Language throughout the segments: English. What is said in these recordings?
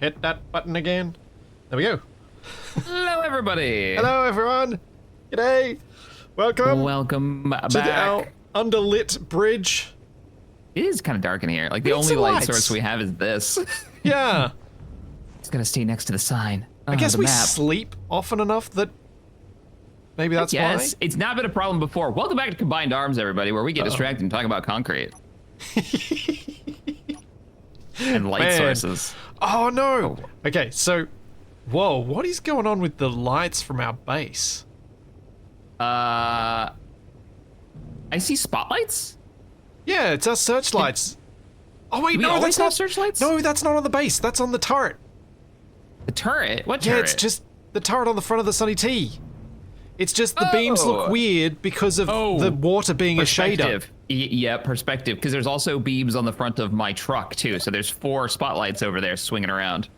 hit that button again. There we go. Hello, everybody. Hello, everyone. G'day. Welcome. Welcome back. To our underlit bridge. It is kind of dark in here. Like, the only light source we have is this. Yeah. It's gonna stay next to the sign. I guess the we map. sleep often enough that maybe that's why. Yes, it's not been a problem before. Welcome back to Combined Arms, everybody, where we get distracted and talk about concrete. And light sources. Oh, no. Okay, so, whoa, what is going on with the lights from our base? I see spotlights? Yeah, it's our searchlights. Oh, wait, Do we no, always that's have not searchlights? No, that's not on the base. That's on the turret. The turret? What Yeah, turret? it's just the turret on the front of the Sunny T. It's just the beams look weird because of the water being a shader. Yeah, perspective, because there's also beams on the front of my truck, too. So there's 4 spotlights over there swinging around.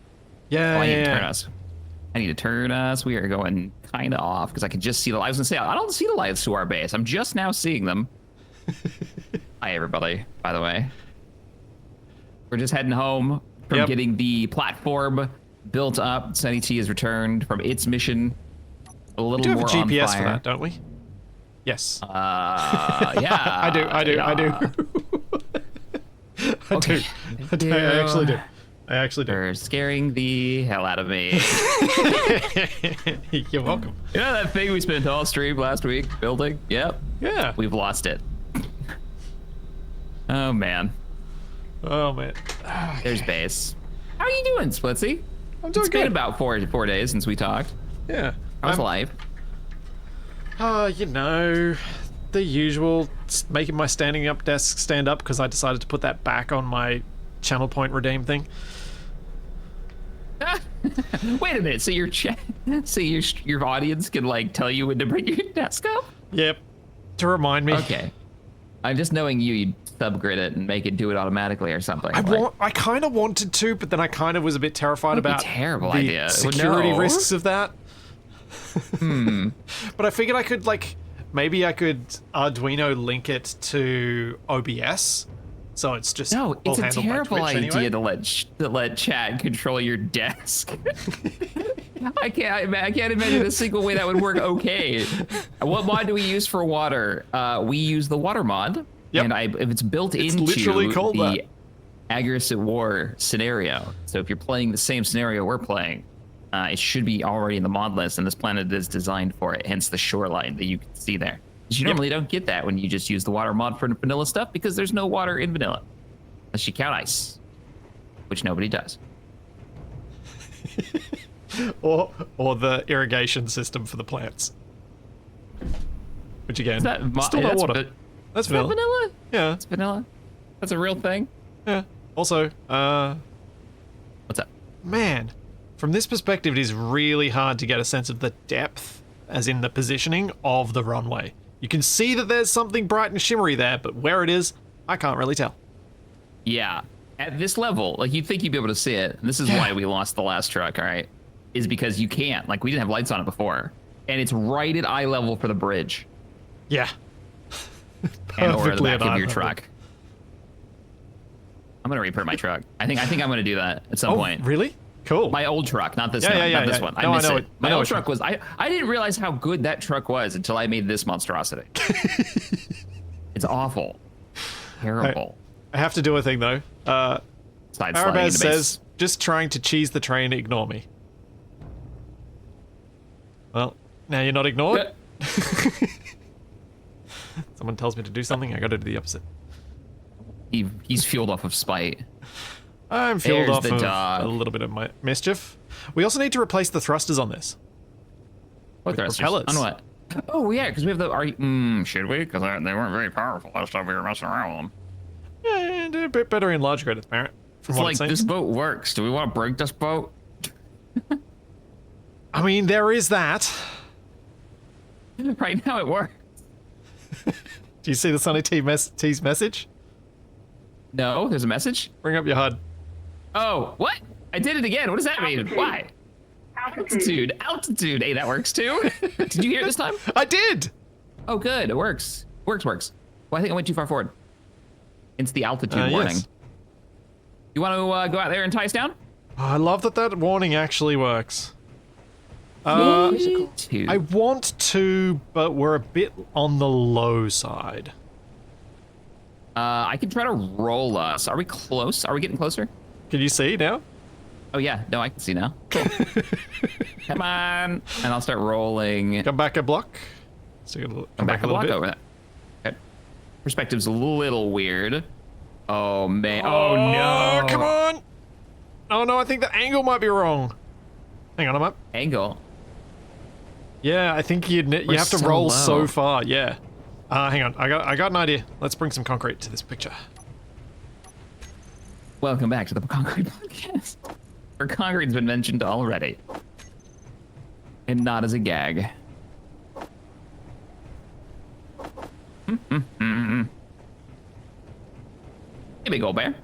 Yeah, I need to turn us. I need to turn us. We are going kind of off, because I can just see the lights. I was going to say, I don't see the lights to our base. I'm just now seeing them. Hi, everybody, by the way. We're just heading home from getting the platform built up. Sunny T has returned from its mission. A little more on fire. We do have a GPS for that, don't we? Yes. Yeah. I do. Okay. I actually do. You're scaring the hell out of me. You're welcome. You know that thing we spent all stream last week building? Yep. Yeah. We've lost it. Oh, man. Oh, man. There's base. How are you doing, Splitsy? I'm doing It's good. been about four days since we talked. Yeah. How's life? You know, the usual, making my standing up desk stand up because I decided to put that back on my channel point redeem thing. Wait a minute. So your audience can like tell you when to bring your desk up? Yep. To remind me. Okay. I'm just knowing you'd subgrid it and make it do it automatically or something. I kind of wanted to, but then I kind of was a bit terrified about terrible the idea. security risks of that. Hmm. But I figured I could maybe I could Arduino link it to OBS, so it's just no. It's a handled by terrible Twitch idea anyway. to let chat control your desk. I can't imagine a single way that would work. Okay, what mod do we use for water? We use the water mod, and if it's built into literally called the Agaris at War scenario. So if you're playing the same scenario we're playing, it should be already in the mod list, and this planet is designed for it. Hence the shoreline that you can see there. You normally don't get that when you just use the water mod for vanilla stuff because there's no water in vanilla, unless you count ice, which nobody does. or the irrigation system for the plants, which again, still not water. That's vanilla. Vanilla? Yeah, it's vanilla. That's a real thing. Yeah. Also, what's up? Man, from this perspective, it is really hard to get a sense of the depth, as in the positioning of the runway. You can see that there's something bright and shimmery there, but where it is, I can't really tell. Yeah, at this level, like you'd think you'd be able to see it. And this is why we lost the last truck, all right? Is because you can't. Like, we didn't have lights on it before. And it's right at eye level for the bridge. Yeah. And or the back of your truck. I'm gonna repair my truck. I think I'm gonna do that at some point. Really? Cool. My old truck, not this one. Not this one. I miss it. My old truck was. I didn't realize how good that truck was until I made this monstrosity. It's awful. Terrible. I have to do a thing though. Arabaz says, just trying to cheese the train, ignore me. Well, now you're not ignored. Someone tells me to do something, I gotta do the opposite. He's fueled off of spite. I'm fueled off of a little bit of my mischief. We also need to replace the thrusters on this. What thrusters? Propellers. On what? Oh yeah, because we have the. Should we? Because they weren't very powerful last time we were messing around with them. Yeah, they're a bit better in large graded apparent. It's like this boat works. Do we want to break this boat? I mean, there is that. Right now it works. Do you see the Sunny T's message? No, there's a message. Bring up your HUD. Oh, what? I did it again. What does that mean? Why? Altitude. Hey, that works too. Did you hear it this time? I did. Oh, good. It works. Works. Well, I think I went too far forward. It's the altitude warning. Yes. You want to go out there and tie us down? I love that warning actually works. Me too. I want to, but we're a bit on the low side. I can try to roll us. Are we close? Are we getting closer? Can you see now? Oh yeah, no, I can see now. Cool. Come on, and I'll start rolling. Come back a block. So Come back a little block bit. over that. Okay. Perspective's a little weird. Oh man. Oh no. come on! Oh no, I think the angle might be wrong. Hang on, I'm up. Angle. Yeah, I think you have to so roll low. so far. Yeah. Hang on, I got an idea. Let's bring some concrete to this picture. Welcome back to the Concrete Podcast. Where concrete's been mentioned already. And not as a gag. Hey, big old bear.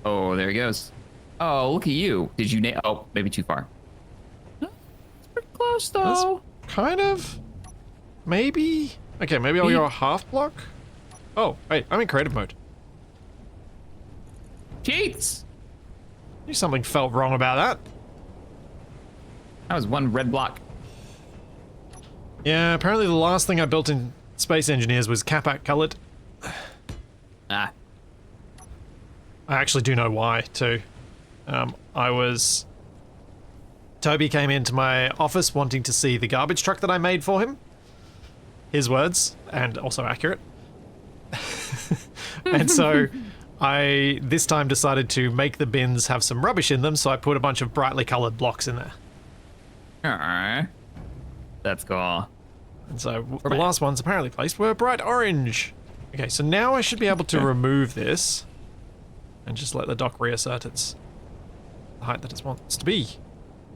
Oh, there he goes. Oh, look at you. Did you nail? Oh, maybe too far. It's pretty close, though. That's kind of. Maybe. Okay, maybe I'll go a half block. Oh, wait, I'm in creative mode. Cheats! Knew something felt wrong about that. That was one red block. Yeah, apparently the last thing I built in Space Engineers was Capac colored. Ah. I actually do know why, too. Toby came into my office wanting to see the garbage truck that I made for him. His words, and also accurate. And so I, this time, decided to make the bins have some rubbish in them, so I put a bunch of brightly colored blocks in there. Alright. That's cool. And so the last ones apparently placed were bright orange. Okay, so now I should be able to remove this and just let the dock reassert its the height that it wants to be.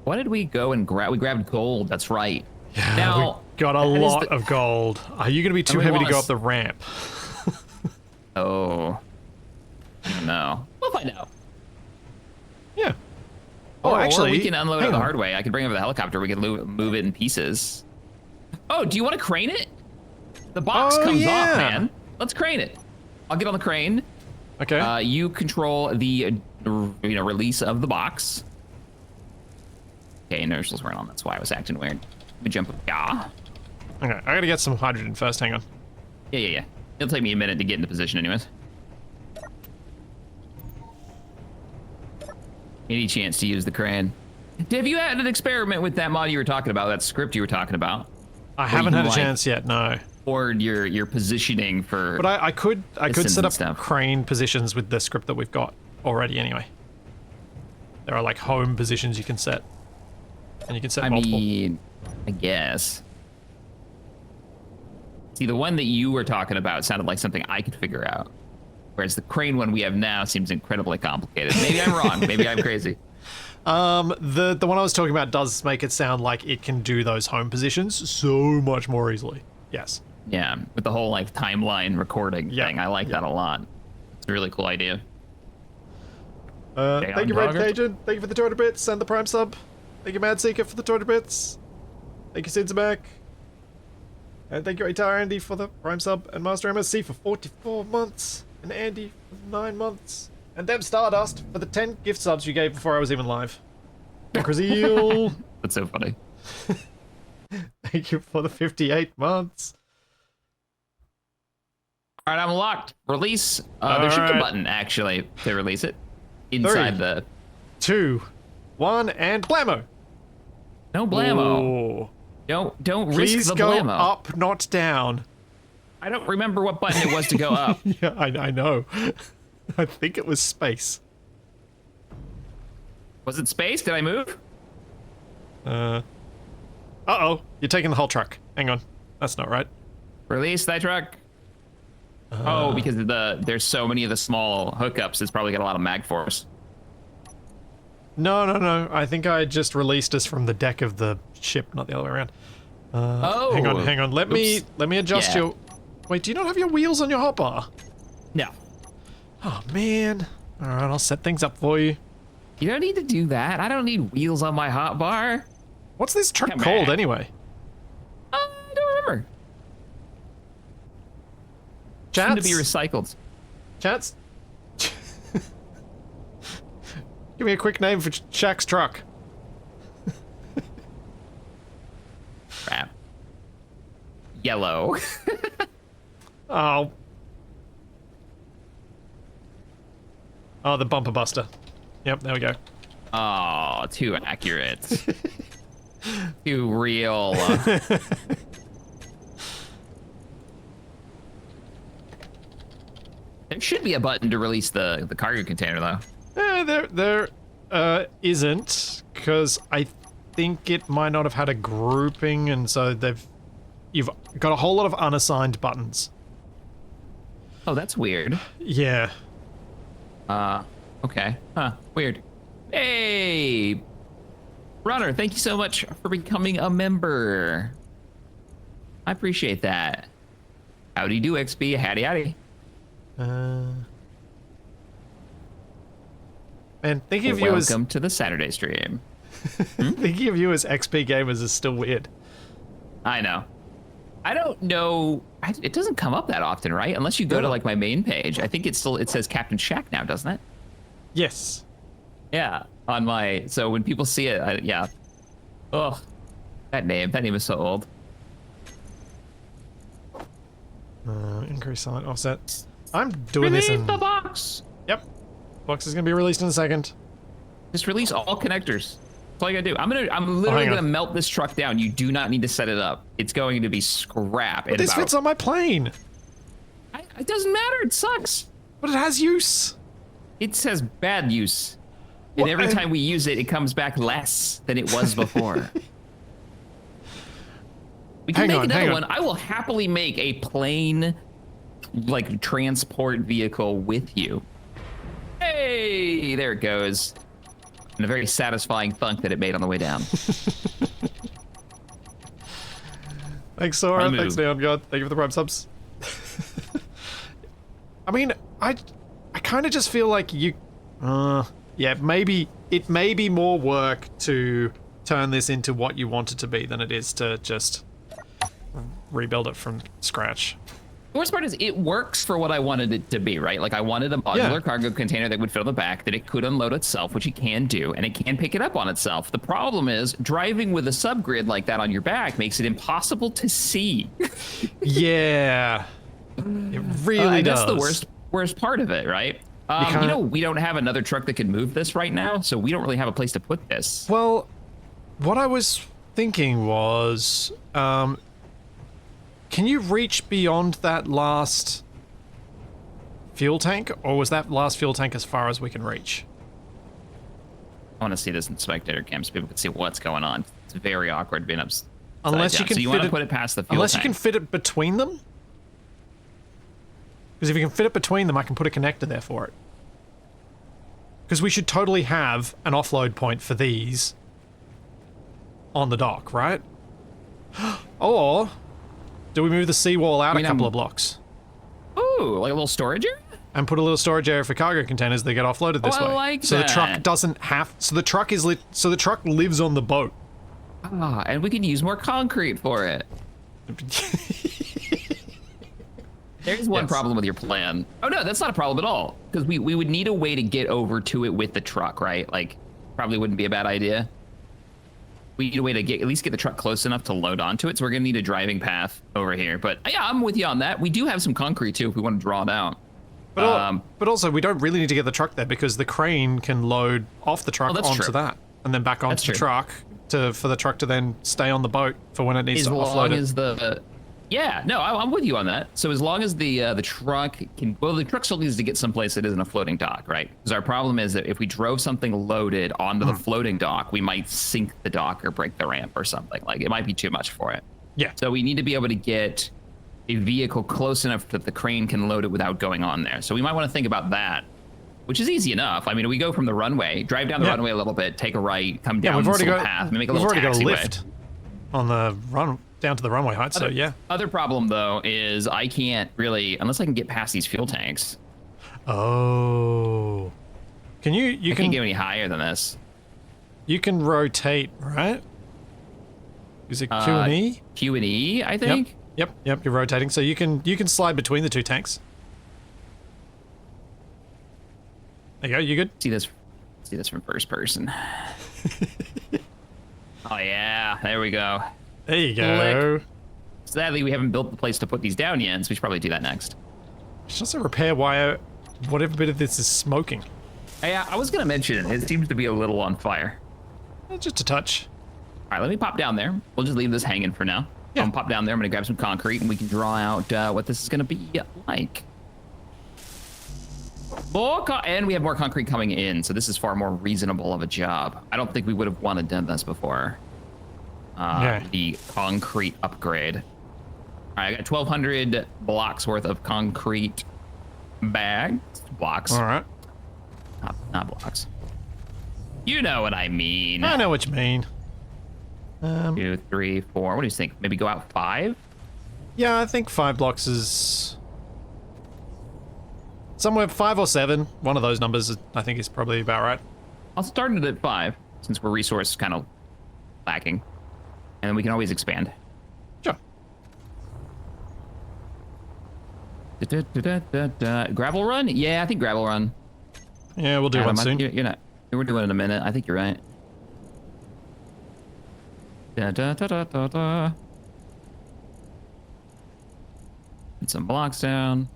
What did we go and grab? We grabbed gold, that's right. Yeah, Now, we got a lot of gold. Are you going to be too heavy to go up the ramp? Oh. No. We'll find out. Yeah. Oh, Or actually, we can unload it hang the on. hard way. I can bring over the helicopter. We can move it in pieces. Oh, do you want to crane it? The box Oh, comes yeah. off, man. Let's crane it. I'll get on the crane. Okay. You control the release of the box. Okay, inertials weren't on. That's why I was acting weird. Let me jump up. Yeah. Okay, I gotta get some hydrogen first. Hang on. Yeah. It'll take me a minute to get into position anyways. Any chance to use the crane. Have you had an experiment with that mod you were talking about, that script you were talking about? I haven't had a like- chance yet, no. Or your positioning for... But I could Pistons set and up stuff. crane positions with the script that we've got already anyway. There are like home positions you can set. And you can set multiple. mean, I guess. See, the one that you were talking about sounded like something I could figure out. Whereas the crane one we have now seems incredibly complicated. Maybe I'm wrong. Maybe I'm crazy. The one I was talking about does make it sound like it can do those home positions so much more easily. Yes. Yeah, with the whole like timeline recording Yeah, thing. I like that a lot. It's a really cool idea. Thank you, Red Cajun. Thank you for the 200 bits and the Prime sub. Thank you, Mad Seeker, for the 200 bits. Thank you, Sidzamak. And thank you, Atar Andy, for the Prime sub, and Master MSC for 44 months, and Andy for 9 months, and Deb Stardust for the 10 gift subs you gave before I was even live. And Crazeel. That's so funny. Thank you for the 58 months. All right, I'm locked. Release. There should be a button actually to release it inside 3, the. 2, 1, and blammo. No blammo. Ooh. Don't risk Please the go blammo. up, not down. I don't remember what button it was to go up. Yeah, I know. I think it was space. Was it space? Did I move? Uh-oh, you're taking the whole truck. Hang on. That's not right. Release that truck. Oh, because there's so many of the small hookups, it's probably got a lot of mag force. No. I think I just released us from the deck of the ship, not the other way around. Oh. Hang on. Let me adjust Yeah. your... Wait, do you not have your wheels on your hotbar? No. Oh, man. All right, I'll set things up for you. You don't need to do that. I don't need wheels on my hotbar. What's this truck Come called back. anyway? I don't remember. Seem to Chats? be recycled. Chats? Give me a quick name for Shaq's truck. Crap. Yellow. Oh. Oh, the bumper buster. Yep, there we go. Oh, too accurate. Too real. There should be a button to release the cargo container, though. There isn't, because I think it might not have had a grouping, and so you've got a whole lot of unassigned buttons. Oh, that's weird. Yeah. Okay. Huh, weird. Hey! Runner, thank you so much for becoming a member. I appreciate that. Howdy do, XP. Howdy, howdy. Man, thinking of you as... Welcome to the Saturday stream. Thinking of you as XP gamers is still weird. I know. I don't know. It doesn't come up that often, right? Unless you go to like my main page. I think it says Captain Shaq now, doesn't it? Yes. Yeah. On my, so when people see it, yeah. Ugh. That name is so old. Increase silent offset. I'm doing this in... the box. Yep. Box is gonna be released in a second. Just release all connectors. That's all you gotta do. I'm literally gonna melt this truck down. You do not need to set it up. It's going to be scrap. But this fits on my plane. It doesn't matter. It sucks. But it has use. It says bad use. And every time we use it, it comes back less than it was before. We can make another one. I will happily make a plane, like, transport vehicle with you. Hey, there it goes. And a very satisfying thunk that it made on the way down. Thanks, Sora. Thanks, Neon God. Thank you for the Prime subs. I mean, I kind of just feel like you... yeah, maybe it may be more work to turn this into what you want it to be than it is to just rebuild it from scratch. The worst part is it works for what I wanted it to be, right? Like I wanted a modular cargo container that would fill the back, that it could unload itself, which it can do, and it can pick it up on itself. The problem is driving with a subgrid like that on your back makes it impossible to see. Yeah, it really does. That's the worst part of it, right? You know, we don't have another truck that can move this right now, so we don't really have a place to put this. Well, what I was thinking was, can you reach beyond that last fuel tank, or was that last fuel tank as far as we can reach? I want to see this in spectator cam so people can see what's going on. It's very awkward being upside unless down. you can so you want to put it past the fuel unless tank. You can fit it between them? Because if you can fit it between them, I can put a connector there for it. Because we should totally have an offload point for these on the dock, right? Or do we move the seawall out a couple of blocks? Ooh, like a little storage area? And put a little storage area for cargo containers that get offloaded this way. I like so that. The truck doesn't have... So the truck is so the truck lives on the boat. Ah, and we can use more concrete for it. There's one problem with your plan. Oh no, that's not a problem at all. Because we would need a way to get over to it with the truck, right? Like, probably wouldn't be a bad idea. We need a way to at least get the truck close enough to load onto it. So we're gonna need a driving path over here. But yeah, I'm with you on that. We do have some concrete too if we want to draw it out. But also, we don't really need to get the truck there because the crane can load off the truck onto that and then back onto the truck for the truck to then stay on the boat for when it needs to offload it. Yeah, no, I'm with you on that. So as long as the truck can, well, the truck still needs to get someplace that isn't a floating dock, right? Because our problem is that if we drove something loaded onto the floating dock, we might sink the dock or break the ramp or something. Like, it might be too much for it. Yeah. So we need to be able to get a vehicle close enough that the crane can load it without going on there. So we might want to think about that, which is easy enough. I mean, we go from the runway, drive down the runway a little bit, take a right, come down this little path, and make a little taxiway. We've already got a lift on the run down to the runway height, so yeah. Other problem, though, is I can't really, unless I can get past these fuel tanks. Oh. Can you I can't get any higher than this. You can rotate, right? Is it Q and E? Q and E, I think. Yep, you're rotating. So you can slide between the two tanks. There you go, you good? See this? See this from first person. Oh yeah, there we go. There you go. Click. Sadly, we haven't built the place to put these down yet, so we should probably do that next. It's just a repair wire. Whatever bit of this is smoking. Hey, I was gonna mention it. It seems to be a little on fire. Just a touch. All right, let me pop down there. We'll just leave this hanging for now. Yeah. I'm gonna pop down there. I'm gonna grab some concrete, and we can draw out what this is gonna be like. And we have more concrete coming in, so this is far more reasonable of a job. I don't think we would have wanted to do this before. The concrete upgrade. All right, I got 1,200 blocks worth of concrete blocks. All right. Not blocks. You know what I mean. I know what you mean. 2, 3, 4. What do you think? Maybe go out 5? Yeah, I think 5 blocks is somewhere 5 or 7. One of those numbers, I think, is probably about right. I'll start it at 5 since we're resource kind of lacking, and then we can always expand. Sure. Gravel run? Yeah, I think gravel run. Yeah, we'll do Adam, one soon. You're not. We're doing it in a minute. I think you're right. Get some blocks down.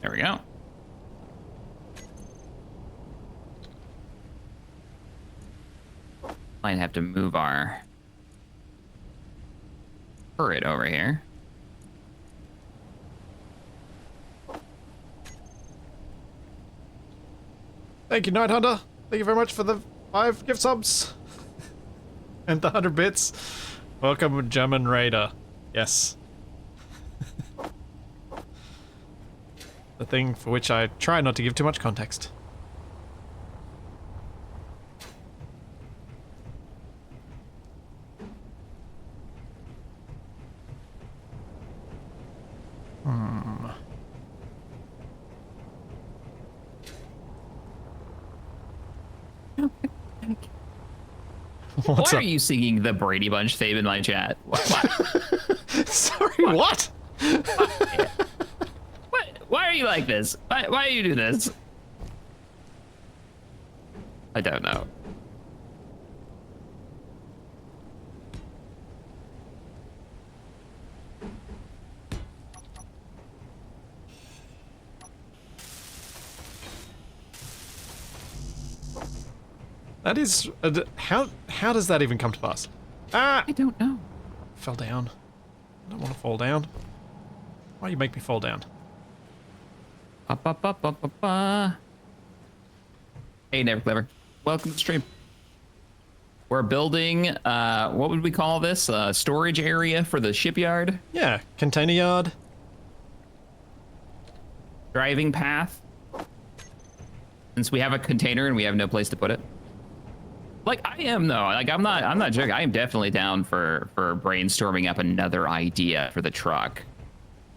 There we go. Might have to move our turret over here. Thank you, Night Hunter. Thank you very much for the 5 gift subs. And the 100 bits. Welcome, German Raider. Yes. The thing for which I try not to give too much context. What's Why up? are you singing the Brady Bunch theme in my chat? What? Sorry, what? Why are you like this? Why do you do this? I don't know. That is... how does that even come to pass? Ah! I don't know. Fell down. I don't want to fall down. Why you make me fall down? Hey, Never Clever. Welcome to the stream. We're building, what would we call this? A storage area for the shipyard? Yeah, container yard. Driving path. Since we have a container and we have no place to put it. Like, I am, though. Like, I'm not joking. I am definitely down for brainstorming up another idea for the truck.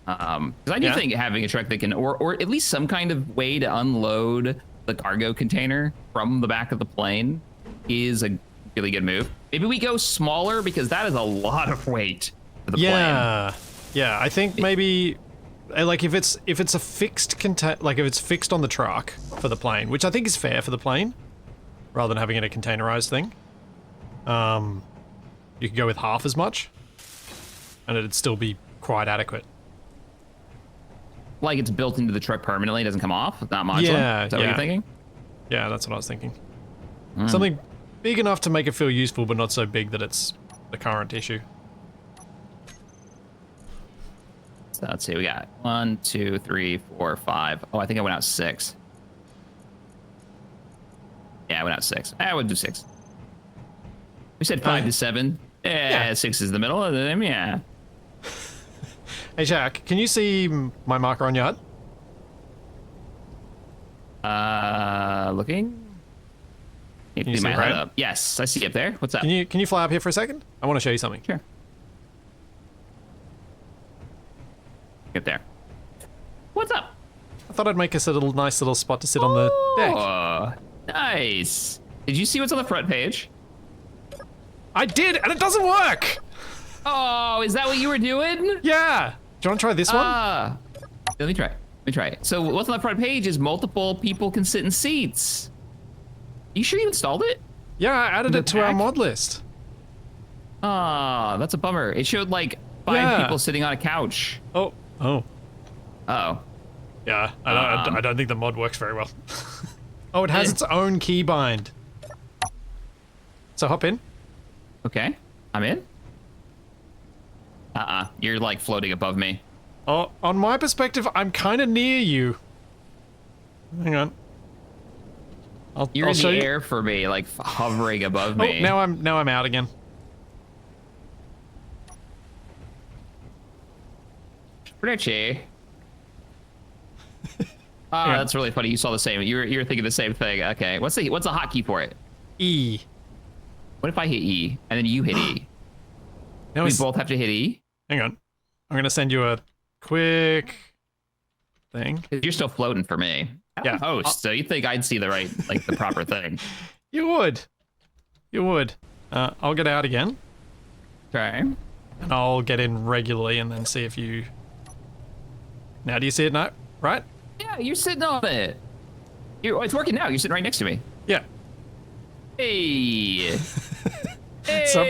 Because I do think having a truck that can, or at least some kind of way to unload the cargo container from the back of the plane is a really good move. Maybe we go smaller because that is a lot of weight for the plane. Yeah, I think maybe like if it's a fixed like if it's fixed on the truck for the plane, which I think is fair for the plane, rather than having it a containerized thing. You could go with half as much, and it'd still be quite adequate. Like it's built into the truck permanently, it doesn't come off? It's not modular? Yeah, Is that what you're thinking? Yeah, that's what I was thinking. Something big enough to make it feel useful, but not so big that it's the current issue. So let's see, we got 1, 2, 3, 4, 5. Oh, I think I went out 6. Yeah, I went out 6. I would do 6. We said 5 to 7. Yeah, 6 is the middle of them, yeah. Hey, Jack, can you see my marker on your HUD? Looking? Can you see my it, HUD right? up. Yes, I see up there. What's up? Can you fly up here for a second? I want to show you something. Sure. Get there. What's up? I thought I'd make us a nice little spot to sit on the deck. Nice. Did you see what's on the front page? I did, and it doesn't work. Oh, is that what you were doing? Yeah. Do you want to try this one? Let me try. So what's on the front page is multiple people can sit in seats. You sure you installed it? Yeah, I added it to our pack? mod list. That's a bummer. It showed like 5 people sitting on a couch. Oh. Oh. Yeah, I don't think the mod works very well. Oh, it has its own keybind. So hop in. Okay, I'm in. You're like floating above me. Oh, on my perspective, I'm kind of near you. Hang on. You're I'll in show the you. air for me, like hovering above Oh, me. now I'm out again. Richie. That's really funny. You saw the same. You were thinking the same thing. Okay. What's the hotkey for it? E. What if I hit E and then you hit E? Now We both have to hit E. Hang on. I'm gonna send you a quick thing. You're still floating for me. Yeah. Host. So you think I'd see the right, like the proper thing? You would. You would. I'll get out again. Okay. And I'll get in regularly and then see if you... Now do you see it now? Right? Yeah, you're sitting on it. It's working now. You're sitting right next to me. Yeah. Hey. So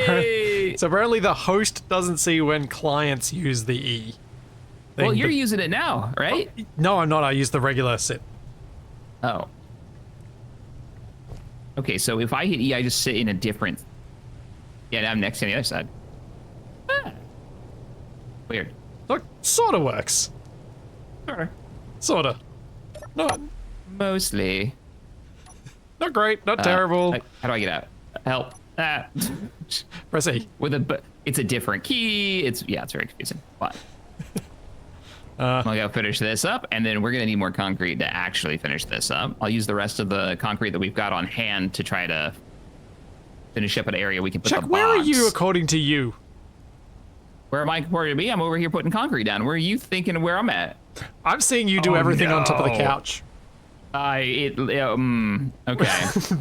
apparently the host doesn't see when clients use the E. Well, you're using it now, right? No, I'm not. I use the regular sit. Oh. Okay, so if I hit E, I just sit in a different... Yeah, now I'm next to the other side. Weird. Look, sorta works. Sure. Sorta. Not Mostly. not great, not terrible. How do I get out? Help. Press E. It's a different key. It's very confusing. But I'll go finish this up, and then we're gonna need more concrete to actually finish this up. I'll use the rest of the concrete that we've got on hand to try to finish up an area we can put Chuck, the box. where are you according to you? Where am I according to me? I'm over here putting concrete down. Where are you thinking where I'm at? I'm seeing you do everything on top of the couch. Okay.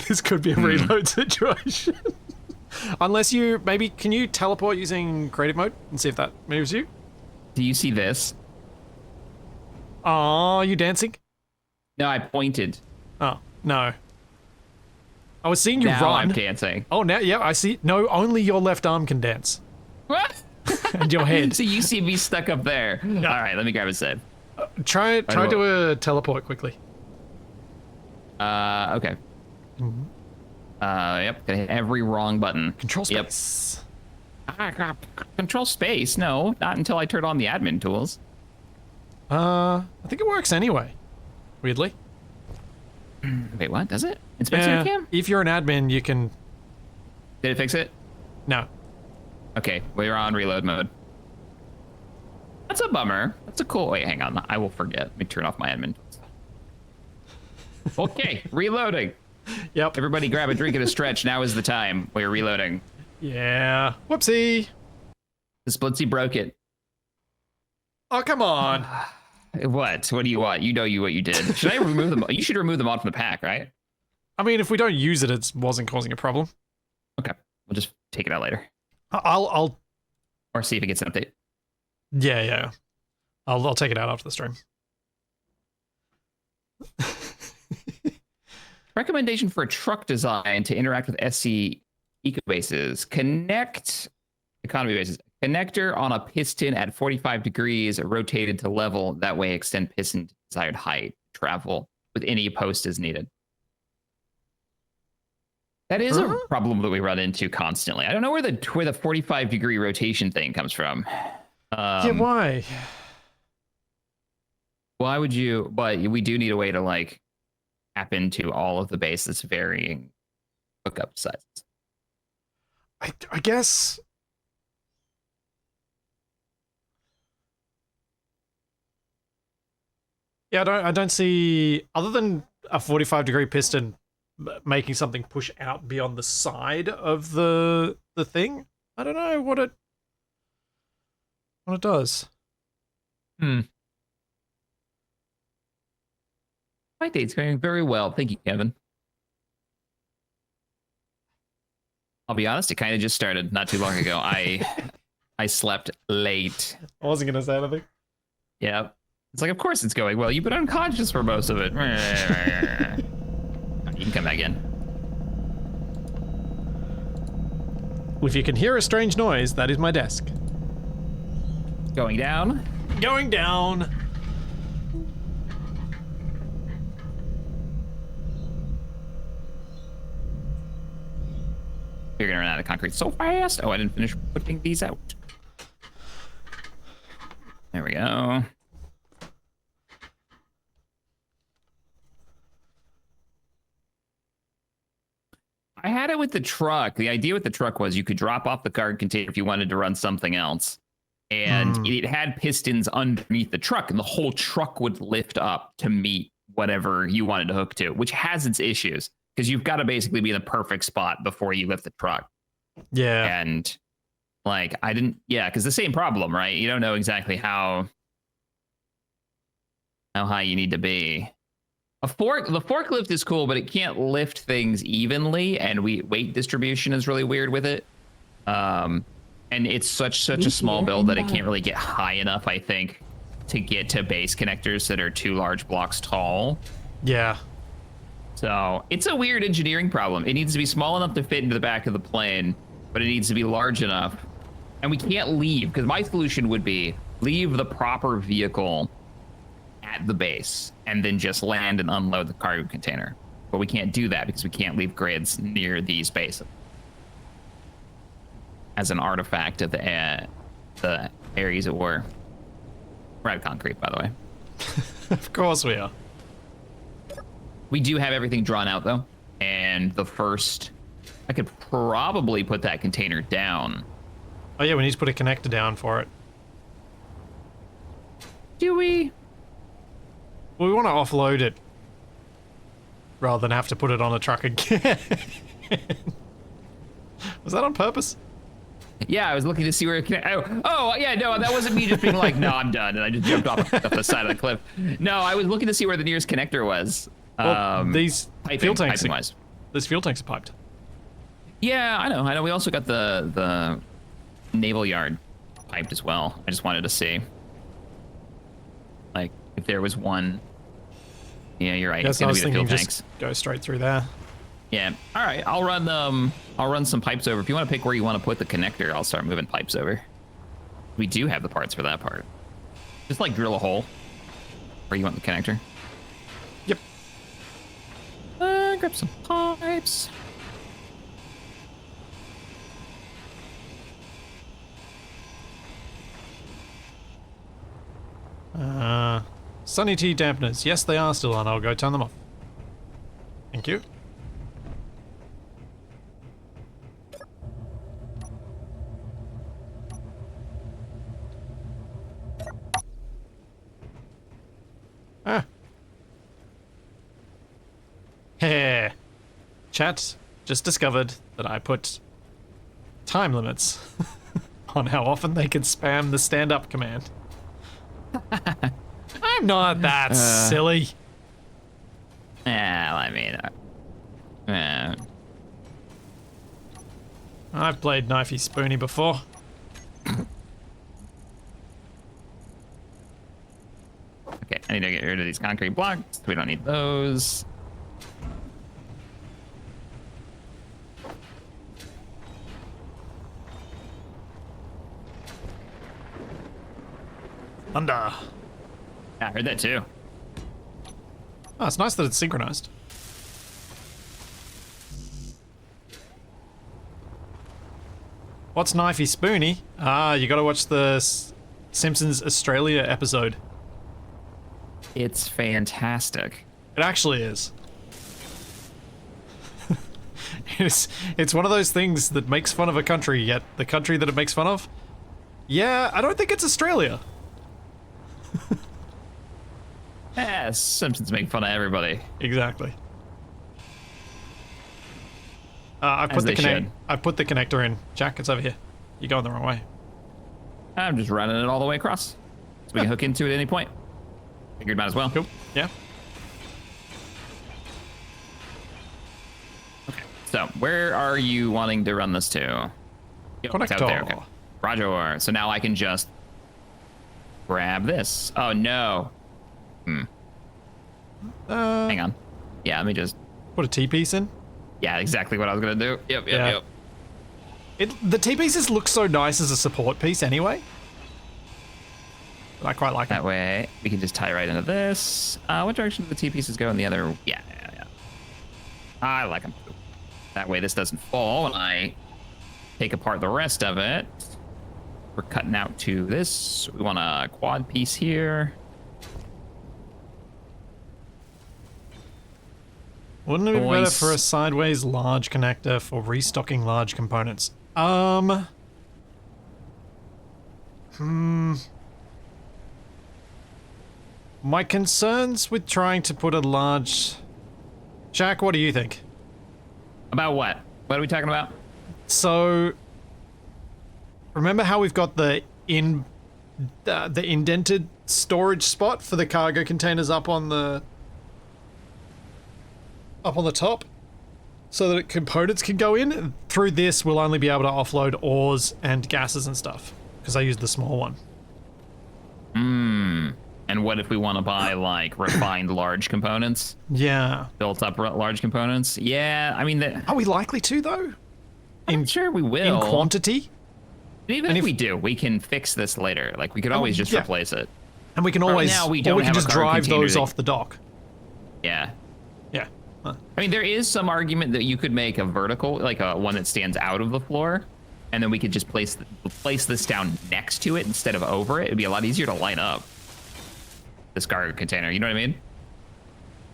This could be a reload situation. Unless you, maybe, can you teleport using creative mode and see if that moves you? Do you see this? Oh, you dancing? No, I pointed. Oh, no. I was seeing you Now run. I'm dancing. Oh, now, yeah, I see. No, only your left arm can dance. What? And your head. So you see me stuck up there. All right, let me grab a save. Try to teleport quickly. Okay. Yep, gonna hit every wrong button. Control space. Yep. Control space? No, not until I turn on the admin tools. I think it works anyway. Weirdly. Wait, what? Does it? Inspection cam? If you're an admin, you can... Did it fix it? No. Okay, we're on reload mode. That's a bummer. That's a cool... Wait, hang on. I will forget. Let me turn off my admin tools. Okay, reloading. Yep. Everybody grab a drink and a stretch. Now is the time. We're reloading. Yeah. Whoopsie. The Splitsy broke it. Oh, come on. What? What do you want? You know what you did. Should I remove them? You should remove them on from the pack, right? I mean, if we don't use it, it wasn't causing a problem. Okay. We'll just take it out later. I'll... Or see if it gets an update. Yeah. I'll take it out after the stream. Recommendation for a truck design to interact with SC ecobases. Connect economy bases. Connector on a piston at 45 degrees rotated to level. That way extend piston to desired height. Travel with any post as needed. That is a problem that we run into constantly. I don't know where the 45 degree rotation thing comes from. Yeah, why? Why would you? But we do need a way to like tap into all of the bases varying hookup sizes. I guess. Yeah, I don't see, other than a 45 degree piston making something push out beyond the side of the thing. I don't know what it does. My date's going very well. Thank you, Kevin. I'll be honest, it kind of just started not too long ago. I slept late. I wasn't gonna say anything. Yep. It's like, of course it's going well. You've been unconscious for most of it. You can come back in. If you can hear a strange noise, that is my desk. Going down. Going down. You're gonna run out of concrete so fast. Oh, I didn't finish putting these out. There we go. I had it with the truck. The idea with the truck was you could drop off the cargo container if you wanted to run something else. And it had pistons underneath the truck, and the whole truck would lift up to meet whatever you wanted to hook to, which has its issues because you've got to basically be in the perfect spot before you lift the truck. Yeah. And like, I didn't, yeah, because the same problem, right? You don't know exactly how high you need to be. The forklift is cool, but it can't lift things evenly, and weight distribution is really weird with it. And it's such a small build that it can't really get high enough, I think, to get to base connectors that are 2 large blocks tall. Yeah. So it's a weird engineering problem. It needs to be small enough to fit into the back of the plane, but it needs to be large enough. And we can't leave, because my solution would be leave the proper vehicle at the base and then just land and unload the cargo container. But we can't do that because we can't leave grids near these bases. As an artifact of the Ares at war. We're out of concrete, by the way. Of course we are. We do have everything drawn out, though. And the first... I could probably put that container down. Oh yeah, we need to put a connector down for it. Do we? Well, we want to offload it rather than have to put it on a truck again. Was that on purpose? Yeah, I was looking to see where it can. Oh, yeah, no, that wasn't me just being like, no, I'm done, and I just jumped off the side of the cliff. No, I was looking to see where the nearest connector was. Well, these fuel tanks. Piping-wise. These fuel tanks are piped. Yeah, I know. We also got the naval yard piped as well. I just wanted to see, like, if there was one. Yeah, you're right. Yes, It's gonna be the fuel just tanks. go straight through there. Yeah. All right. I'll run some pipes over. If you want to pick where you want to put the connector, I'll start moving pipes over. We do have the parts for that part. Just like drill a hole where you want the connector. Yep. Grab some pipes. Sunny tea dampeners. Yes, they are still on. I'll go turn them off. Thank you. Ah. Heh. Chat just discovered that I put time limits on how often they can spam the stand-up command. I'm not that silly. Yeah, I mean, I've played Knifey Spoony before. okay, I need to get rid of these concrete blocks. We don't need those. Thunder. Yeah, I heard that too. Oh, it's nice that it's synchronized. What's Knifey Spoony? Ah, you gotta watch the Simpsons Australia episode. It's fantastic. It actually is. It's one of those things that makes fun of a country, yet the country that it makes fun of? Yeah, I don't think it's Australia. Yeah, Simpsons make fun of everybody. Exactly. I put the connector in. Jack, it's over here. You're going the wrong way. I'm just running it all the way across, so we can hook into it at any point. Figured might as well. Cool. Yeah. Okay. So where are you wanting to run this to? It's out there, Connector. okay. Roger. So now I can just grab this. Oh no. Hang on. Yeah, let me just Put a T-piece in. Yeah, exactly what I was gonna do. Yep. The T-pieces look so nice as a support piece anyway. I quite like That it. way we can just tie right into this. What direction do the T-pieces go in the other? Yeah. I like them. That way this doesn't fall when I take apart the rest of it. We're cutting out to this. We want a quad piece here. Wouldn't it be better Nice. for a sideways large connector for restocking large components? My concerns with trying to put a large... Jack, what do you think? About what? What are we talking about? So, remember how we've got the indented storage spot for the cargo containers up on the top, so that components can go in? Through this, we'll only be able to offload ores and gases and stuff because I used the small one. And what if we want to buy like refined large components? Yeah. Built up large components? Yeah, I mean, Are we likely to though? I'm sure we will. In quantity? Even And if if- we do, we can fix this later. Like we could always just yeah. replace it. And we can Right always, now, we or don't we can have a just cargo drive container those that- off the dock. Yeah. Yeah. Huh. I mean, there is some argument that you could make a vertical, like a one that stands out of the floor, and then we could just place this down next to it instead of over it. It'd be a lot easier to line up this cargo container. You know what I mean?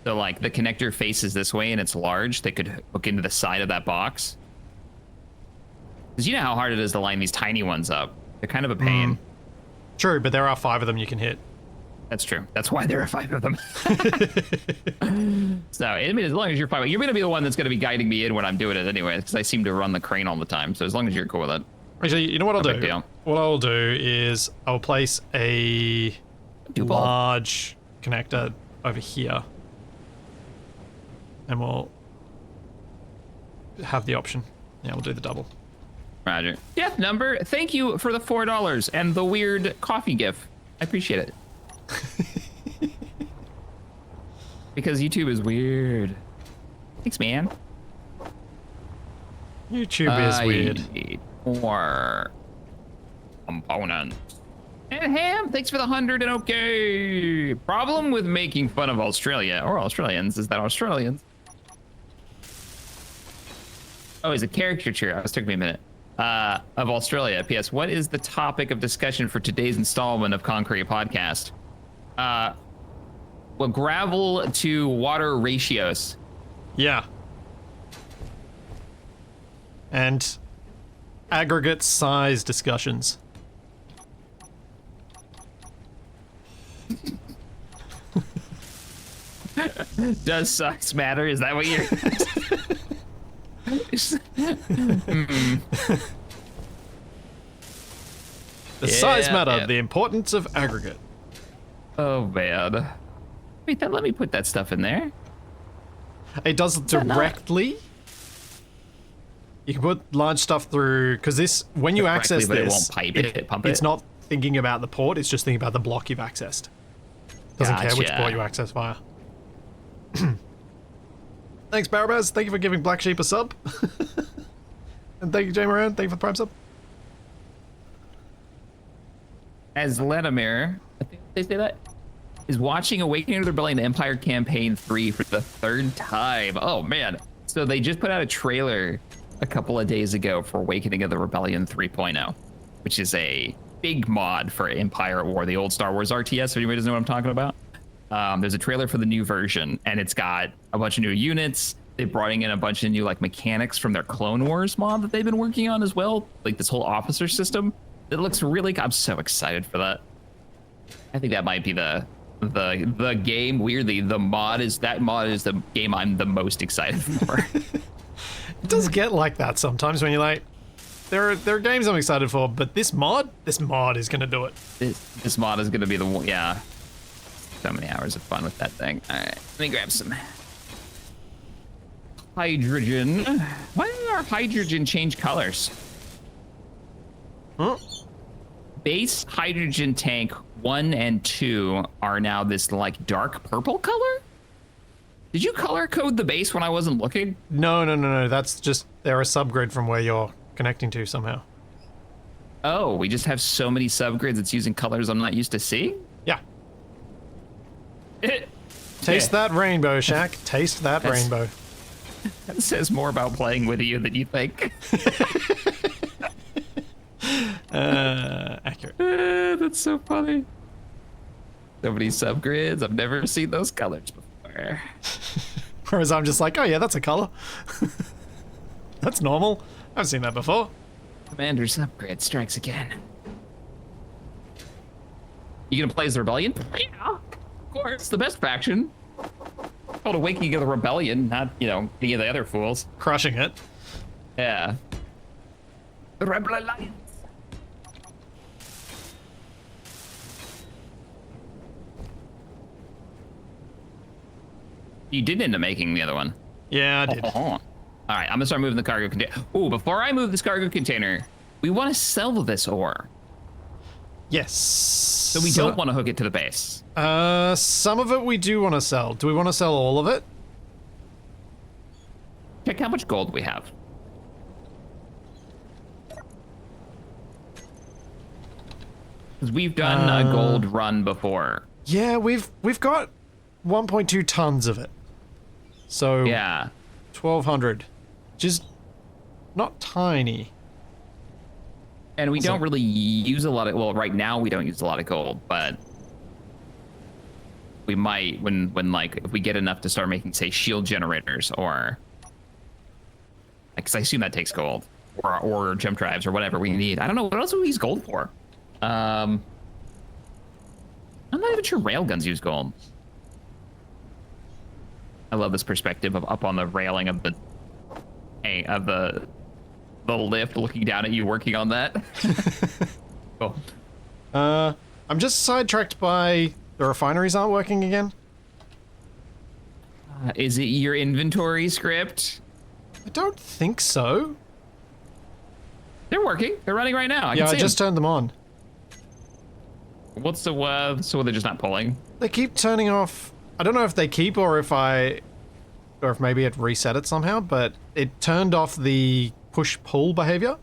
So like the connector faces this way and it's large. They could hook into the side of that box. Because you know how hard it is to line these tiny ones up. They're kind of a pain. True, but there are 5 of them you can hit. That's true. That's why there are 5 of them. So, I mean, as long as you're fine, you're going to be the one that's going to be guiding me in when I'm doing it anyway, because I seem to run the crane all the time. So as long as you're cool with it. Actually, you know what I'll No big do? deal. What I'll do is I'll place a Double. large connector over here. And we'll have the option. Yeah, we'll do the double. Roger. Death number, thank you for the $4 and the weird coffee gif. I appreciate it. Because YouTube is weird. Thanks, man. YouTube is weird. Need more components. And Ham, thanks for the 100 and okay. Problem with making fun of Australia or Australians is that Australians. Oh, it's a caricature. It took me a minute. Of Australia. P.S. What is the topic of discussion for today's installment of Concrete Podcast? Well, gravel to water ratios. Yeah. And aggregate size discussions. Does size matter? Is that what you're... The size Yeah, matter, yeah. the importance of aggregate. Oh, man. Wait, let me put that stuff in there. It does that not- directly. You can put large stuff through, because this, when you Directly, access but it this, won't pipe it, pump it's it? not thinking about the port, it's just thinking about the block you've accessed. Doesn't care which Gotcha. port you access via. Thanks, Barabaz. Thank you for giving Black Sheep a sub. And thank you, Jay Moran. Thank you for the Prime sub. As Lenimir, I think they say that, is watching Awakening of the Rebellion Empire Campaign 3 for the 3rd time. Oh, man. So they just put out a trailer a couple of days ago for Awakening of the Rebellion 3.0, which is a big mod for Empire at War, the old Star Wars RTS, if anybody doesn't know what I'm talking about. There's a trailer for the new version, and it's got a bunch of new units. They brought in a bunch of new like mechanics from their Clone Wars mod that they've been working on as well, like this whole officer system. It looks really. I'm so excited for that. I think that might be the game. Weirdly, the mod is the game I'm the most excited for. It does get like that sometimes when you're like, there are games I'm excited for, but this mod is going to do it. This mod is gonna be the one. Yeah. So many hours of fun with that thing. All right, let me grab some. hydrogen. Why did our hydrogen change colors? Huh? Base hydrogen tank 1 and 2 are now this like dark purple color. Did you color code the base when I wasn't looking? No. That's just, they're a subgrid from where you're connecting to somehow. Oh, we just have so many subgrids it's using colors I'm not used to seeing? Yeah. Taste that rainbow, Shaq. Taste that rainbow. That says more about playing with you than you think. Accurate. That's so funny. So many subgrids. I've never seen those colors before. Whereas I'm just like, oh yeah, that's a color. That's normal. I've seen that before. Commander subgrid strikes again. You gonna play as the rebellion? Yeah, of course. The best faction. Called Awakening of the Rebellion, not, you know, any of the other fools. Crushing it. Yeah. The Rebel Alliance. You did end up making the other one. Yeah, I did. All right, I'm gonna start moving the cargo container. Ooh, before I move this cargo container, we want to sell this ore. Yes. So we don't want to hook it to the base. Some of it we do want to sell. Do we want to sell all of it? Check how much gold we have. Because we've done a gold run before. Yeah, we've got 1.2 tons of it. So Yeah. 1,200, which is not tiny. And we don't really use a lot of, well, right now we don't use a lot of gold, but we might when like, if we get enough to start making, say, shield generators or, because I assume that takes gold, or jump drives or whatever we need. I don't know, what else do we use gold for? I'm not even sure railguns use gold. I love this perspective of up on the railing of the lift, looking down at you working on that. Cool. I'm just sidetracked by the refineries aren't working again. Is it your inventory script? I don't think so. They're working. They're running right now. I Yeah, can see I just turned them on. What's the so they're just not pulling? They keep turning off. I don't know if they keep or if maybe it reset it somehow, but it turned off the push-pull behavior.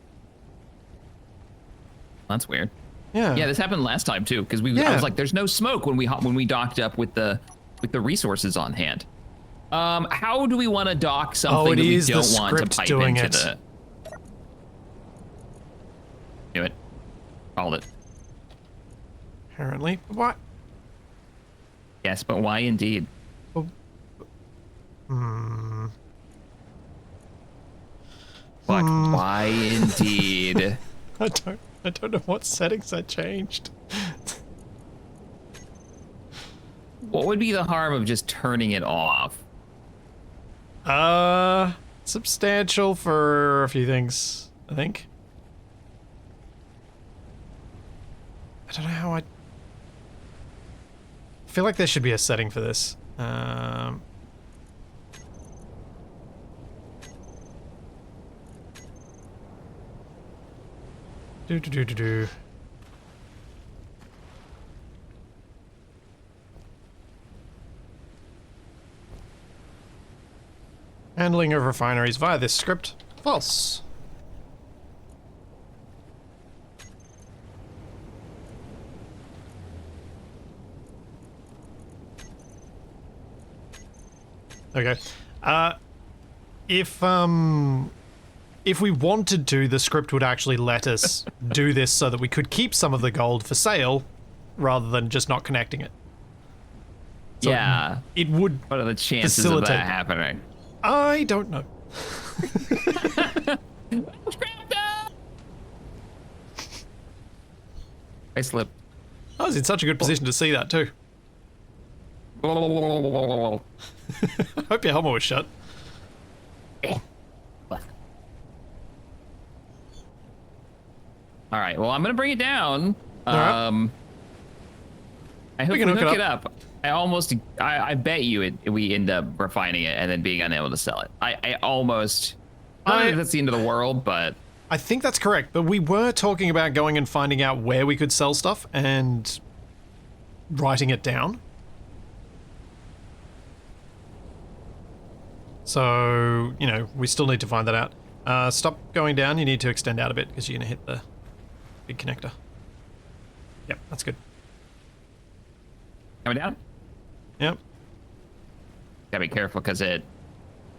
That's weird. Yeah. Yeah, this happened last time too, because I was like, "There's no smoke" when we docked up with the resources on hand. How do we want to dock something that we don't want to pipe into the? Do it. Called it. Apparently. What? Yes, but why indeed? Oh. But why indeed? I don't know what settings I changed. What would be the harm of just turning it off? Substantial for a few things, I think. I don't know how I feel like there should be a setting for this. Do. Handling of refineries via this script. False. Okay. If we wanted to, the script would actually let us do this so that we could keep some of the gold for sale rather than just not connecting it. So yeah. It would What are the chances facilitate of that happening? I don't know. I slipped. I was in such a good position to see that too. I hope your helmet was shut. All right, well, I'm gonna bring it down. All right. I hope we can hook hook it it up. I bet you we end up refining it and then being unable to sell it. I almost. I don't think that's the end of the world, but I think that's correct. But we were talking about going and finding out where we could sell stuff and writing it down. So, you know, we still need to find that out. Stop going down. You need to extend out a bit because you're going to hit the big connector. Yep, that's good. coming down. Yep. Gotta be careful because it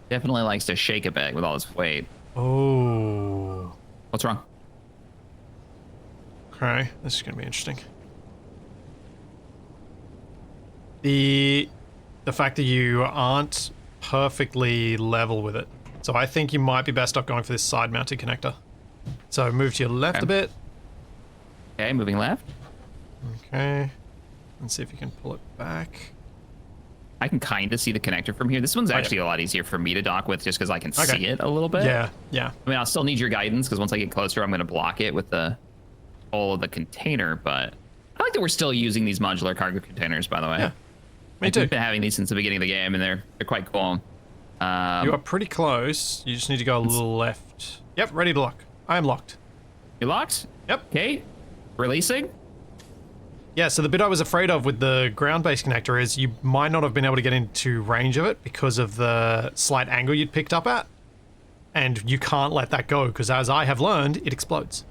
definitely likes to shake a bit with all its weight. Oh. What's wrong? Okay, this is going to be interesting. The fact that you aren't perfectly level with it. So I think you might be best off going for this side-mounted connector. So move to your left Okay. a bit. Okay, moving left. Okay. Let's see if you can pull it back. I can kind of see the connector from here. This one's actually a lot easier for me to dock with just because I can Okay. see it a little bit. Yeah, yeah. I mean, I'll still need your guidance because once I get closer, I'm going to block it with the whole of the container. But I like that we're still using these modular cargo containers, by the way. Yeah. Me Like, too. We've been having these since the beginning of the game, and they're quite cool. You are pretty close. You just need to go a little left. Yep, ready to lock. I am locked. You locked? Yep. Okay. Releasing? Yeah, so the bit I was afraid of with the ground-based connector is you might not have been able to get into range of it because of the slight angle you'd picked up at. And you can't let that go because, as I have learned, it explodes.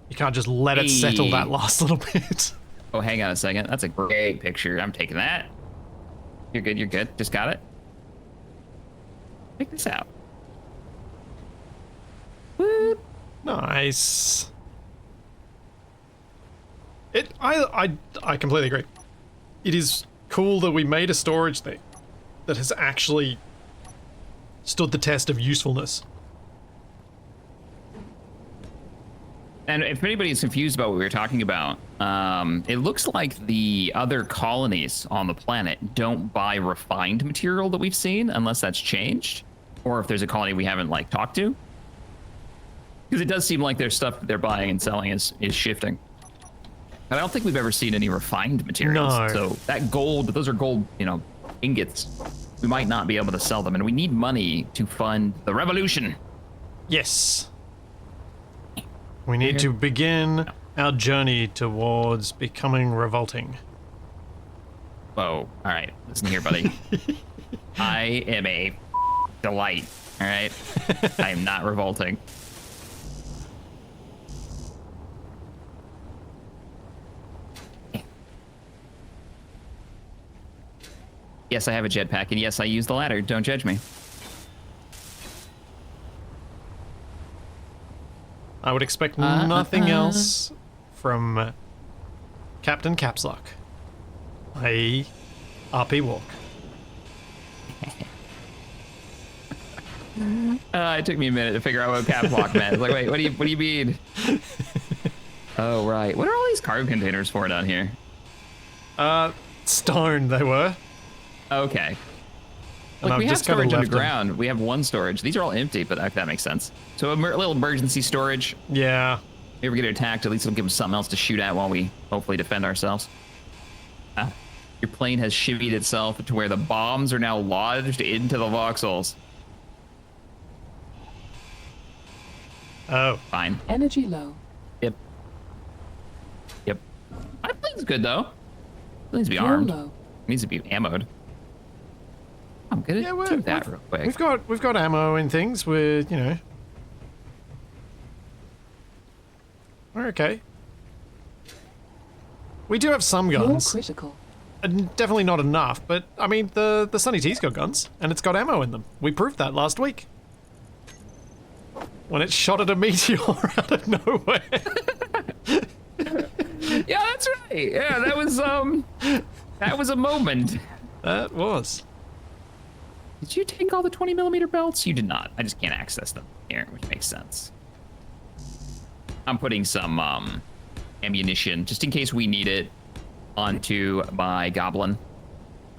You can't just let it settle Hey. that last little bit. Oh, hang on a second. That's a great picture. I'm taking that. You're good. You're good. Just got it. Check this out. Whoop. Nice. I completely agree. It is cool that we made a storage thing that has actually stood the test of usefulness. And if anybody's confused about what we were talking about, it looks like the other colonies on the planet don't buy refined material that we've seen unless that's changed, or if there's a colony we haven't like talked to. Because it does seem like their stuff that they're buying and selling is shifting. But I don't think we've ever seen any refined materials. No. So that gold, those are gold, ingots. We might not be able to sell them, and we need money to fund the revolution. Yes. We need to begin our journey towards becoming revolting. Whoa. All right. Listen here, buddy. I am a delight. All right. I am not revolting. Yes, I have a jetpack, and yes, I use the ladder. Don't judge me. I would expect nothing else from Captain Capslock. i.e. RP Walk. It took me a minute to figure out what cap lock meant. Like, wait, what do you mean? Oh, right. What are all these cargo containers for down here? Stone they were. Okay. And Like, I've we have just kinda storage left them. underground. We have one storage. These are all empty, but that makes sense. So a little emergency storage. Yeah. If we ever get attacked, at least it'll give us something else to shoot at while we hopefully defend ourselves. Your plane has shimmied itself to where the bombs are now lodged into the voxels. Oh. Fine. Energy low. Yep. Yep. My plane's good, though. It needs to be Fuel armed. low. It needs to be ammoed. I'm gonna Yeah, do that real quick. We've got ammo and things. We're okay. We do have some More guns. critical. Definitely not enough, but I mean the Sunny T's got guns and it's got ammo in them. We proved that last week. When it shot at a meteor out of nowhere. Yeah, that's right. Yeah, that was a moment. That was. Did you take all the 20mm belts? You did not. I just can't access them here, which makes sense. I'm putting some ammunition, just in case we need it, onto my goblin.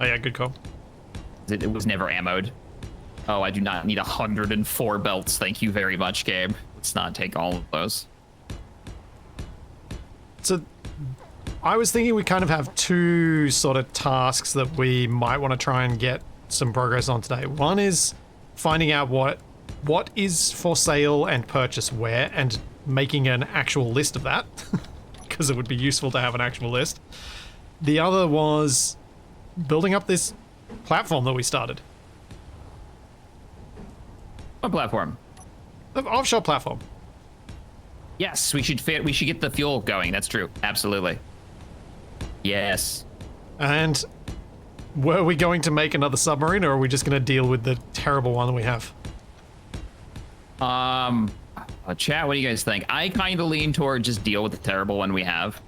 Oh yeah, good call. It was never ammoed. Oh, I do not need 104 belts. Thank you very much, Gabe. Let's not take all of those. So I was thinking we kind of have two sort of tasks that we might want to try and get some progress on today. One is finding out what is for sale and purchase where, and making an actual list of that, because it would be useful to have an actual list. The other was building up this platform that we started. What platform? The offshore platform. Yes, we should get the fuel going. That's true. Absolutely. Yes. And were we going to make another submarine, or are we just going to deal with the terrible one that we have? Chat, what do you guys think? I kind of lean toward just deal with the terrible one we have,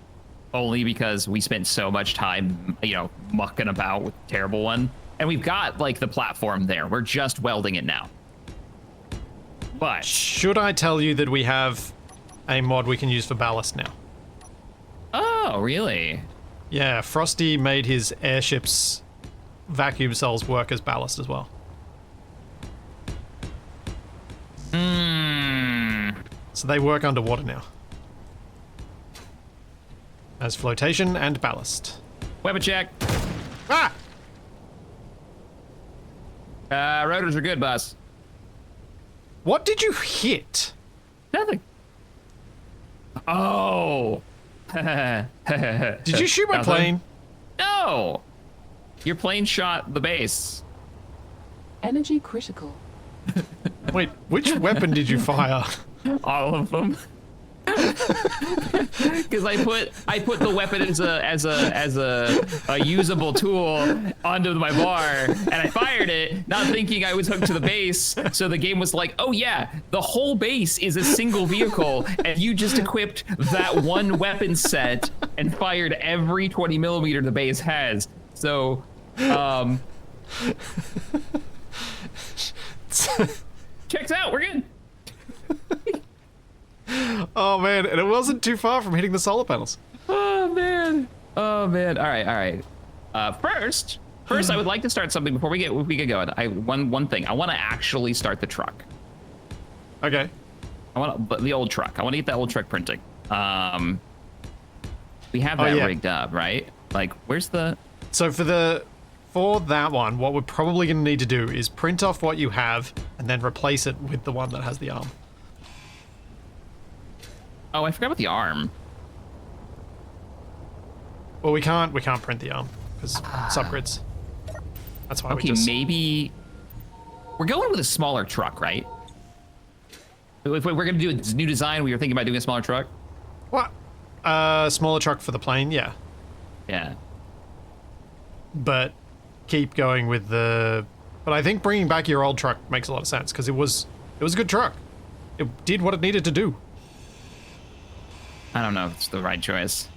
only because we spent so much time, you know, mucking about with the terrible one, and we've got like the platform there. We're just welding it now. But should I tell you that we have a mod we can use for ballast now? Oh, really? Yeah, Frosty made his airship's vacuum cells work as ballast as well. So they work underwater now. As flotation and ballast. Weapon check. Ah! Rotors are good, boss. What did you hit? Nothing. Oh. Did you shoot my Nothing? plane? No. Your plane shot the base. Energy critical. Wait, which weapon did you fire? All of them. Because I put the weapon as a usable tool onto my bar, and I fired it, not thinking I was hooked to the base. So the game was like, "Oh yeah, the whole base is a single vehicle, and you just equipped that one weapon set and fired every 20 millimeter the base has." So, checks out. We're good. Oh man, and it wasn't too far from hitting the solar panels. Oh man. Oh man. All right. First, I would like to start something before we get going. One thing. I want to actually start the truck. Okay. But the old truck. I want to get that old truck printing. We have that rigged up, right? Like, where's the? So for that one, what we're probably going to need to do is print off what you have and then replace it with the one that has the arm. Oh, I forgot about the arm. Well, we can't print the arm because subgrids. That's why we just... maybe we're going with a smaller truck, right? If we're going to do a new design, we were thinking about doing a smaller truck. What? Smaller truck for the plane, yeah. Yeah. But keep going with the... But I think bringing back your old truck makes a lot of sense because it was a good truck. It did what it needed to do. I don't know if it's the right choice.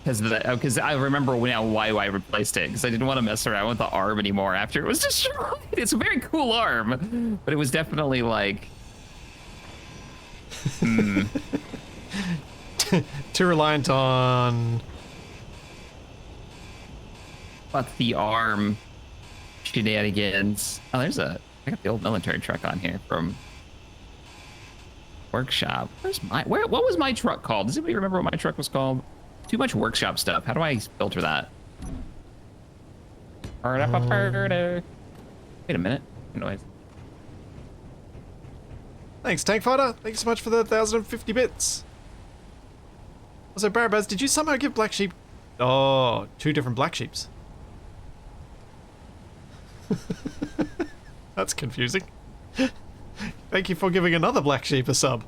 Because I remember why I replaced it, because I didn't want to mess around with the arm anymore after it was destroyed. It's a very cool arm, but it was definitely like... Too reliant on... But the arm shenanigans. Oh, I got the old military truck on here from... Workshop. What was my truck called? Does anybody remember what my truck was called? Too much workshop stuff. How do I filter that? Wait a minute. Noise. Thanks, Tank Fighter. Thanks so much for the 1,050 bits. Also, Barabaz, did you somehow give Black Sheep... Oh, 2 different Black Sheeps. That's confusing. Thank you for giving another Black Sheep a sub.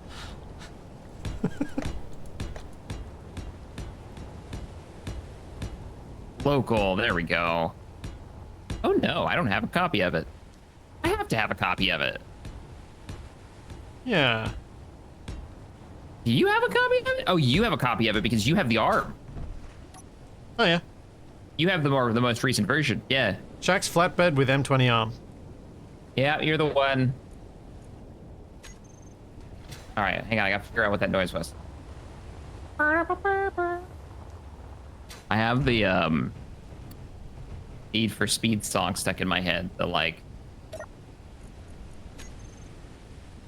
Local, there we go. Oh no, I don't have a copy of it. I have to have a copy of it. Yeah. Do you have a copy of it? Oh, you have a copy of it because you have the arm. Oh yeah. You have the most recent version, yeah. Shaq's flatbed with M20 arm. Yeah, you're the one. All right, hang on, I gotta figure out what that noise was. I have the Need for Speed song stuck in my head. The like,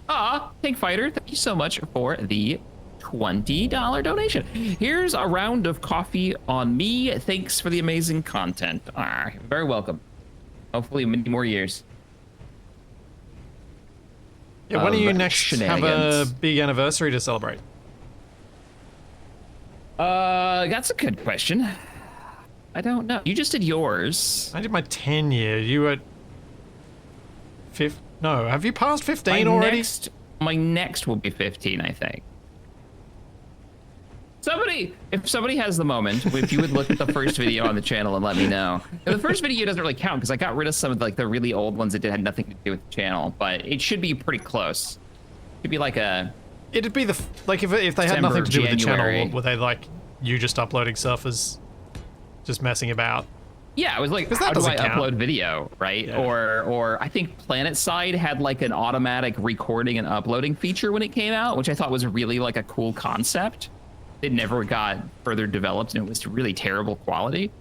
Tank Fighter, thank you so much for the $20 donation. Here's a round of coffee on me. Thanks for the amazing content. Very welcome. Hopefully many more years. Yeah, when do you next have a shenanigans. big anniversary to celebrate? That's a good question. I don't know. You just did yours. I did my 10 year. You were... No, have you passed 15 already? My next will be 15, I think. If somebody has the moment, if you would look at the first video on the channel and let me know. And the first video doesn't really count because I got rid of some of like the really old ones that had nothing to do with the channel, but it should be pretty close. It'd be like a... It'd be the... Like if they had December, nothing to do with the January. channel, were they like you just uploading stuff as just messing about? Yeah, it was like, 'Cause that how do I doesn't count. upload video, right? Yeah. Or I think PlanetSide had like an automatic recording and uploading feature when it came out, which I thought was really like a cool concept. It never got further developed, and it was really terrible quality.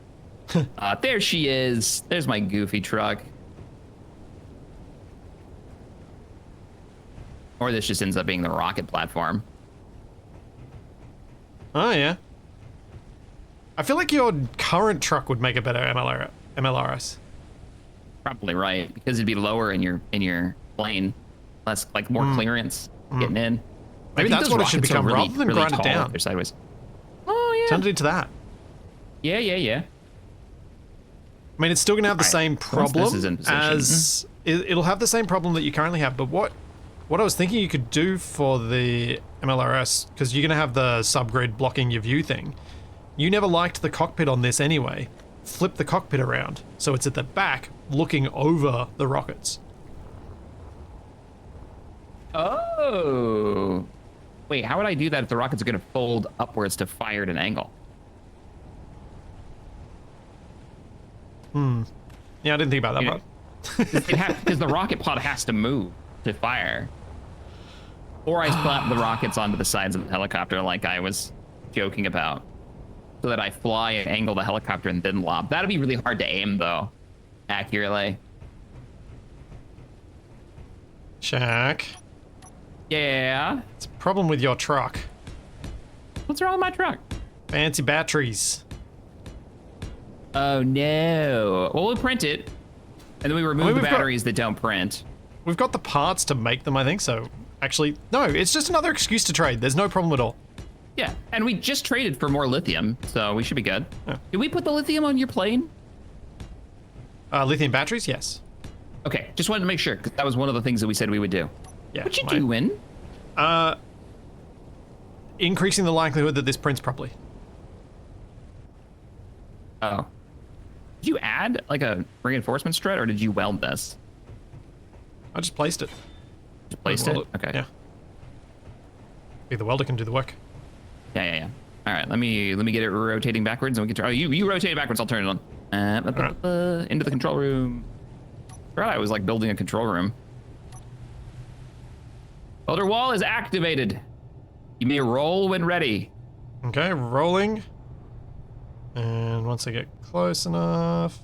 There she is. There's my goofy truck. Or this just ends up being the rocket platform. Oh, yeah. I feel like your current truck would make a better MLRS. Probably right, because it'd be lower in your plane, less like more clearance getting in. I Maybe think that's those what it should rockets are become, really, rather than really grind it tall down. if they're sideways. Oh yeah. Turn it into that. Yeah. I mean, it's still going to have the Alright, same once this is problem in position. as... It'll have the same problem that you currently have, but what I was thinking you could do for the MLRS, because you're going to have the subgrid blocking your view thing, you never liked the cockpit on this anyway. Flip the cockpit around, so it's at the back, looking over the rockets. Oh. Wait, how would I do that if the rockets are going to fold upwards to fire at an angle? Yeah, I didn't think about that Yeah. part. Because the rocket pod has to move to fire. Or I slap the rockets onto the sides of the helicopter like I was joking about. So that I fly and angle the helicopter and then lob. That'd be really hard to aim, though, accurately. Shaq, Yeah. it's a problem with your truck. What's wrong with my truck? Fancy batteries. Oh, no. Well, we'll print it. And then we remove the we've got- batteries that don't print. We've got the parts to make them, I think, so... Actually, no, it's just another excuse to trade. There's no problem at all. Yeah, and we just traded for more lithium, so we should be good. Yeah. Did we put the lithium on your plane? Lithium batteries, yes. Okay, just wanted to make sure, because that was one of the things that we said we would do. Yeah. What you doing? Increasing the likelihood that this prints properly. Oh. Did you add, like, a reinforcement strut, or did you weld this? I just placed it. Just placed it? Weld Okay. Yeah. The welder can do the work. Yeah. All right, let me get it rotating backwards, and we can. Oh, you rotate it backwards. I'll turn it on. Into the control room. I forgot I was like building a control room. Welder wall is activated. You may roll when ready. Okay, rolling. And once I get close enough...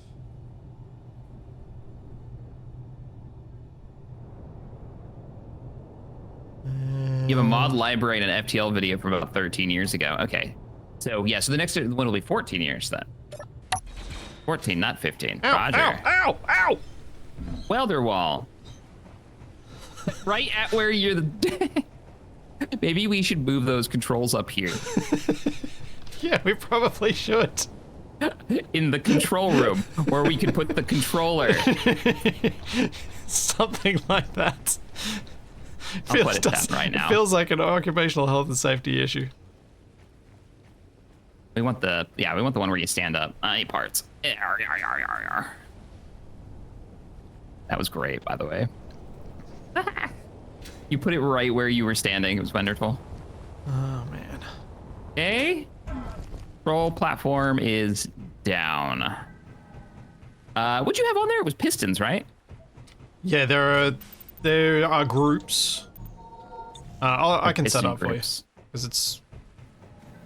You have a mod library and an FTL video from about 13 years ago. Okay. So, yeah, so the next one will be 14 years then. 14, not 15. Ow, Roger. ow, ow! Welder wall. Right at where you're the... Maybe we should move those controls up here. Yeah, we probably should. In the control room, where we can put the controller. Something like that. I'll put it down right now. It feels like an occupational health and safety issue. We want the one where you stand up. Any parts. That was great, by the way. You put it right where you were standing. It was wonderful. Oh, man. Okay. Control platform is down. What'd you have on there? It was pistons, right? Yeah, there are groups. I can set Piston up for you. groups. Because it's...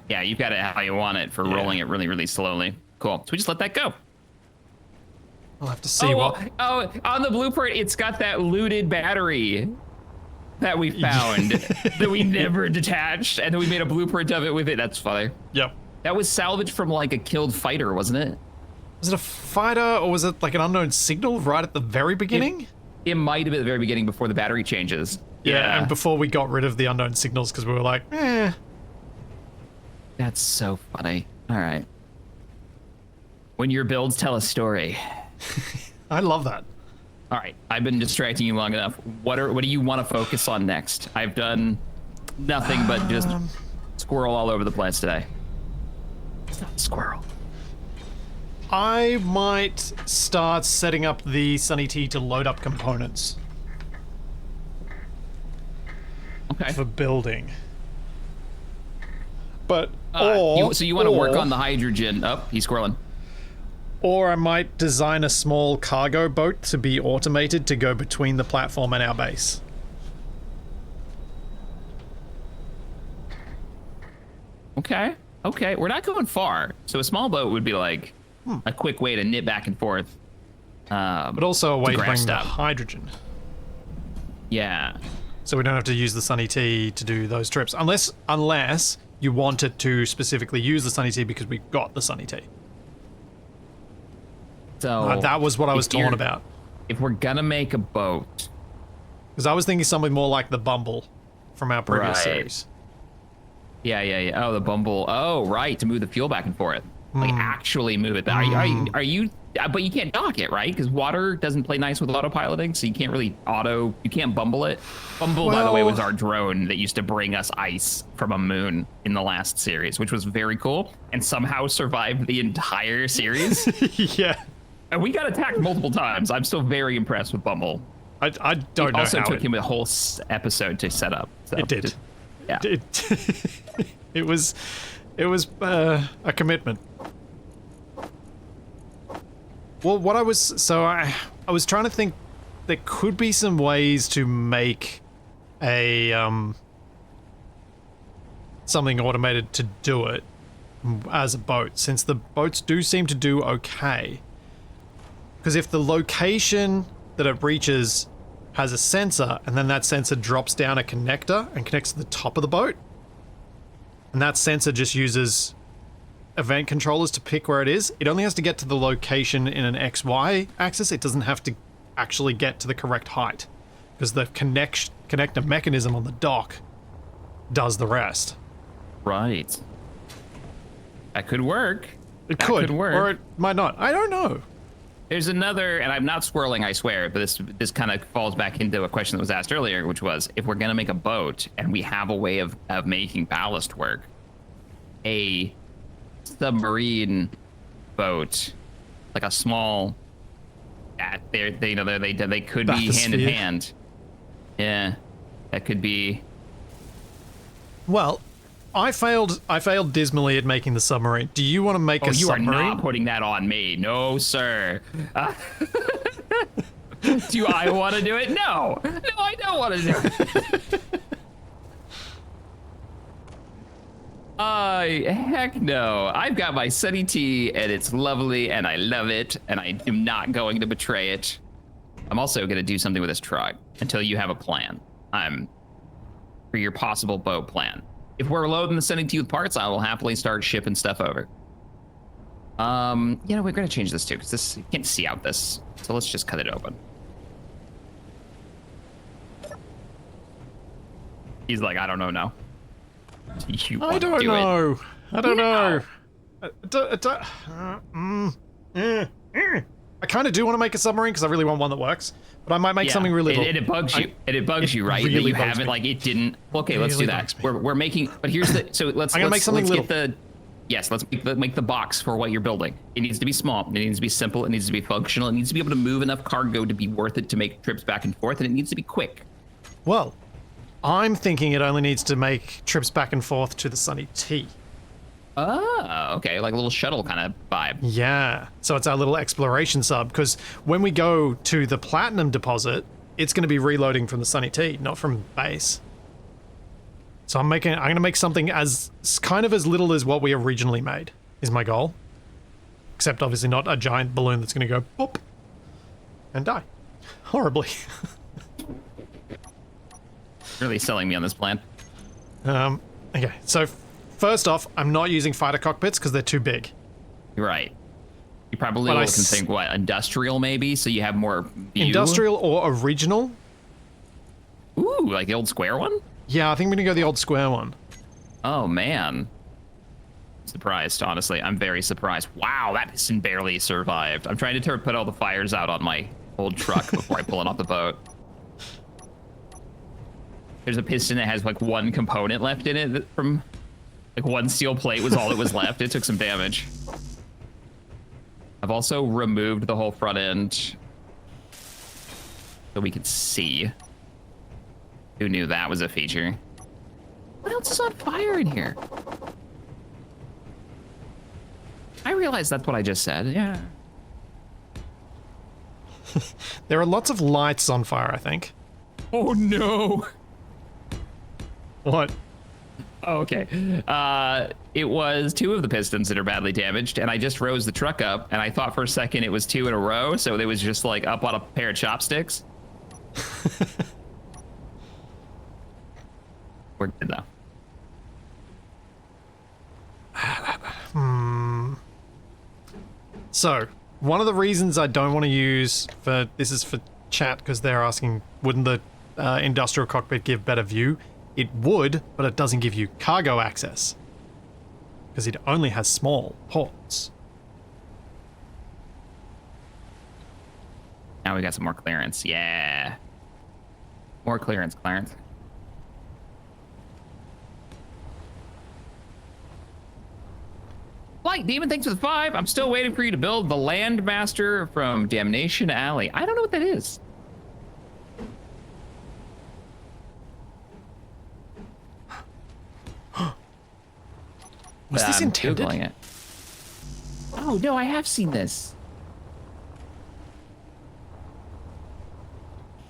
Yeah, you've got it how you want it for rolling it really, really slowly. Cool. So we just let that go. I'll have to see what... Oh, on the blueprint, it's got that looted battery. that we found that we never detached, and then we made a blueprint of it with it. That's funny. Yep. That was salvaged from like a killed fighter, wasn't it? Was it a fighter or was it like an unknown signal right at the very beginning? It might have been at the very beginning before the battery changes. Yeah, and before we got rid of the unknown signals because we were like, eh. That's so funny. All right. When your builds tell a story. I love that. All right, I've been distracting you long enough. What do you want to focus on next? I've done nothing but just squirrel all over the place today. It's not a squirrel. I might start setting up the Sunny T to load up components Okay. for building. But so you want to work on the hydrogen? Oh, he's squirreling. Or I might design a small cargo boat to be automated to go between the platform and our base. Okay. Okay. We're not going far. So a small boat would be like a quick way to knit back and forth. But also a way to grab bring the stuff. hydrogen. Yeah. So we don't have to use the Sunny T to do those trips. Unless you wanted to specifically use the Sunny T because we got the Sunny T. So That was what I was torn about. If we're gonna make a boat, Because I was thinking something more like the Bumble from our previous Right. series. yeah. Oh, the Bumble. Oh, right, to move the fuel back and forth. Like actually move it. Are you? But you can't dock it, right? Because water doesn't play nice with autopiloting, so you can't really You can't Bumble it. Bumble, by the way, Well- was our drone that used to bring us ice from a moon in the last series, which was very cool, and somehow survived the entire series. Yeah. And we got attacked multiple times. I'm still very impressed with Bumble. I don't know Also how took him a whole episode to set up. So it did. yeah. It was a commitment. Well, what I was trying to think there could be some ways to make a something automated to do it as a boat, since the boats do seem to do okay. Because if the location that it reaches has a sensor, and then that sensor drops down a connector and connects to the top of the boat, and that sensor just uses event controllers to pick where it is, it only has to get to the location in an XY axis. It doesn't have to actually get to the correct height, because the connector mechanism on the dock does the rest. Right. That could work. It That could work. or it might not. I don't know. There's another, and I'm not swirling, I swear, but this kind of falls back into a question that was asked earlier, which was, if we're going to make a boat and we have a way of making ballast work, a submarine boat, like a small, they could be hand in Bathysphere. hand. Yeah, that could be. Well, I failed dismally at making the submarine. Do you want to make a You are submarine? not putting that on me. No, sir. Do I want to do it? No. No, I don't want to do it. Heck no. I've got my Sunny T, and it's lovely, and I love it, and I am not going to betray it. I'm also going to do something with this truck until you have a plan. For your possible boat plan. If we're loading the Sunny T with parts, I will happily start shipping stuff over. We're gonna change this too, because this, you can't see out this. So let's just cut it open. He's like, I don't know now. You I want to don't do it. know. I don't No. know. I kind of do want to make a submarine because I really want one that works, but I might make something really. And it bugs you. And it bugs you, right? really that you bugs haven't me. like it didn't. Okay, let's Really do that. bugs me. We're making. But here's the. So let's. I'm gonna make something let's little. get the. Yes, let's make the box for what you're building. It needs to be small. It needs to be simple. It needs to be functional. It needs to be able to move enough cargo to be worth it to make trips back and forth, and it needs to be quick. Well, I'm thinking it only needs to make trips back and forth to the Sunny T. Oh, okay, like a little shuttle kind of vibe. Yeah, so it's our little exploration sub, because when we go to the platinum deposit, it's going to be reloading from the Sunny T, not from base. So I'm going to make something as kind of as little as what we originally made, is my goal. Except obviously not a giant balloon that's going to go pop and die horribly. Really selling me on this plan. Okay, so first off, I'm not using fighter cockpits because they're too big. You're right. You probably But can think, what, industrial maybe, so you have more view? Industrial or original? Ooh, like the old square one? Yeah, I think we're gonna go the old square one. Oh, man. Surprised, honestly. I'm very surprised. Wow, that piston barely survived. I'm trying to put all the fires out on my old truck before I pull it off the boat. There's a piston that has like one component left in it from like one steel plate was all that was left. It took some damage. I've also removed the whole front end so we could see. Who knew that was a feature? What else is on fire in here? I realize that's what I just said, yeah. There are lots of lights on fire, I think. Oh no! What? Oh, okay. It was 2 of the pistons that are badly damaged, and I just rose the truck up, and I thought for a second it was 2 in a row, so it was just like up on a pair of chopsticks. We're good though. So, one of the reasons I don't want to use for this is for chat because they're asking, wouldn't the industrial cockpit give better view? It would, but it doesn't give you cargo access because it only has small ports. Now we got some more clearance. Yeah. More clearance, Clarence. Flight Demon, thanks for the 5. I'm still waiting for you to build the Landmaster from Damnation Alley. I don't know what that is. Was this intended? Googling it. Oh, no, I have seen this.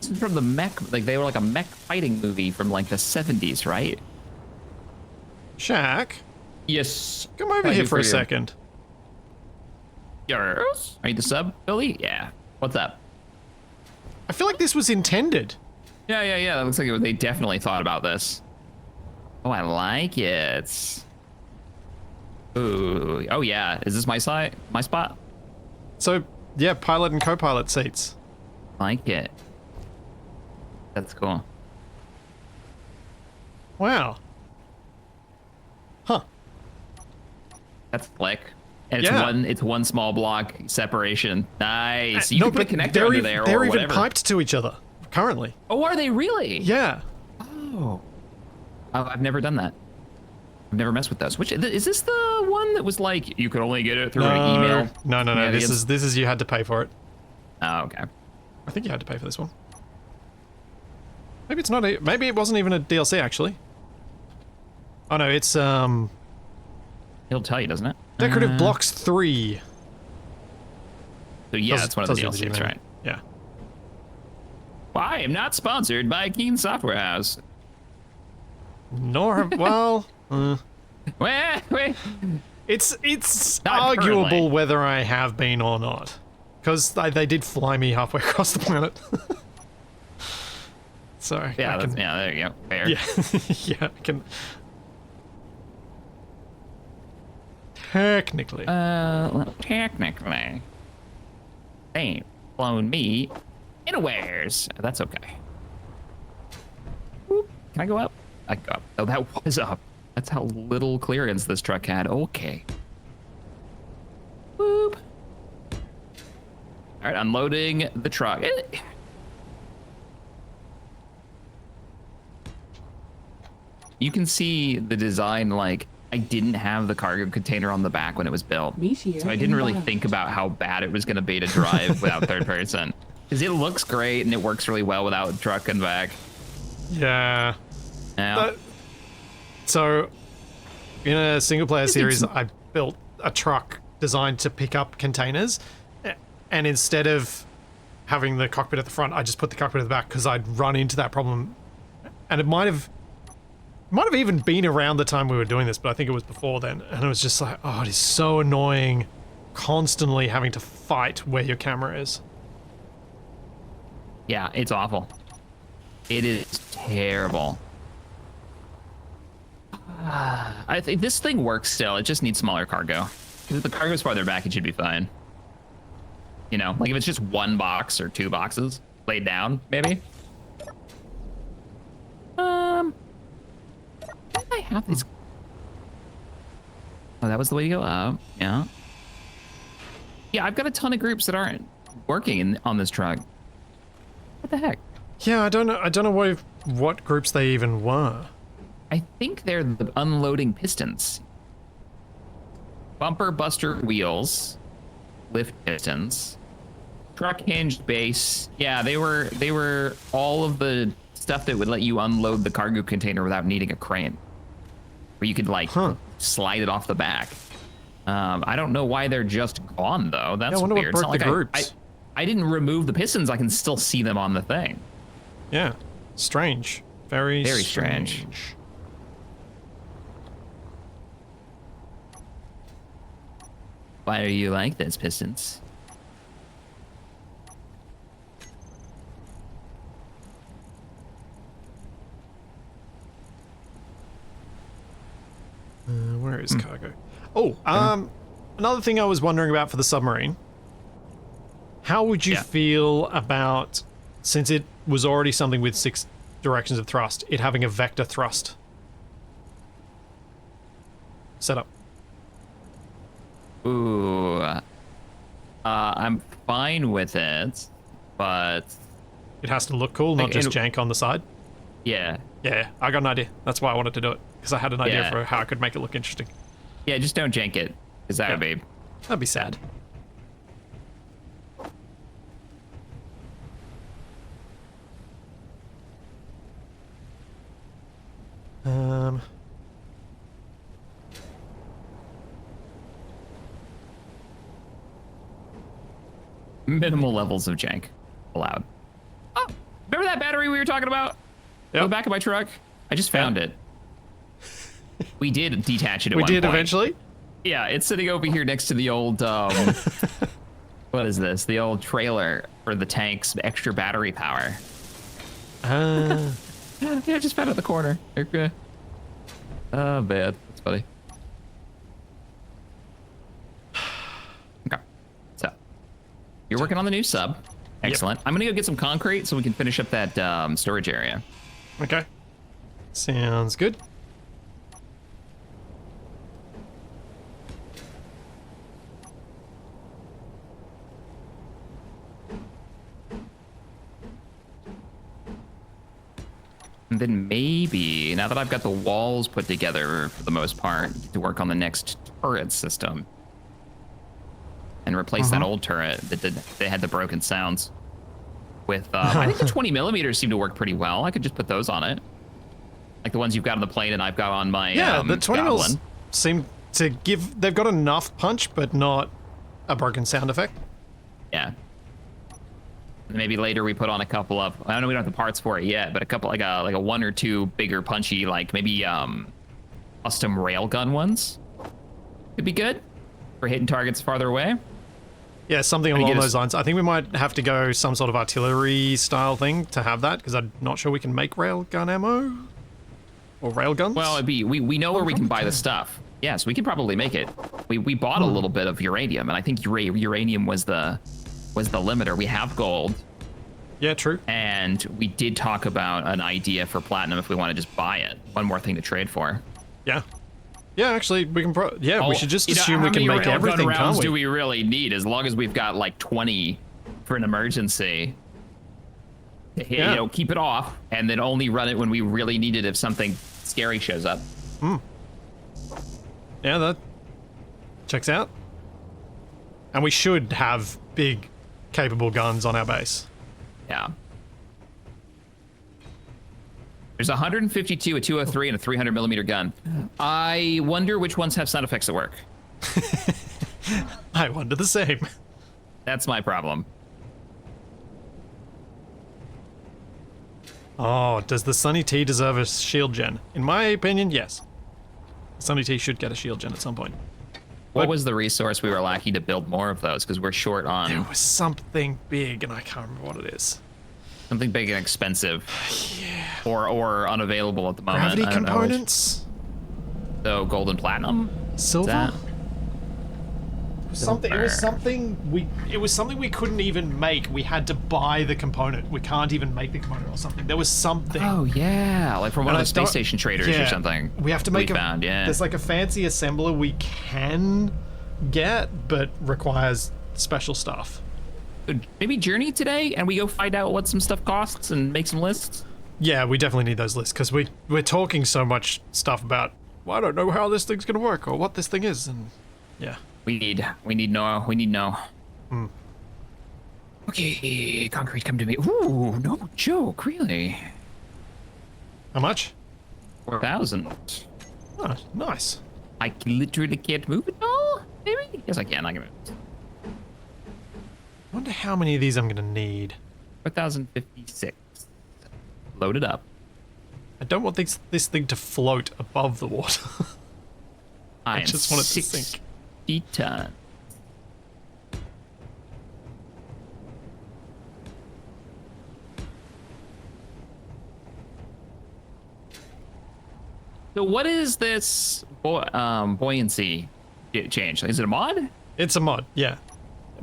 This is from the mech, like they were like a mech fighting movie from like the 70s, right? Shaq, Yes. come over here for a second. Yes. Are you the sub, Billy? Yeah. What's up? I feel like this was intended. Yeah. That looks like they definitely thought about this. Oh, I like it. Ooh. Oh, yeah. Is this my side? My spot? So, yeah, pilot and co-pilot seats. Like it. That's cool. Wow. Huh. That's slick. And Yeah. it's one small block separation. Nice. You No, can put a but connector under there they're or even whatever. piped to each other currently. Oh, are they really? Yeah. Oh. I've never done that. I've never messed with those. Which is this the one that was like you could only get it through an email? No. Yeah, This is you had to pay for it. Oh, okay. I think you had to pay for this one. Maybe it's not. Maybe it wasn't even a DLC actually. Oh no, it's It'll tell you, doesn't it? Decorative Blocks 3. So yeah, that's one of the Tells you DLCs, right? Yeah. I am not sponsored by Keen Software House. Nor well. Wait. It's Not arguable currently. whether I have been or not, because they did fly me halfway across the planet. So Yeah, I can, there you go. Fair. yeah, yeah, I can. Technically. Well, technically, they ain't flown me anywheres. That's okay. Whoop. Can I go up? I can go up. Oh, that was up. That's how little clearance this truck had. Okay. Whoop. All right, unloading the truck. You can see the design, like, I didn't have the cargo container on the back when it was built. Meteor So I didn't really inbound. think about how bad it was going to be to drive without third person. Because it looks great and it works really well without truck and back. Yeah. Yeah. So, in a single player Just series, ex- I built a truck designed to pick up containers, and instead of having the cockpit at the front, I just put the cockpit at the back because I'd run into that problem, and it might have even been around the time we were doing this, but I think it was before then, and it was just like, oh, it is so annoying, constantly having to fight where your camera is. Yeah, it's awful. It is terrible. I think this thing works still. It just needs smaller cargo. If the cargo's farther back, it should be fine. You know, like if it's just one box or two boxes laid down, maybe. Did I have these? Oh, that was the way to go up. Yeah. Yeah, I've got a ton of groups that aren't working on this truck. What the heck? Yeah, I don't know what groups they even were. I think they're the unloading pistons. Bumper buster wheels, lift pistons, truck hinged base. Yeah, they were all of the stuff that would let you unload the cargo container without needing a crane, where you could like slide it off the back. I don't know why they're just gone though. That's I wonder weird. what broke It's the not groups. I didn't remove the pistons. I can still see them on the thing. Yeah, strange. Very strange. Why are you like this, pistons? Where is cargo? Oh, another thing I was wondering about for the submarine. How would you feel about, since it was already something with 6 directions of thrust, it having a vector thrust setup? Ooh, I'm fine with it, but It has to look cool, not Like, just it- jank on the side. yeah, Yeah, I got an idea. That's why I wanted to do it, because I had an idea Yeah. for how I could make it look interesting. yeah, just don't jank it, because that would be. That'd be sad. Minimal levels of jank allowed. Oh, remember that battery we were talking about? Yep. On the back of my truck? I just found it. We did detach it at We one did point. eventually? Yeah, it's sitting over here next to the old, what is this? The old trailer for the tank's extra battery power. Yeah, I just found it in the corner. Okay. Oh, bad. That's funny. Okay. So, you're working on the new sub. Excellent. I'm going to go get some concrete so we can finish up that storage area. Okay. Sounds good. And then maybe, now that I've got the walls put together for the most part, to work on the next turret system. And replace that old turret that had the broken sounds. With, I think the 20 millimeters seem to work pretty well. I could just put those on it. Like the ones you've got on the plane and I've got on my Yeah, the 20 mils Goblin. seem to give... They've got enough punch, but not a broken sound effect. Yeah. And maybe later we put on a couple of, I don't know, we don't have the parts for it yet, but a couple, like a 1 or 2 bigger punchy, like maybe custom railgun ones. Could be good for hitting targets farther away. Yeah, something Can you along get those lines. I think we might have to go some sort of artillery style thing to have that, because I'm not sure we can make railgun ammo or railguns. Well, it'd be, we know where we can buy the stuff. Yes, we could probably make it. We bought a little bit of uranium, and I think uranium was the limiter. We have gold, yeah, true. and we did talk about an idea for platinum if we want to just buy it. One more thing to trade for. Yeah. Yeah, actually, we can we should just You know, assume we how can many make railgun everything, can't rounds we? do we really need? As long as we've got like 20 for an emergency. Yeah. You know, keep it off, and then only run it when we really need it if something scary shows up. Yeah, that checks out. And we should have big, capable guns on our base. Yeah. There's a 152, a 203, and a 300 millimeter gun. I wonder which ones have sound effects that work. I wonder the same. That's my problem. Oh, does the Sunny T deserve a shield gen? In my opinion, yes. Sunny T should get a shield gen at some point. What was the resource we were lacking to build more of those? Because we're short There on. was something big, and I can't remember what it is. Something big and expensive. Yeah. Or unavailable at the moment. Gravity I don't know components? which. So gold and platinum? Silver? That- It was something we couldn't even make. We had to buy the component. We can't even make the component or something. There was something. Oh yeah, like from one of the space station traders or something. We have to make found, yeah. There's like a fancy assembler we can get, but requires special stuff. Maybe journey today and we go find out what some stuff costs and make some lists. Yeah, we definitely need those lists because we're talking so much stuff about, well, I don't know how this thing's gonna work or what this thing is, and yeah. We need know. Okay, concrete, come to me. Ooh, no joke, really. How much? 4,000. Oh, nice. I literally can't move it all? Maybe? Yes, I can. I can move it. Wonder how many of these I'm gonna need. 4,056. Load it up. I don't want this thing to float above the water. I just want it to sink. 60 tons. So what is this buoyancy change? Is it a mod? It's a mod, yeah.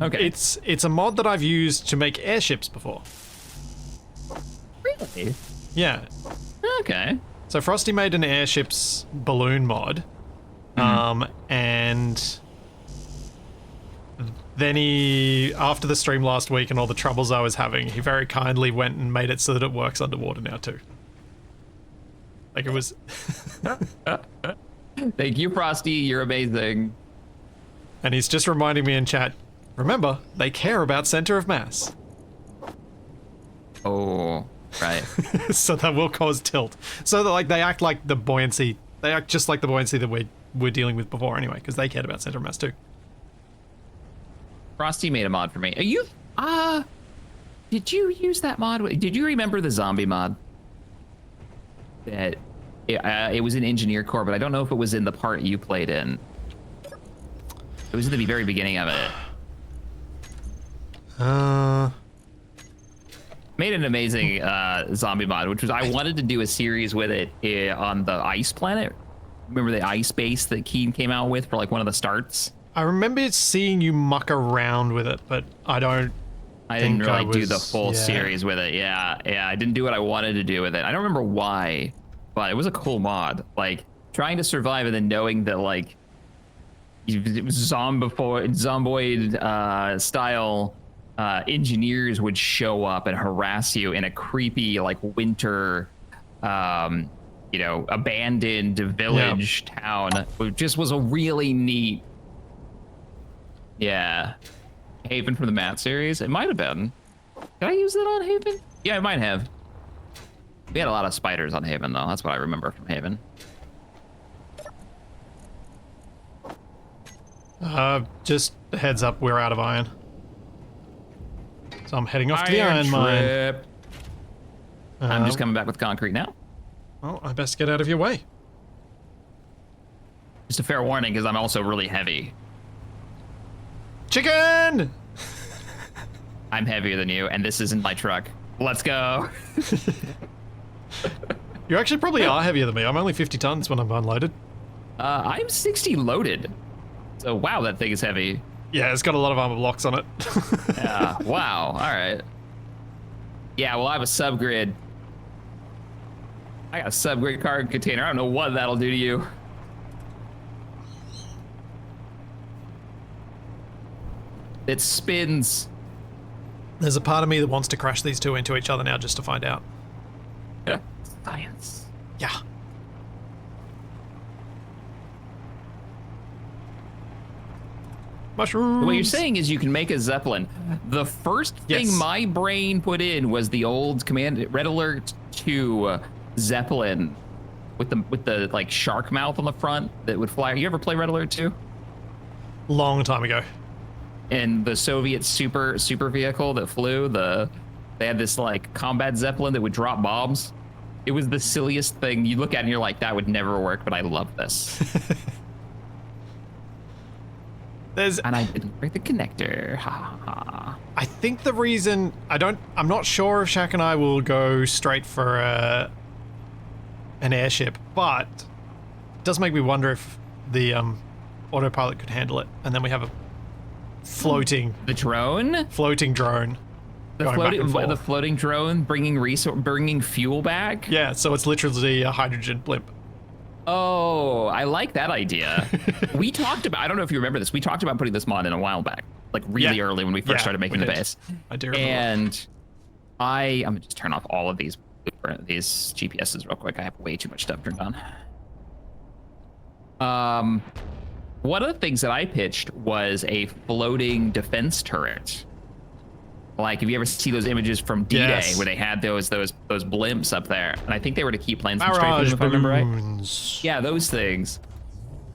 Okay. It's a mod that I've used to make airships before. Really? Yeah. Okay. So Frosty made an airships balloon mod. And then he, after the stream last week and all the troubles I was having, he very kindly went and made it so that it works underwater now too. Like it was... Thank you, Frosty. You're amazing. And he's just reminding me in chat, remember, they care about center of mass. Oh, right. So that will cause tilt. So that like they act like the buoyancy, they act just like the buoyancy that we're dealing with before anyway, because they cared about center of mass too. Frosty made a mod for me. Are you, did you use that mod? Did you remember the zombie mod? That it was in Engineer Core, but I don't know if it was in the part you played in. It was in the very beginning of it. Made an amazing zombie mod, which was I wanted to do a series with it on the ice planet. Remember the ice base that Keen came out with for like one of the starts? I remember seeing you muck around with it, but I didn't really do the full series with it. Yeah, I didn't do what I wanted to do with it. I don't remember why, but it was a cool mod. Like trying to survive and then knowing that like it was zomboid style engineers would show up and harass you in a creepy like winter abandoned village town. It just was a really neat Haven from the Matt series. It might have been. Did I use that on Haven? Yeah, I might have. We had a lot of spiders on Haven though. That's what I remember from Haven. Just a heads up, we're out of iron. So I'm heading off to the iron mine. I'm just coming back with concrete now. Well, I best get out of your way. Just a fair warning, because I'm also really heavy. Chicken! I'm heavier than you, and this isn't my truck. Let's go. You actually probably are heavier than me. I'm only 50 tons when I'm unloaded. I'm 60 loaded. So, wow, that thing is heavy. Yeah, it's got a lot of armor blocks on it. Yeah, wow, all right. Yeah, well, I have a subgrid. I got a subgrid cargo container. I don't know what that'll do to you. It spins. There's a part of me that wants to crash these two into each other now just to find out. Yeah. Science. Yeah. Mushrooms. What you're saying is you can make a Zeppelin. The first thing my brain put in was the old Red Alert 2 Zeppelin with the like shark mouth on the front that would fly. You ever play Red Alert 2? Long time ago. And the Soviet super vehicle that flew, they had this like combat Zeppelin that would drop bombs. It was the silliest thing. You look at it and you're like, that would never work, but I love this. There's, And I didn't break the connector. Ha ha ha. I think the reason I'm not sure if Shaq and I will go straight for an airship, but it does make me wonder if the autopilot could handle it, and then we have a floating The drone? drone. The going back and forth. floating drone bringing fuel back? Yeah, so it's literally a hydrogen blimp. Oh, I like that idea. We talked about, I don't know if you remember this, we talked about putting this mod in a while back, like really Yeah. early when we first Yeah, started making we the did. base. I do remember. And I'm gonna just turn off all of these GPSs real quick. I have way too much stuff turned on. One of the things that I pitched was a floating defense turret. Like, if you ever see those images from D-Day Yes. where they had those blimps up there, and I think they were to keep planes from Barrage strafing, if I remember right. balloons. Yeah, those things.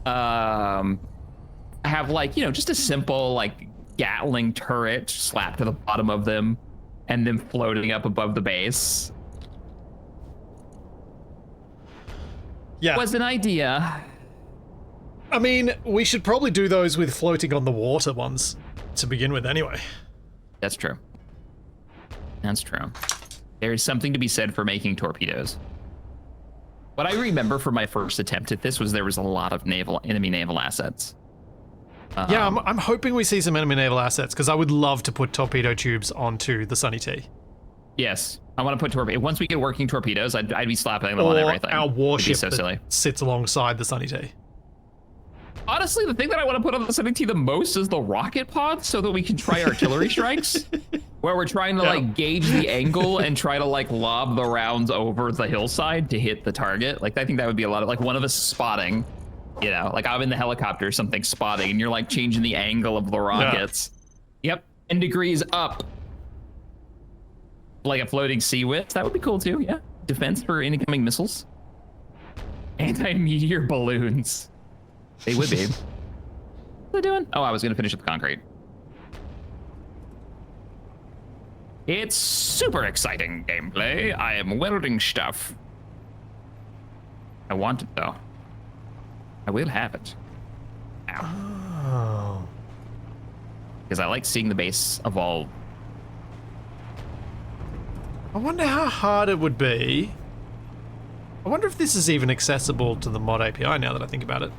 Have, like, you know, just a simple like Gatling turret slapped to the bottom of them, and then floating up above the base. Yeah. Was an idea. I mean, we should probably do those with floating on the water ones to begin with anyway. That's true. That's true. There is something to be said for making torpedoes. What I remember from my first attempt at this was there was a lot of enemy naval assets. Yeah, I'm hoping we see some enemy naval assets, because I would love to put torpedo tubes onto the Sunny T. Yes, I want to put torpedoes. Once we get working torpedoes, I'd be slapping them on Or everything. our It'd be warship so that silly. sits alongside the Sunny T. Honestly, the thing that I want to put on the Sunny T the most is the rocket pod, so that we can try artillery strikes, where we're trying to like gauge the angle and try to like lob the rounds over the hillside to hit the target. Like, I think that would be a lot of, like, one of us spotting, you know, like I'm in the helicopter or something spotting, and you're like changing the angle of the rockets. Yep, 10 degrees up. Like a floating sea whip, that would be cool too, yeah. Defense for incoming missiles. Anti-meteor balloons. They would be. What are they doing? Oh, I was gonna finish up the concrete. It's super exciting gameplay. I am welding stuff. I want it though. I will have it. Ow. Oh. Because I like seeing the base evolve. I wonder how hard it would be. I wonder if this is even accessible to the mod API now that I think about it.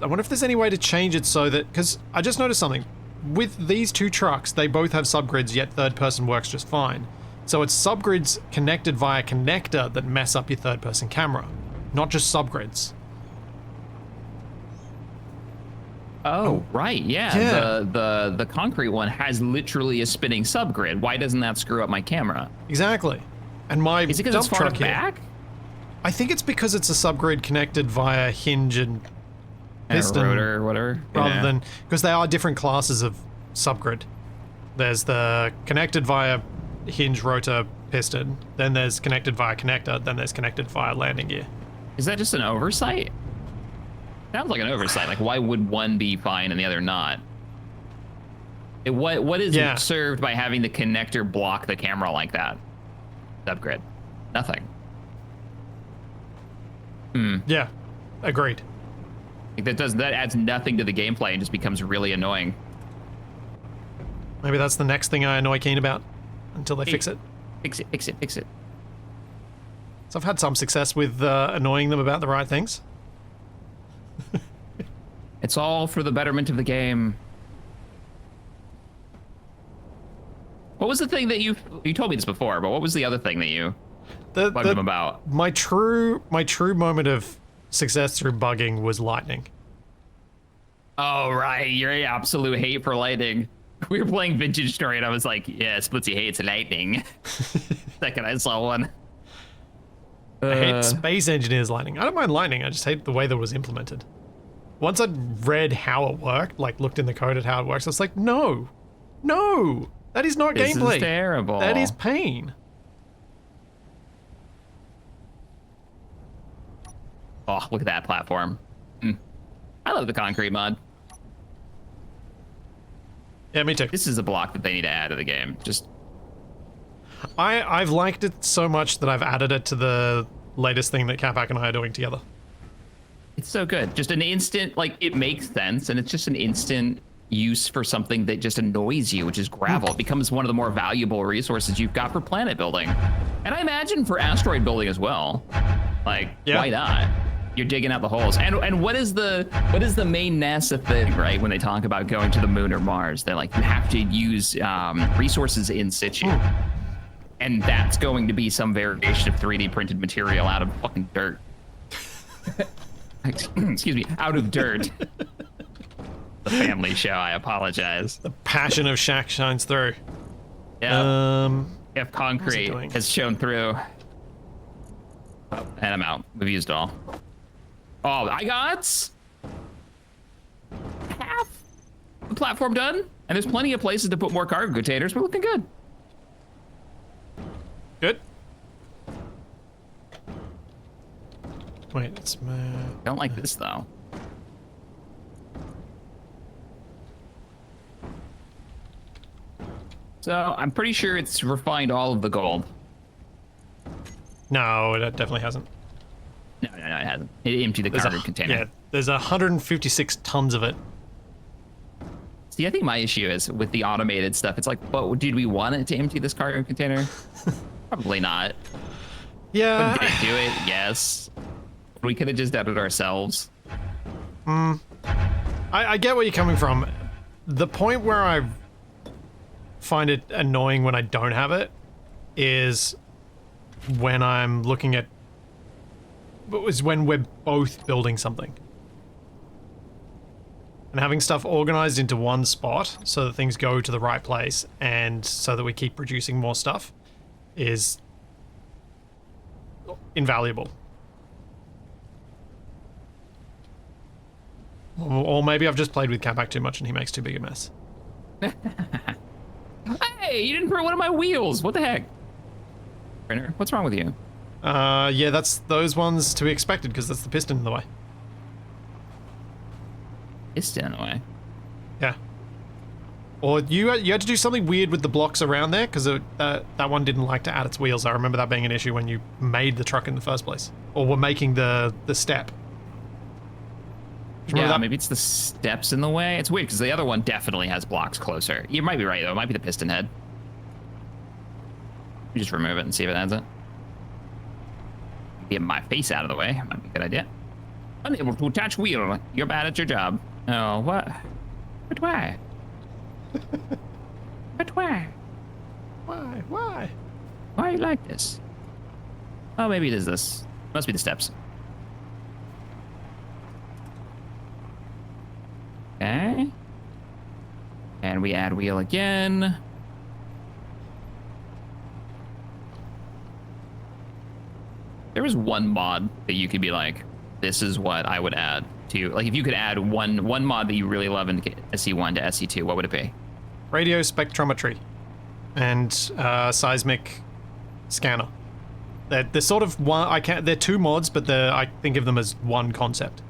I wonder if there's any way to change it so that, because I just noticed something. With these two trucks, they both have subgrids, yet third person works just fine. So it's subgrids connected via connector that mess up your third person camera, not just subgrids. Oh, right, yeah. Yeah. The concrete one has literally a spinning subgrid. Why doesn't that screw up my camera? Exactly. And my Is it because it's dump far truck here- back? I think it's because it's a subgrid connected via hinge and piston, rotor or whatever. rather than, because they are different classes of subgrid. There's the connected via hinge, rotor, piston, then there's connected via connector, then there's connected via landing gear. Is that just an oversight? Sounds like an oversight. Like, why would one be fine and the other not? What is Yeah. served by having the connector block the camera like that? Subgrid. Nothing. Yeah, agreed. Like, that adds nothing to the gameplay and just becomes really annoying. Maybe that's the next thing I annoy Keen about until they fix it. Fix it, fix it, fix it. So I've had some success with annoying them about the right things. It's all for the betterment of the game. What was the thing that you told me this before, but what was the other thing that you bugged him about? My true moment of success through bugging was lightning. Oh, right. Your absolute hate for lightning. We were playing Vintage Story, and I was like, yeah, Splitsy hates lightning. Second I saw one. I hate Space Engineers lightning. I don't mind lightning, I just hate the way that it was implemented. Once I'd read how it worked, like looked in the code at how it works, I was like, no, that is not This gameplay. is terrible. That is pain. Oh, look at that platform. I love the concrete mod. Yeah, me too. This is a block that they need to add to the game. Just I've liked it so much that I've added it to the latest thing that Capac and I are doing together. It's so good. Just an instant, like, it makes sense, and it's just an instant use for something that just annoys you, which is gravel. It becomes one of the more valuable resources you've got for planet building. And I imagine for asteroid building as well. Like, why not? You're digging out the holes. And what is the main NASA thing, right? When they talk about going to the moon or Mars, they're like, you have to use resources in situ. And that's going to be some variation of 3D printed material out of fucking dirt. Excuse me, out of dirt. The family show, I apologize. The passion of Shaq shines through. Yeah. If concrete has shown through. Oh, and I'm out. We've used it all. Oh, I got half the platform done. And there's plenty of places to put more cargo containers. We're looking good. Good. Wait, it's my... I don't like this, though. So I'm pretty sure it's refined all of the gold. No, it definitely hasn't. No, it hasn't. It emptied the cargo container. Yeah, there's 156 tons of it. See, I think my issue is with the automated stuff. It's like, well, did we want it to empty this cargo container? Probably not. Yeah. But did it do it? Yes. We could have just done it ourselves. I get where you're coming from. The point where I find it annoying when I don't have it is when I'm looking at... is when we're both building something. And having stuff organized into one spot so that things go to the right place and so that we keep producing more stuff is invaluable. Or maybe I've just played with Capac too much and he makes too big a mess. Hey, you didn't print one of my wheels. What the heck? Printer, what's wrong with you? Yeah, that's those ones to be expected because that's the piston in the way. Piston in the way? Yeah. Or you had to do something weird with the blocks around there because that one didn't like to add its wheels. I remember that being an issue when you made the truck in the first place. Or were making the step. Yeah, that? Maybe it's the steps in the way. It's weird because the other one definitely has blocks closer. You might be right though. It might be the piston head. You just remove it and see if it adds it. Get my face out of the way. Might be a good idea. Unable to attach wheel. You're bad at your job. Oh, what? But why? But why? Why? Why? Why are you like this? Oh, maybe it is this. Must be the steps. Okay. And we add wheel again. There was one mod that you could be like, this is what I would add to, like if you could add one mod that you really love in SE1 to SE2, what would it be? Radio spectrometry and seismic scanner. They're sort of one. They're two mods, but I think of them as one concept.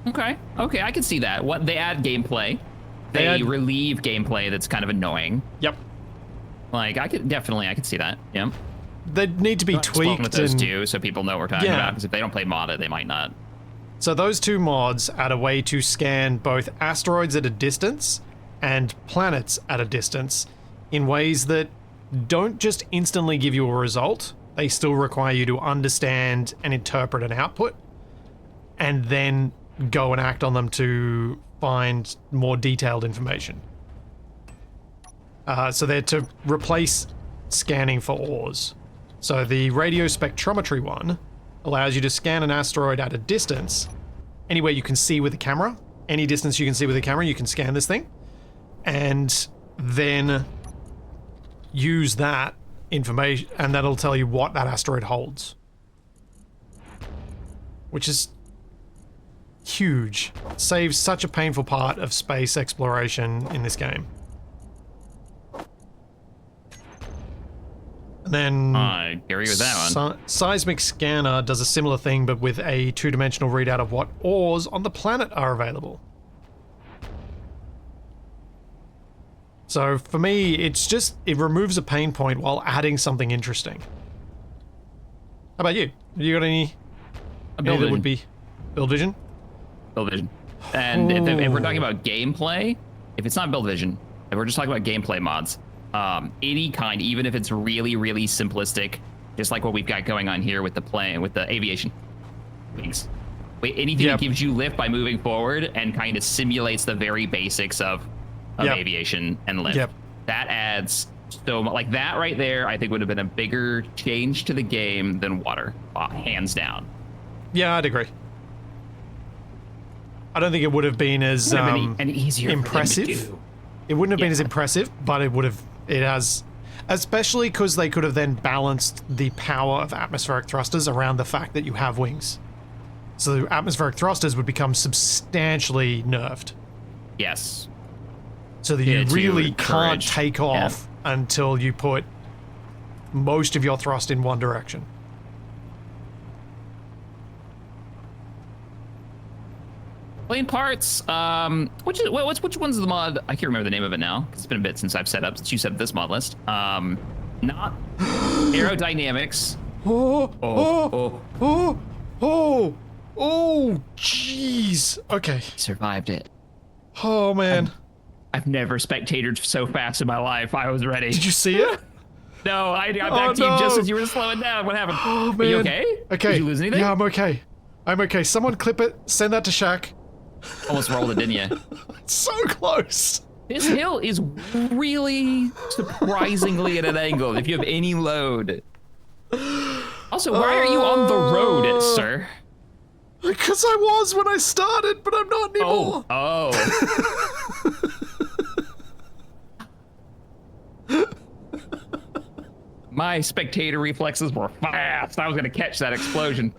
Okay, I can see that. What they add gameplay, they relieve gameplay that's kind of annoying. Yep. Like I could see that. Yeah. They need to be tweaked with those two, so people know what we're talking about. Because if they don't play mod it, they might not. So those two mods add a way to scan both asteroids at a distance and planets at a distance in ways that don't just instantly give you a result. They still require you to understand and interpret an output, and then go and act on them to find more detailed information. So they're to replace scanning for ores. So the radio spectrometry one allows you to scan an asteroid at a distance, anywhere you can see with the camera. Any distance you can see with the camera, you can scan this thing, and then use that information, and that'll tell you what that asteroid holds. Which is huge. Saves such a painful part of space exploration in this game. And then I agree with that one. Seismic Scanner does a similar thing, but with a two-dimensional readout of what ores on the planet are available. So for me, it removes a pain point while adding something interesting. How about you? Have you got any Neither would be build vision. Build vision. And if we're talking about gameplay, if it's not build vision, if we're just talking about gameplay mods, any kind, even if it's really, really simplistic, just like what we've got going on here with the aviation wings. Anything that gives you lift by moving forward and kind of simulates the very basics of aviation and lift. That adds so much. Like that right there, I think would have been a bigger change to the game than water, hands down. Yeah, I'd agree. I don't think it would have been as easier impressive. It wouldn't have been as impressive, but it would have. It has, especially because they could have then balanced the power of atmospheric thrusters around the fact that you have wings. So the atmospheric thrusters would become substantially nerfed. Yes. So that you really can't take off until you put most of your thrust in one direction. Plane parts. Which one's the mod? I can't remember the name of it now. It's been a bit since you set this mod list. Not aerodynamics. Oh, jeez. Okay. He survived it. Oh man. I've never spectated so fast in my life. I was ready. Did you see it? No, I got back to you just as you were slowing down. What happened? Oh man. Are you okay? Okay. Did you lose anything? Yeah, I'm okay. I'm okay. Someone clip it. Send that to Shaq. Almost rolled it, didn't you? So close. This hill is really surprisingly at an angle if you have any load. Also, why are you on the road, sir? Because I was when I started, but I'm not anymore. My spectator reflexes were fast. I was going to catch that explosion.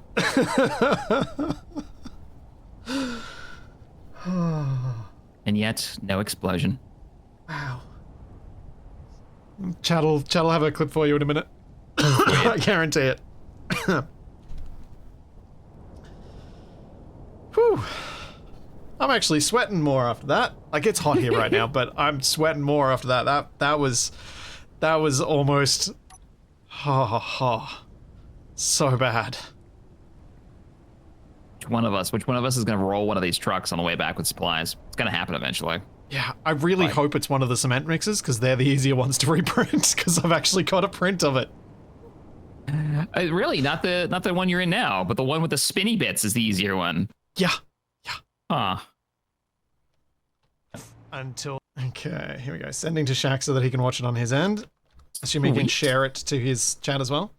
And yet, no explosion. Wow. Chad'll have a clip for you in a minute. I guarantee it. Whew. I'm actually sweating more after that. Like, it's hot here right now, but I'm sweating more after that. That was almost so bad. Which one of us is going to roll one of these trucks on the way back with supplies? It's going to happen eventually. Yeah, I really hope it's one of the cement mixers, because they're the easier ones to reprint, because I've actually got a print of it. Really, not the one you're in now, but the one with the spinny bits is the easier one. Yeah. Huh. Okay, here we go. Sending to Shaq so that he can watch it on his end. Assuming he can share it to his chat as well.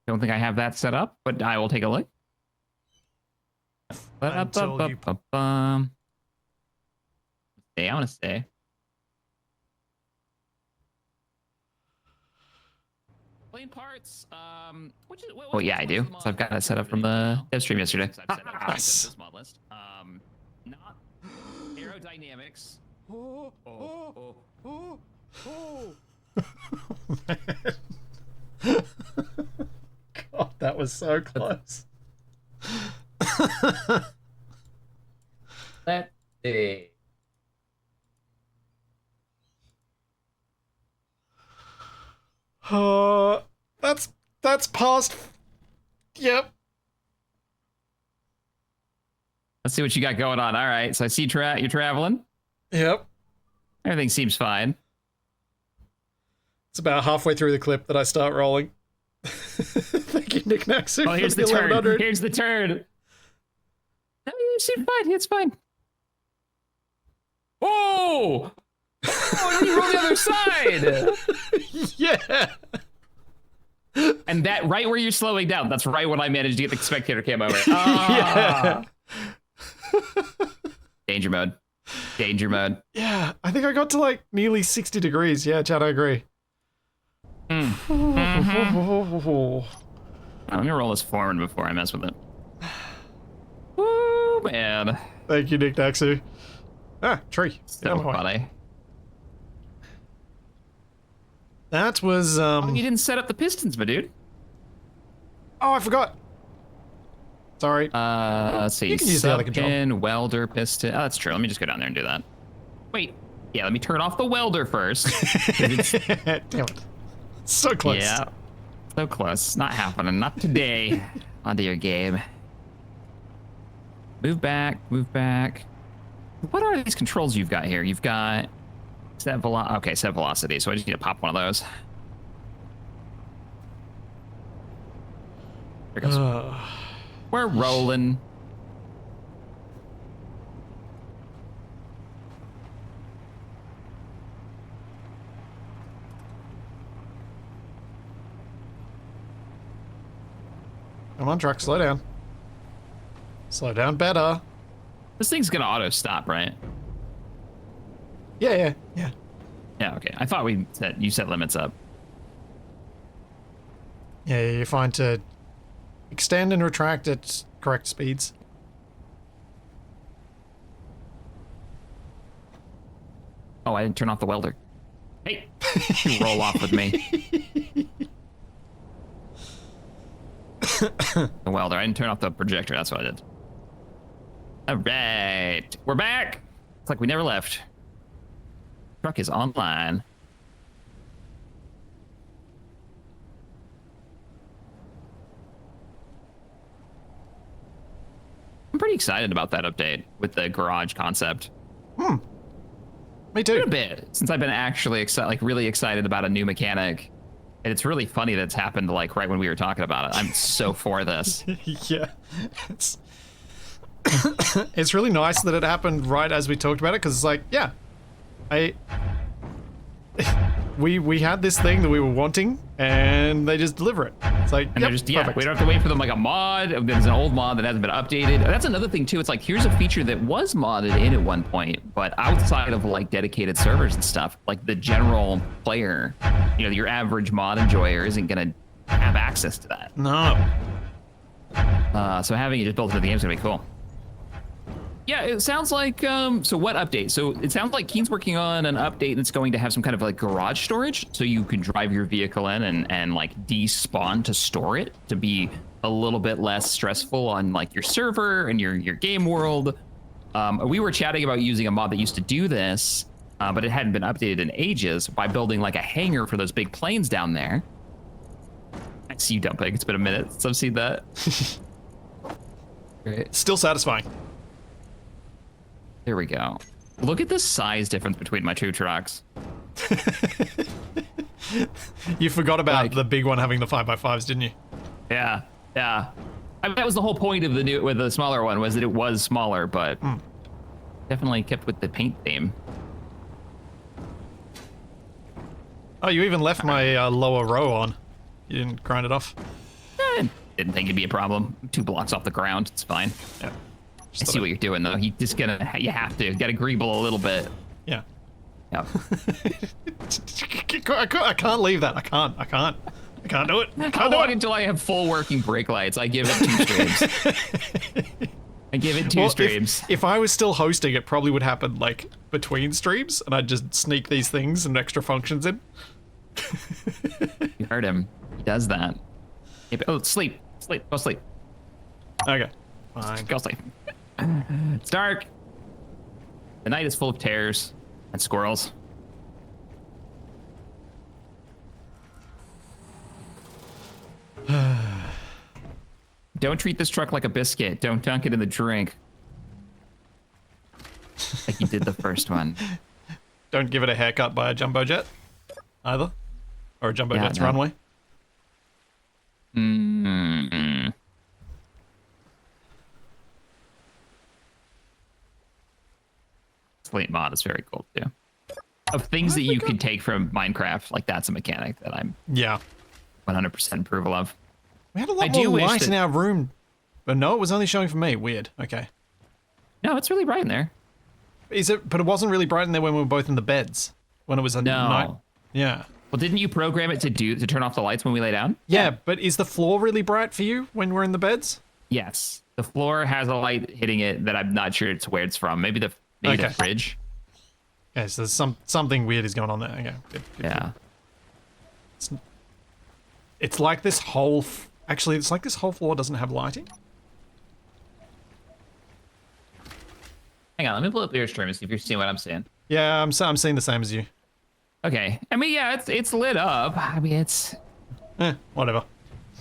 Don't think I have that set up, but I will take a look. Until you... I want to stay. Plane parts. Oh yeah, I do. So I've got it set up from the dev stream yesterday. Nice. This mod list. Not aerodynamics. God, that was so close. Let's see. That's past. Yep. Let's see what you got going on. All right, so I see you're traveling. Yep. Everything seems fine. It's about halfway through the clip that I start rolling. Thank you, Nick Naxu. Oh, here's the turn. Here's the turn. No, you seem fine. It's fine. Oh! Oh, you roll the other side. Yeah. And that right where you're slowing down, that's right when I managed to get the spectator cam over. Ah. Yeah. Danger mode. Danger mode. Yeah, I think I got to like nearly 60 degrees. Yeah, Chad, I agree. Let me roll this forward before I mess with it. Woo, man. Thank you, Nick Naxu. Ah, tree. So funny. That was, Oh, you didn't set up the pistons, my dude. Oh, I forgot. Sorry. Let's see. You can use the other control. Pin, welder, piston. Oh, that's true. Let me just go down there and do that. Wait. Yeah, let me turn off the welder first. Damn it. So close. Yeah. So close. Not happening. Not today. onto your game. Move back, move back. What are these controls you've got here? You've got set velocity. Okay, set velocity. So I just need to pop one of those. There it goes. We're rolling. Come on, truck, slow down. Slow down better. This thing's gonna auto stop, right? Yeah. Yeah, okay. I thought you set limits up. Yeah, you're fine to extend and retract at correct speeds. Oh, I didn't turn off the welder. Hey, you roll off with me. The welder. I didn't turn off the projector. That's what I did. All right, we're back. It's like we never left. Truck is online. I'm pretty excited about that update with the garage concept. Me too. A bit since I've been actually really excited about a new mechanic, and it's really funny that it's happened like right when we were talking about it. I'm so for this. Yeah, it's really nice that it happened right as we talked about it, because it's like, yeah, we had this thing that we were wanting, and they just deliver it. It's like, And they're just, yeah, perfect. we don't have to wait for them like a mod. There's an old mod that hasn't been updated. That's another thing too. It's like, here's a feature that was modded in at one point, but outside of like dedicated servers and stuff, like the general player, your average mod enjoyer isn't gonna have access to that. No. So having it just built into the game is gonna be cool. Yeah, it sounds like, so what update? So it sounds like Keen's working on an update that's going to have some kind of like garage storage, so you can drive your vehicle in and like despawn to store it, to be a little bit less stressful on like your server and your game world. We were chatting about using a mod that used to do this, but it hadn't been updated in ages, by building like a hangar for those big planes down there. I see you dumping. It's been a minute since I've seen that. Great. Still satisfying. There we go. Look at the size difference between my two trucks. You forgot about the big one having the 5x5s, didn't you? Yeah. I mean, that was the whole point of the smaller one, was that it was smaller, but definitely kept with the paint theme. Oh, you even left my lower row on. You didn't grind it off? Didn't think it'd be a problem. 2 blocks off the ground, it's fine. Yeah. I see what you're doing though. You have to gotta greeble a little bit. Yeah. Yep. I can't leave that. I can't do it. How long until I have full working brake lights? I give it 2 streams. I give it 2 streams. If I was still hosting, it probably would happen like between streams, and I'd just sneak these things and extra functions in. You heard him. He does that. Oh, sleep. Go sleep. Okay. Fine. Go sleep. It's dark. The night is full of terrors and squirrels. Don't treat this truck like a biscuit. Don't dunk it in the drink. Like you did the first one. Don't give it a haircut by a jumbo jet, either. Or a jumbo jet's no. runway. Mm-hmm. Slate mod is very cool too. Of things that you can take from Minecraft, like that's a mechanic that I'm 100% approval of. We had a lot more light in our room, but no, it was only showing for me. Weird. Okay. No, it's really bright in there. Is it? But it wasn't really bright in there when we were both in the beds. When it was a night. Yeah. Well, didn't you program it to turn off the lights when we lay down? Yeah, but is the floor really bright for you when we're in the beds? Yes. The floor has a light hitting it that I'm not sure it's where it's from. Maybe the fridge. Okay, so there's something weird is going on there. Okay. Good, yeah. It's like this whole... Actually, it's like this whole floor doesn't have lighting. Hang on, let me pull up your stream and see if you're seeing what I'm seeing. Yeah, I'm seeing the same as you. Okay. I mean, yeah, it's lit up. I mean, it's... Whatever.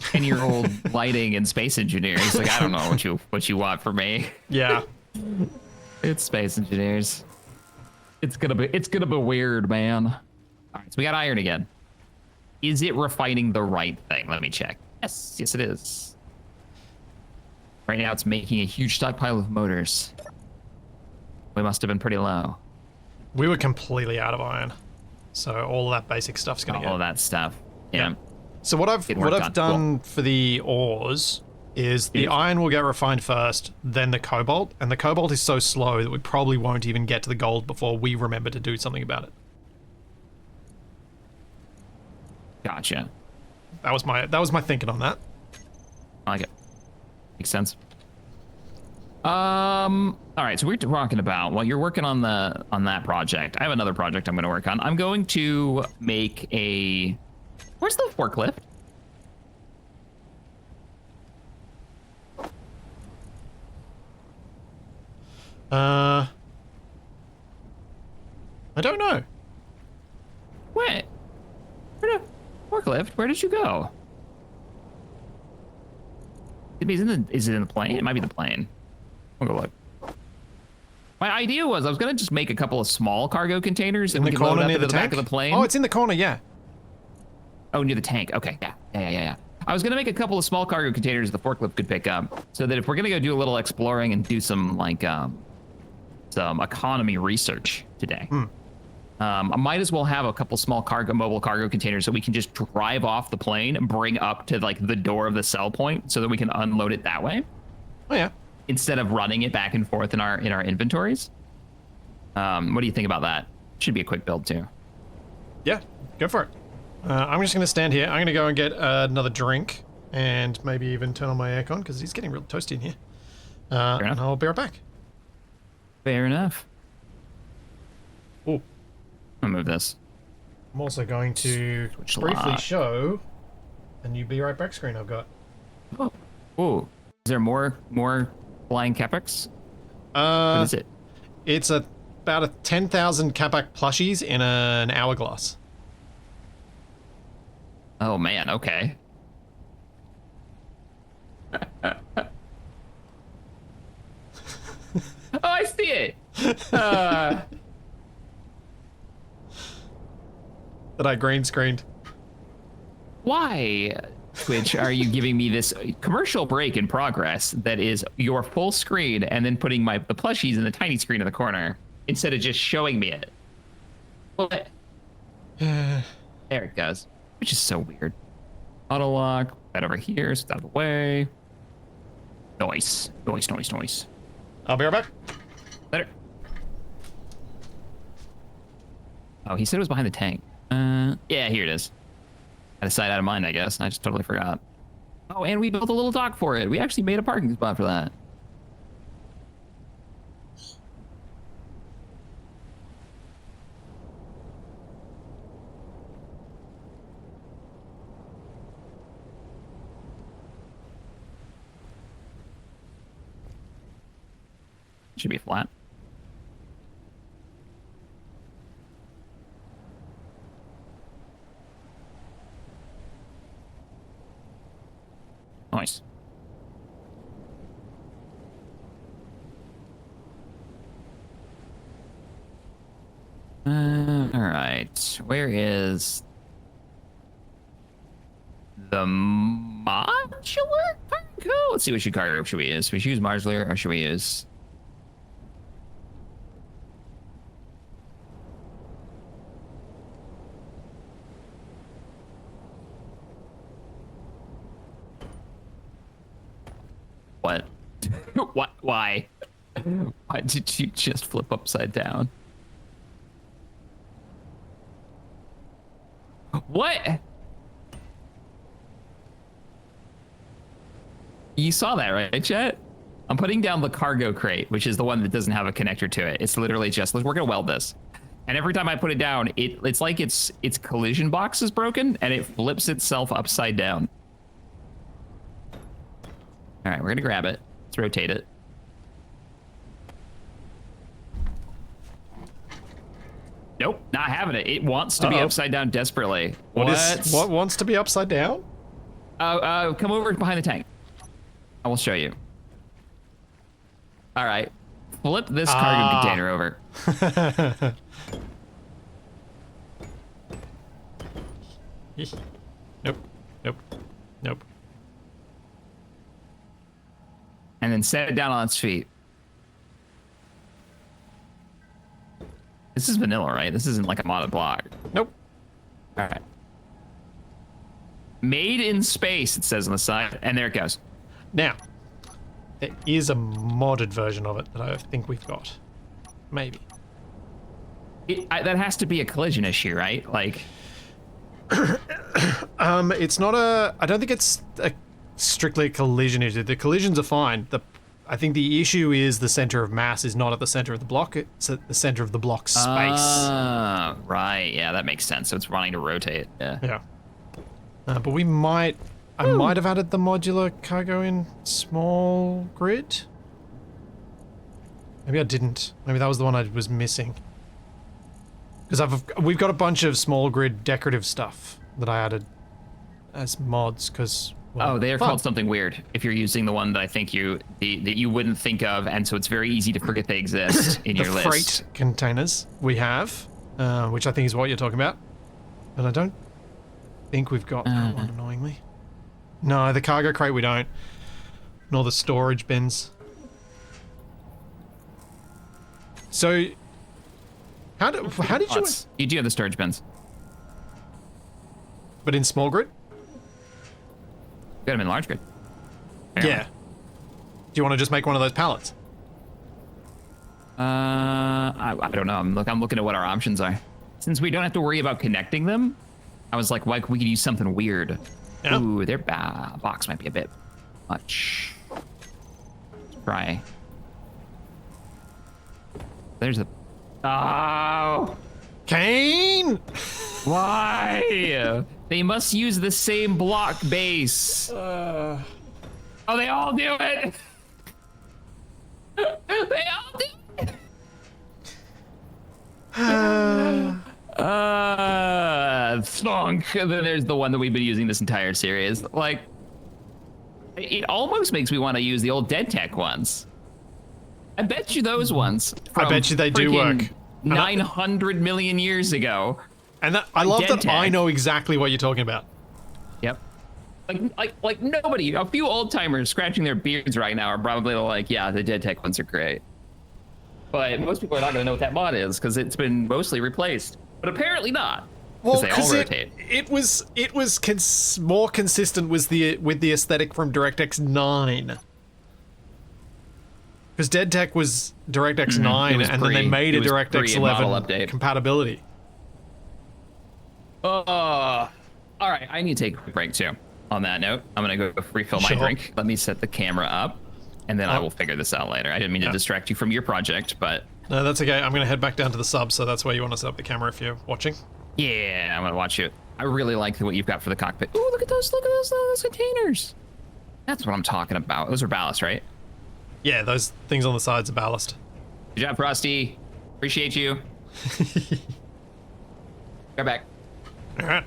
10-year-old lighting and space engineers. Like, I don't know what you want from me. Yeah. It's space engineers. It's gonna be weird, man. All right, so we got iron again. Is it refining the right thing? Let me check. Yes, it is. Right now, it's making a huge stockpile of motors. We must have been pretty low. We were completely out of iron, so all of that basic stuff's gonna go. All of that stuff. Yeah. So what I've done for the ores is the iron will get refined first, then the cobalt, and the cobalt is so slow that we probably won't even get to the gold before we remember to do something about it. Gotcha. That was my thinking on that. I like it. Makes sense. All right, so we're talking about while you're working on that project. I have another project I'm going to work on. I'm going to make a. Where's the forklift? I don't know. Wait. Forklift? Where did you go? Is it in the plane? It might be the plane. I'll go look. My idea was I was gonna just make a couple of small cargo containers and we could load up into the back of the plane. Oh, it's in the corner, yeah. Oh, near the tank. Okay, yeah. I was gonna make a couple of small cargo containers the forklift could pick up, so that if we're gonna go do a little exploring and do some like some economy research today, I might as well have a couple small mobile cargo containers so we can just drive off the plane and bring up to like the door of the sell point, so that we can unload it that way. Oh yeah. Instead of running it back and forth in our inventories. What do you think about that? Should be a quick build too. Yeah, go for it. I'm just gonna stand here. I'm gonna go and get another drink and maybe even turn on my aircon because it's getting real toasty in here. And I'll be right back. Fair enough. Oh, I'll move this. I'm also going to briefly show a new Be Right Back screen I've got. Oh, is there more flying capex? What is it? It's about a 10,000 Capac plushies in an hourglass. Oh man, okay. Oh, I see it. That I green screened. Why, Twitch, are you giving me this commercial break in progress that is your full screen and then putting the plushies in the tiny screen in the corner instead of just showing me it? What? There it goes. Which is so weird. Auto lock, that over here, so it's out of the way. Noise. I'll be right back. Later. Oh, he said it was behind the tank. Yeah, here it is. Out of sight, out of mind, I guess. I just totally forgot. Oh, and we built a little dock for it. We actually made a parking spot for that. Should be flat. Nice. All right. Where is the modular cargo? Let's see which cargo should we use. Should we use modular or should we use? What? What? Why? Why did you just flip upside down? What? You saw that, right, Chet? I'm putting down the cargo crate, which is the one that doesn't have a connector to it. It's literally just, we're gonna weld this. And every time I put it down, it's like its collision box is broken and it flips itself upside down. All right, we're gonna grab it. Let's rotate it. Nope, not having it. It wants to be upside down desperately. What wants to be upside down? Come over behind the tank. I will show you. All right. Flip this cargo container over. Nope. Nope. Nope. And then set it down on its feet. This is vanilla, right? This isn't like a modded block. Nope. All right. Made in space, it says on the side. And there it goes. Now, there is a modded version of it that I think we've got. Maybe. That has to be a collision issue, right? Like... It's not a... I don't think it's strictly a collision issue. The collisions are fine. I think the issue is the center of mass is not at the center of the block. It's at the center of the block space. Right. Yeah, that makes sense. So it's wanting to rotate. Yeah. Yeah. But we might... I might have added the modular cargo in small grid. Maybe I didn't. Maybe that was the one I was missing. Because we've got a bunch of small grid decorative stuff that I added as mods. Because well, they are called something weird. If you're using the one that I think that you wouldn't think of, and so it's very easy to forget they exist in your list. The freight containers we have, which I think is what you're talking about, but I don't think we've got that one, annoyingly. No, the cargo crate we don't. Nor the storage bins. So, how did you... You do have the storage bins. But in small grid? Got them in large grid. Yeah. Do you want to just make one of those pallets? I don't know. I'm looking at what our options are. Since we don't have to worry about connecting them, I was like, we could use something weird. Yeah. Ooh, their box might be a bit much. Let's try. There's a... Oh! Kane! Why? They must use the same block base. Oh, they all do it! They all do it! Thunk. And then there's the one that we've been using this entire series. Like, it almost makes me want to use the old Dead Tech ones. I bet you those ones. I bet you they do work. 900 million years ago. And I love that I know exactly what you're talking about. Yep. Like nobody, a few old timers scratching their beards right now are probably like, yeah, the Dead Tech ones are great. But most people are not going to know what that mod is because it's been mostly replaced. But apparently not. Well, they all rotate. It was more consistent with the aesthetic from DirectX 9. Because Dead Tech was DirectX 9, and then they made a DirectX 11 compatibility. All right, I need to take a quick break too. On that note, I'm gonna go refill my drink. Let me set the camera up, and then I will figure this out later. I didn't mean to distract you from your project, but... No, that's okay. I'm gonna head back down to the sub, so that's where you want to set up the camera if you're watching. Yeah, I'm gonna watch it. I really like what you've got for the cockpit. Ooh, look at those containers. That's what I'm talking about. Those are ballast, right? Yeah, those things on the sides are ballast. Good job, Frosty. Appreciate you. Go back. All right.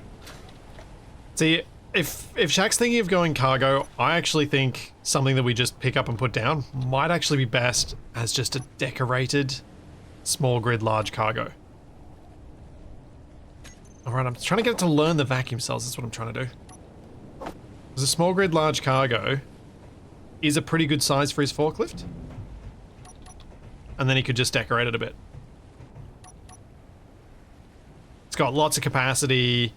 See, if Shaq's thinking of going cargo, I actually think something that we just pick up and put down might actually be best as just a decorated small grid large cargo. All right, I'm trying to get it to learn the vacuum cells. That's what I'm trying to do. Because a small grid large cargo is a pretty good size for his forklift. And then he could just decorate it a bit. It's got lots of capacity.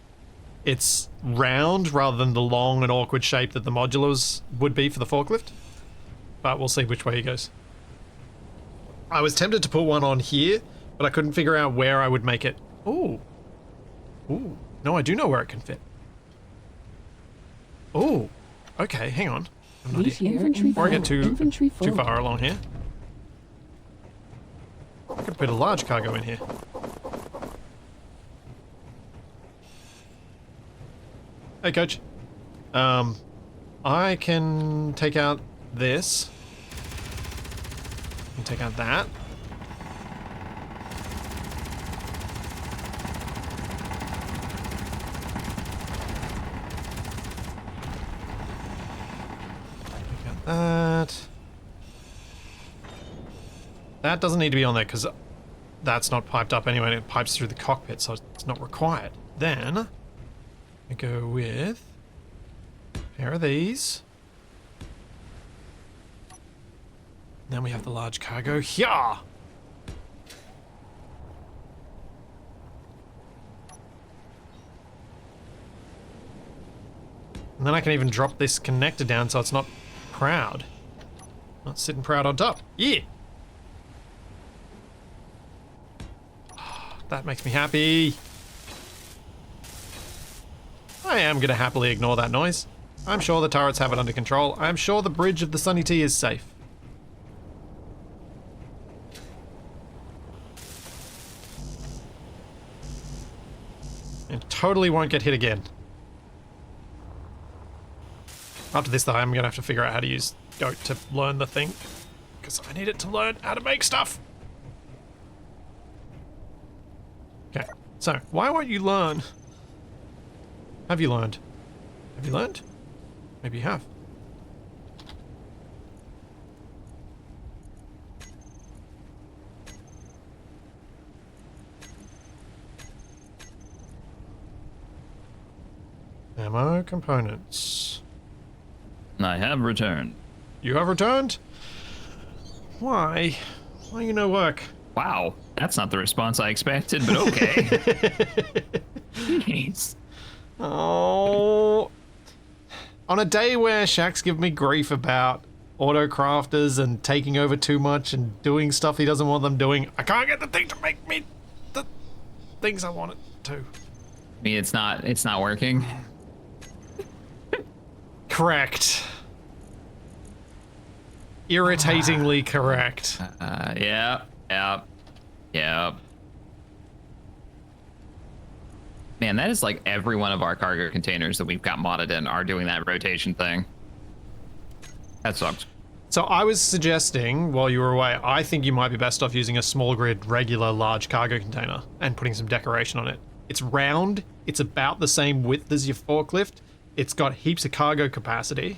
It's round rather than the long and awkward shape that the modulars would be for the forklift. But we'll see which way he goes. I was tempted to put one on here, but I couldn't figure out where I would make it. Ooh. Ooh. No, I do know where it can fit. Ooh. Okay, hang on. Before I get too far along here. I could put a large cargo in here. Hey, coach. I can take out this. And take out that. That doesn't need to be on there because that's not piped up anyway, and it pipes through the cockpit, so it's not required. Then we go with a pair of these. Then we have the large cargo here. And then I can even drop this connector down so it's not proud. Not sitting proud on top. Yeah! That makes me happy. I am going to happily ignore that noise. I'm sure the turrets have it under control. I'm sure the bridge of the Sunny T is safe. It totally won't get hit again. After this, though, I'm going to have to figure out how to use Goat to learn the thing. Because I need it to learn how to make stuff. Okay, so why won't you learn? Have you learned? Have you learned? Maybe you have. Ammo components. I have returned. You have returned? Why? Why you no work? Wow, that's not the response I expected, but okay. Jeez. Oh. On a day where Shaq's giving me grief about autocrafters and taking over too much and doing stuff he doesn't want them doing, I can't get the thing to make me the things I want it to. I mean, it's not working. Correct. Irritatingly correct. Yeah. Man, that is like every one of our cargo containers that we've got modded in are doing that rotation thing. That sucks. So I was suggesting, while you were away, I think you might be best off using a small grid, regular, large cargo container and putting some decoration on it. It's round, it's about the same width as your forklift, it's got heaps of cargo capacity,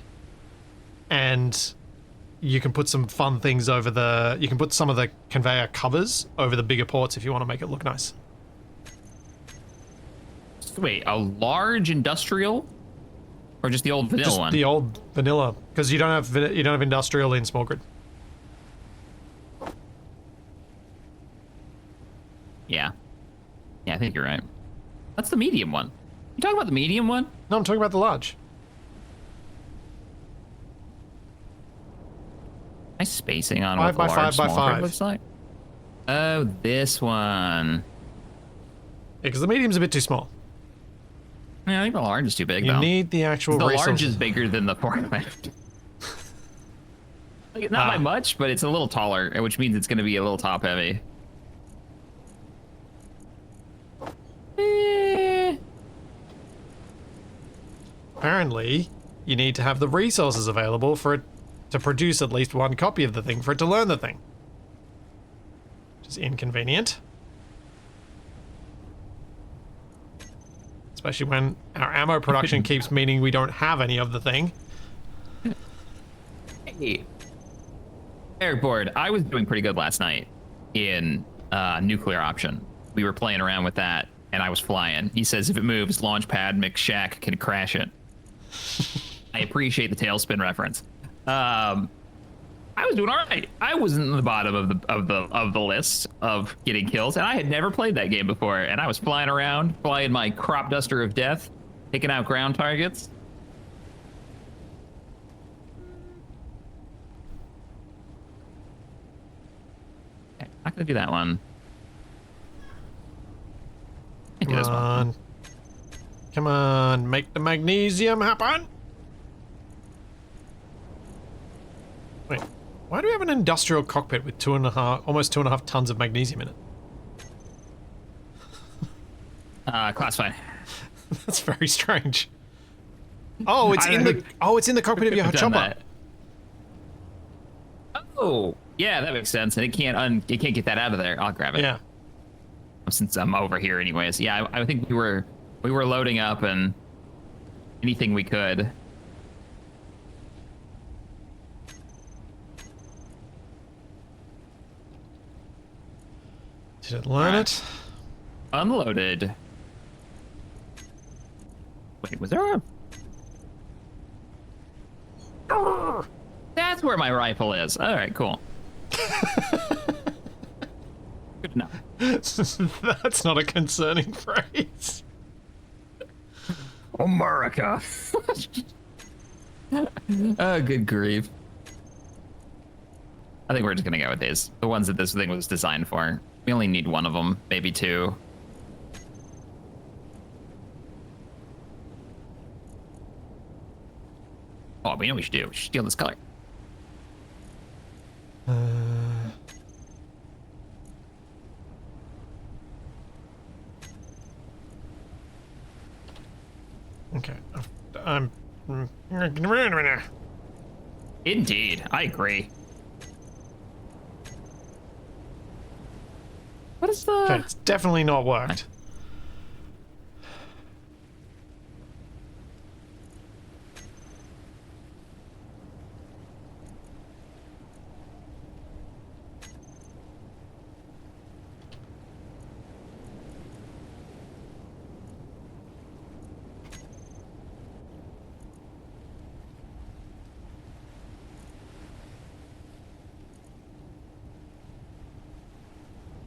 and you can put some fun things over the... You can put some of the conveyor covers over the bigger ports if you want to make it look nice. Wait, a large industrial? Or just the old vanilla Just one? the old vanilla, because you don't have industrial in small grid. Yeah, I think you're right. That's the medium one. You talking about the medium one? No, I'm talking about the large. Am I spacing on 5 what by the large 5 by small grid 5. looks like? Oh, this one. Yeah, because the medium's a bit too small. Yeah, I think the large is too big, You though. need the actual The large resources. is bigger than the forklift. Like, not by much, but it's a little taller, which means it's going to be a little top heavy. Apparently, you need to have the resources available for it to produce at least one copy of the thing for it to learn the thing. Which is inconvenient. Especially when our ammo production keeps meaning we don't have any of the thing. Hey, Airboard, I was doing pretty good last night in nuclear option. We were playing around with that, and I was flying. He says if it moves, Launchpad McShack can crash it. I appreciate the tailspin reference. I was doing all right. I was in the bottom of the list of getting kills, and I had never played that game before. And I was flying around, flying my crop duster of death, taking out ground targets. Okay, not gonna do that one. I do this Come one. on. Come on, make the magnesium happen. Wait, why do we have an industrial cockpit with almost 2.5 tons of magnesium in it? Classified. That's very strange. Oh, it's in the cockpit of your Done chopper. that. Oh, yeah, that makes sense. And it can't get that out of there. I'll grab it. Yeah. Since I'm over here anyways. Yeah, I think we were loading up and anything we could. Did it learn Alright. it? Unloaded. Wait, was there a... That's where my rifle is. All right, cool. Good to know. That's not a concerning phrase. America. Oh, good grief. I think we're just gonna go with these. The ones that this thing was designed for. We only need one of them, maybe two. Oh, we know what we should do. We should steal this color. Okay. I'm. Indeed, I agree. What is the... Okay, it's definitely not worked.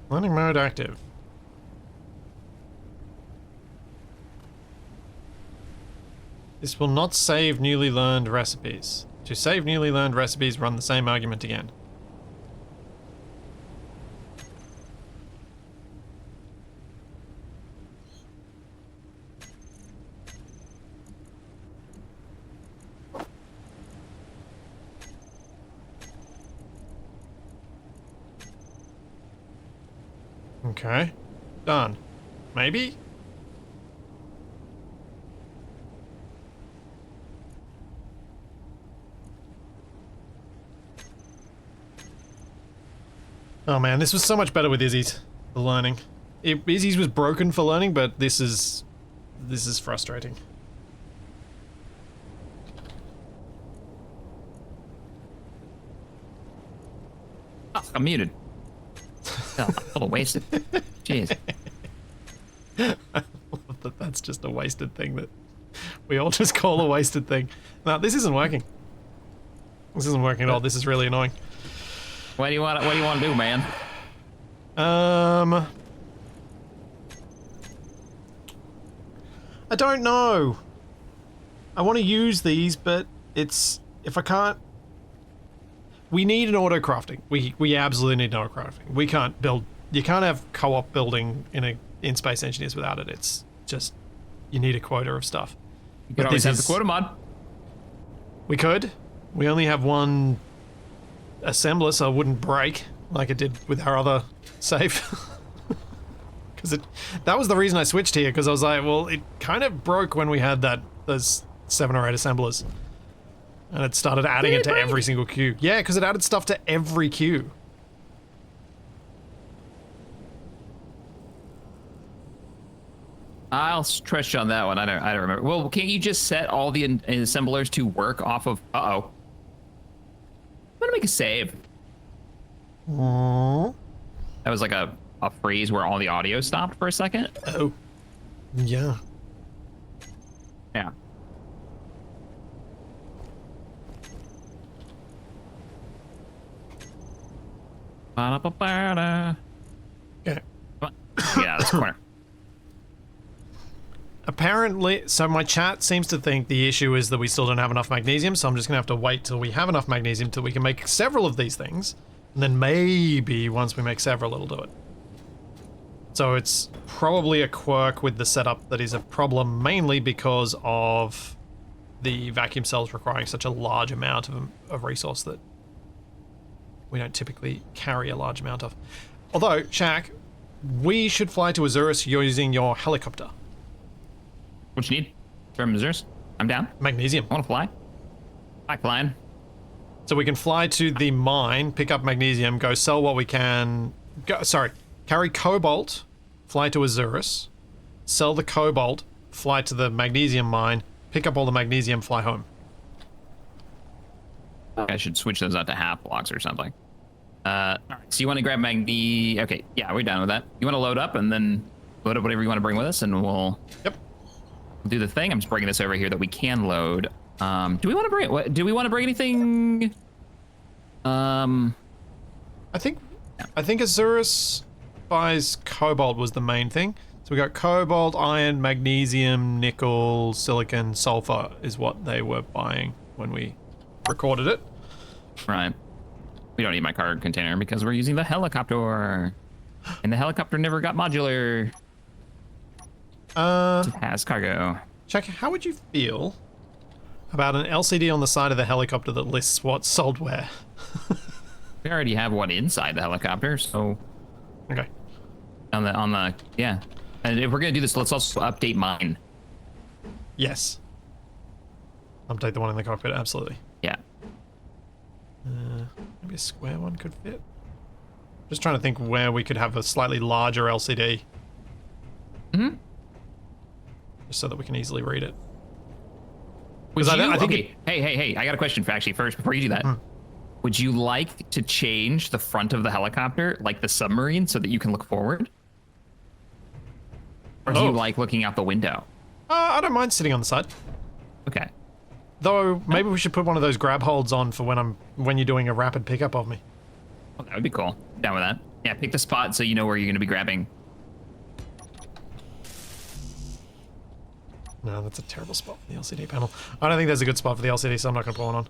Learning mode active. This will not save newly learned recipes. To save newly learned recipes, run the same argument again. Okay. Done. Maybe? Oh man, this was so much better with Izzy's for learning. Izzy's was broken for learning, but this is frustrating. Oh, I'm muted. Oh, a little wasted. Jeez. That's just a wasted thing that we all just call a wasted thing. No, this isn't working. This isn't working at all. This is really annoying. What do you want to do, man? I don't know. I want to use these, but it's if I can't. We need an autocrafting. We absolutely need an autocrafting. We can't build. You can't have co-op building in Space Engineers without it. It's just you need a quota of stuff. You could always have the quota mod. We could. We only have one assembler, so it wouldn't break like it did with our other save. Because that was the reason I switched here. Because I was like, well, it kind of broke when we had those 7 or 8 assemblers. And it started adding it to every single queue. Yeah, because it added stuff to every queue. I'll trust you on that one. I don't remember. Well, can't you just set all the assemblers to work off of... Uh-oh. I'm gonna make a save. Aww. That was like a freeze where all the audio stopped for a second. Oh. Yeah. Yeah. Ba-da-ba-ba-da. Okay. Come on. Get out of this corner. Apparently, so my chat seems to think the issue is that we still don't have enough magnesium, so I'm just gonna have to wait till we have enough magnesium till we can make several of these things, and then maybe once we make several, it'll do it. So it's probably a quirk with the setup that is a problem, mainly because of the vacuum cells requiring such a large amount of resource that we don't typically carry a large amount of. Although, Shaq, we should fly to Agaris using your helicopter. What you need? From Missouri? I'm down. Magnesium. I want to fly. Hi, flying. So we can fly to the mine, pick up magnesium, go sell what we can. Carry cobalt, fly to Agaris, sell the cobalt, fly to the magnesium mine, pick up all the magnesium, fly home. I should switch those out to half blocks or something. All right, so you want to grab Okay, yeah, we're done with that. You want to load up and then load up whatever you want to bring with us, and we'll do the thing. I'm just bringing this over here that we can load. Do we want to bring? Do we want to bring anything? I think Agaris buys cobalt was the main thing. So we got cobalt, iron, magnesium, nickel, silicon, sulfur is what they were buying when we recorded it. Right. We don't need my cargo container because we're using the helicopter. And the helicopter never got modular. It has cargo. Chuck, how would you feel about an LCD on the side of the helicopter that lists what's sold where? We already have one inside the helicopter, so... Okay. Yeah. And if we're gonna do this, let's also update mine. Yes. Update the one in the cockpit, absolutely. Yeah. Maybe a square one could fit. Just trying to think where we could have a slightly larger LCD. Just so that we can easily read it. I think Hey, I got a question first, before you do that. Would you like to change the front of the helicopter, like the submarine, so that you can look forward? Or do you like looking out the window? I don't mind sitting on the side. Okay. Though, maybe we should put one of those grab holds on for when you're doing a rapid pickup of me. Oh, that would be cool. Down with that. Yeah, pick the spot so you know where you're going to be grabbing. No, that's a terrible spot for the LCD panel. I don't think there's a good spot for the LCD, so I'm not going to put one on.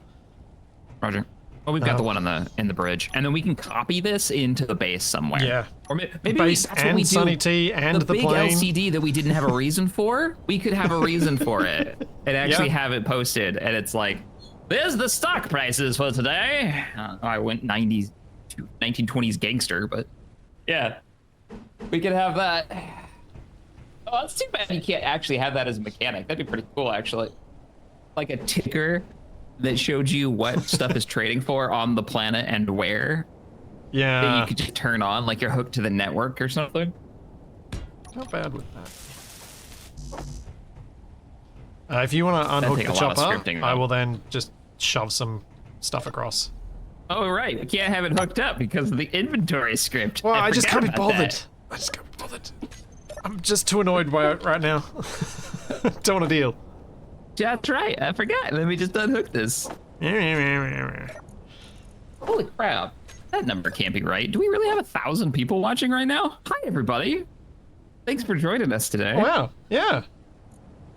Roger. Well, we've got the one in the bridge, and then we can copy this into the base somewhere. Yeah. Or maybe base that's and what we do. Sunny T and the big plane. LCD that we didn't have a reason for. We could have a reason for it and actually have it posted, and it's like, there's the stock prices for today. I went 1920s gangster, but yeah, we could have that. Oh, it's too bad you can't actually have that as a mechanic. That'd be pretty cool, actually. Like a ticker that showed you what stuff is trading for on the planet and where. Yeah. That you could just turn on, like you're hooked to the network or something. Not bad with that. If you want to unhook the chopper, I will then just shove some stuff across. Oh, right. We can't have it hooked up because of the inventory script. Well, I just can't be bothered. That. I just can't be bothered. I'm just too annoyed by it right now. Don't want to deal. That's right. I forgot. Let me just unhook this. Holy crap. That number can't be right. Do we really have 1,000 people watching right now? Hi, everybody. Thanks for joining us today. Wow. Yeah.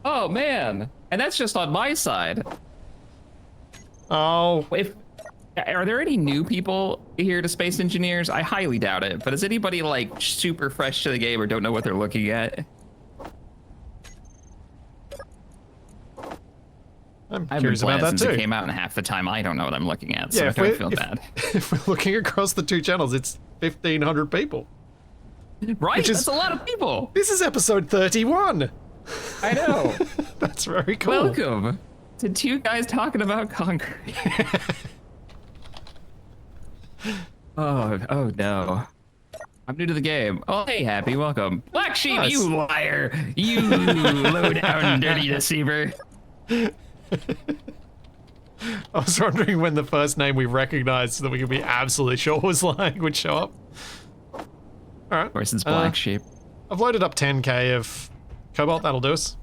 Oh, man. And that's just on my side. Oh. Are there any new people here to Space Engineers? I highly doubt it. But is anybody like super fresh to the game or don't know what they're looking at? I'm curious about that since too. It came out in half the time. I don't know what I'm looking at, so I don't feel bad. If we're looking across the two channels, it's 1,500 people. Right? That's a lot of people. This is episode 31. I know. That's very cool. Welcome to two guys talking about concrete. Oh no. I'm new to the game. Oh, hey, Happy, welcome. Black Sheep, nice. You liar. You low-down dirty deceiver. I was wondering when the first name we recognized so that we could be absolutely sure was lying would show up. Alright. Of course, it's Black Sheep. I've loaded up 10k of cobalt, that'll do us.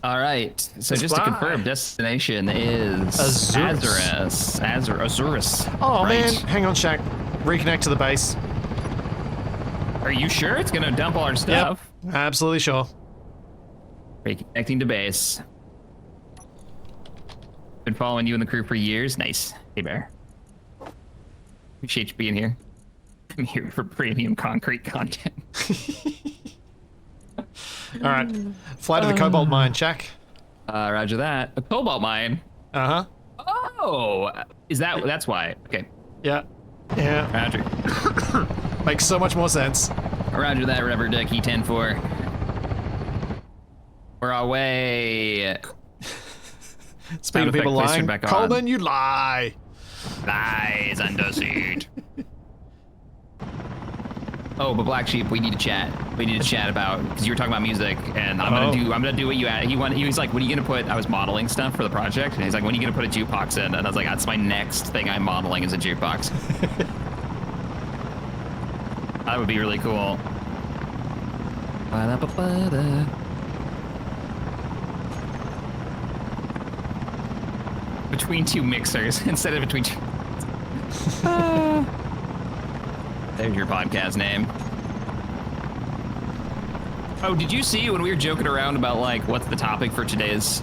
Alright, so just to confirm, destination is Azuris. Oh man, hang on, Shaq. Reconnect to the base. Are you sure it's gonna dump all our stuff? Yep, absolutely sure. Reconnecting to base. Been following you and the crew for years. Nice. Hey, Bear. Appreciate you being here. I'm here for premium concrete content. All right. Fly to the cobalt mine, Shaq. Roger that. A cobalt mine? Uh-huh. Oh! That's why. Okay. Yeah. Yeah. Roger. Makes so much more sense. Roger that, Rubber Ducky 10-4. We're away. Speaking of people lying, Coleman, you lie. Lies under seat. Oh, but Black Sheep, we need to chat. We need to chat about, because you were talking about music, and I'm gonna do what you had. He was like, when are you gonna put? I was modeling stuff for the project, and he's like, when are you gonna put a jukebox in? And I was like, that's my next thing I'm modeling is a jukebox. That would be really cool. Ba-da-ba-ba-da. Between two mixers instead of between two. There's your podcast name. Oh, did you see when we were joking around about like what's the topic for today's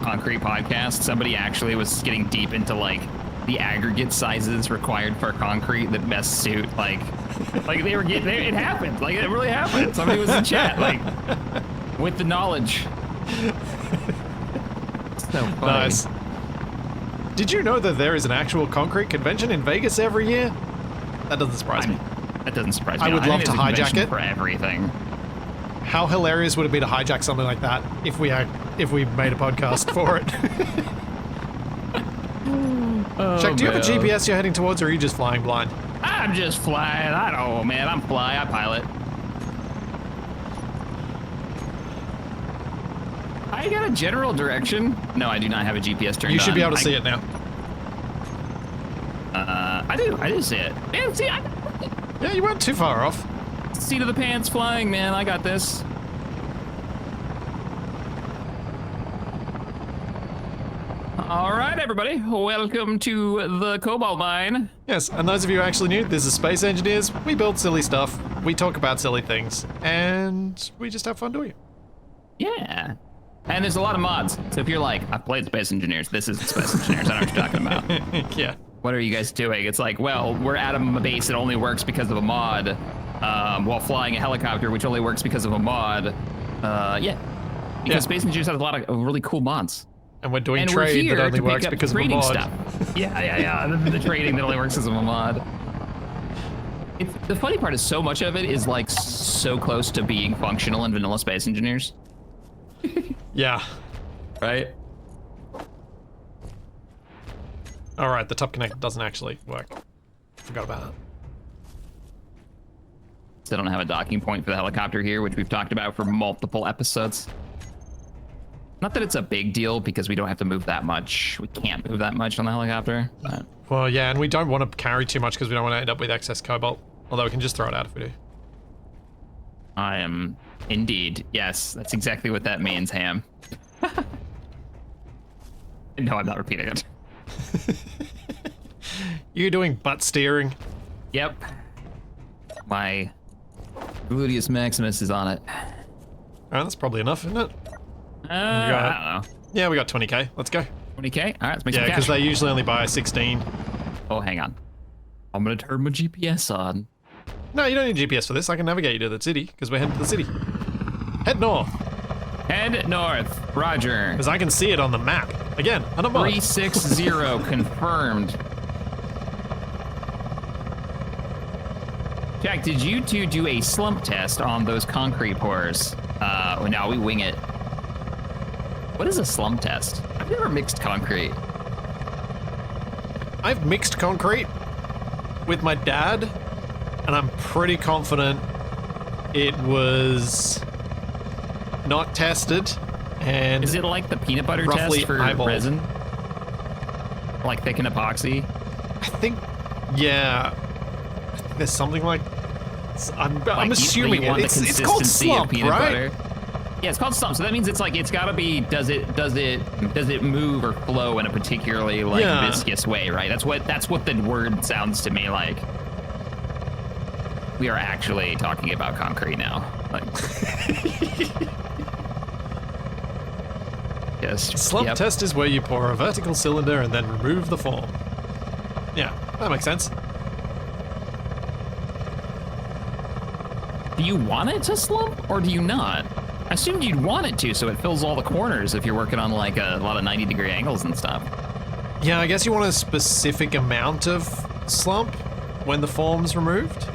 concrete podcast? Somebody actually was getting deep into like the aggregate sizes required for concrete that best suit like they were getting it happened. Like it really happened. Somebody was in chat like with the knowledge. So funny. Nice. Did you know that there is an actual concrete convention in Vegas every year? That doesn't surprise me. That doesn't surprise me. I would love to hijack it for everything. How hilarious would it be to hijack something like that if we made a podcast for it? Jack, do you have a GPS you're heading towards, or are you just flying blind? I'm just flying. I don't know, man. I'm fly. I pilot. I got a general direction. No, I do not have a GPS turned on. You should be able to see it now. I do. I do see it. Man, see, Yeah, you weren't too far off. seat of the pants flying, man. I got this. All right, everybody. Welcome to the Cobalt Mine. Yes, and those of you who actually knew, this is Space Engineers. We build silly stuff, we talk about silly things, and we just have fun doing it. Yeah. And there's a lot of mods. So if you're like, I've played Space Engineers, this is Space Engineers. I know what you're talking about. Yeah. What are you guys doing? It's like, well, we're at a base that only works because of a mod, while flying a helicopter, which only works because of a mod. Yeah. Because Space Engineers has a lot of really cool mods. And we're doing And trade we're that here only to works pick up because of a trading mod. stuff. Yeah. The trading that only works as a mod. The funny part is so much of it is like so close to being functional in vanilla Space Engineers. Yeah. Right? All right, the top connector doesn't actually work. Forgot about that. Still don't have a docking point for the helicopter here, which we've talked about for multiple episodes. Not that it's a big deal because we don't have to move that much. We can't move that much on the helicopter. But Well, yeah, and we don't want to carry too much because we don't want to end up with excess cobalt. Although we can just throw it out if we do. I am indeed. Yes, that's exactly what that means, Ham. No, I'm not repeating it. You're doing butt steering. Yep. My gluteus maximus is on it. Alright, that's probably enough, isn't it? I don't know. Yeah, we got 20k. Let's go. 20K? All right, let's make Yeah, some because cash. they usually only buy 16. Oh, hang on. I'm gonna turn my GPS on. No, you don't need GPS for this. I can navigate you to the city because we're heading to the city. Head north, Head north. Roger. because I can see it on the map. Again, on a mod. 360 confirmed. Jack, did you two do a slump test on those concrete pours? No, we wing it. What is a slump test? I've never mixed concrete. I've mixed concrete with my dad, and I'm pretty confident it was not tested. And Is it like the peanut butter roughly test for eyeballed. resin? Like thick and epoxy? I think, yeah, I think there's something like. I'm Like, assuming you want the it's called consistency of slump, peanut right? butter. Yeah, it's called slump. So that means it's like it's gotta be. Does it move or flow in a particularly like Yeah. viscous way, right? That's what the word sounds to me like. We are actually talking about concrete now. Like, yes. Slump yep. test is where you pour a vertical cylinder and then remove the form. Yeah, that makes sense. Do you want it to slump or do you not? I assumed you'd want it to, so it fills all the corners if you're working on like a lot of 90-degree angles and stuff. Yeah, I guess you want a specific amount of slump when the form's removed.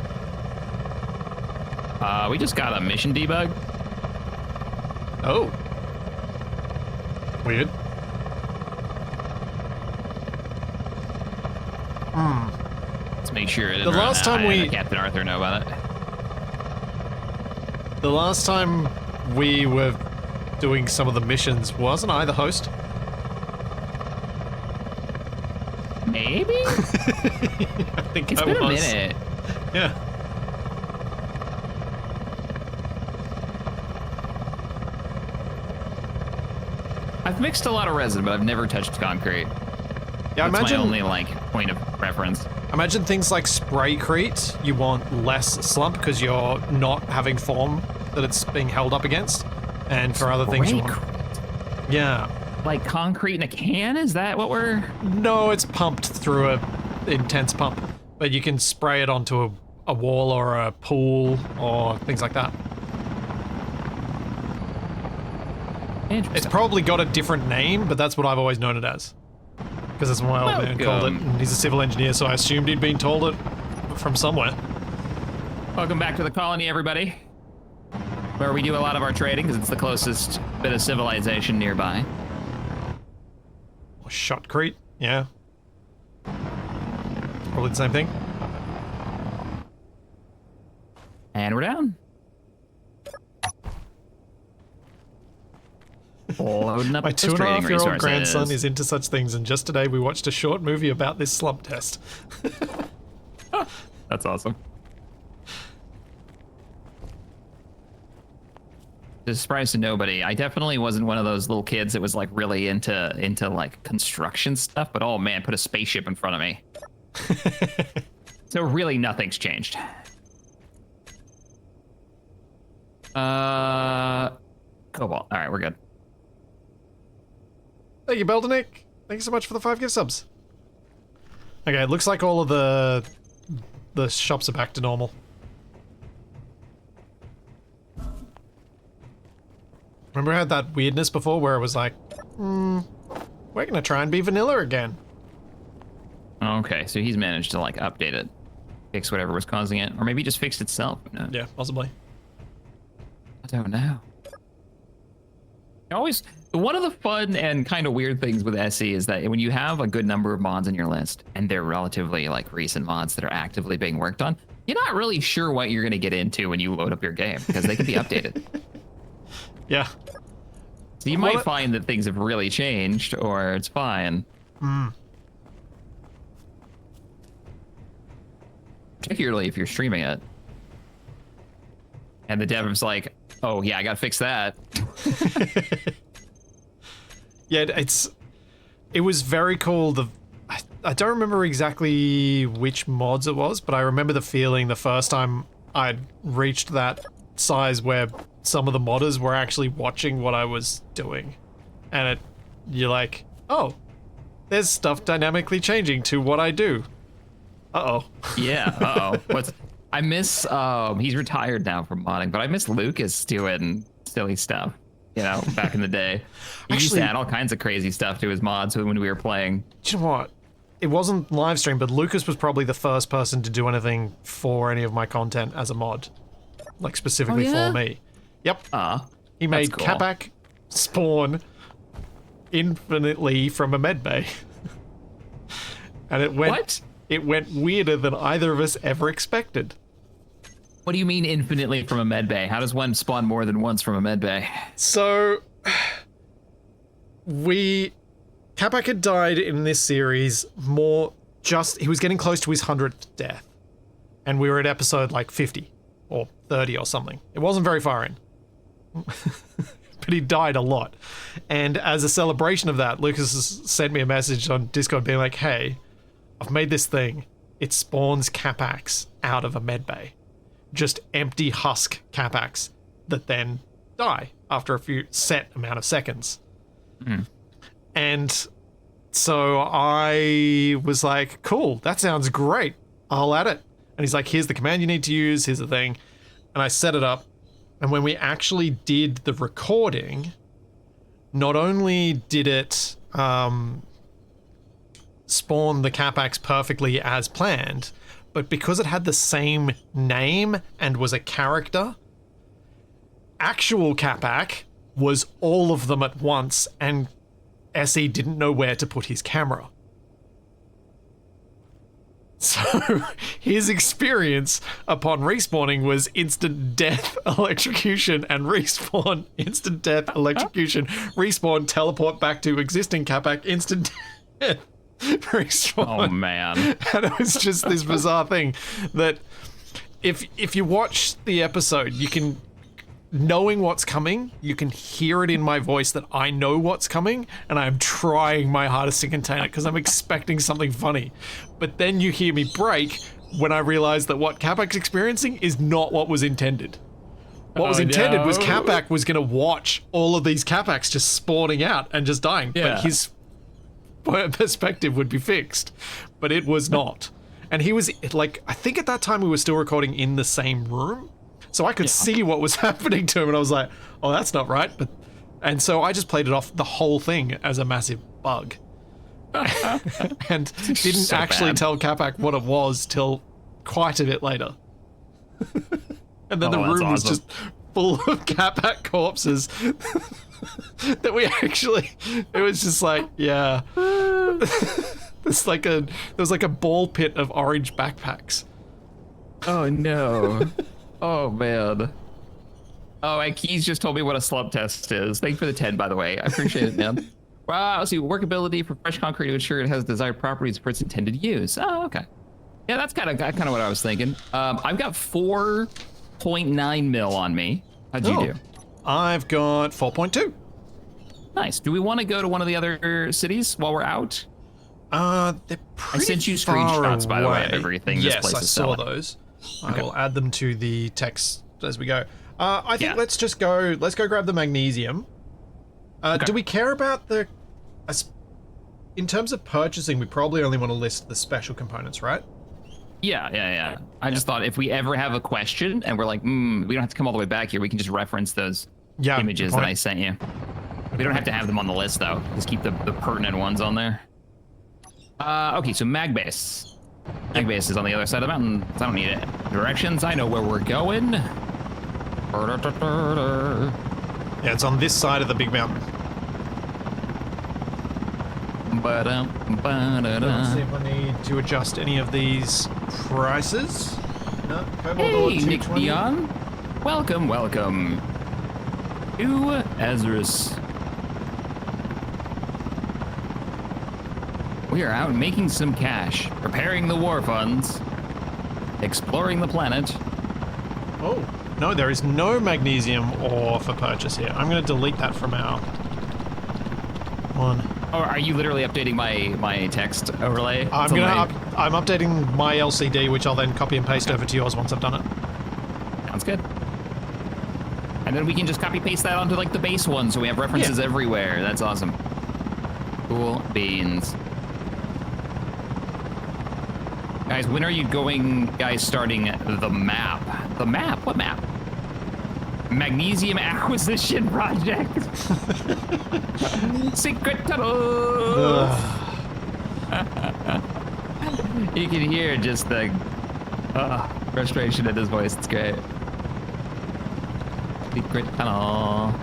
We just got a mission debug. Oh. Weird. Let's make sure it The last time we- Captain Arthur know about it. The last time we were doing some of the missions, wasn't I the host? Maybe? I think It's I been a was. minute. Yeah. I've mixed a lot of resin, but I've never touched concrete. Yeah, I That's imagine my only like point of reference. imagine things like spraycrete. You want less slump because you're not having foam that it's being held up against, and for other things you want. Yeah. Like concrete in a can? Is that what we're? No, it's pumped through a intense pump, but you can spray it onto a wall or a pool or things like that. Interesting. It's probably got a different name, but that's what I've always known it as. Because that's what my old man called it, and he's a civil engineer, so I assumed he'd been told it from somewhere. Welcome back to the colony, everybody. Where we do a lot of our trading, because it's the closest bit of civilization nearby. Or shotcrete, yeah. Probably the same thing. And we're down. Loading up My those trading 2.5-year-old resources. grandson is into such things, and just today we watched a short movie about this slump test. That's awesome. To surprise to nobody, I definitely wasn't one of those little kids that was like really into like construction stuff, but oh man, put a spaceship in front of me. So really nothing's changed. Cobalt. All right, we're good. Thank you, Beldenik. Thank you so much for the 5 gift subs. Okay, it looks like all of the shops are back to normal. Remember I had that weirdness before where it was like, we're gonna try and be vanilla again. Okay, so he's managed to like update it, fix whatever was causing it, or maybe just fixed itself. Who knows? Yeah, possibly. I don't know. Always, one of the fun and kind of weird things with SE is that when you have a good number of mods on your list, and they're relatively like recent mods that are actively being worked on, you're not really sure what you're going to get into when you load up your game because they can be updated. Yeah. So you might find that things have really changed, or it's fine. Particularly if you're streaming it. And the dev's like, oh yeah, I gotta fix that. Yeah, it was very cool. I don't remember exactly which mods it was, but I remember the feeling the first time I'd reached that size where some of the modders were actually watching what I was doing. And you're like, oh, there's stuff dynamically changing to what I do. Uh-oh. Yeah, uh-oh. I miss, he's retired now from modding, but I miss Lucas doing silly stuff, you know, back in the day. He used to add all kinds of crazy stuff to his mods when we were playing. Do you know what? It wasn't live stream, but Lucas was probably the first person to do anything for any of my content as a mod. Like, specifically for me. Yep. He made cool. Capac spawn infinitely from a medbay. And it went... What? It went weirder than either of us ever expected. What do you mean infinitely from a medbay? How does one spawn more than once from a medbay? So, Capac had died in this series he was getting close to his 100th death. And we were at episode like 50 or 30 or something. It wasn't very far in. But he died a lot. And as a celebration of that, Lucas sent me a message on Discord being like, hey, I've made this thing. It spawns Capacs out of a medbay. Just empty husk Capacs that then die after a few set amount of seconds. And so I was like, cool, that sounds great. I'll add it. And he's like, here's the command you need to use, here's the thing. And I set it up. And when we actually did the recording, not only did it spawn the Capacs perfectly as planned, but because it had the same name and was a character, actual Capac was all of them at once, and SE didn't know where to put his camera. So his experience upon respawning was instant death, electrocution, and respawn. Instant death, electrocution, respawn, teleport back to existing Capac, instant death, respawn. Oh man. And it was just this bizarre thing that if you watch the episode, you can knowing what's coming, you can hear it in my voice that I know what's coming, and I'm trying my hardest to contain it because I'm expecting something funny. But then you hear me break when I realize that what Capac's experiencing is not what was intended. What was intended was Capac was going to watch all of these Capacs just spawning out and just dying, but his perspective would be fixed, but it was not. And he was like, I think at that time we were still recording in the same room, so I could see what was happening to him, and I was like, oh, that's not right. And so I just played it off the whole thing as a massive bug. And didn't actually tell Capac what it was till quite a bit later. And then the room was just full of Capac corpses that we actually, it was just like, yeah. There was like a ball pit of orange backpacks. Oh no. Oh man. Oh, and Keys just told me what a slump test is. Thank you for the 10, by the way. I appreciate it, man. Wow, let's see, workability for fresh concrete to ensure it has desired properties for its intended use. Oh, okay. Yeah, that's kind of what I was thinking. I've got 4.9 mil on me. How'd you do? I've got 4.2. Nice. Do we want to go to one of the other cities while we're out? They're pretty I sent you far screenshots, by the way, of away. everything Yes, this place I is saw selling. those. Okay. I will add them to the text as we go. I think Yeah. let's go grab the magnesium. Do we care about the... In terms of purchasing, we probably only want to list the special components, right? Yeah. I just thought if we ever have a question and we're like, we don't have to come all the way back here. We can just reference those images that I sent you. We don't have to have them on the list, though. Just keep the pertinent ones on there. Okay, so Mag Base. Mag Base is on the other side of the mountain. So I don't need it. Directions, I know where we're going. Yeah, it's on this side of the big mountain. Let's see if I need to adjust any of these prices. No, Hey, Nick Dion. Welcome to Agaris. We are out making some cash, preparing the war funds, exploring the planet. Oh, no, there is no magnesium ore for purchase here. I'm going to delete that from our one. Or are you literally updating my text overlay? I'm updating my LCD, which I'll then copy and paste over to yours once I've done it. Sounds good. And then we can just copy paste that onto like the base one, so we have references everywhere. That's awesome. Cool beans. Guys, when are you starting the map? The map? What map? Magnesium acquisition project. Secret tunnel. You can hear just the frustration in his voice. It's great. Secret tunnel.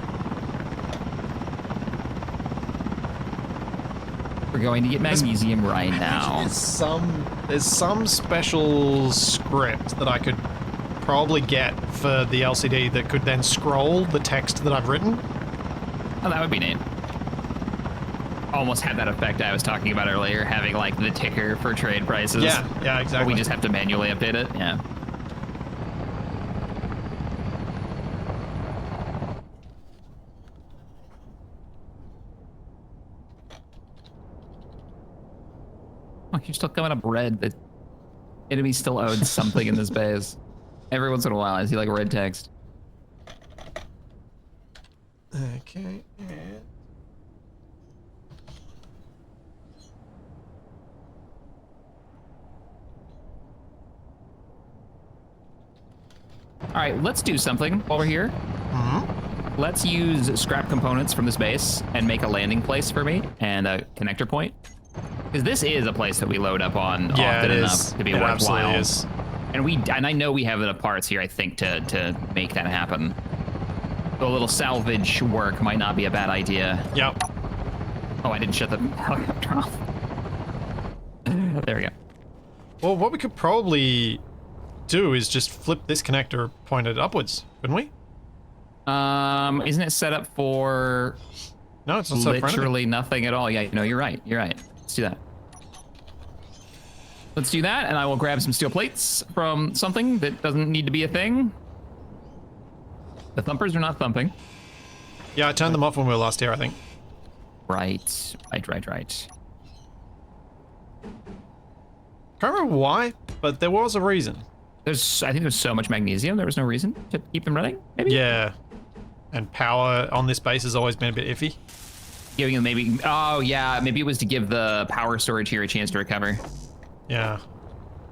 We're going to get magnesium right now. There's some special script that I could probably get for the LCD that could then scroll the text that I've written. Oh, that would be neat. Almost had that effect I was talking about earlier, having like the ticker for trade prices. Yeah, exactly. But we just have to manually update it. Yeah. Oh, you're still coming up red. The enemy still owns something in this base. Every once in a while, I see like red text. Okay. All right, let's do something while we're here. Let's use scrap components from this base and make a landing place for me and a connector point. Because this is a place that we load up on often enough to be worthwhile. Is. And I know we have enough parts here, I think, to make that happen. So a little salvage work might not be a bad idea. Yep. Oh, I didn't shut the helicopter off. There we go. Well, what we could probably do is just flip this connector pointed upwards, couldn't we? Isn't it set up for No, it's not set up for anything. literally nothing at all? Yeah, no, you're right. Let's do that. Let's do that, and I will grab some steel plates from something that doesn't need to be a thing. The thumpers are not thumping. Yeah, I turned them off when we were last here, I think. Right. Can't remember why, but there was a reason. I think there's so much magnesium, there was no reason to keep them running, maybe? Yeah. And power on this base has always been a bit iffy. Giving them maybe, oh yeah, maybe it was to give the power storage here a chance to recover. Yeah.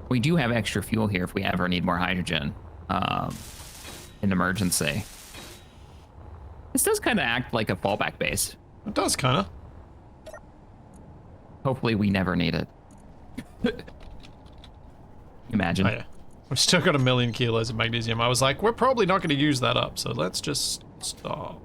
We do have extra fuel here if we ever need more hydrogen in emergency. This does kind of act like a fallback base. It does, kind of. Hopefully we never need it. Imagine. Oh, yeah. We've still got 1 million kilos of magnesium. I was like, we're probably not going to use that up, so let's just stop.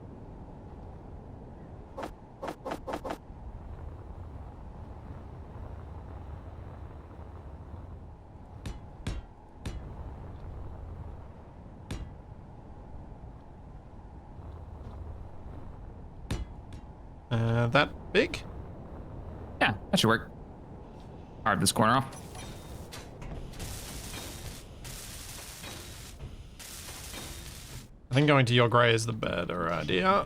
That big? Yeah, that should work. Carve this corner off. I think going to your grey is the better idea.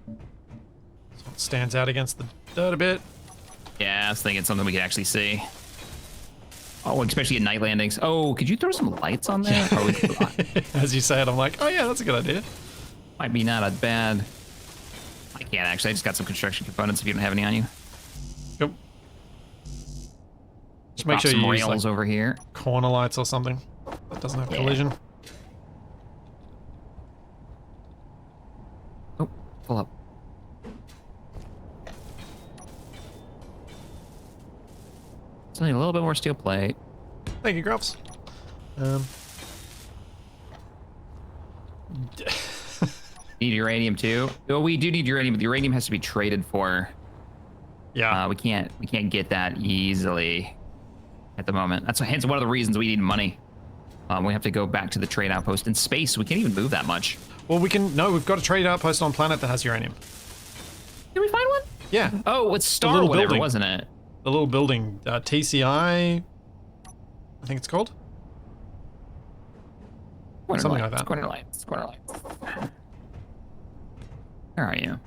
So it stands out against the dirt a bit. Yeah, I was thinking something we could actually see. Oh, especially at night landings. Oh, could you throw some lights on there? Or As you say it, I'm like, oh yeah, that's a good idea. might be not a bad. I can't actually. I just got some construction components if you don't have any on you. Yep. Just make Pop sure some you use rails like over here. corner lights or something that doesn't have Yeah. collision. Oh, pull up. Still need a little bit more steel plate. Thank you, Gruffs. Need uranium too. Well, we do need uranium, but the uranium has to be traded for. Yeah. We can't get that easily at the moment. That's hence one of the reasons we need money. We have to go back to the trade outpost in space. We can't even move that much. Well, we've got a trade outpost on planet that has uranium. Did we find one? Yeah. Oh, it's Star little whatever, building. wasn't it? The little building, TCI, I think it's called. Corner Something lights, like that. Corner lights. Where are you?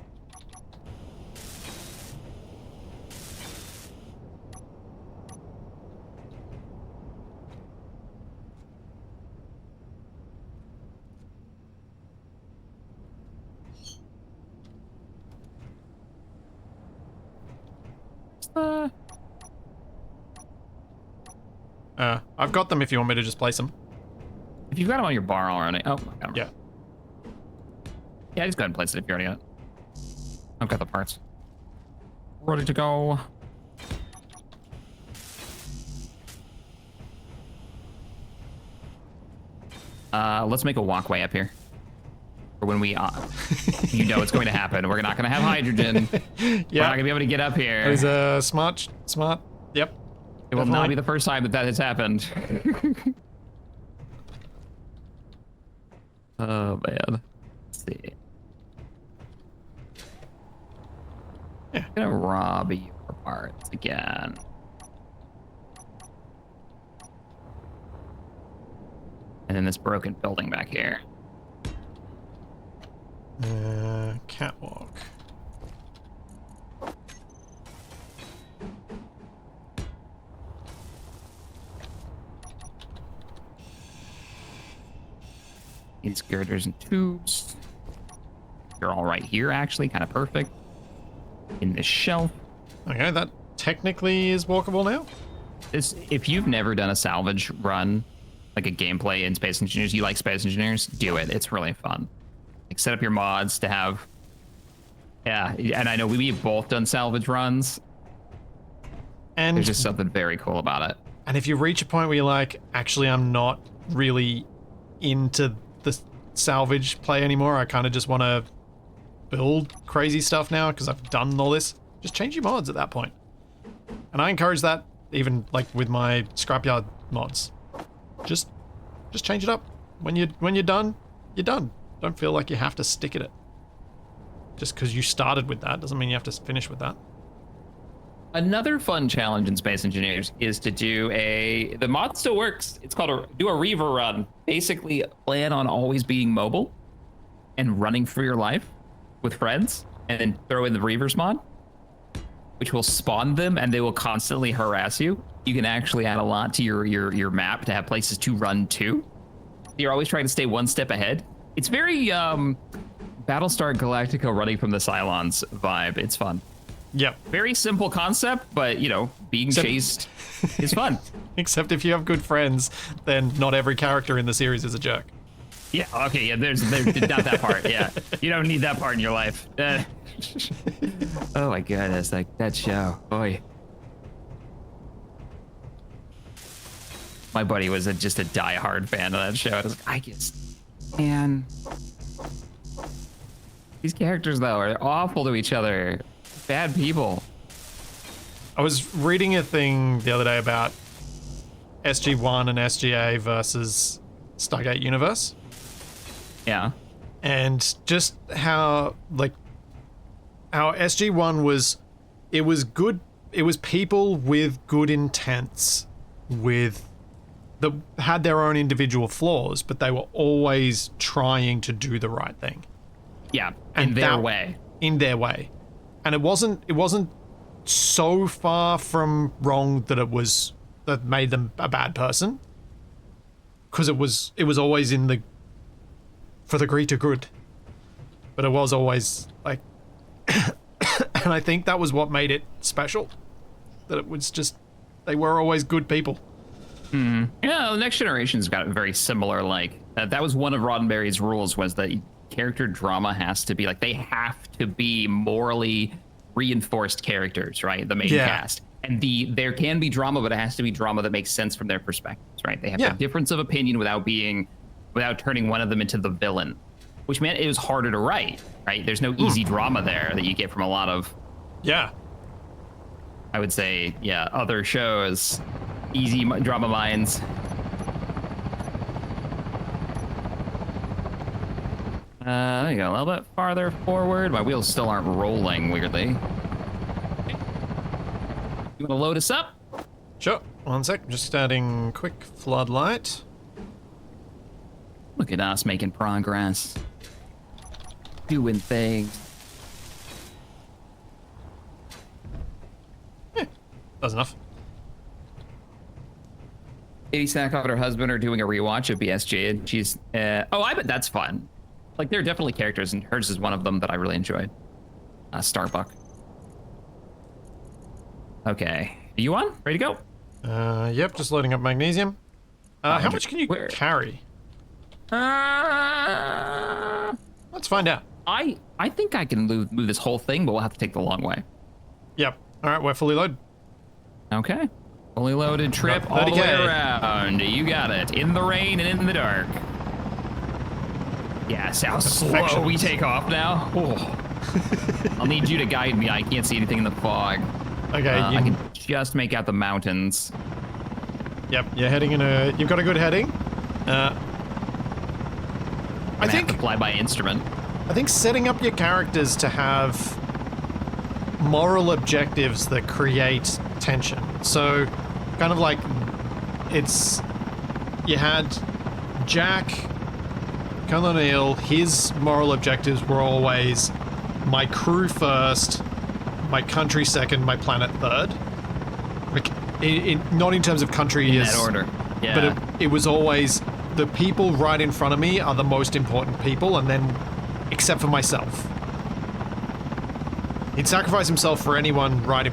I've got them if you want me to just place them. If you've got them on your bar already. Oh, I got them. Yeah. Yeah, just go ahead and place it if you already got it. I've got the parts. Ready to go. Let's make a walkway up here. For when we, you know it's going to happen. We're not going to have hydrogen. We're not going to be able to get up here. That is a smart. Yep. It will not be the first time that has happened. Oh, man. Let's see. Yeah. I'm gonna rob you for parts again. And then this broken building back here. Catwalk. These girders and tubes. They're all right here, actually, kind of perfect. In this shelf. Okay, that technically is walkable now. If you've never done a salvage run, like a gameplay in Space Engineers, you like Space Engineers, do it. It's really fun. Like, set up your mods to have. Yeah, and I know we've both done salvage runs. And There's just something very cool about it. And if you reach a point where you're like, actually, I'm not really into the salvage play anymore. I kind of just want to build crazy stuff now because I've done all this. Just change your mods at that point. And I encourage that even like with my scrapyard mods. Just change it up. When you're done, you're done. Don't feel like you have to stick at it. Just because you started with that doesn't mean you have to finish with that. Another fun challenge in Space Engineers is to do the mod still works. It's called do a Reaver run. Basically, plan on always being mobile. and running for your life with friends, and then throw in the Reavers mod, which will spawn them and they will constantly harass you. You can actually add a lot to your map to have places to run to. You're always trying to stay one step ahead. It's very Battlestar Galactica running from the Cylons vibe. It's fun. Yep. Very simple concept, but you know, being chased is fun. Except if you have good friends, then not every character in the series is a jerk. Yeah, okay, yeah, there's not that part, yeah. You don't need that part in your life. Oh my goodness, like that show, boy. My buddy was just a diehard fan of that show. I was like, I guess, man. These characters, though, are awful to each other. Bad people. I was reading a thing the other day about SG-1 and SGA versus Stargate Universe. Yeah. And just how SG-1 was, it was good, it was people with good intents, that had their own individual flaws, but they were always trying to do the right thing. Yeah, in their way. In their way. And it wasn't so far from wrong that made them a bad person. Because it was always for the greater good. But it was always like, and I think that was what made it special. That it was just, they were always good people. Mm-hmm. Yeah, the Next Generation's got very similar, like, that was one of Roddenberry's rules, was that character drama has to be, like, they have to be morally reinforced characters, right? The main cast. And there can be drama, but it has to be drama that makes sense from their perspectives, right? They have a difference of opinion without turning one of them into the villain, which meant it was harder to write, right? There's no easy drama there that you get from a lot of, I would say, other shows. Easy drama minds. There you go, a little bit farther forward. My wheels still aren't rolling, weirdly. You want to load us up? Sure. One sec. Just adding quick floodlight. Look at us making progress. Doing things. That's enough. Katie Sackhoff and her husband are doing a rewatch of BSG, and she's, I bet that's fun. Like, there are definitely characters, and hers is one of them that I really enjoyed. Starbuck. Okay. Are you on? Ready to go? Yep, just loading up magnesium. How much can you carry? Let's find out. I think I can move this whole thing, but we'll have to take the long way. Yep. All right, we're fully loaded. Okay. Fully loaded trip all the way around. You got it. In the rain and in the dark. Yes, how slow we take off now. Oh. I'll need you to guide me. I can't see anything in the fog. Okay. I can just make out the mountains. Yep, you're heading you've got a good heading. I think have to fly by instrument. I think setting up your characters to have moral objectives that create tension. So, kind of like, you had Jack, Colonel O'Neill, his moral objectives were always my crew first, my country second, my planet third. Like, not in terms of country in that order. Yeah. But it was always the people right in front of me are the most important people, and then, except for myself. He'd sacrifice himself for anyone right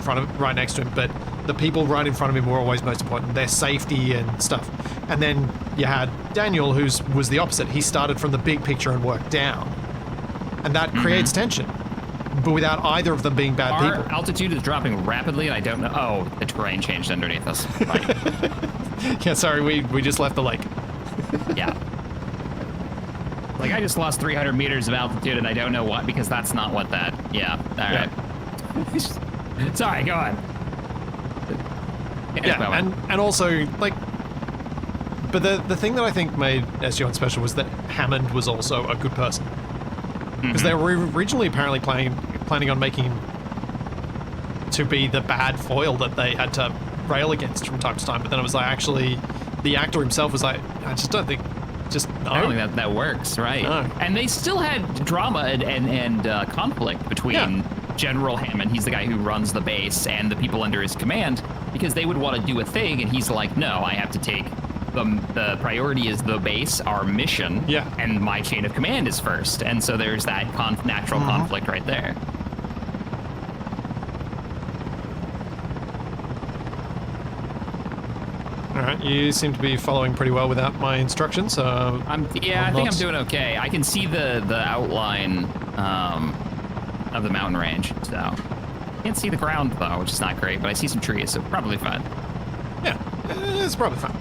next to him, but the people right in front of him were always most important, their safety and stuff. And then you had Daniel, who was the opposite. He started from the big picture and worked down. And that creates tension, but without either of them being bad people. Our altitude is dropping rapidly, and I don't know. Oh, the terrain changed underneath us. Right. Yeah, sorry, we just left the lake. Yeah. Like, I just lost 300 meters of altitude, and I don't know what, because that's not what that... Yeah, all right. Sorry, go on. Yeah, and also, like... But the thing that I think made SG-1 special was that Hammond was also a good person. Because they were originally apparently planning on making him to be the bad foil that they had to rail against from time to time, but then it was like, actually, the actor himself was like, I just don't think just no. I don't think that works, right? No. And they still had drama and conflict between General Hammond, he's the guy who runs the base, and the people under his command, because they would want to do a thing, and he's like, no, I have to take the priority is the base, our mission, and my chain of command is first. And so there's that natural conflict right there. All right, you seem to be following pretty well without my instructions. So I think I'm doing okay. I can see the outline of the mountain range, so can't see the ground though, which is not great. But I see some trees, so probably fine. Yeah, it's probably fine.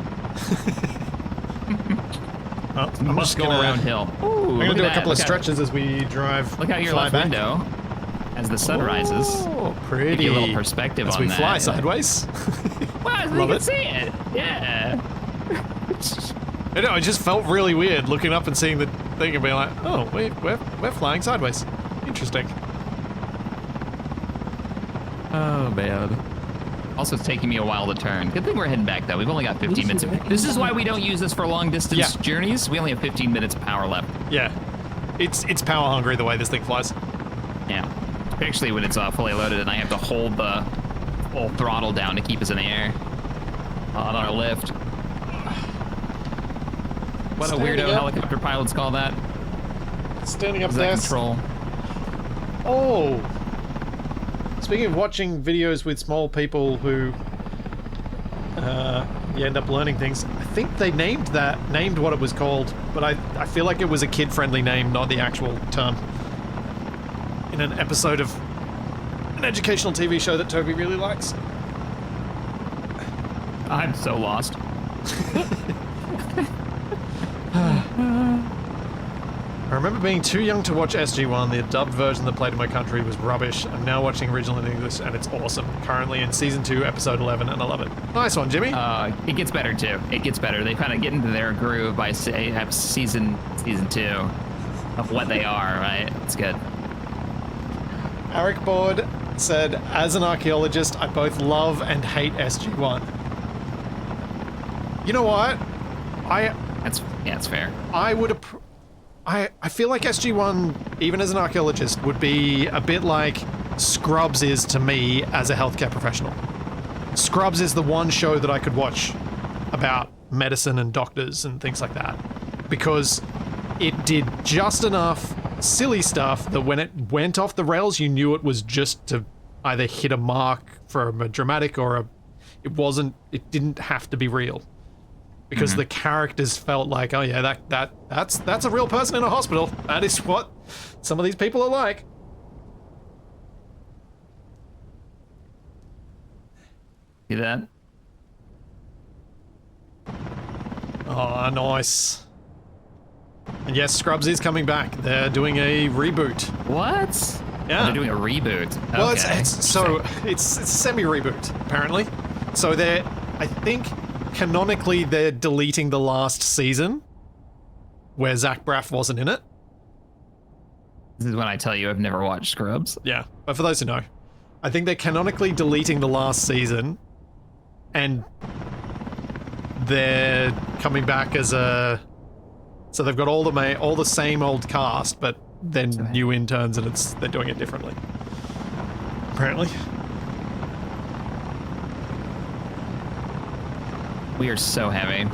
Well, I'm Must just go gonna around hill. Ooh, I'm gonna do a couple of look stretches as we drive. Look out your fly left back. window as the sun rises. Oh, pretty. Give you a little perspective as on we that. fly sideways. Wow, you can see it. Yeah. I know. It just felt really weird looking up and seeing the thing and being like, "Oh, we're flying sideways. Interesting." Oh man. Also, it's taking me a while to turn. Good thing we're heading back, though. We've only got 15 minutes. This is why we don't use this for long distance journeys. We only have 15 minutes of power left. Yeah. It's power hungry the way this thing flies. Yeah. Especially when it's fully loaded and I have to hold the full throttle down to keep us in the air on our lift. What a weirdo helicopter pilots call that. Standing up Is there. that control? Oh. Speaking of watching videos with small people who you end up learning things, I think they named what it was called, but I feel like it was a kid-friendly name, not the actual term. In an episode of an educational TV show that Toby really likes. I'm so lost. I remember being too young to watch SG-1. The dubbed version that played in my country was rubbish. I'm now watching original in English, and it's awesome. Currently in Season 2, Episode 11, and I love it. Nice one, Jimmy. It gets better, too. It gets better. They kind of get into their groove by season 2 of what they are, right? It's good. Eric Board said, as an archaeologist, I both love and hate SG-1. You know what? It's fair. I would I feel like SG-1, even as an archaeologist, would be a bit like Scrubs is to me as a healthcare professional. Scrubs is the one show that I could watch about medicine and doctors and things like that. Because it did just enough silly stuff that when it went off the rails, you knew it was just to either hit a mark for a dramatic or it didn't have to be real. Because the characters felt like, oh yeah, that's a real person in a hospital. That is what some of these people are like. See that? Oh, nice. And yes, Scrubs is coming back. They're doing a reboot. What? Yeah. Oh, they're doing a reboot. Well, Okay. it's a semi-reboot, apparently. So I think canonically they're deleting the last season where Zach Braff wasn't in it. This is when I tell you I've never watched Scrubs. Yeah, but for those who know, I think they're canonically deleting the last season and they're coming back as a... So they've got all the same old cast, but then new interns and they're doing it differently. Apparently. We are so heavy.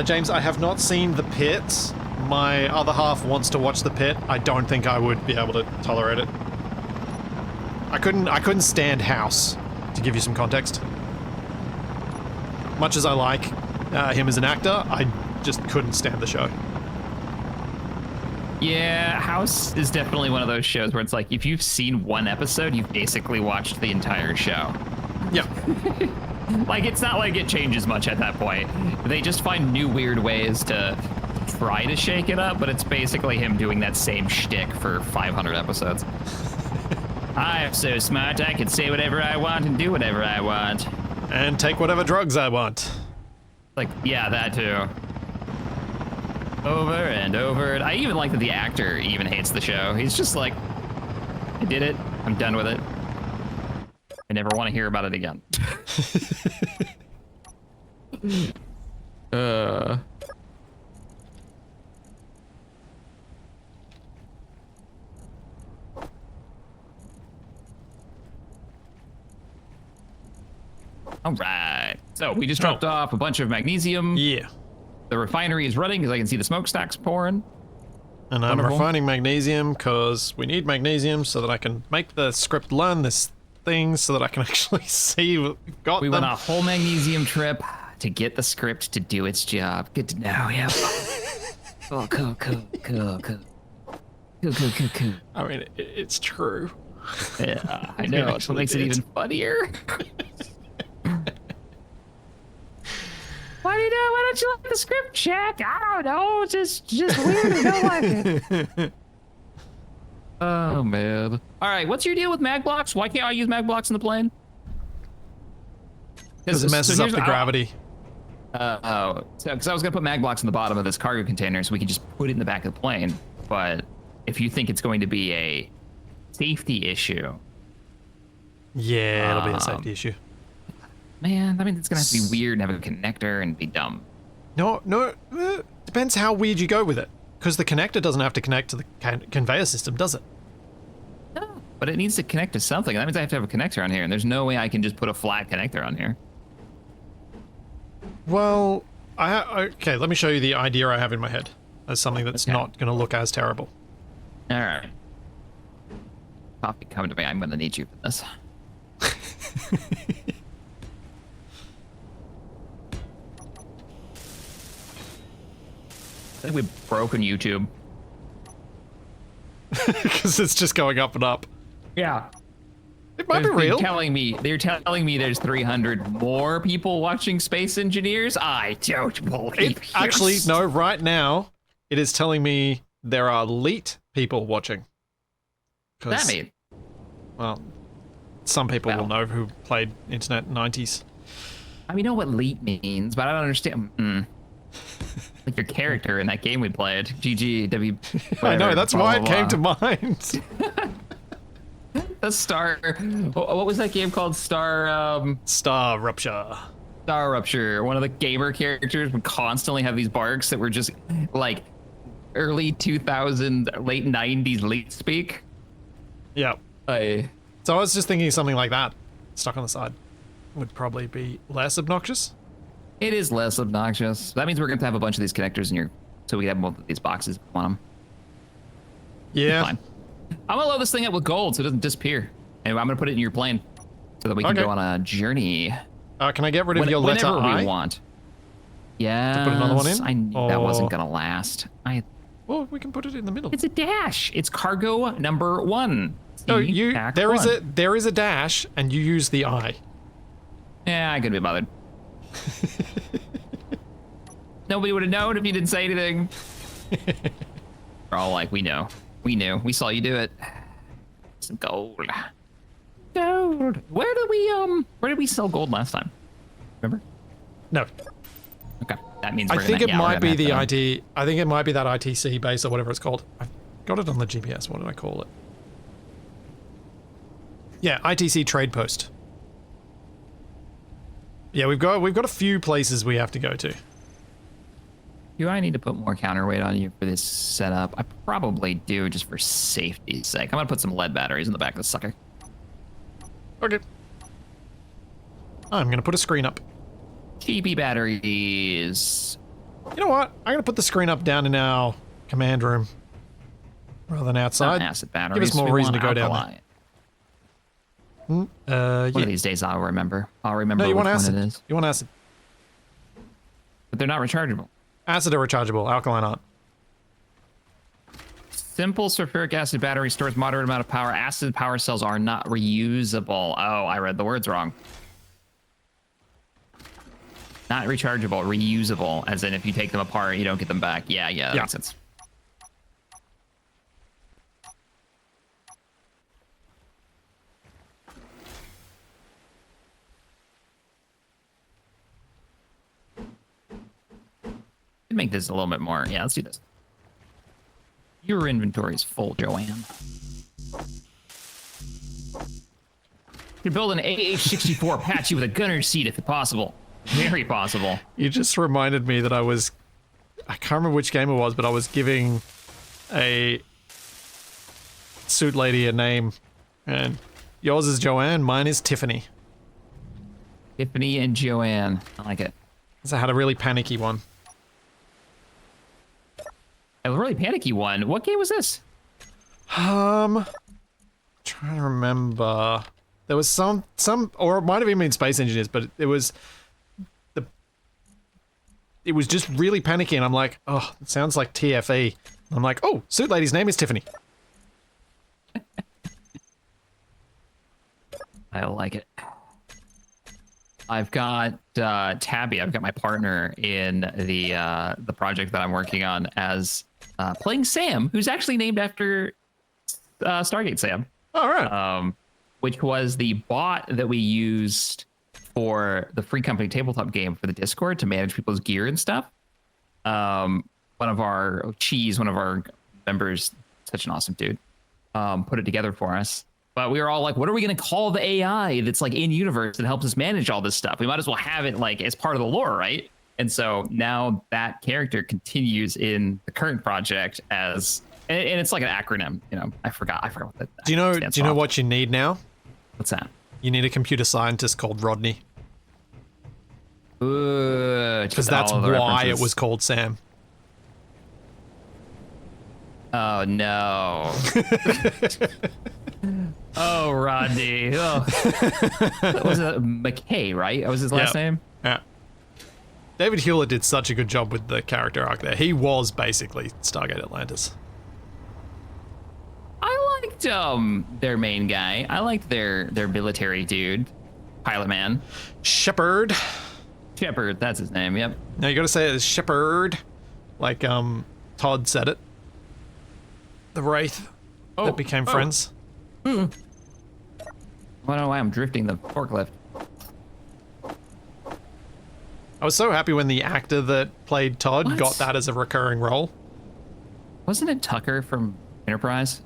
James, I have not seen The Pit. My other half wants to watch The Pit. I don't think I would be able to tolerate it. I couldn't stand House, to give you some context. Much as I like him as an actor, I just couldn't stand the show. Yeah, House is definitely one of those shows where it's like, if you've seen one episode, you've basically watched the entire show. Yeah. Like, it's not like it changes much at that point. They just find new weird ways to try to shake it up, but it's basically him doing that same shtick for 500 episodes. I'm so smart, I can say whatever I want and do whatever I want. And take whatever drugs I want. Like, yeah, that too. Over and over. I even like that the actor even hates the show. He's just like, I did it. I'm done with it. I never want to hear about it again. All right. So we just dropped off a bunch of magnesium. Yeah. The refinery is running because I can see the smokestacks pouring. And I'm Wonderful. refining magnesium because we need magnesium so that I can make the script learn this thing so that I can actually see what we've got We them. went on a whole magnesium trip to get the script to do its job. Good to know. Yeah. Oh, cool. I mean, it's true. Yeah, I know. That's what actually makes it did. even funnier. Why don't you like the script, Jack? I don't know. It's just weird. I don't like it. Oh man. All right, what's your deal with mag blocks? Why can't I use mag blocks in the plane? Because it messes up here's- the gravity. Because I was gonna put mag blocks in the bottom of this cargo container so we can just put it in the back of the plane. But if you think it's going to be a safety issue, Yeah, it'll be a safety issue. man, I mean it's gonna have to be weird and have a connector and be dumb. No, depends how weird you go with it. Because the connector doesn't have to connect to the conveyor system, does it? No, but it needs to connect to something. That means I have to have a connector on here, and there's no way I can just put a flat connector on here. Well, okay, let me show you the idea I have in my head as something that's Okay. not going to look as terrible. All right. Coffee, come to me. I'm gonna need you for this. I think we've broken YouTube. Because it's just going up and up. Yeah. It might be real. They're telling me there's 300 more people watching Space Engineers. I don't believe you. Actually, no, right now, it is telling me there are elite people watching. What does that mean? Well, some people Well. will know who played Internet 90s. I mean, I know what leap means, but I don't understand. Like your character in that game we played, GGW. I know, whatever, that's blah, why blah, it came to blah. mind. The Star. What was that game called? Star Star Rupture. Rupture. One of the gamer characters would constantly have these barks that were just like early 2000, late 90s leet speak. Yeah. I So I was just thinking something like that, stuck on the side, would probably be less obnoxious. It is less obnoxious. That means we're going to have a bunch of these connectors in your, so we have both of these boxes on them. Yeah. Fine. I'm gonna load this thing up with gold so it doesn't disappear. Anyway, I'm gonna put it in your plane so that we can Okay. go on a journey Can I get rid of your letter whenever I? we want. Yeah. put another one in? I knew that wasn't Or- gonna last. Well, we can put it in the middle. It's a dash. It's cargo number 1. No, See? Pack there is one. there is a dash, and you use the I. Yeah, I couldn't be bothered. Nobody would have known if you didn't say anything. We're all like, we know. We knew. We saw you do it. Some gold. Gold. Where did we sell gold last time? Remember? No, Okay. That means I we're think gonna, it might be the have to- IT. I think it might be that ITC base or whatever it's called. I've got it on the GPS. What did I call it? Yeah, ITC trade post. Yeah, we've got a few places we have to go to. Do I need to put more counterweight on you for this setup? I probably do, just for safety's sake. I'm gonna put some lead batteries in the back of the sucker. Okay. I'm gonna put a screen up. Cheapy batteries. You know what? I'm gonna put the screen up down in our command room rather than Not outside. acid batteries. Give us more We reason to want go down alkali. there. One of these days I'll remember. I'll remember No, you which want one acid. it is. You want acid. But they're not rechargeable. Acid are rechargeable. Alkaline aren't. Simple sulfuric acid battery stores moderate amount of power. Acid power cells are not reusable. Oh, I read the words wrong. Not rechargeable, reusable. As in, if you take them apart, you don't get them back. Yeah, that makes sense. Make this a little bit more. Yeah, let's do this. Your inventory is full, Joanne. You build an AH-64 Apache with a gunner's seat if possible. Very possible. You just reminded me that I can't remember which game it was, but I was giving a suit lady a name, and yours is Joanne, mine is Tiffany. Tiffany and Joanne. I like it. So I had a really panicky one. A really panicky one. What game was this? Trying to remember. There was some, or it might have even been Space Engineers, but it was just really panicky, and I'm like, oh, it sounds like TFE. I'm like, oh, Suit Lady's name is Tiffany. I like it. I've got Tabby. I've got my partner in the project that I'm working on as playing Sam, who's actually named after Stargate Sam. All right. Which was the bot that we used for the Free Company tabletop game for the Discord to manage people's gear and stuff. One of our members, such an awesome dude, put it together for us. But we were all like, what are we going to call the AI that's like in universe that helps us manage all this stuff? We might as well have it like as part of the lore, right? And so now that character continues in the current project as, and it's like an acronym. You know, I forgot what that. Do you know what you need now? What's that? You need a computer scientist called Rodney. Because that's why it was called Sam. Oh no. Oh, Rodney. Oh. Was it McKay, right? That was his last name? Yeah. David Hewlett did such a good job with the character arc there. He was basically Stargate Atlantis. I liked their main guy. I liked their military dude. Pilot man. Shepard. Shepard, that's his name, yep. Now you gotta say it as Shepard. Like Todd said it. The Wraith that became friends. I don't know why I'm drifting the forklift. I was so happy when the actor that played Todd got that as a recurring role. Wasn't it Tucker from Enterprise?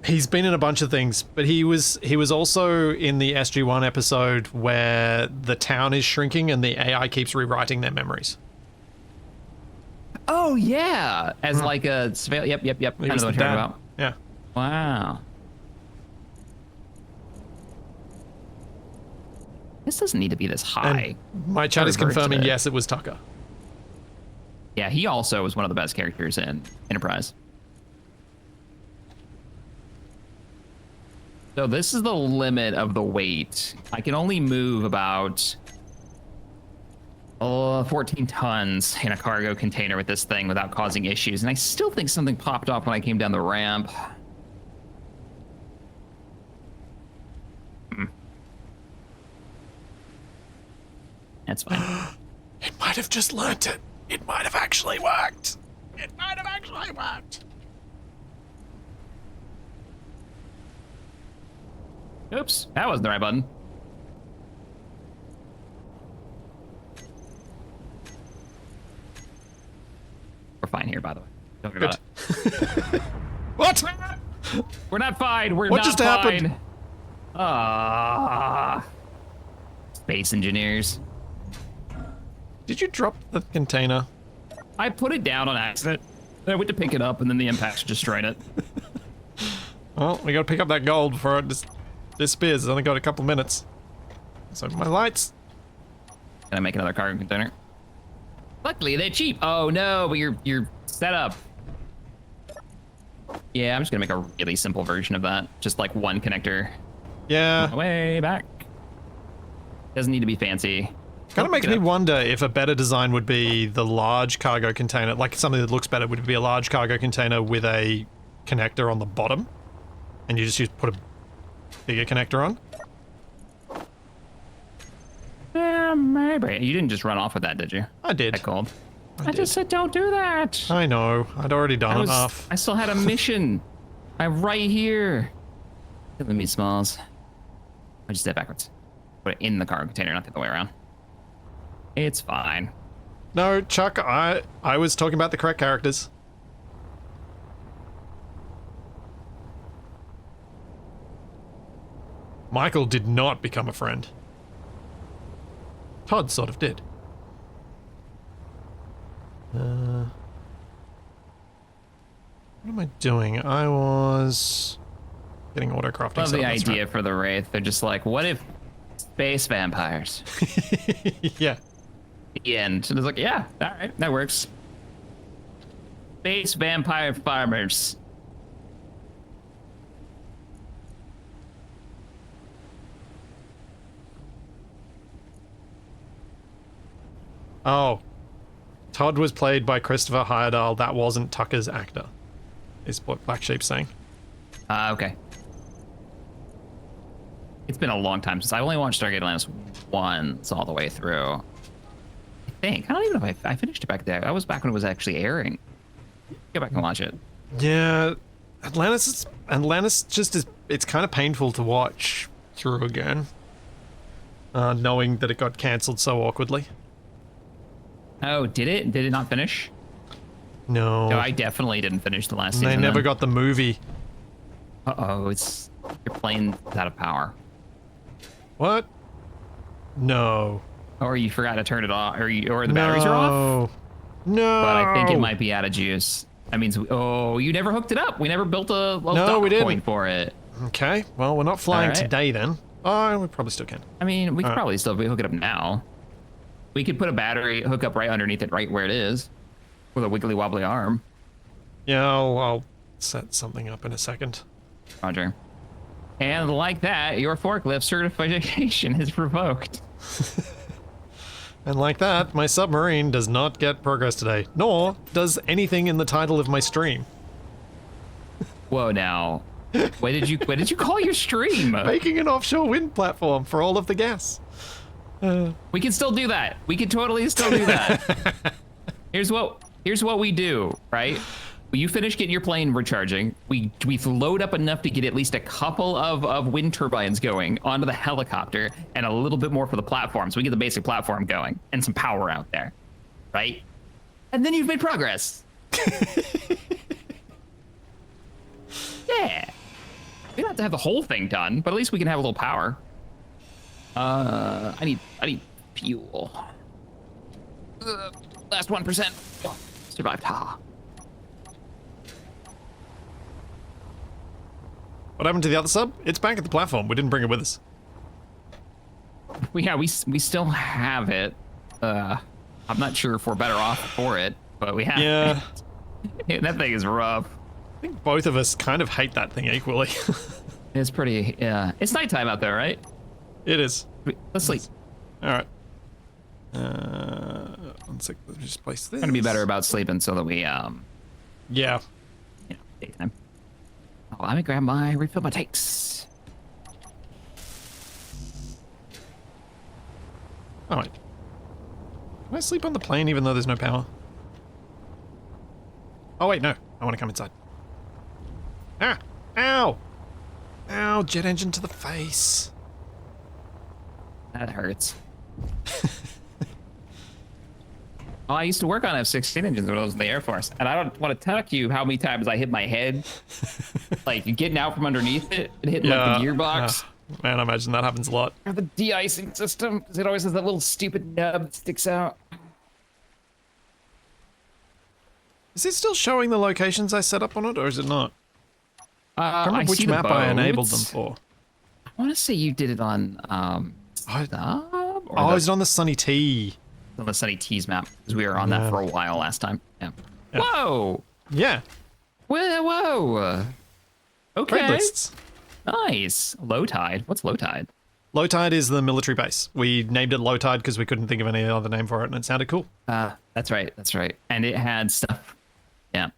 He's been in a bunch of things, but he was also in the SG-1 episode where the town is shrinking and the AI keeps rewriting their memories. Oh yeah, as like a surveil. Yep. He Kind of was what the you're talking dad. about. Yeah. Wow. This doesn't need to be this high. And my chat is confirming, yes, it was Tucker. Yeah, he also was one of the best characters in Enterprise. So this is the limit of the weight. I can only move about 14 tons in a cargo container with this thing without causing issues. And I still think something popped off when I came down the ramp. That's fine. It might have just learnt it. It might have actually worked. It might have actually worked. Oops, that wasn't the right button. We're fine here, by the way. Don't worry about it. What? We're not fine. We're What not just fine. happened? Space engineers. Did you drop the container? I put it down on accident. Then I went to pick it up, and then the impact destroyed it. Well, we gotta pick up that gold before it disappears. It's only got a couple minutes. So my lights. Can I make another cargo container? Luckily, they're cheap. Oh no, but you're set up. Yeah, I'm just gonna make a really simple version of that. Just like one connector. Yeah. Way back. Doesn't need to be fancy. Kind of makes me wonder if a better design would be the large cargo container, like something that looks better would be a large cargo container with a connector on the bottom, and you just put a bigger connector on. Yeah, maybe. You didn't just run off with that, did you? I did. That cold. I did. just said don't do that. I know. I'd already done enough. I still had a mission. I'm right here. Let me smalls. I just step backwards. Put it in the cargo container, not the other way around. It's fine. No, Chuck, I was talking about the correct characters. Michael did not become a friend. Todd sort of did. What am I doing? I was getting autocrafting. Love the idea for the Wraith. They're just like, what if Space vampires. Yeah. The end. And it's like, yeah, all right, that works. Space vampire farmers. Oh. Todd was played by Christopher Heyerdahl. That wasn't Tucker's actor, is what Black Sheep's saying. Okay. It's been a long time since I only watched Stargate Atlantis once all the way through. I think. I don't even know if I finished it back there. That was back when it was actually airing. Go back and watch it. Yeah. Atlantis just is, it's kind of painful to watch through again. Knowing that it got cancelled so awkwardly. Oh, did it? Did it not finish? No. No, I definitely didn't finish the last season. They never then. got the movie. Uh-oh, it's... Your plane's out of power. What? No. Or you forgot to turn it off, or the batteries are off. No. But I think it might be out of juice. That means, oh, you never hooked it up. We never built a dock point for it. Okay, well, we're not flying All right. today then. Oh, we probably still can. I mean, we could All right. probably still hook it up now. We could put a battery hook up right underneath it, right where it is, with a wiggly wobbly arm. Yeah, I'll set something up in a second. Roger. And like that, your forklift certification is revoked. And like that, my submarine does not get progress today, nor does anything in the title of my stream. Whoa, now. What did you call your stream? Making an offshore wind platform for all of the gas. We can still do that. We can totally still do that. Here's what we do, right? When you finish getting your plane recharging, we load up enough to get at least a couple of wind turbines going onto the helicopter and a little bit more for the platform, so we get the basic platform going and some power out there, right? And then you've made progress. Yeah. We don't have to have the whole thing done, but at least we can have a little power. I need fuel. Last 1%. Oh, survived. Ha. What happened to the other sub? It's back at the platform. We didn't bring it with us. We still have it. I'm not sure if we're better off for it, but we have Yeah. it. That thing is rough. I think both of us kind of hate that thing equally. It's pretty, yeah. It's nighttime out there, right? It is. Let's sleep. All right. 1 sec. Let me just place this. Gonna be better about sleeping so that we, Yeah. daytime. Oh, let me grab refill my tanks. All right. Can I sleep on the plane even though there's no power? Oh wait, no. I want to come inside. Ah! Ow! Ow! Jet engine to the face. That hurts. Oh, I used to work on F-16 engines when I was in the Air Force, and I don't want to tell you how many times I hit my head, like getting out from underneath it and hitting like the gearbox. Man, I imagine that happens a lot. Or the de-icing system, because it always has that little stupid nub that sticks out. Is it still showing the locations I set up on it, or is it not? I I remember which see the map I enabled them boats. for. I want to say you did it on I- Sub, or Oh, is it on the Sunny T? on the Sunny Tees map, because we were on that for a while last time. Yeah. Yeah. Whoa! Yeah. Whoa! Okay. Trade lists. Nice. Low tide. What's low tide? Low Tide is the military base. We named it Low Tide because we couldn't think of any other name for it, and it sounded cool. That's right. That's right. And it had stuff. Yeah.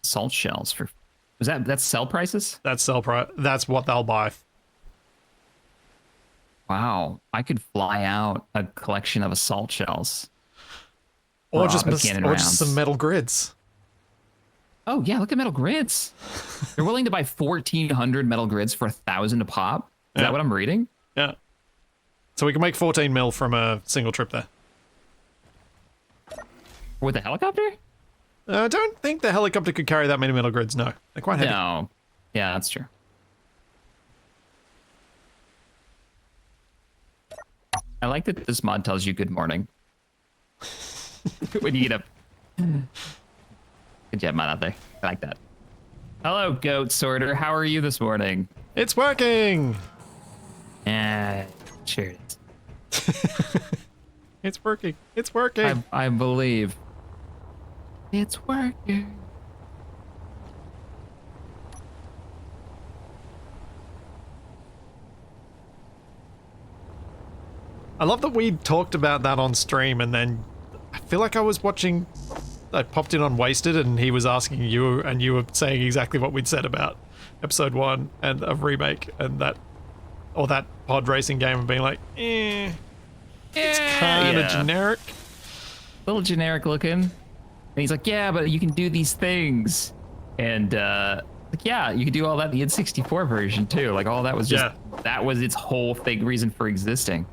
Salt shells for. That's sell prices? That's sell price. That's what they'll buy. Wow. I could fly out a collection of assault shells. Or For just cannon or just rounds. some metal grids. Oh yeah, look at metal grids. They're willing to buy 1,400 metal grids for 1,000 a pop. Is Yeah. that what I'm reading? Yeah. So we can make 14 mil from a single trip there. With a helicopter? I don't think the helicopter could carry that many metal grids, no. They're quite heavy. No. Yeah, that's true. I like that this mod tells you good morning. When you get up. Good job, mod out there. I like that. Hello, Goat Sorter. How are you this morning? It's working! Sure it is. It's working. It's working. I believe. It's working. I love that we talked about that on stream, and then I feel like I was watching. I popped in on Wasted, and he was asking you, and you were saying exactly what we'd said about episode 1 and a remake, and that pod racing game, and being like, it's kind of generic. A little generic looking. And he's like, yeah, but you can do these things. And like, yeah, you can do all that in the N64 version too. Like all that was just that was its whole thing, reason for existing.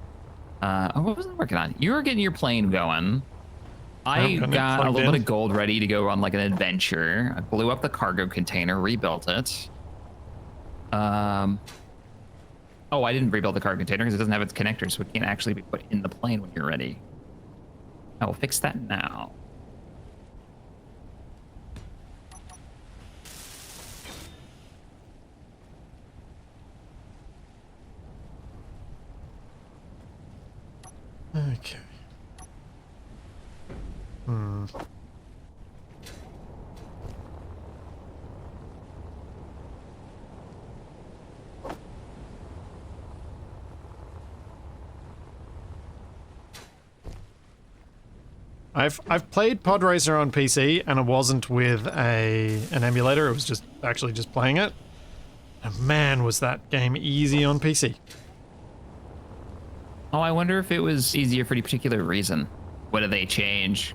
What was I working on? You were getting your plane going. I got a little bit of gold ready to go on like an adventure. I blew up the cargo container, rebuilt it. Oh, I didn't rebuild the cargo container because it doesn't have its connector, so it can't actually be put in the plane when you're ready. I will fix that now. Okay. I've played Pod Racer on PC, and it wasn't with an emulator. It was just actually just playing it. And man, was that game easy on PC. Oh, I wonder if it was easier for any particular reason. What did they change?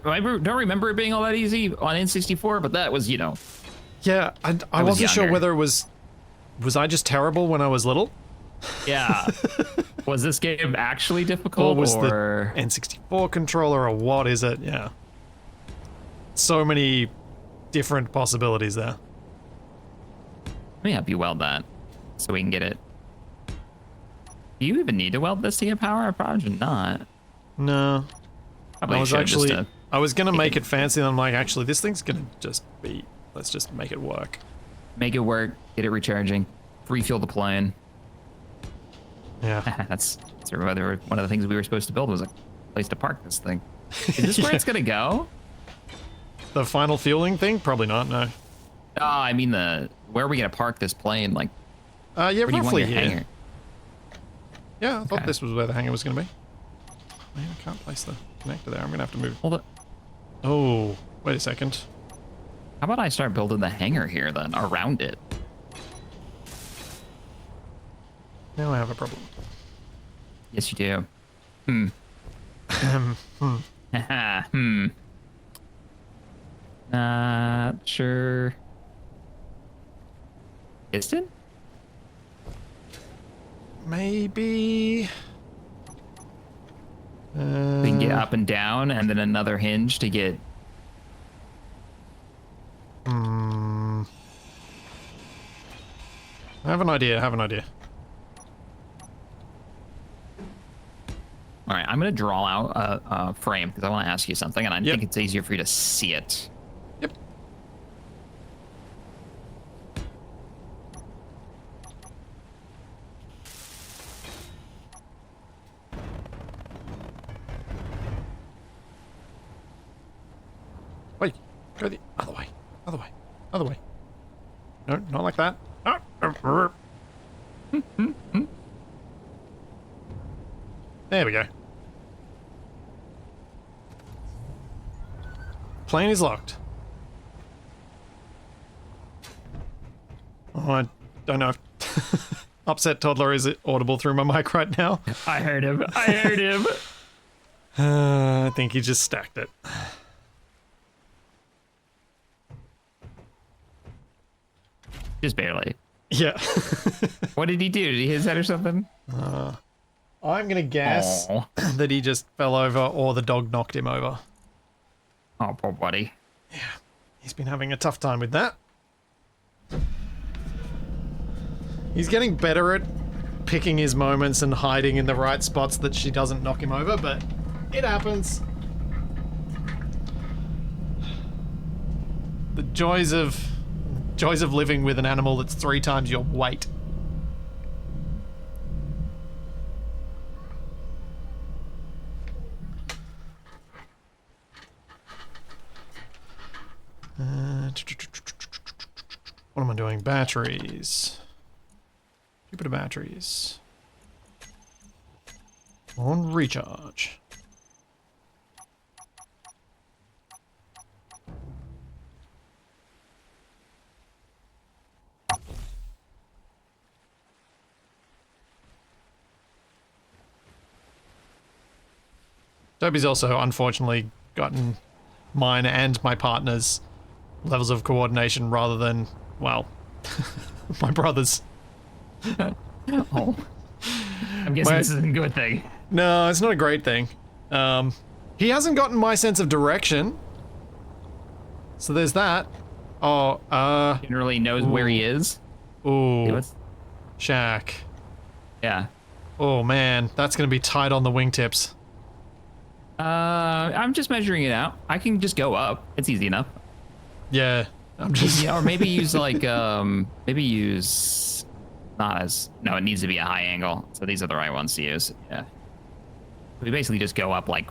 I don't remember it being all that easy on N64, but that was, you know. Yeah, I wasn't sure whether it was I just terrible when I was little? Yeah. Was this game actually difficult, or was the N64 controller, or what is it? Yeah. So many different possibilities there. Let me help you weld that so we can get it. Do you even need to weld this to get power? Probably not. No. Probably I was gonna make it fancy, and I'm like, actually, this thing's gonna just be. Let's just make it work. Make it work. Get it recharging. Refuel the plane. Yeah. That's one of the things we were supposed to build was a place to park this thing. Is this where it's gonna go? The final fueling thing? Probably not. No. I mean where are we gonna park this plane? Like. Yeah, where do you want roughly your here. hangar? Yeah, I thought this was where the hangar was gonna be. Man, I can't place the connector there. I'm gonna have to move. Hold it. Oh, wait a second. How about I start building the hangar here then, around it? Now I have a problem. Yes, you do. Not sure. Piston? Maybe. We can get up and down, and then another hinge to get. I have an idea. All right, I'm gonna draw out a frame because I want to ask you something, and I think it's easier for you to see it. Yep. Wait, go the other way. Other way. No, not like that. There we go. Plane is locked. Oh, I don't know if Upset Toddler is audible through my mic right now. I heard him. I think he just stacked it. Just barely. Yeah. What did he do? Did he hit his head or something? I'm gonna guess that he just fell over, or the dog knocked him over. Oh, poor buddy. Yeah, he's been having a tough time with that. He's getting better at picking his moments and hiding in the right spots that she doesn't knock him over, but it happens. The joys of living with an animal that's 3 times your weight. What am I doing? Batteries. Jupiter batteries. On recharge. Toby's also unfortunately gotten mine and my partner's levels of coordination rather than, well, my brother's. Oh. I'm guessing this isn't a good thing. No, it's not a great thing. He hasn't gotten my sense of direction. So there's that. Oh, Generally knows where he is. Ooh. See what's- Shack. Yeah. Oh man, that's gonna be tight on the wingtips. I'm just measuring it out. I can just go up. It's easy enough. Yeah, I'm just. Yeah, or maybe use like maybe use not as no. It needs to be a high angle. So these are the right ones to use. Yeah. We basically just go up like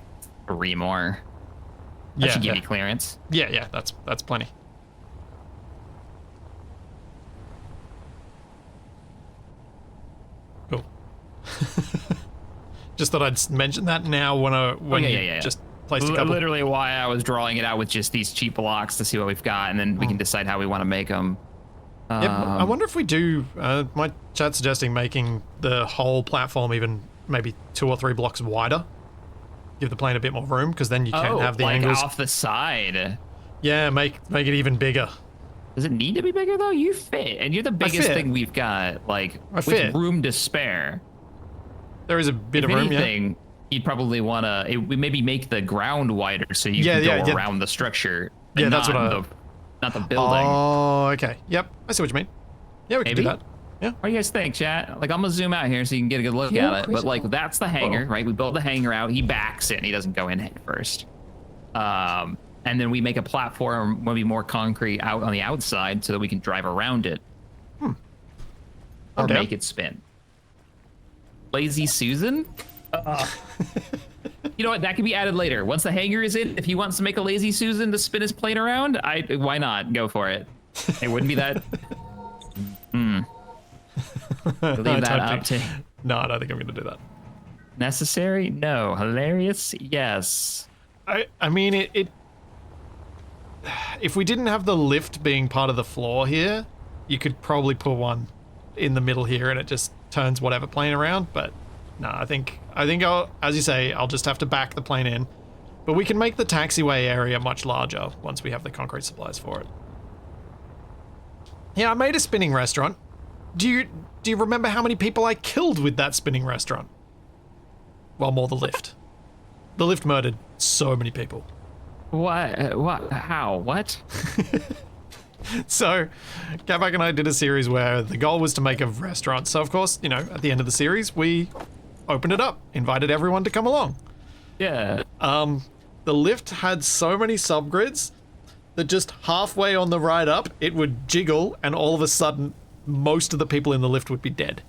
3 more. That Yeah, should give yeah. you clearance. Yeah, that's plenty. Cool. Just thought I'd mention that now when yeah. just placed a couple. Literally why I was drawing it out with just these cheap blocks to see what we've got, and then we can decide how we want to make them. Yep, I wonder if we do. My chat's suggesting making the whole platform even maybe 2 or 3 blocks wider. Give the plane a bit more room, because then you can have the like angles. off the side. Yeah, make it even bigger. Does it need to be bigger though? You fit, and you're the biggest fit. thing we've got. Like I with fit. room to spare. There is a bit If of room, anything, you'd probably want to maybe make the ground wider so you can go around the structure. Yeah, and that's what not the yeah. building. Oh, okay. Yep, I see what you mean. Yeah, we can do Maybe? that. Yeah. What do you guys think, chat? Like, I'm gonna zoom out here so you can get a good look Yeah, at it. But like, critical. that's the hangar, right? We build the hangar out. He backs it, and he doesn't go in head first. And then we make a platform, maybe more concrete, out on the outside so that we can drive around it, or Okay. make it spin. Lazy Susan. You know what? That can be added later. Once the hangar is in, if he wants to make a Lazy Susan to spin his plane around, why not? Go for it. It wouldn't be that. Leave that up to No, I don't think I'm going to do that. necessary. No, hilarious. Yes. I mean, it. If we didn't have the lift being part of the floor here, you could probably put one in the middle here, and it just turns whatever plane around. But no, I think I'll, as you say, I'll just have to back the plane in. But we can make the taxiway area much larger once we have the concrete supplies for it. Yeah, I made a spinning restaurant. Do you remember how many people I killed with that spinning restaurant? Well, more the lift. The lift murdered so many people. What? What? How? What? So, Kavak and I did a series where the goal was to make a restaurant. So, of course, you know, at the end of the series, we opened it up, invited everyone to come along. Yeah. The lift had so many subgrids that just halfway on the ride up, it would jiggle, and all of a sudden, most of the people in the lift would be dead.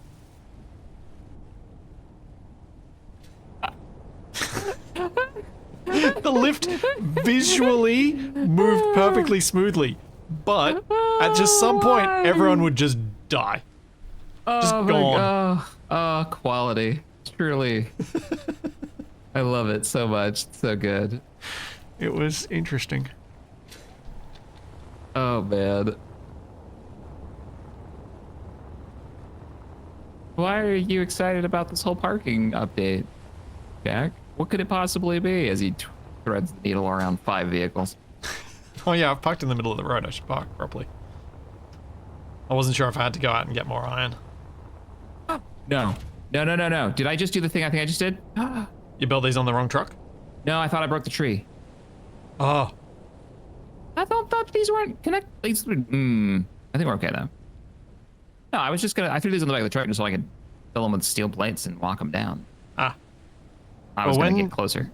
The lift visually moved perfectly smoothly, but at just some point, everyone would just die. Just Oh, gone. Oh, quality. Truly. I love it so much. It's so good. It was interesting. Oh, man. Why are you excited about this whole parking update, Jack? What could it possibly be as he threads the needle around 5 vehicles? Oh yeah, I've parked in the middle of the road. I should park properly. I wasn't sure if I had to go out and get more iron. No. No. Did I just do the thing I think I just did? You built these on the wrong truck? No, I thought I broke the tree. Oh, I thought these weren't connected. I think we're okay though. No, I threw these on the back of the truck just so I could fill them with steel plates and walk them down. ah. I was Well, gonna when- get closer.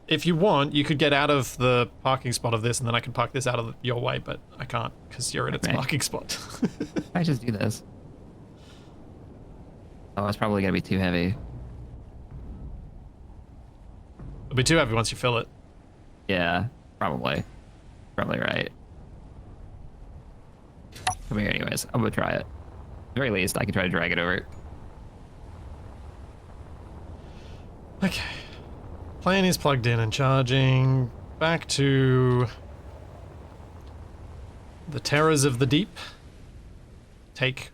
If you want, you could get out of the parking spot of this, and then I can park this out of your way, but I can't because you're in its Okay. parking spot. I just do this. Oh, it's probably gonna be too heavy. It'll be too heavy once you fill it. Yeah, probably. Probably right. Come here anyways. I'm gonna try it. At the very least, I can try to drag it over. Okay. Plane is plugged in and charging. Back to the terrors of the deep. Take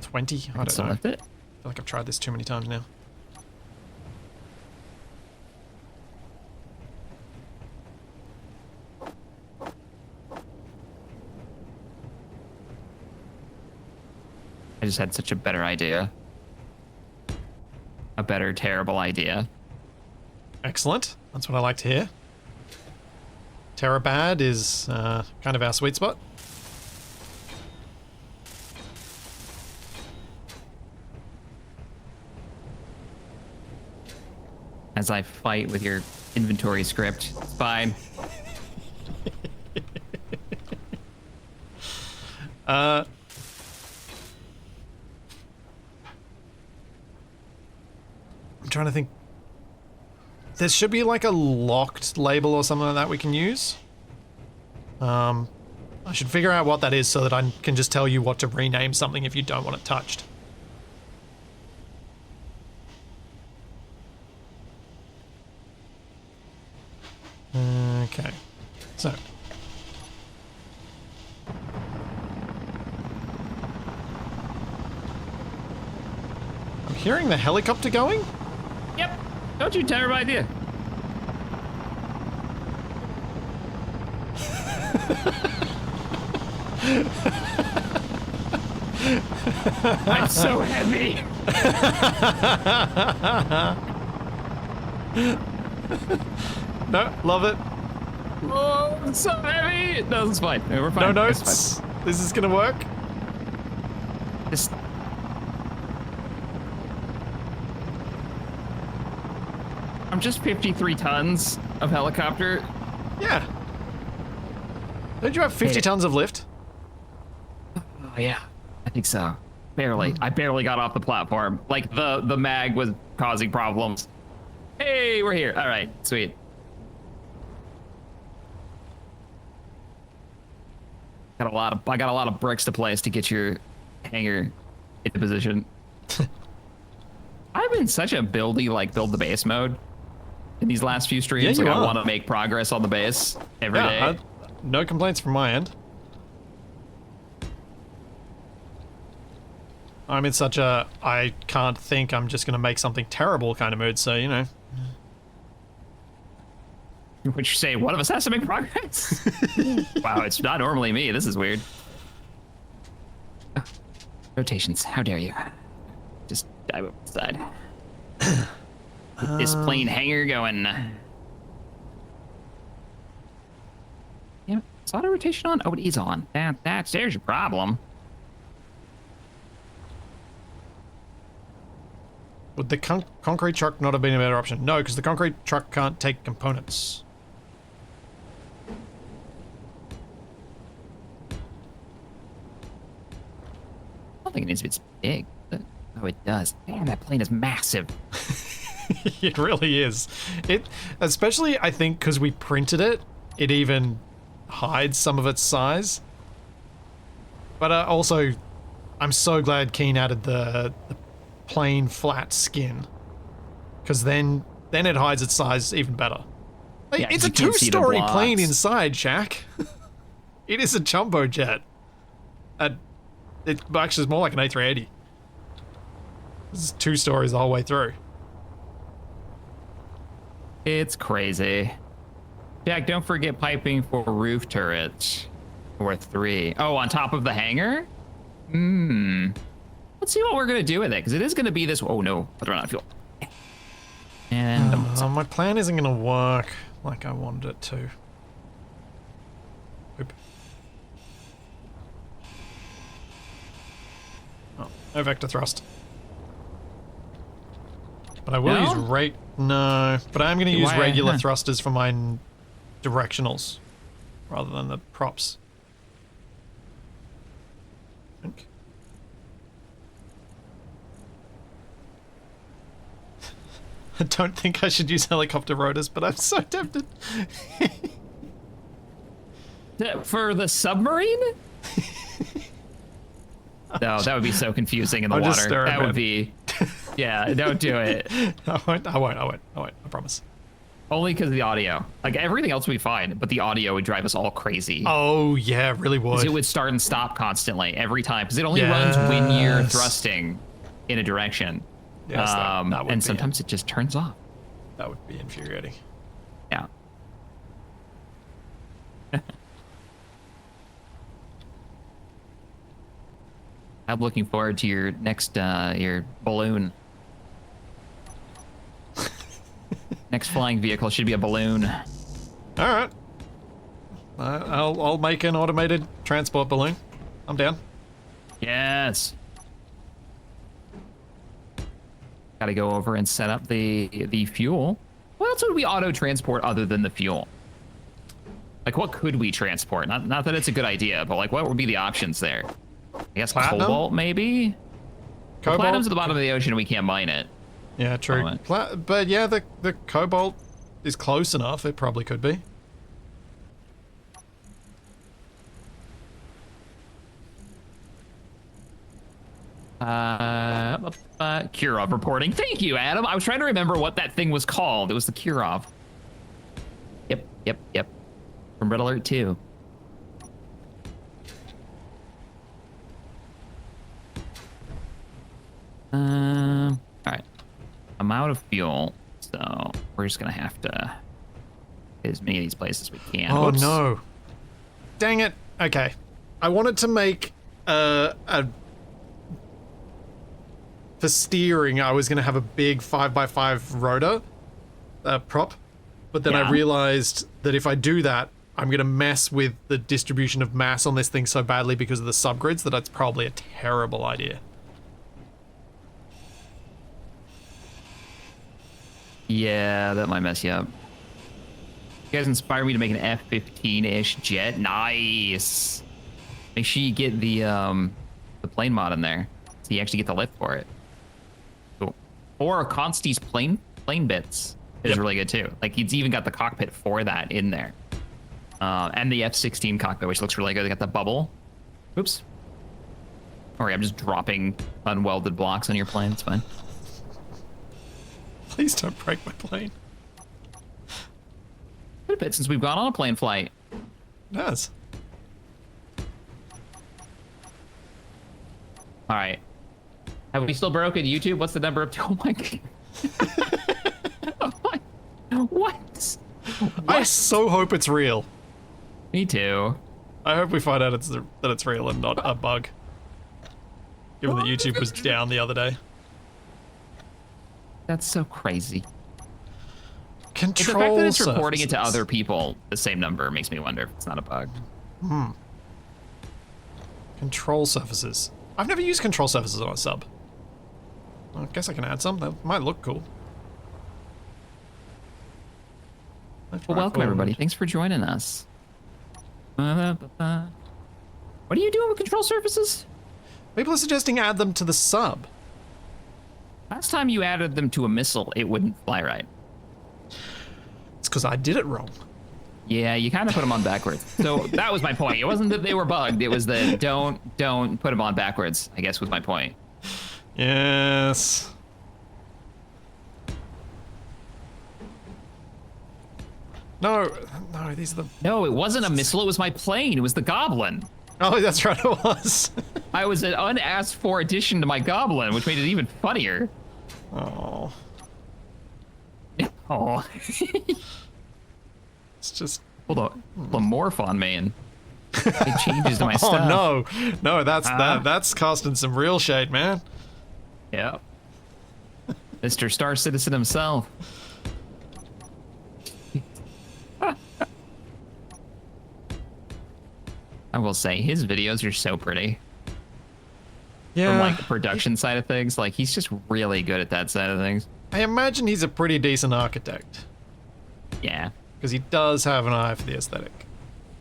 20? I don't know. Select it. I feel like I've tried this too many times now. I just had such a better idea. A better, terrible idea. Excellent. That's what I like to hear. Terra bad is kind of our sweet spot. As I fight with your inventory script, it's fine. I'm trying to think. There should be like a locked label or something like that we can use. I should figure out what that is so that I can just tell you what to rename something if you don't want it touched. Okay, so. I'm hearing the helicopter going? Yep. Don't you terrible idea. I'm so heavy. No, love it. Oh, I'm so heavy. No, it's fine. No, we're fine. No It's notes. fine. This is gonna work. Just I'm just 53 tons of helicopter. Yeah. Don't you have 50 Hey. tons of lift? Oh yeah, I think so. Barely. I barely got off the platform. Like the mag was causing problems. Hey, we're here. All right, sweet. I got a lot of bricks to place to get your hangar into position. I'm in such a build the base mode in these last few streams. Yeah, you like I are. want to make progress on the base every day. No complaints from my end. I'm in such a I can't think, I'm just gonna make something terrible kind of mood, so you know. Would you say one of us has to make progress? Wow, it's not normally me. This is weird. Oh, rotations, how dare you? Just dive over the side. Get this plane hangar going. Yeah, is auto rotation on? Oh, it is on. There's your problem. Would the concrete truck not have been a better option? No, because the concrete truck can't take components. I don't think it needs to be this big. But, oh, it does. Damn, that plane is massive. It really is. It, especially I think because we printed it, it even hides some of its size. But also, I'm so glad Keen added the plain flat skin, because then it hides its size even better. Like, Yeah, it's a you can't see the two-story blocks. plane inside, Shaq. It is a jumbo jet. It actually is more like an A380. It's 2 stories the whole way through. It's crazy. Jack, don't forget piping for roof turrets. Or 3. Oh, on top of the hangar? Let's see what we're gonna do with it, because it is gonna be this. Oh no, let's run out of fuel. And My plan isn't going to work like I wanted it to. Oop. Oh, no vector thrust. But I will No? use No, but I am going to use Why? regular Huh. thrusters for my directionals rather than the props. I think. I don't think I should use helicopter rotors, but I'm so tempted. for the submarine? No, that would be so confusing in the I'll just water. stir it, That man. would be. Yeah, don't do it. I won't, I promise. Only because of the audio. Like everything else would be fine, but the audio would drive us all crazy. Oh, yeah, it really 'Cause would. it would start and stop constantly every time because it only runs when you're Yes. thrusting in a direction. Yes, that would And be sometimes it just turns off. That would be infuriating. Yeah. I'm looking forward to your next your balloon. Next flying vehicle should be a balloon. All right. I'll make an automated transport balloon. I'm down. Yes. Got to go over and set up the fuel. What else would we auto transport other than the fuel? Like, what could we transport? Not that it's a good idea, but like, what would be the options there? I guess Platinum? cobalt, maybe. Cobalt? Platinum's at the bottom of the ocean, and we can't mine it. Yeah, true. Oh, But yeah, the cobalt is close enough. It probably could be. Kirov reporting. Thank you, Adam. I was trying to remember what that thing was called. It was the Kirov. Yep. From Red Alert 2. All right. I'm out of fuel, so we're just gonna have to hit as many of these places as we can. Oh Whoops. no. Dang it. Okay. I wanted to make a for steering, I was going to have a big 5x5 rotor prop, but then I Yeah. realized that if I do that, I'm going to mess with the distribution of mass on this thing so badly because of the subgrids that that's probably a terrible idea. Yeah, that might mess you up. You guys inspired me to make an F-15-ish jet. Nice. Make sure you get the plane mod in there, so you actually get the lift for it. Cool. Or Consti's plane bits is really good too. Like it's even got the cockpit for that in there, and the F-16 cockpit, which looks really good. They got the bubble. Oops. Sorry, I'm just dropping unwelded blocks on your plane. It's fine. Please don't break my plane. Been a bit since we've gone on a plane flight. It does. All right. Have we still broken YouTube? What's the number of? Oh my god. Oh my- What? I so hope it's real. Me too. I hope we find out that it's real and not a bug. Given that YouTube was down the other day. That's so crazy. Control It's the fact that it's reporting it to surfaces. other people, the same number, makes me wonder if it's not a bug. Control surfaces. I've never used control surfaces on a sub. I guess I can add some. That might look cool. Well, welcome everybody. Thanks for joining us. What are you doing with control surfaces? People are suggesting add them to the sub. Last time you added them to a missile, it wouldn't fly right. It's because I did it wrong. Yeah, you kind of put them on backwards. So that was my point. It wasn't that they were bugged. It was that don't put them on backwards, I guess was my point. Yes. No, these are the... No, it wasn't a missile. It was my plane. It was the Goblin. Oh, that's right, it was. I was an unasked for addition to my Goblin, which made it even funnier. Oh, Oh, it's just... hold on. The Morphon man. It changes to my stuff. Oh, no, that's casting some real shade, man. Yeah. Mr. Star Citizen himself. I will say, his videos are so pretty. Yeah, From like the production side of things, like he's just really good at that side of things. I imagine he's a pretty decent architect. Yeah. Because he does have an eye for the aesthetic.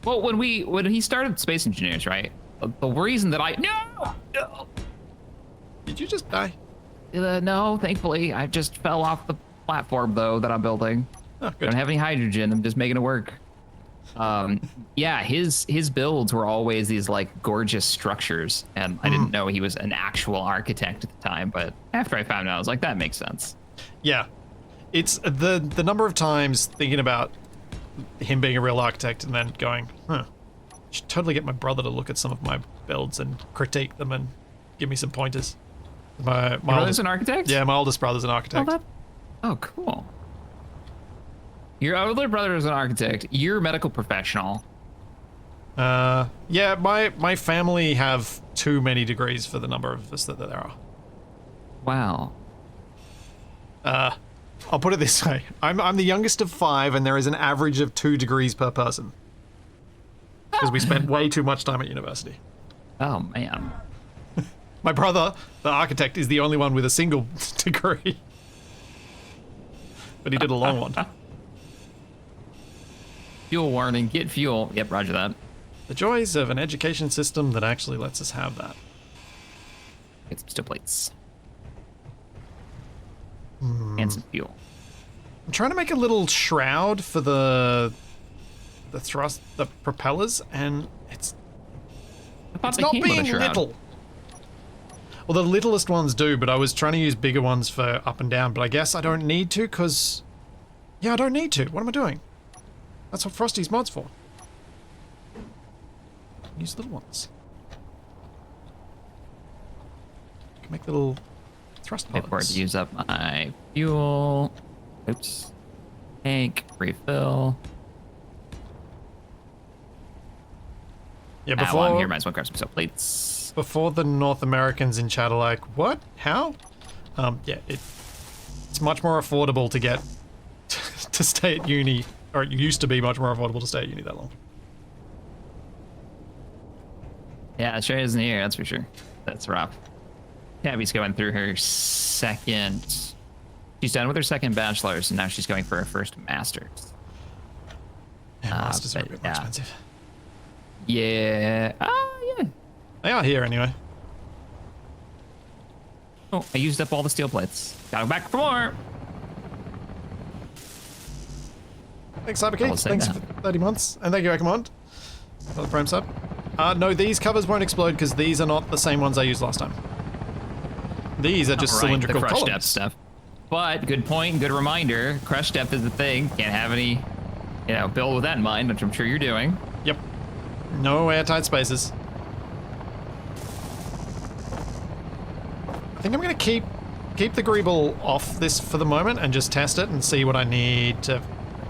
Well, when he started Space Engineers, right? The reason that no. Did you just die? No, thankfully, I just fell off the platform though that I'm building. Oh, I good. don't have any hydrogen. I'm just making it work. Yeah, his builds were always these like gorgeous structures, and I didn't know he was an actual architect at the time. But after I found out, I was like, that makes sense. Yeah, it's the number of times thinking about him being a real architect and then going, huh, I should totally get my brother to look at some of my builds and critique them and give me some pointers. My Your brother's an architect? Yeah, my oldest brother's an architect. Oh, cool. Your older brother is an architect. You're a medical professional. Yeah, my family have too many degrees for the number of us that there are. Wow. I'll put it this way. I'm the youngest of 5, and there is an average of 2 degrees per person. Because we spent way too much time at university. Oh, man. My brother, the architect, is the only one with a single degree. But he did a long one. Fuel warning, get fuel. Yep, roger that. The joys of an education system that actually lets us have that. Get some steel plates. And some fuel. I'm trying to make a little shroud for the propellers, and it's not being little. Well, the littlest ones do, but I was trying to use bigger ones for up and down, but I guess I don't need to, because... Yeah, I don't need to. What am I doing? That's what Frosty's mod's for. Use little ones. I can make little thrust pods. Before to use up my fuel. Oops. Tank, refill. Yeah, While I'm here, might as well grab some steel plates. Before the North Americans in chat are like, what? How? Yeah, it's much more affordable to get to stay at uni, or it used to be much more affordable to stay at uni that long. Yeah, Australia isn't here, that's for sure. That's rough. Tabby's going through her second... She's done with her second bachelor's, and now she's going for her first master's. Yeah, masters are a bit more expensive. Yeah. Yeah. They are here anyway. Oh, I used up all the steel plates. Gotta go back for more. Thanks, Cybergeek. Thanks for 30 months. And thank you, Ecommond, for the Prime sub. No, these covers won't explode because these are not the same ones I used last time. These are just cylindrical the crush columns. depth stuff. But good point, good reminder. Crush depth is the thing. Can't have any, build with that in mind, which I'm sure you're doing. Yep. No airtight spaces. I think I'm gonna keep the greeble off this for the moment and just test it and see what I need to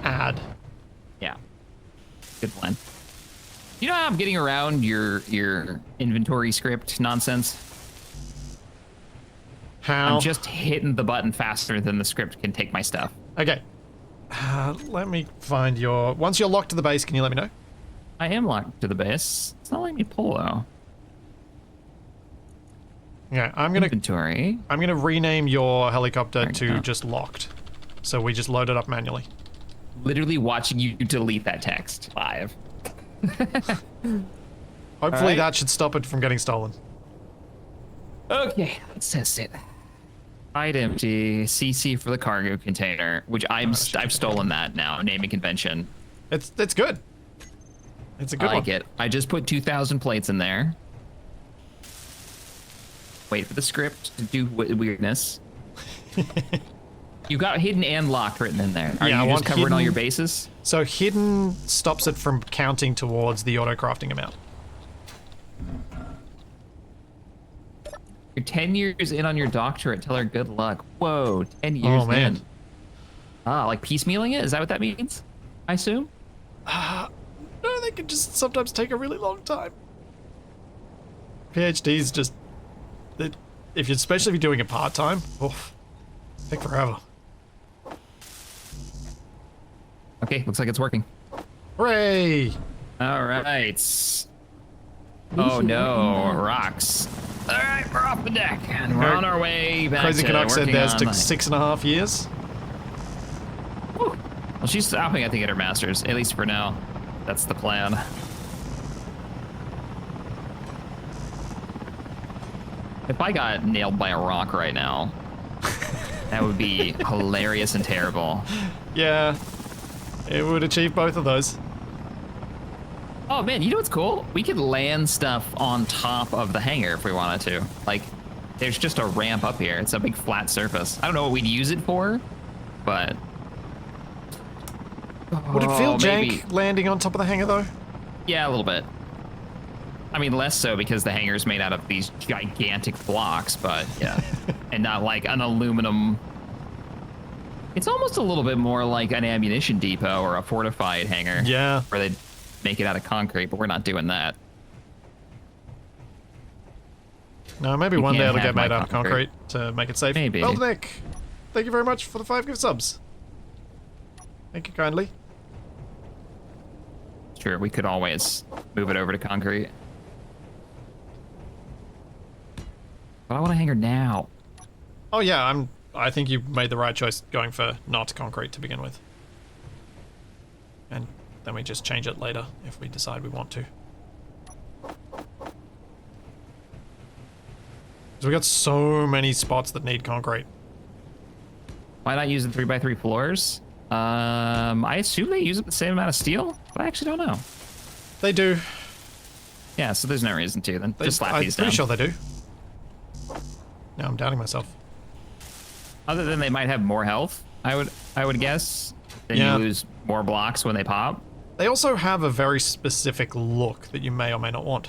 add. Yeah. Good plan. You know how I'm getting around your inventory script nonsense? How? I'm just hitting the button faster than the script can take my stuff. Okay. Let me find your... Once you're locked to the base, can you let me know? I am locked to the base. It's not letting me pull, though. Okay, I'm gonna rename your helicopter to just locked. So we just load it up manually. Literally watching you delete that text live. Hopefully that should stop it from getting stolen. Okay, let's test it. Hide empty, CC for the cargo container, which I've stolen that now, naming convention. It's good. It's a good one. I like it. I just put 2,000 plates in there. Wait for the script to do weirdness. You got hidden and locked written in there. Are you just covering all your bases? So hidden stops it from counting towards the auto-crafting amount. You're 10 years in on your doctorate. Tell her good luck. Whoa, 10 years in. Ah, like piecemealing it? Is that what that means? I assume? No, they can just sometimes take a really long time. PhDs just... especially if you're doing it part-time, take forever. Okay, looks like it's working. Hooray! All right. Oh no, rocks. All right, we're off the deck and we're on our way back. Crazy Canuck said theirs took like... 6.5 years. Whew. Well, she's stopping, I think, at her master's, at least for now. That's the plan. If I got nailed by a rock right now, that would be hilarious and terrible. Yeah, it would achieve both of those. Oh man, you know what's cool? We could land stuff on top of the hangar if we wanted to. Like, there's just a ramp up here. It's a big flat surface. I don't know what we'd use it for, but... Would it feel maybe. jank landing on top of the hangar, though? Yeah, a little bit. I mean, less so because the hangar's made out of these gigantic blocks, but yeah. And not like an aluminum... It's almost a little bit more like an ammunition depot or a fortified hangar. Yeah. Where they make it out of concrete, but we're not doing that. No, maybe You one day can't it'll get have my made out of concrete to make it safe. Maybe. Well, Nick, thank you very much for the 5 gift subs. Thank you kindly. Sure, we could always move it over to concrete. But I want a hangar now. Oh yeah, I think you made the right choice going for not concrete to begin with. And then we just change it later if we decide we want to. Because we got so many spots that need concrete. Why not use the 3x3 floors? I assume they use the same amount of steel, but I actually don't know. They do. Yeah, so there's no reason to then. Just slap these I'm down. pretty sure they do. Now I'm doubting myself. Other than they might have more health, I would guess. Then Yeah. you lose more blocks when they pop. They also have a very specific look that you may or may not want.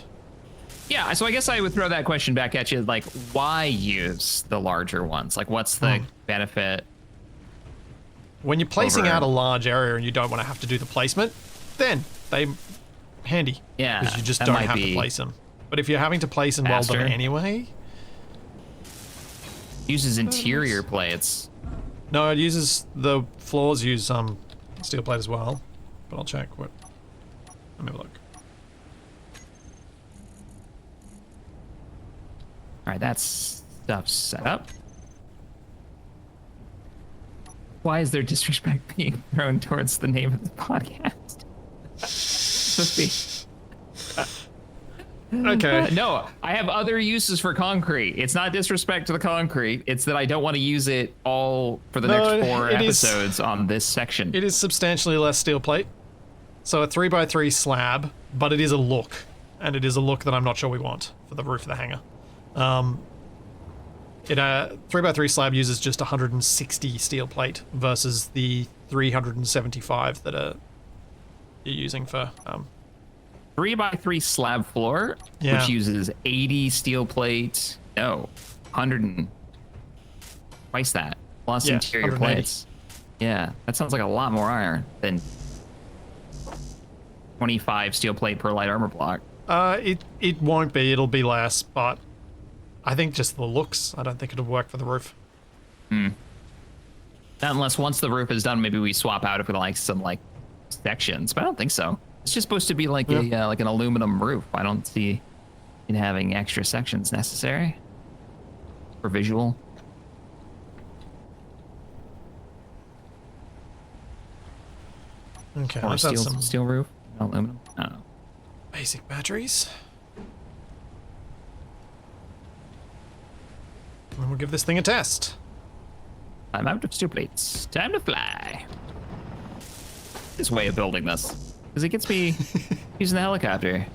Yeah, so I guess I would throw that question back at you, like, why use the larger ones? Like, what's the benefit? When you're placing Over- out a large area and you don't want to have to do the placement, then they handy. Yeah, Because you just that don't might have to be place them. But if you're having to place and weld them faster. anyway, Uses interior plates. no, it uses the floors use steel plate as well. But I'll check. What? Let me have a look. All right, that's stuff set up. Why is there disrespect being thrown towards the name of the podcast? Supposed to be- Okay. No, I have other uses for concrete. It's not disrespect to the concrete. It's that I don't want to use it all for the No, next 4 it is- episodes on this section. It is substantially less steel plate. So a 3x3 slab, but it is a look. And it is a look that I'm not sure we want for the roof of the hangar. 3x3 slab uses just 160 steel plate versus the 375 that you're using for 3x3 slab floor, Yeah. which uses 80 steel plate. No, 100 and twice that plus Yeah, interior 180. plates. Yeah, that sounds like a lot more iron than 25 steel plate per light armor block. It won't be, it'll be less, but I think just the looks, I don't think it'll work for the roof. Not unless once the roof is done, maybe we swap out if we like some like sections, but I don't think so. It's just supposed to be like a like an aluminum roof. I don't see it having extra sections necessary for visual. Okay, Or let's add steel, some steel roof, no aluminum. I don't know. basic batteries. And we'll give this thing a test. I'm out of steel plates. Time to fly. This way of building this, because it gets me using the helicopter.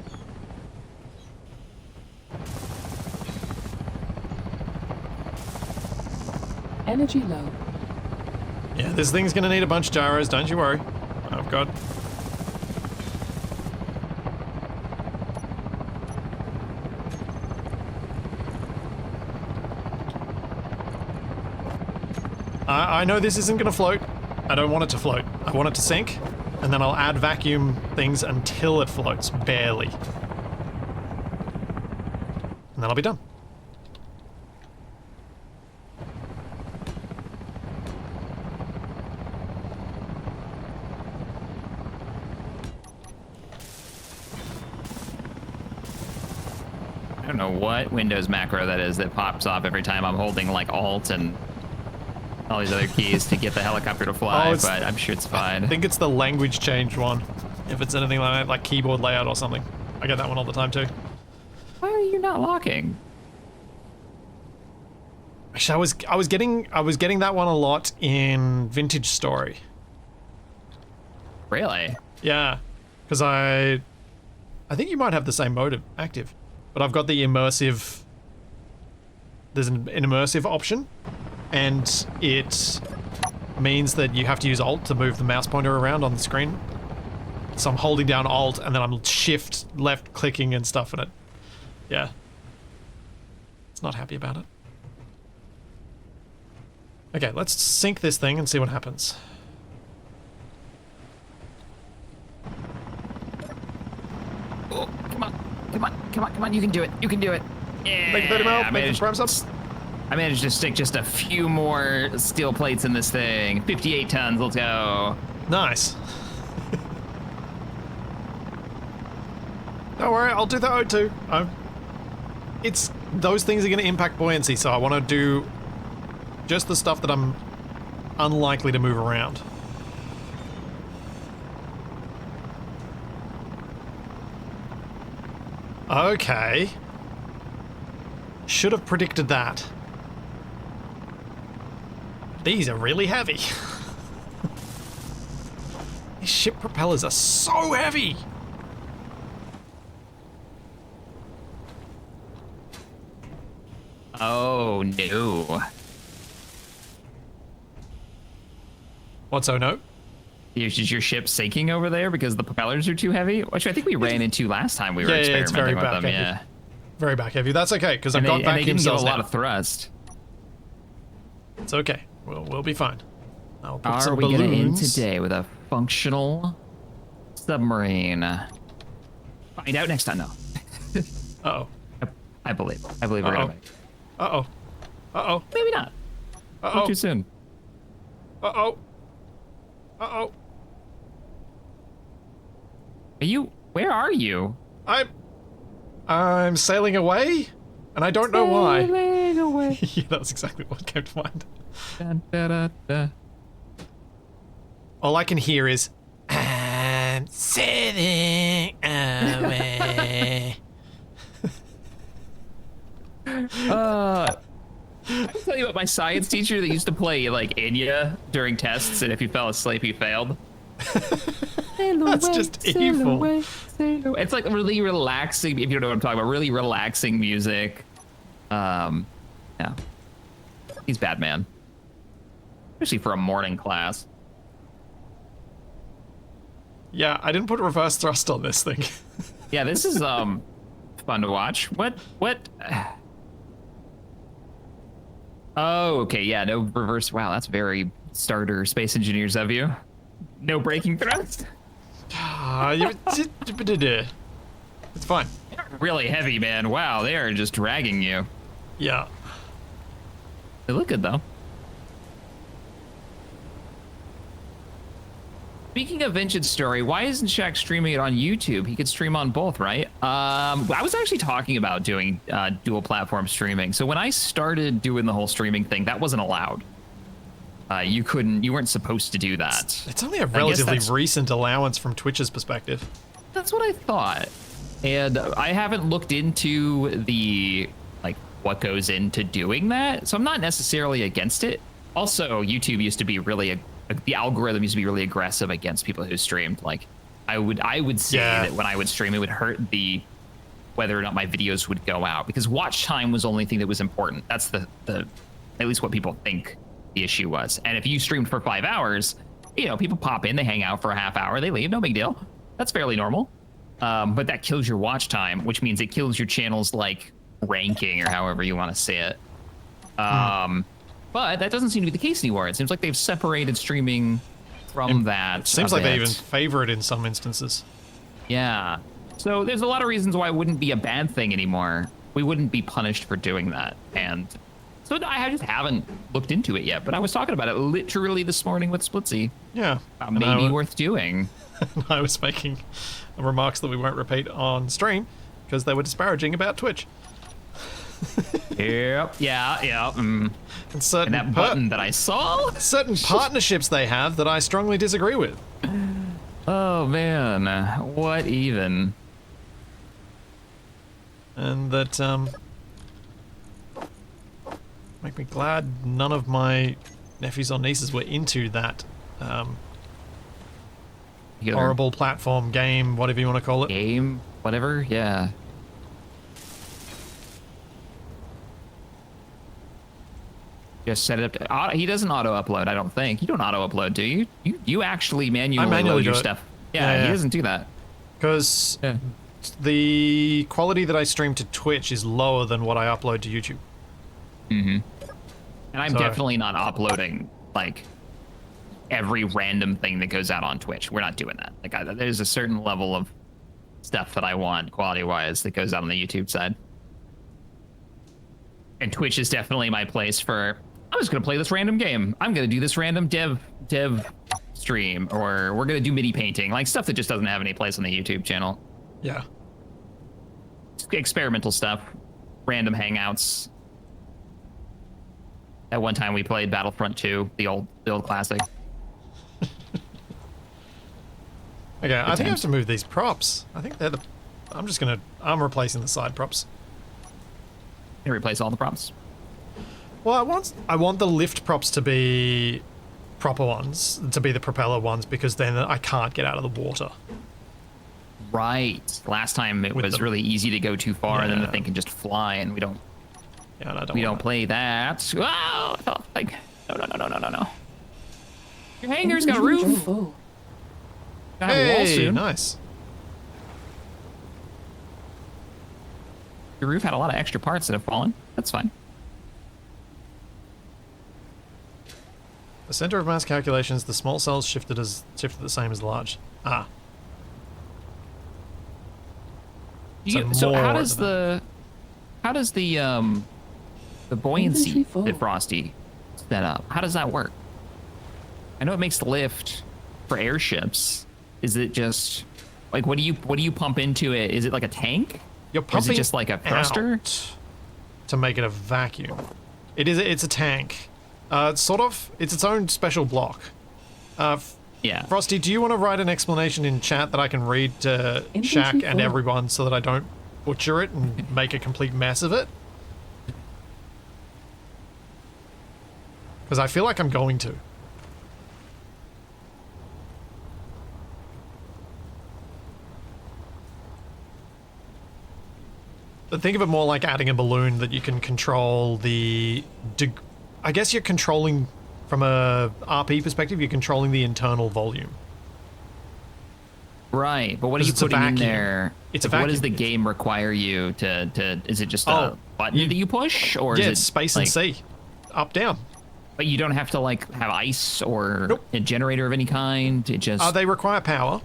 Energy low. Yeah, this thing's gonna need a bunch of gyros, don't you worry. I've got... I know this isn't gonna float. I don't want it to float. I want it to sink, and then I'll add vacuum things until it floats, barely. And then I'll be done. I don't know what Windows macro that is that pops up every time I'm holding like Alt and all these other keys to get the helicopter to fly, it's- but I'm sure it's fine. I think it's the language change one. If it's anything like that, like keyboard layout or something. I get that one all the time too. Why are you not locking? Actually, I was getting that one a lot in Vintage Story. Really? Yeah, because I I think you might have the same mode active, but I've got the immersive. There's an immersive option, and it means that you have to use Alt to move the mouse pointer around on the screen. So I'm holding down Alt, and then I'm shift left clicking and stuff, and it, yeah. It's not happy about it. Okay, let's sink this thing and see what happens. Oh, come on, come on, come on, come on, you can do it, you can do it. Yeah, Make 30 mile, make the primes up. I managed to stick just a few more steel plates in this thing. 58 tons, let's go. Nice. Don't worry, I'll do the O2. It's, those things are going to impact buoyancy, so I want to do just the stuff that I'm unlikely to move around. Okay. Should have predicted that. These are really heavy. These ship propellers are so heavy. Oh no. What's oh no? Is your ship sinking over there because the propellers are too heavy? Which I think we ran into last time we were it's very experimenting with back them. heavy. Yeah. Very back heavy. That's okay, because I've got and they vacuum didn't give a cells lot now. of thrust. It's okay. We'll be fine. I'll put Are some we gonna end balloons. today with a functional submarine? Find out next time, though. Uh-oh. I believe we're gonna make it. Uh-oh. Uh-oh. Maybe not. Uh-oh. Not too soon. Uh-oh. Uh-oh. Where are you? I'm sailing away, and I don't know why. Sailing away. Yeah, that's exactly what came to mind. Dun, da, da, da. All I can hear is, I'm sailing away. I'll tell you about my science teacher that used to play like Enya during tests, and if you fell asleep, you failed. That's just evil. It's like really relaxing. If you don't know what I'm talking about, really relaxing music. Yeah, he's bad, man. Especially for a morning class. Yeah, I didn't put reverse thrust on this thing. Yeah, this is fun to watch. What? Oh, okay, yeah, no reverse. Wow, that's very starter space engineers of you. No braking thrust. It's fine. They're really heavy, man. Wow, they are just dragging you. Yeah. They look good though. Speaking of Vincent's story, why isn't Shaq streaming it on YouTube? He could stream on both, right? I was actually talking about doing dual platform streaming. So when I started doing the whole streaming thing, that wasn't allowed. You weren't supposed to do that. It's only a relatively recent allowance from Twitch's perspective. That's what I thought. And I haven't looked into what goes into doing that. So I'm not necessarily against it. Also, YouTube used to be the algorithm used to be really aggressive against people who streamed. Like, I would say that when I would stream, it would hurt whether or not my videos would go out, because watch time was the only thing that was important. That's the at least what people think the issue was. And if you streamed for 5 hours, people pop in, they hang out for a half hour, they leave, no big deal. That's fairly normal. But that kills your watch time, which means it kills your channel's ranking, or however you want to say it. But that doesn't seem to be the case anymore. It seems like they've separated streaming from that. It seems like they even favor it in some instances. Yeah. So there's a lot of reasons why it wouldn't be a bad thing anymore. We wouldn't be punished for doing that. And so I just haven't looked into it yet. But I was talking about it literally this morning with Splitsy. Yeah. Maybe worth doing. I was making remarks that we won't repeat on stream because they were disparaging about Twitch. Yep. Yeah. And that button that I saw. Certain partnerships they have that I strongly disagree with. Oh man, what even? And that make me glad none of my nephews or nieces were into that horrible platform game, whatever you want to call it. Game whatever. Yeah. Just set it up to, he doesn't auto-upload, I don't think. You don't auto-upload, do you? You actually manually load your stuff. Yeah, he doesn't do that. Because the quality that I stream to Twitch is lower than what I upload to YouTube. Mm-hmm. And I'm definitely not uploading, like, every random thing that goes out on Twitch. We're not doing that. Like, there's a certain level of stuff that I want, quality-wise, that goes out on the YouTube side. And Twitch is definitely my place for, I'm just going to play this random game. I'm going to do this random dev stream, or we're going to do mini painting, like stuff that just doesn't have any place on the YouTube channel. Yeah. Experimental stuff, random hangouts. At one time we played Battlefront 2, the old classic. Okay, I think I have to move these props. I think they're I'm replacing the side props. You replace all the props. Well, I want the lift props to be proper ones, to be the propeller ones, because then I can't get out of the water. Right. Last time it was really easy to go too far, and then the thing can just fly, and we don't. Yeah, and I don't. We don't play that. Oh, like no. Your hangar's got a roof. Got a wall soon. Nice. Your roof had a lot of extra parts that have fallen. That's fine. The center of mass calculations, the small cells shifted the same as the large. Ah. So how does the buoyancy that Frosty set up? How does that work? I know it makes the lift for airships. Is it just like what do you pump into it? Is it like a tank? You're pumping, or is it just like a thruster to make it a vacuum? It's a tank. It's its own special block. Yeah. Frosty, do you want to write an explanation in chat that I can read to Shaq and everyone so that I don't butcher it and make a complete mess of it? Because I feel like I'm going to. But think of it more like adding a balloon that you can control I guess you're controlling, from a RP perspective, you're controlling the internal volume. Right, but what are you putting in there? It's a vacuum. What does the game require you to is it just a button that you push, or is it space like, and C, up, down? But you don't have to like have ice or a generator of any kind. It just they require power.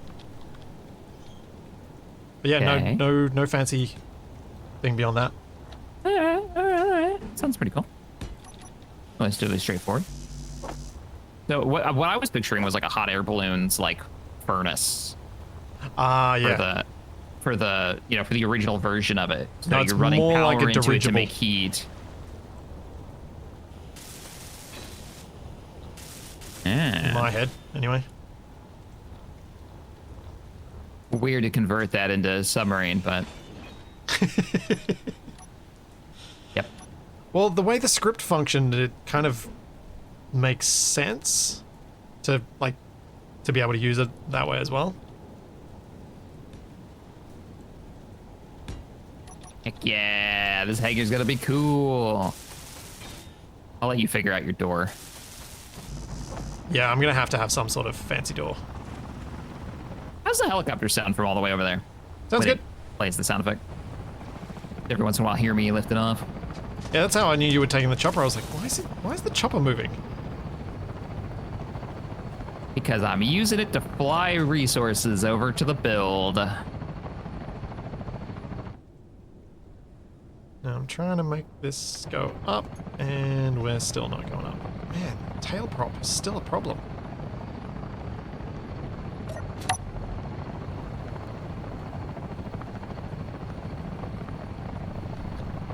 But yeah, no fancy thing beyond that. All right. Sounds pretty cool. Let's do this straightforward. So what I was picturing was like a hot air balloon's like furnace. Yeah. For the original version of it. So no, you're running power like into it to make heat. In my head, anyway. Weird to convert that into submarine, but yep. Well, the way the script functioned, it kind of makes sense to be able to use it that way as well. Heck yeah, this hangar's gonna be cool. I'll let you figure out your door. Yeah, I'm gonna have to have some sort of fancy door. How's the helicopter sound from all the way over there? Sounds good. Plays the sound effect. Every once in a while, hear me lift it off. Yeah, that's how I knew you were taking the chopper. I was like, why is the chopper moving? Because I'm using it to fly resources over to the build. Now I'm trying to make this go up, and we're still not going up. Man, tail prop is still a problem.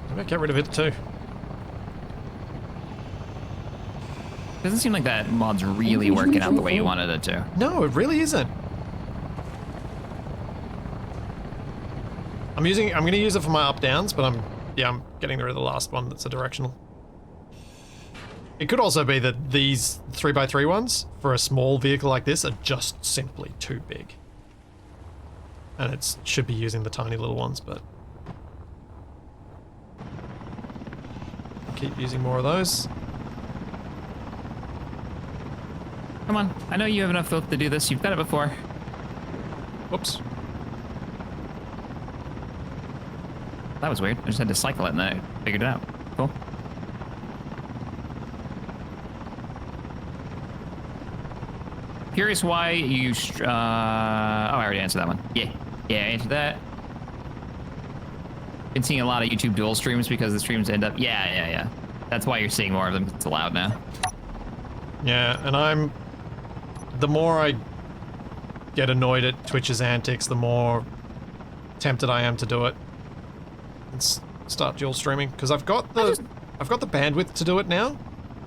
I'm gonna get rid of it too. Doesn't seem like that mod's really working out the way you wanted it to. No, it really isn't. I'm gonna use it for my up downs, but I'm getting rid of the last one that's a directional. It could also be that these 3x3 ones for a small vehicle like this are just simply too big. And it should be using the tiny little ones, but... keep using more of those. Come on. I know you have enough filth to do this. You've done it before. Whoops. That was weird. I just had to cycle it and then I figured it out. Cool. Curious why you... oh, I already answered that one. Yeah. Yeah, I answered that. Been seeing a lot of YouTube dual streams because the streams end up... Yeah. That's why you're seeing more of them. It's allowed now. Yeah, and the more I get annoyed at Twitch's antics, the more tempted I am to do it. And start dual streaming, because I've got the bandwidth to do it now.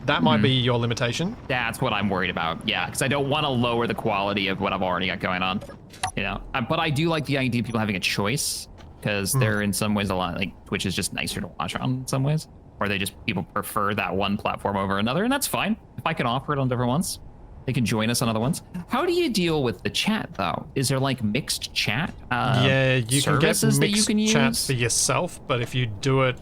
That might be your limitation. That's what I'm worried about. Yeah, because I don't want to lower the quality of what I've already got going on. You know, but I do like the idea of people having a choice, because they're in some ways a lot like Twitch is just nicer to watch on in some ways, or people prefer that one platform over another, and that's fine. If I can offer it on different ones, they can join us on other ones. How do you deal with the chat though? Is there like mixed chat? Yeah, you can get mixed chat use? for yourself, but if you do it,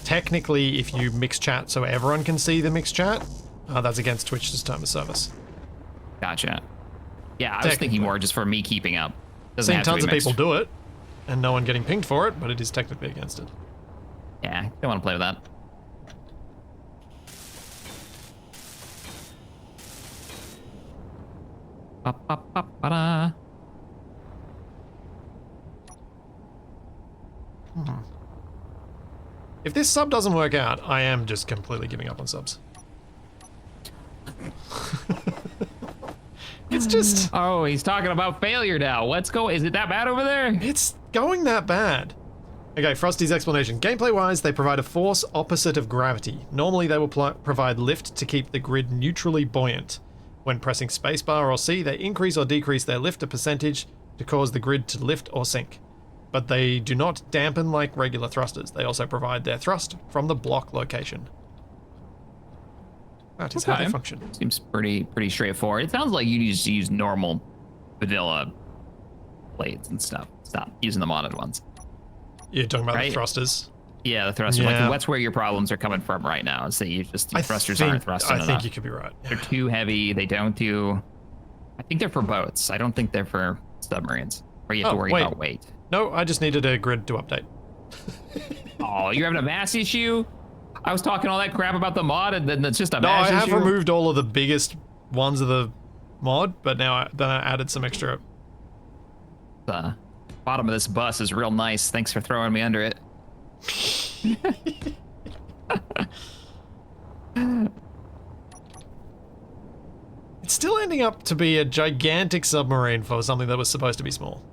technically, if you mix chat so everyone can see the mixed chat, that's against Twitch's term of service. Gotcha. Yeah, I was thinking more just for me keeping up. Doesn't Seen have to tons be of mixed. people do it, and no one getting pinged for it, but it is technically against it. Yeah, don't want to play with that. Ba-ba-ba-ba-da. If this sub doesn't work out, I am just completely giving up on subs. It's just... Oh, he's talking about failure now. Is it that bad over there? It's going that bad. Okay, Frosty's explanation. Gameplay-wise, they provide a force opposite of gravity. Normally, they will provide lift to keep the grid neutrally buoyant. When pressing spacebar or C, they increase or decrease their lift a percentage to cause the grid to lift or sink. But they do not dampen like regular thrusters. They also provide their thrust from the block location. That is how they function. Seems pretty straightforward. It sounds like you just use normal vanilla blades and stuff. Stop using the modded ones. You're talking about the thrusters? Yeah, the thrusters. Yeah. Like, that's where your problems are coming from right now. Is that your thrusters aren't thrusting enough. I think you could be right. Yeah. They're too heavy. They don't do... I think they're for boats. I don't think they're for submarines. Or you have to worry about weight. No, I just needed a grid to update. Oh, you're having a mass issue? I was talking all that crap about the mod, and then it's just a mass issue? No, I have removed all of the biggest ones of the mod, but now I added some extra. The bottom of this bus is real nice. Thanks for throwing me under it. It's still ending up to be a gigantic submarine for something that was supposed to be small.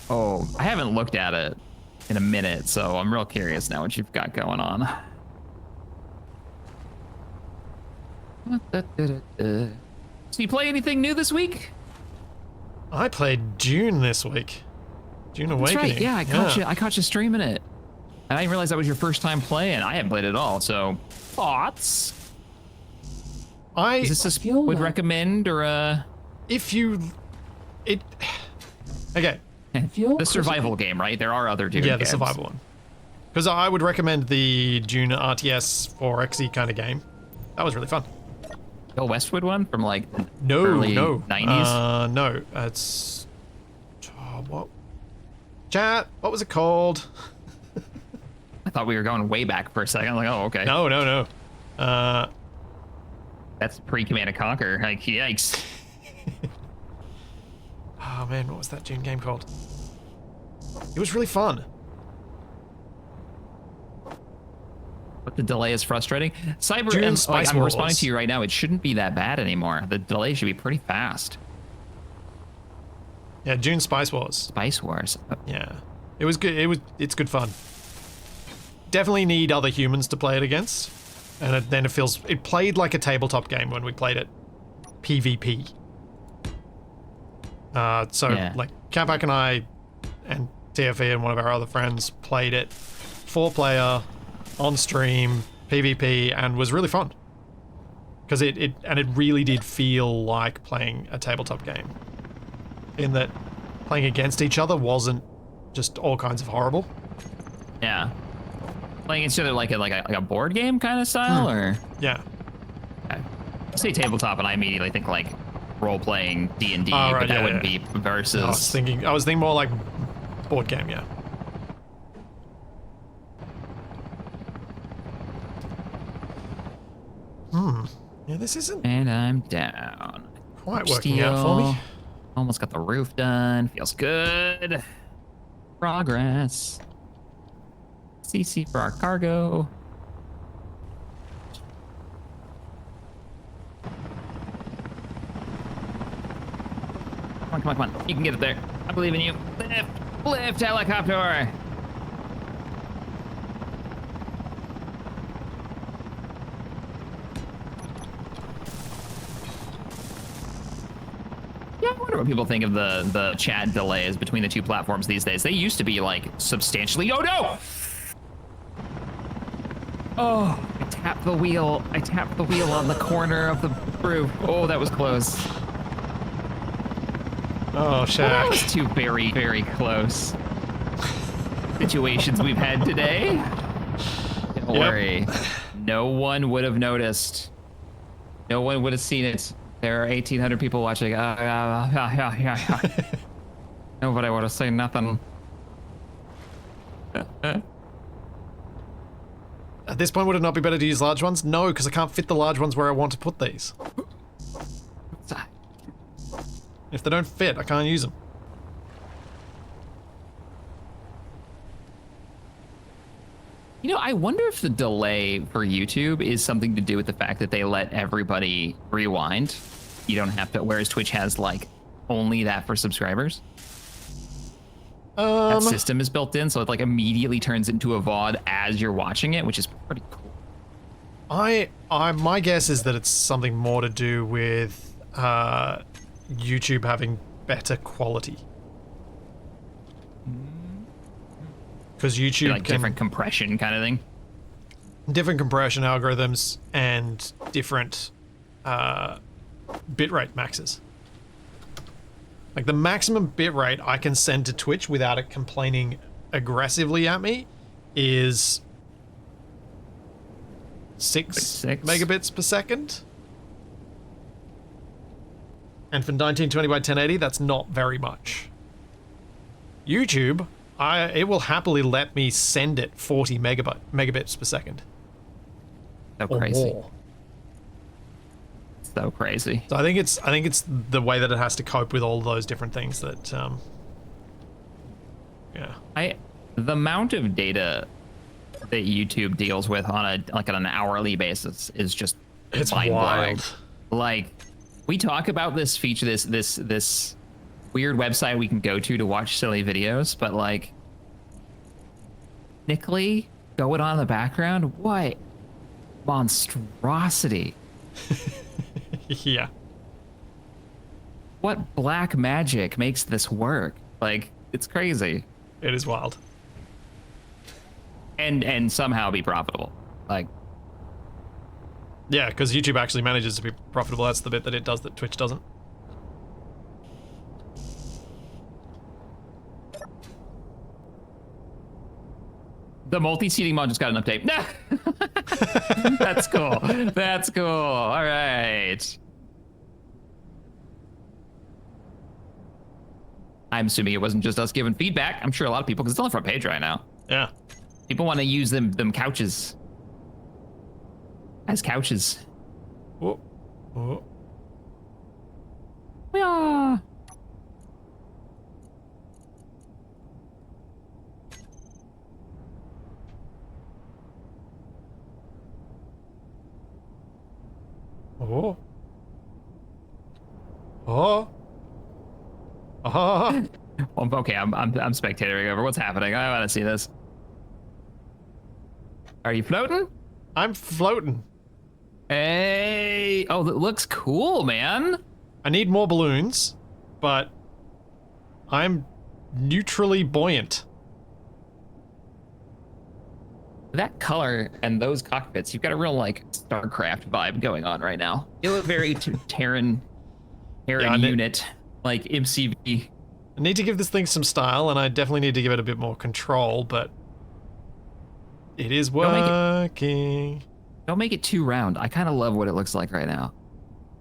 Oh, I haven't looked at it in a minute, so I'm real curious now what you've got going on. So you play anything new this week? I played Dune this week. Dune That's Awakening. right. Yeah, I caught you streaming it. And I didn't realize that was your first time playing. I haven't played it at all, so thoughts? Is this a would recommend or a... Okay. The survival game, right? There are other Dune games. The survival one. Because I would recommend the Dune RTS 4Xe kind of game. That was really fun. The Westwood one from like early 90s? No, it's... what? Chat, what was it called? I thought we were going way back for a second. I'm like, oh, okay. No. That's pre-Command & Conquer. Like, yikes. Oh man, what was that Dune game called? It was really fun. But the delay is frustrating. Cyber, Dune and, Spice I'm Wars. responding to you right now. It shouldn't be that bad anymore. The delay should be pretty fast. Yeah, Dune Spice Wars. Spice Wars. Yeah, it was good. It's good fun. Definitely need other humans to play it against, and it played like a tabletop game when we played it, PvP. Like Capac and I, and TFE and one of our other friends played it, 4-player, on stream, PvP, and was really fun. Because it really did feel like playing a tabletop game, in that playing against each other wasn't just all kinds of horrible. Yeah. Playing each other like a board game kind of style, or? Yeah. Okay. I say tabletop, and I immediately think like role-playing D&D, Oh, right, but that yeah, wouldn't yeah. be versus. I was thinking more like board game, yeah. Yeah, this isn't And I'm down. quite working out for me. Almost got the roof done. Feels good. Progress. CC for our cargo. Come on, come on, come on. You can get it there. I believe in you. Lift, lift, helicopter. Yeah, I wonder what people think of the chat delays between the two platforms these days. They used to be like substantially. Oh no! Oh, I tapped the wheel. I tapped the wheel on the corner of the roof. Oh, that was close. Oh, That Shaq. was two very, very close situations we've had today. Don't worry. No one would have noticed. No one would have seen it. There are 1,800 people watching. Nobody would have seen nothing. At this point, would it not be better to use large ones? No, because I can't fit the large ones where I want to put these. If they don't fit, I can't use them. You know, I wonder if the delay for YouTube is something to do with the fact that they let everybody rewind. You don't have to, whereas Twitch has like only that for subscribers. That system is built in, so it like immediately turns into a VOD as you're watching it, which is pretty cool. My guess is that it's something more to do with YouTube having better quality. Because YouTube Like can, different compression kind of thing. different compression algorithms and different bitrate maxes. Like the maximum bitrate I can send to Twitch without it complaining aggressively at me is 6 megabits per second. And for 1920 by 1080, that's not very much. YouTube, it will happily let me send it 40 megabits per second. So Or crazy. more. So crazy. So I think it's the way that it has to cope with all those different things that yeah. The amount of data that YouTube deals with on an hourly basis is just It's mind-blowing. wild. Like, we talk about this feature, this weird website we can go to watch silly videos, but like, technically going on in the background, what monstrosity. Yeah. What black magic makes this work? Like, it's crazy. It is wild. And somehow be profitable. Like, Yeah, because YouTube actually manages to be profitable. That's the bit that it does that Twitch doesn't. the multi-seating mod just got an update. That's cool. That's cool. All right. I'm assuming it wasn't just us giving feedback. I'm sure a lot of people, because it's on the front page right now. Yeah. People want to use them couches as couches. Oh. Oh. Yeah. Oh. Oh. Oh. Well, okay, I'm spectating over. What's happening? I want to see this. Are you floating? I'm floating. Hey! Oh, that looks cool, man. I need more balloons, but I'm neutrally buoyant. That color and those cockpits, you've got a real like StarCraft vibe going on right now. You look very Terran Yeah, unit, like MCV. I need to give this thing some style, and I definitely need to give it a bit more control, but it is working. Don't make it too round. I kind of love what it looks like right now.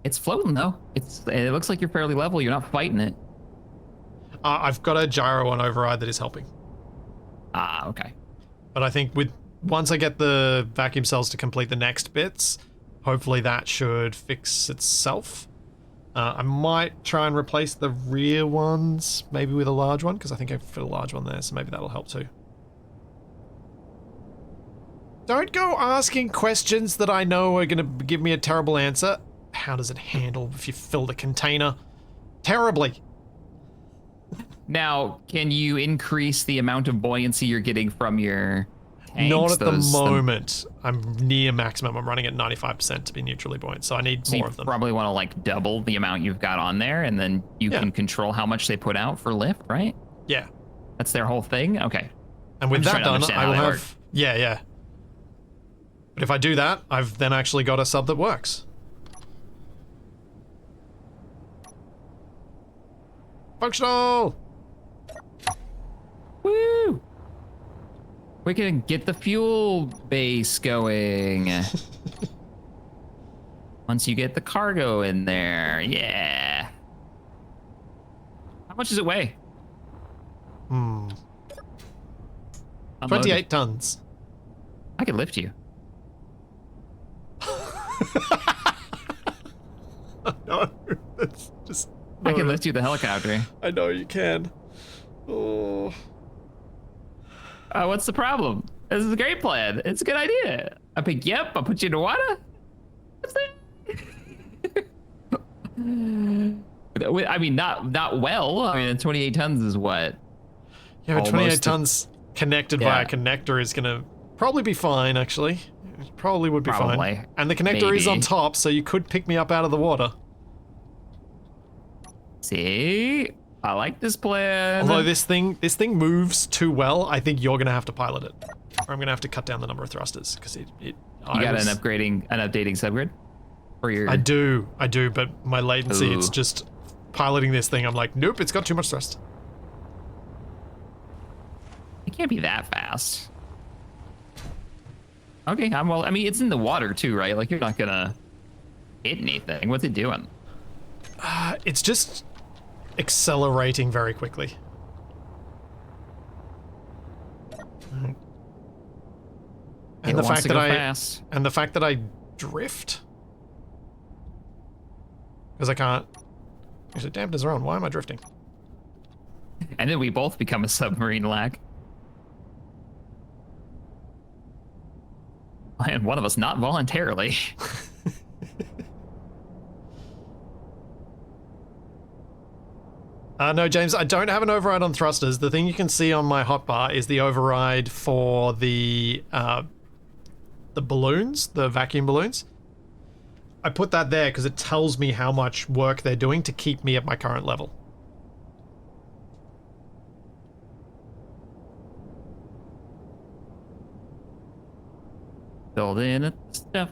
It's floating though. It looks like you're fairly level. You're not fighting it. I've got a gyro on override that is helping. Ah, okay. But I think once I get the vacuum cells to complete the next bits, hopefully that should fix itself. I might try and replace the rear ones, maybe with a large one, because I think I fit a large one there, so maybe that'll help too. Don't go asking questions that I know are going to give me a terrible answer. How does it handle if you fill the container? Terribly. Now, can you increase the amount of buoyancy you're getting from your tanks? Not at the moment. I'm near maximum. I'm running at 95% to be neutrally buoyant, so I need more of them. Probably want to like double the amount you've got on there, and then you can control how much they put out for lift, right? Yeah. That's their whole thing? Okay. And with that done, I will have... Yeah. But if I do that, I've then actually got a sub that works. Functional! Woo! We can get the fuel base going. Once you get the cargo in there, yeah. How much does it weigh? 28 tons. I could lift you. No, that's just... I can lift you the helicopter. I know you can. Oh. What's the problem? This is a great plan. It's a good idea. I pick you up, I'll put you in the water. What's that? I mean, not well. I mean, 28 tons is what? Yeah, but 28 tons connected via connector is gonna probably be fine, actually. It probably would be fine. And the connector is on top, so you could pick me up out of the water. See? I like this plan. Although this thing moves too well, I think you're gonna have to pilot it. Or I'm gonna have to cut down the number of thrusters, because You got an updating subgrid? For your... I do, but my latency, it's just piloting this thing, I'm like, nope, it's got too much thrust. It can't be that fast. Okay, I mean, it's in the water too, right? Like, you're not gonna hit anything. What's it doing? It's just accelerating very quickly. And the fact that I drift, because I can't. Actually, dampeners are on. Why am I drifting? And then we both become a submarine lag. And one of us not voluntarily. No, James, I don't have an override on thrusters. The thing you can see on my hotbar is the override for the balloons, the vacuum balloons. I put that there because it tells me how much work they're doing to keep me at my current level. Build in stuff.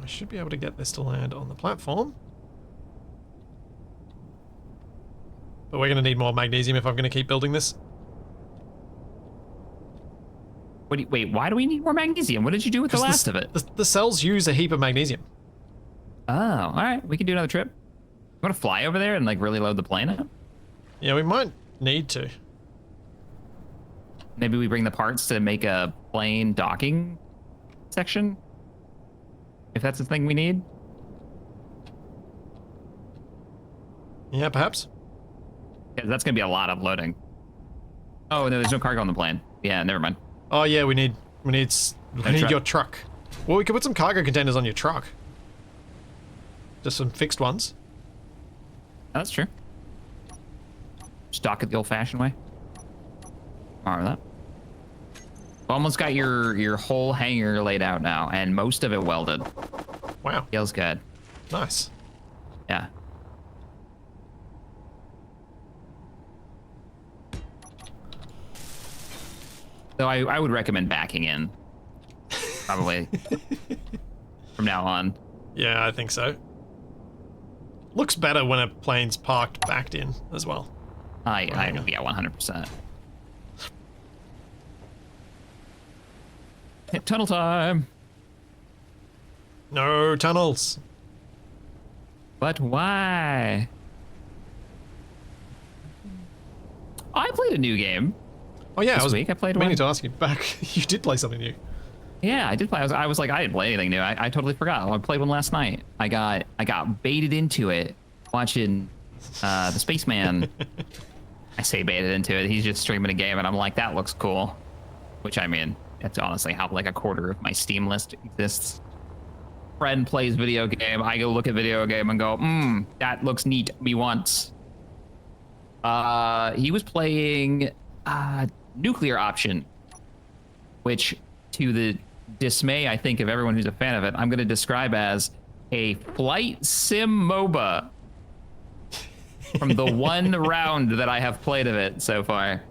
I should be able to get this to land on the platform. But we're going to need more magnesium if I'm going to keep building this. Wait, why do we need more magnesium? What did you do with the last of it? The cells use a heap of magnesium. Oh, all right. We can do another trip. You want to fly over there and like really load the plane up? Yeah, we might need to. Maybe we bring the parts to make a plane docking section? If that's the thing we need? Yeah, perhaps. Yeah, that's going to be a lot of loading. Oh, no, there's no cargo on the plane. Yeah, never mind. Oh, yeah, we need your truck. Well, we could put some cargo containers on your truck. Just some fixed ones. That's true. Just dock it the old-fashioned way. All right, that. Almost got your whole hangar laid out now, and most of it welded. Wow. Feels good. Nice. Yeah. So I would recommend backing in. probably from now on. Yeah, I think so. Looks better when a plane's parked backed in as well. Yeah, 100%. Hit tunnel time. No tunnels. But why? I played a new game. Oh yeah, This week I played meaning one. to ask you back. You did play something new. Yeah, I did play. I was like, I didn't play anything new. I totally forgot. I played one last night. I got baited into it watching the Spaceman. I say baited into it. He's just streaming a game, and I'm like, that looks cool. Which, I mean, that's honestly how like a quarter of my Steam list exists. Friend plays video game. I go look at video game and go, that looks neat. Me once. He was playing Nuclear Option, which, to the dismay, I think, of everyone who's a fan of it, I'm going to describe as a flight sim MOBA from the one round that I have played of it so far.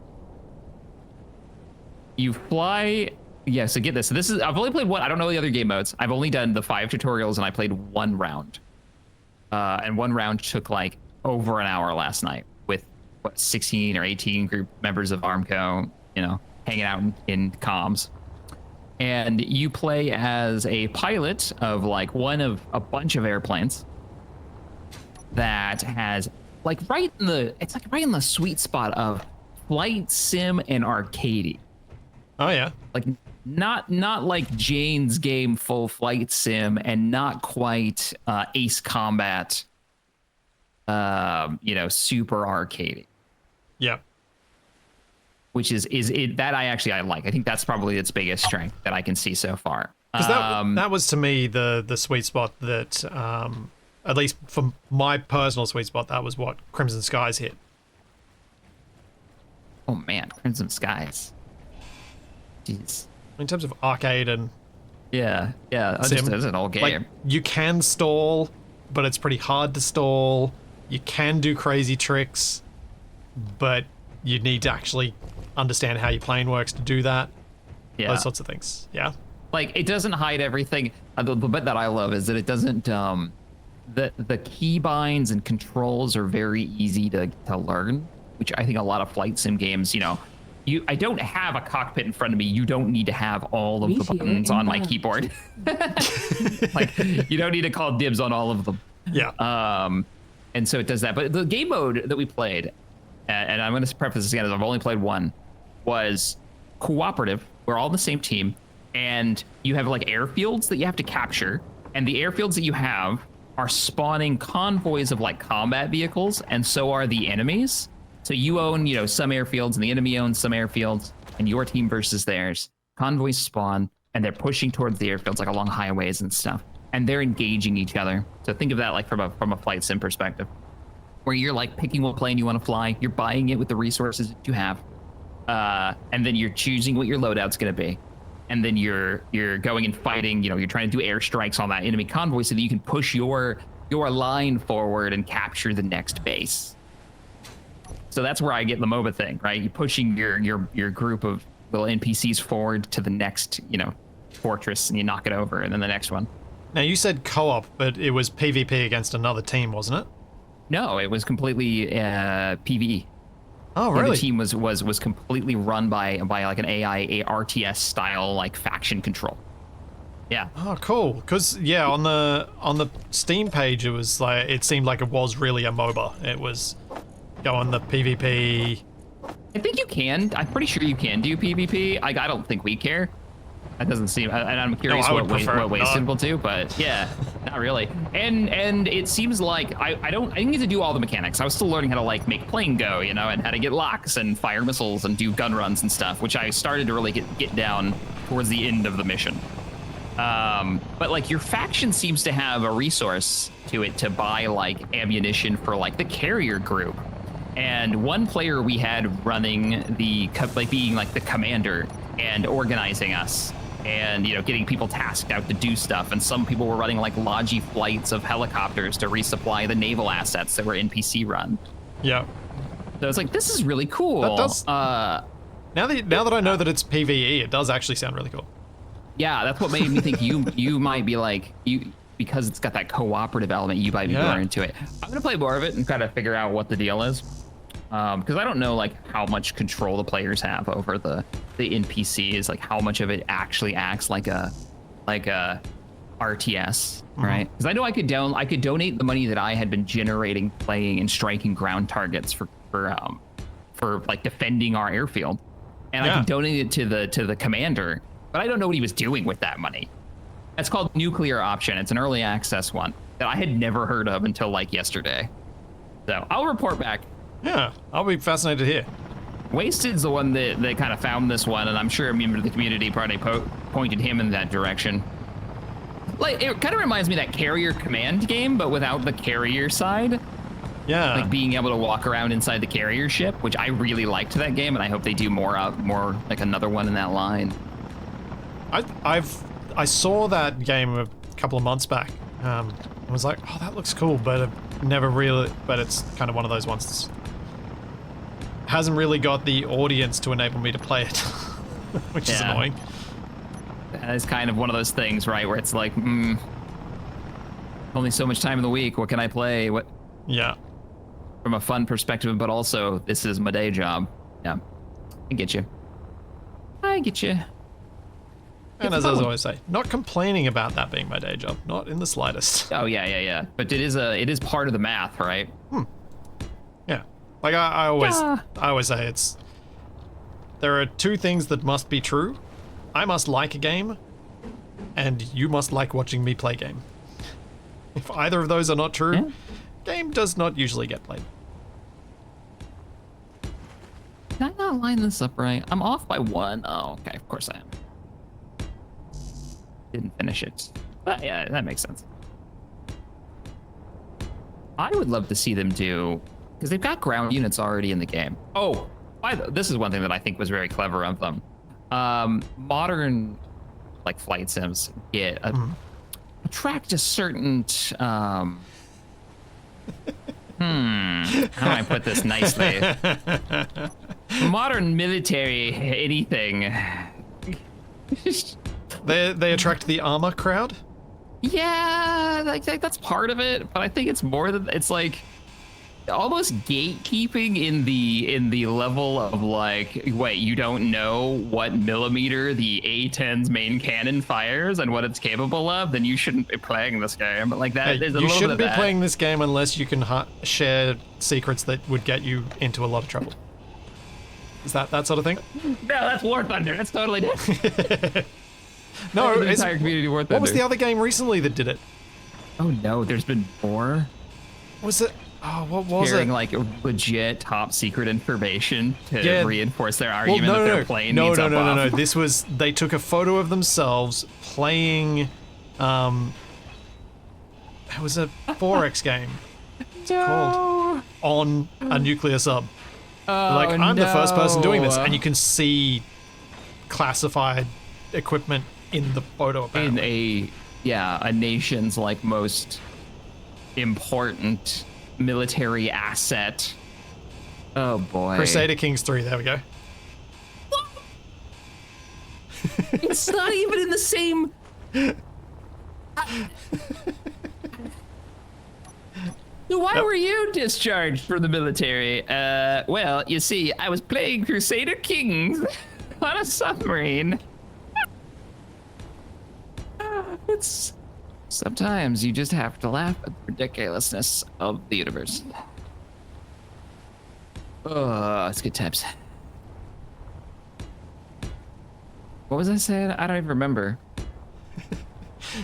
You fly... Yeah, so get this. So this is... I've only played one... I don't know the other game modes. I've only done the 5 tutorials, and I played one round. And one round took, like, over an hour last night with, 16 or 18 group members of Armco, hanging out in comms. And you play as a pilot of, like, one of a bunch of airplanes that has... like right in the sweet spot of flight sim and arcade. Oh yeah. Like not like Jane's game full flight sim, and not quite Ace Combat super arcade. Yeah. Which is it that I like. I think that's probably its biggest strength that I can see so far. Because that was to me the sweet spot that at least for my personal sweet spot, that was what Crimson Skies hit. Oh man, Crimson Skies. Jeez. In terms of arcade and yeah, that's an old game. Like, you can stall, but it's pretty hard to stall. You can do crazy tricks, but you need to actually understand how your plane works to do that. Yeah. Those sorts of things. Yeah. Like, it doesn't hide everything. The bit that I love is that it doesn't the keybinds and controls are very easy to learn, which I think a lot of flight sim games, I don't have a cockpit in front of me. You don't need to have all of the buttons on my keyboard. Like, you don't need to call dibs on all of them. Yeah. And so it does that. But the game mode that we played, and I'm going to preface this again, as I've only played one, was cooperative. We're all on the same team, and you have like airfields that you have to capture, and the airfields that you have are spawning convoys of like combat vehicles, and so are the enemies. So you own, some airfields, and the enemy owns some airfields, and your team versus theirs. Convoys spawn, and they're pushing towards the airfields, like along highways and stuff, and they're engaging each other. So think of that like from a flight sim perspective, where you're like picking what plane you want to fly, you're buying it with the resources that you have, and then you're choosing what your loadout's going to be. And then you're going and fighting, you're trying to do airstrikes on that enemy convoy so that you can push your line forward and capture the next base. So that's where I get the MOBA thing, right? You're pushing your group of little NPCs forward to the next, fortress, and you knock it over, and then the next one. Now, you said co-op, but it was PvP against another team, wasn't it? No, it was completely PvE. Oh, really? And the team was completely run by like an AI RTS style like faction control. Yeah. Oh, cool. Because on the Steam page, it was like it seemed like it was really a MOBA. It was going the PvP. I think you can. I'm pretty sure you can do PvP. I don't think we care. That doesn't seem. And I'm curious what way simple to, but yeah, not really. And it seems like I didn't get to do all the mechanics. I was still learning how to like make plane go, and how to get locks and fire missiles and do gun runs and stuff, which I started to really get down towards the end of the mission. But like your faction seems to have a resource to it to buy like ammunition for like the carrier group. And one player we had running being like the commander and organizing us. And, getting people tasked out to do stuff. And some people were running like logi flights of helicopters to resupply the naval assets that were NPC run. Yeah. So it's like, this is really cool. That does, now that I know that it's PvE, it does actually sound really cool. Yeah, that's what made me think you might be like because it's got that cooperative element. You might be more into it. I'm gonna play more of it and kind of figure out what the deal is, because I don't know like how much control the players have over the NPCs, like how much of it actually acts like a RTS, right? Because I know I could donate the money that I had been generating playing and striking ground targets for like defending our airfield, and I could donate it to the commander. But I don't know what he was doing with that money. That's called Nuclear Option. It's an early access one that I had never heard of until like yesterday. So I'll report back. Yeah, I'll be fascinated to hear. Wasted's the one that kind of found this one, and I'm sure a member of the community probably pointed him in that direction. Like, it kind of reminds me of that Carrier Command game, but without the carrier side. Yeah. Like being able to walk around inside the carrier ship, which I really liked that game, and I hope they do more like another one in that line. I saw that game a couple of months back. I was like, oh, that looks cool, but I've never really. But it's kind of one of those ones that's hasn't really got the audience to enable me to play it, which is annoying. And it's kind of one of those things, right, where it's like, only so much time in the week. What can I play? What? Yeah. From a fun perspective, but also this is my day job. Yeah, I get you. And as I always say, not complaining about that being my day job, not in the slightest. Oh yeah. But it is part of the math, right? Yeah. Like I always say there are two things that must be true. I must like a game, and you must like watching me play game. If either of those are not true, game does not usually get played. Did I not line this up right? I'm off by 1. Oh, okay, of course I am. Didn't finish it. But yeah, that makes sense. I would love to see them do, because they've got ground units already in the game. Oh, this is one thing that I think was very clever of them. Modern like flight sims attract a certain how do I put this nicely? Modern military anything. They attract the armor crowd? Yeah, like that's part of it, but I think it's more than it's like almost gatekeeping in the level of like, wait, you don't know what millimeter the A-10's main cannon fires and what it's capable of, then you shouldn't be playing this game. But like that, Hey, there's a you little bit shouldn't of be that. playing this game unless you can share secrets that would get you into a lot of trouble. Is that sort of thing? No, that's War Thunder. That's totally different. No, the entire community War Thunder. What was the other game recently that did it? Oh no, there's been more. Was it? Oh, what was Sharing it? like legit top secret information to Yeah. reinforce their argument that their plane no, needs no, up no, no, off. no. This was they took a photo of themselves playing. It was a 4X game called on a nuclear sub. Like I'm the first person doing this, and you can see classified equipment in the photo. Apparently. In a nation's like most important military asset. Oh boy. Crusader Kings 3. There we go. It's not even in the same. So why were you discharged from the military? Well, you see, I was playing Crusader Kings on a submarine. It's sometimes you just have to laugh at the ridiculousness of the universe. Oh, it's good times. What was I saying? I don't even remember.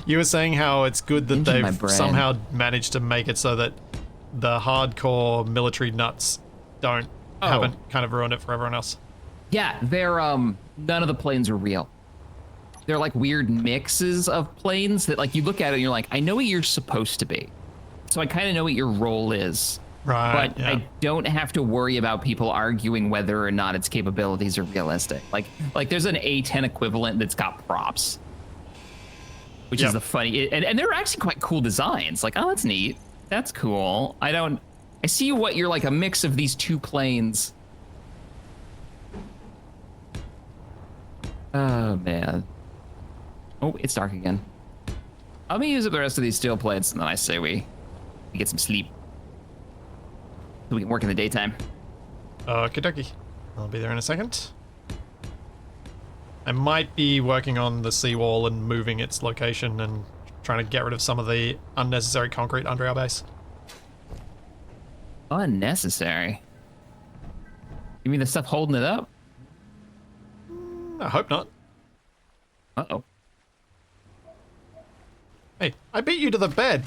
You were saying how it's good that Into my they've brain. somehow managed to make it so that the hardcore military nuts haven't kind of ruined it for everyone else. Yeah, they're none of the planes are real. They're like weird mixes of planes that like you look at it and you're like, I know what you're supposed to be. So I kind of know what your role is. Right. But yeah. I don't have to worry about people arguing whether or not its capabilities are realistic. Like there's an A-10 equivalent that's got props. Which is the funny, and they're actually quite cool designs. Like, oh, that's neat. That's cool. I see what you're like a mix of these two planes. Oh man. Oh, it's dark again. Let me use up the rest of these steel plates, and then I say we get some sleep. So we can work in the daytime. Okie dokie. I'll be there in a second. I might be working on the seawall and moving its location and trying to get rid of some of the unnecessary concrete under our base. Unnecessary? You mean the stuff holding it up? I hope not. Uh-oh. Hey, I beat you to the bed.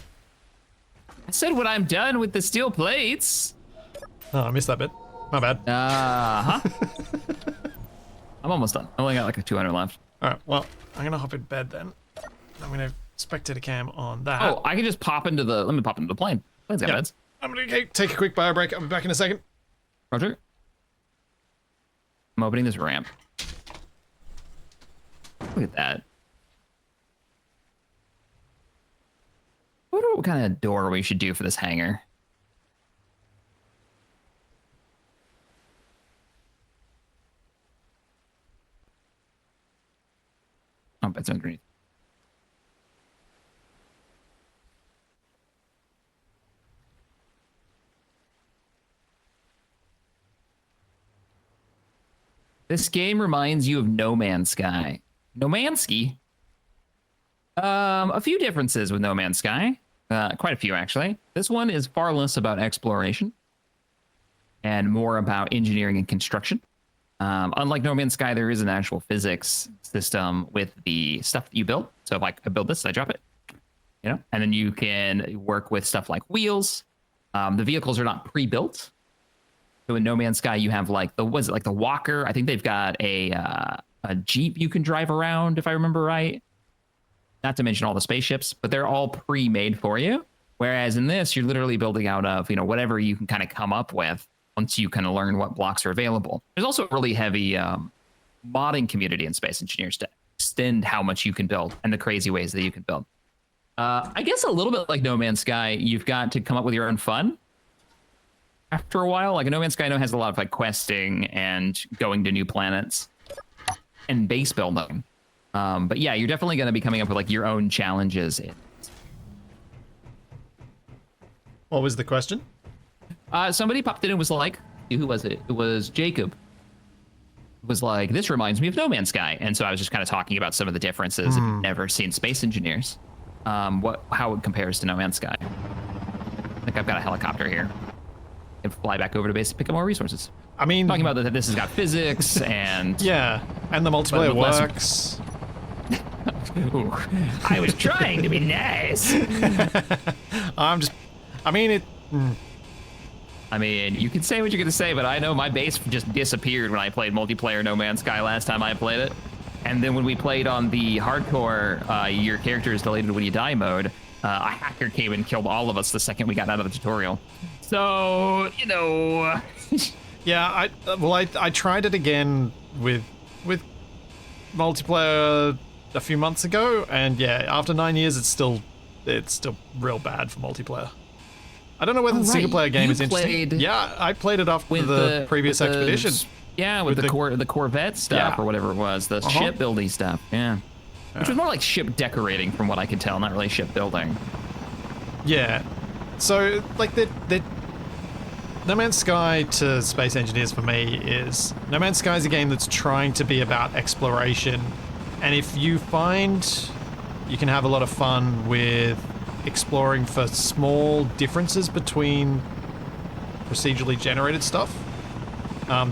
I said when I'm done with the steel plates. Oh, I missed that bit. My bad. Uh-huh. I'm almost done. I only got like a 200 left. Alright, well, I'm gonna hop in bed then. I'm gonna spectator cam on that. Oh, I can just pop into the... Let me pop into the plane. Plane's got beds. I'm gonna take a quick bio break. I'll be back in a second. Roger. I'm opening this ramp. Look at that. I wonder what kind of door we should do for this hangar. Oh, it's underneath. This game reminds you of No Man's Sky. No Man's Sky? A few differences with No Man's Sky. Quite a few, actually. This one is far less about exploration and more about engineering and construction. Unlike No Man's Sky, there is an actual physics system with the stuff that you build. So if like I build this, I drop it, you know, and then you can work with stuff like wheels. The vehicles are not pre-built. So in No Man's Sky, you have like the walker. I think they've got a Jeep you can drive around, if I remember right. Not to mention all the spaceships, but they're all pre-made for you. Whereas in this, you're literally building out of, you know, whatever you can kind of come up with once you kind of learn what blocks are available. There's also a really heavy modding community in Space Engineers to extend how much you can build and the crazy ways that you can build. I guess a little bit like No Man's Sky, you've got to come up with your own fun. After a while, like No Man's Sky has a lot of like questing and going to new planets and base building. But yeah, you're definitely going to be coming up with like your own challenges. What was the question? Somebody popped in and was like, who was it? It was Jacob. It was like, this reminds me of No Man's Sky. And so I was just kind of talking about some of the differences if you've never seen Space Engineers. How it compares to No Man's Sky. I think I've got a helicopter here. And fly back over to base to pick up more resources. I mean, talking about that this has got physics and yeah, and the multiplayer works. Ooh, I was trying to be nice. I mean, you can say what you're gonna say, but I know my base just disappeared when I played multiplayer No Man's Sky last time I played it. And then when we played on the hardcore, your character is deleted when you die mode, a hacker came and killed all of us the second we got out of the tutorial. So, you know. Yeah, I tried it again with multiplayer a few months ago, and yeah, after 9 years, it's still real bad for multiplayer. I don't know whether the single player game is interesting. Yeah, I played it after the previous expedition. Yeah, with the Corvette stuff or whatever it was, the shipbuilding stuff. Yeah. Which was more like ship decorating from what I could tell, not really shipbuilding. Yeah. So, like, No Man's Sky to Space Engineers for me is... No Man's Sky is a game that's trying to be about exploration. And if you find you can have a lot of fun with exploring for small differences between procedurally generated stuff,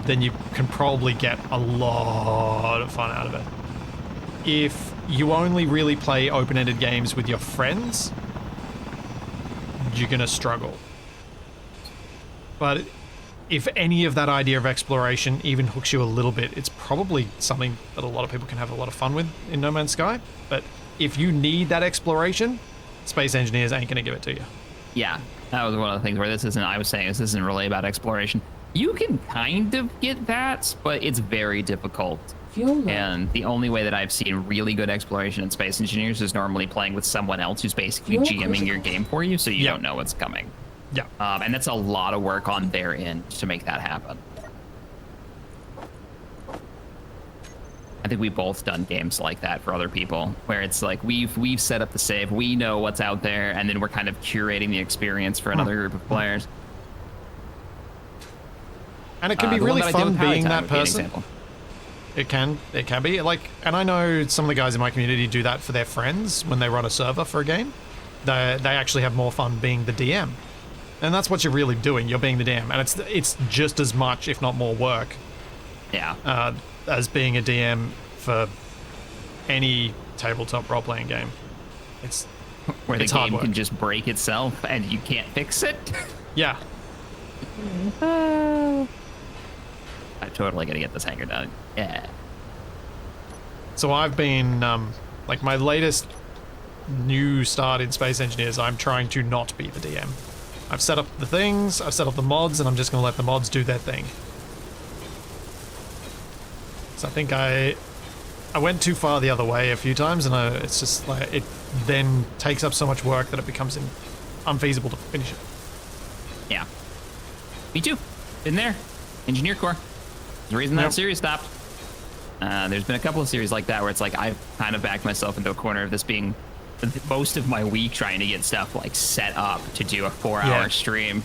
then you can probably get a lot of fun out of it. If you only really play open-ended games with your friends, you're gonna struggle. But if any of that idea of exploration even hooks you a little bit, it's probably something that a lot of people can have a lot of fun with in No Man's Sky. But if you need that exploration, Space Engineers ain't gonna give it to you. Yeah, that was one of the things where this isn't really about exploration. You can kind of get that, but it's very difficult. And the only way that I've seen really good exploration in Space Engineers is normally playing with someone else who's basically GMing your game for you, so you don't know what's coming. Yeah. And that's a lot of work on their end to make that happen. I think we've both done games like that for other people, where it's like we've set up the save, we know what's out there, and then we're kind of curating the experience for another group of players. And it can be The one really that I did fun with Pallet being Time that would be an person. example. It can be like, and I know some of the guys in my community do that for their friends when they run a server for a game. They actually have more fun being the DM, and that's what you're really doing. You're being the DM, and it's just as much, if not more, work. Yeah. As being a DM for any tabletop role-playing game. It's Where the hard game work. can just break itself and you can't fix it. Yeah. I'm totally gonna get this hangar done. Yeah. So I've been, like my latest new start in Space Engineers, I'm trying to not be the DM. I've set up the things, I've set up the mods, and I'm just going to let the mods do their thing. So I think I went too far the other way a few times, and it's just like, it then takes up so much work that it becomes unfeasible to finish it. Yeah. Me too. Been there. Engineer Corps. There's a reason that Yep. series stopped. There's been a couple of series like that where it's like I've kind of backed myself into a corner of this being most of my week trying to get stuff like set up to do a 4-hour Yeah. stream,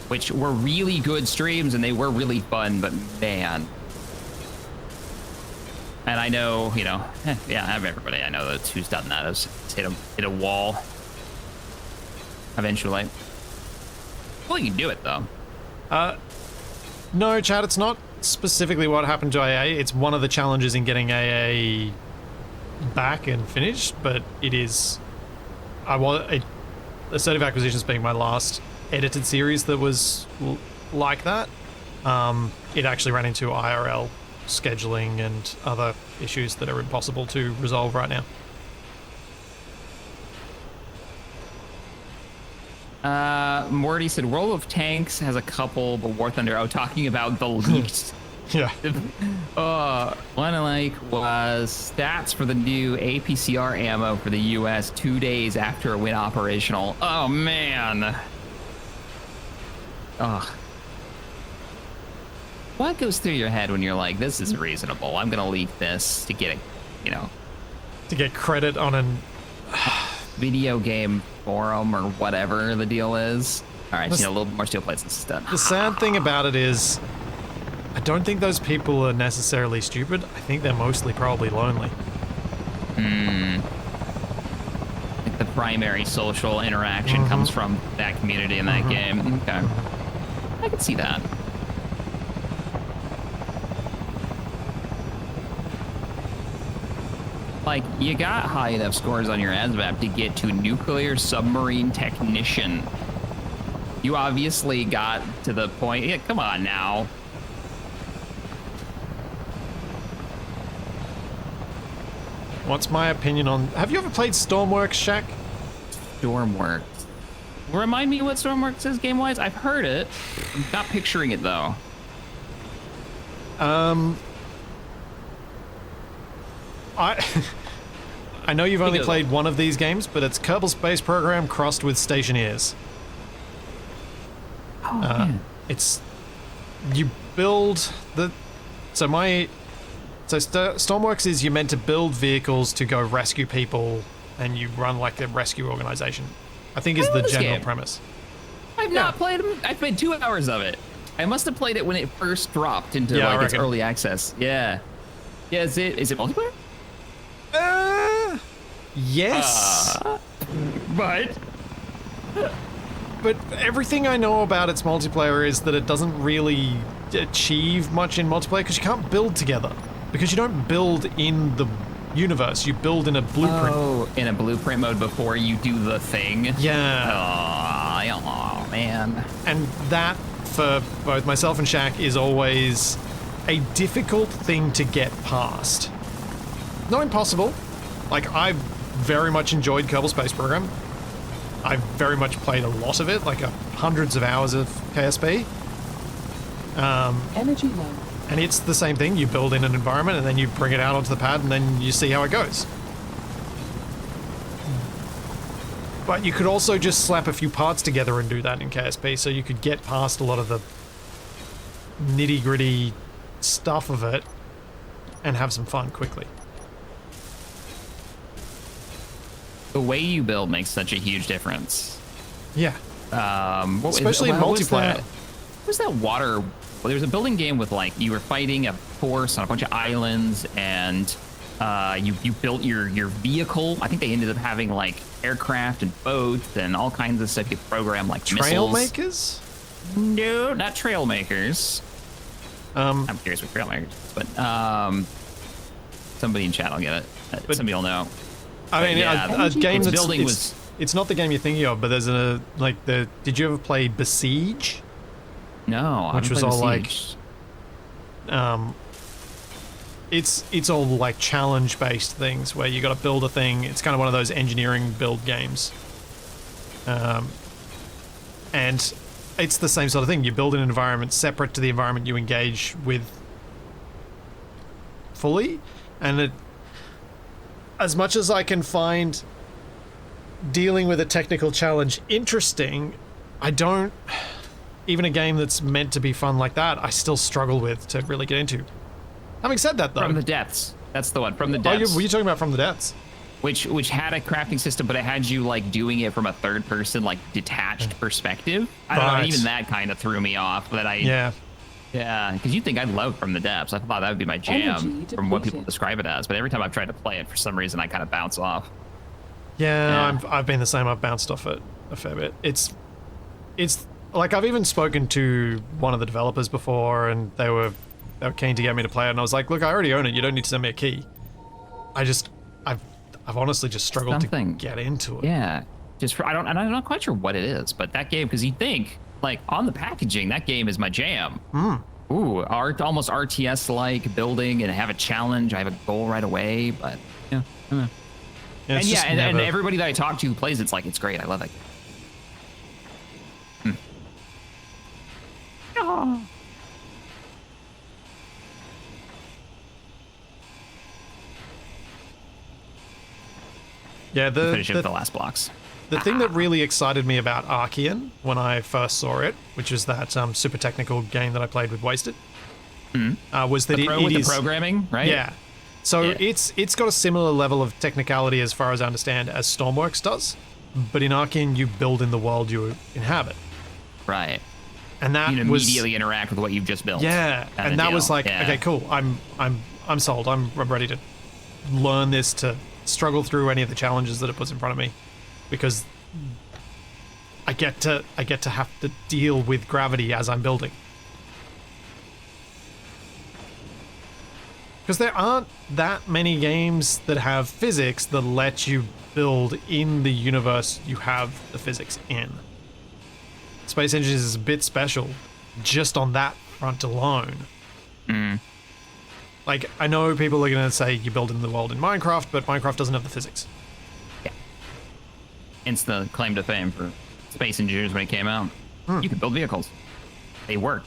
which were really good streams and they were really fun, but man. And I know, yeah, I have everybody I know that's who's done that has hit a wall eventually. Well, you can do it though. No, Chad, it's not specifically what happened to AA. It's one of the challenges in getting AA back and finished, but it is... Assertive Acquisitions being my last edited series that was like that. It actually ran into IRL scheduling and other issues that are impossible to resolve right now. Morty said World of Tanks has a couple, but War Thunder. Oh, talking about the leaked. Yeah. One I like was stats for the new APCR ammo for the US 2 days after it went operational. Oh man. Ugh. What goes through your head when you're like, this is reasonable? I'm gonna leak this to get a, To get credit on an... video game forum or whatever the deal is. All right, a little more steel plates and stuff. The sad thing about it is, I don't think those people are necessarily stupid. I think they're mostly probably lonely. The primary social interaction comes from that community in that game. Okay. I can see that. Like, you got high enough scores on your ASVAB to get to nuclear submarine technician. You obviously got to the point. Yeah, come on now. What's my opinion on... Have you ever played Stormworks, Shaq? Stormworks. Remind me what Stormworks is game-wise? I've heard it. I'm not picturing it, though. I know you've only Think of played one of these games, but it's Kerbal Space Program crossed with Stationeers. Oh, man. It's... You build the... Stormworks is you're meant to build vehicles to go rescue people, and you run like a rescue organization. I think is I know the this general game. premise. I've not played them. I've played 2 hours of it. I must have played it when it first dropped into Yeah, I like its reckon. early access. Yeah. Yeah, is it multiplayer? Yes. But But everything I know about its multiplayer is that it doesn't really achieve much in multiplayer because you can't build together. Because you don't build in the universe, you build in a blueprint. Oh, in a blueprint mode before you do the thing. Yeah. Oh man. And that, for both myself and Shaq, is always a difficult thing to get past. Not impossible. Like, I've very much enjoyed Kerbal Space Program. I've very much played a lot of it, like hundreds of hours of KSP. Energy low. And it's the same thing. You build in an environment and then you bring it out onto the pad and then you see how it goes. But you could also just slap a few parts together and do that in KSP, so you could get past a lot of the nitty-gritty stuff of it and have some fun quickly. The way you build makes such a huge difference. Yeah. Especially in multiplayer. What was that water? Well, there was a building game with like you were fighting a force on a bunch of islands, and you built your vehicle. I think they ended up having like aircraft and boats and all kinds of stuff. You could program like Trail missiles. makers? No, not trail makers. I'm curious what trail makers is, but somebody in chat will get it. Somebody will know. I mean, yeah, a game that's building was. It's not the game you're thinking of, but there's did you ever play Besiege? No, which was all like, it's all like challenge based things where you got to build a thing. It's kind of one of those engineering build games, and it's the same sort of thing. You build an environment separate to the environment you engage with fully, and it, as much as I can find dealing with a technical challenge interesting, I don't, even a game that's meant to be fun like that, I still struggle with to really get into. Having said that, though, From the Depths. That's the one. From the oh, Depths. were you talking about From the Depths? Which had a crafting system, but it had you like doing it from a third person, like detached perspective. I don't know. Right. Even that kind of threw me off. But yeah, because you think I'd love From the Depths. I thought that would be my jam from what people describe it as. But every time I've tried to play it, for some reason, I kind of bounce off. Yeah. I've been the same. I've bounced off it a fair bit. It's like I've even spoken to one of the developers before, and they were keen to get me to play it, and I was like, look, I already own it. You don't need to send me a key. I've honestly just struggled to get into it. Yeah, I'm not quite sure what it is, but that game, because you think like on the packaging, that game is my jam. Ooh, almost RTS like building and have a challenge. I have a goal right away, but yeah. And everybody that I talk to who plays it's like it's great. I love it. Oh. Yeah, finishing up the last blocks. The thing that really excited me about Archean when I first saw it, which is that super technical game that I played with Wasted, was that it is the programming, right? Yeah. So it's got a similar level of technicality, as far as I understand, as Stormworks does, but in Archean you build in the world you inhabit. Right. And that you immediately interact with what you've just built. Yeah, and that was like, okay, cool. I'm sold. I'm ready to learn this, to struggle through any of the challenges that it puts in front of me, because I get to have to deal with gravity as I'm building. Because there aren't that many games that have physics that let you build in the universe you have the physics in. Space Engineers is a bit special just on that front alone. Like, I know people are going to say you build in the world in Minecraft, but Minecraft doesn't have the physics. Yeah. It's the claim to fame for Space Engineers when it came out. You can build vehicles. They work.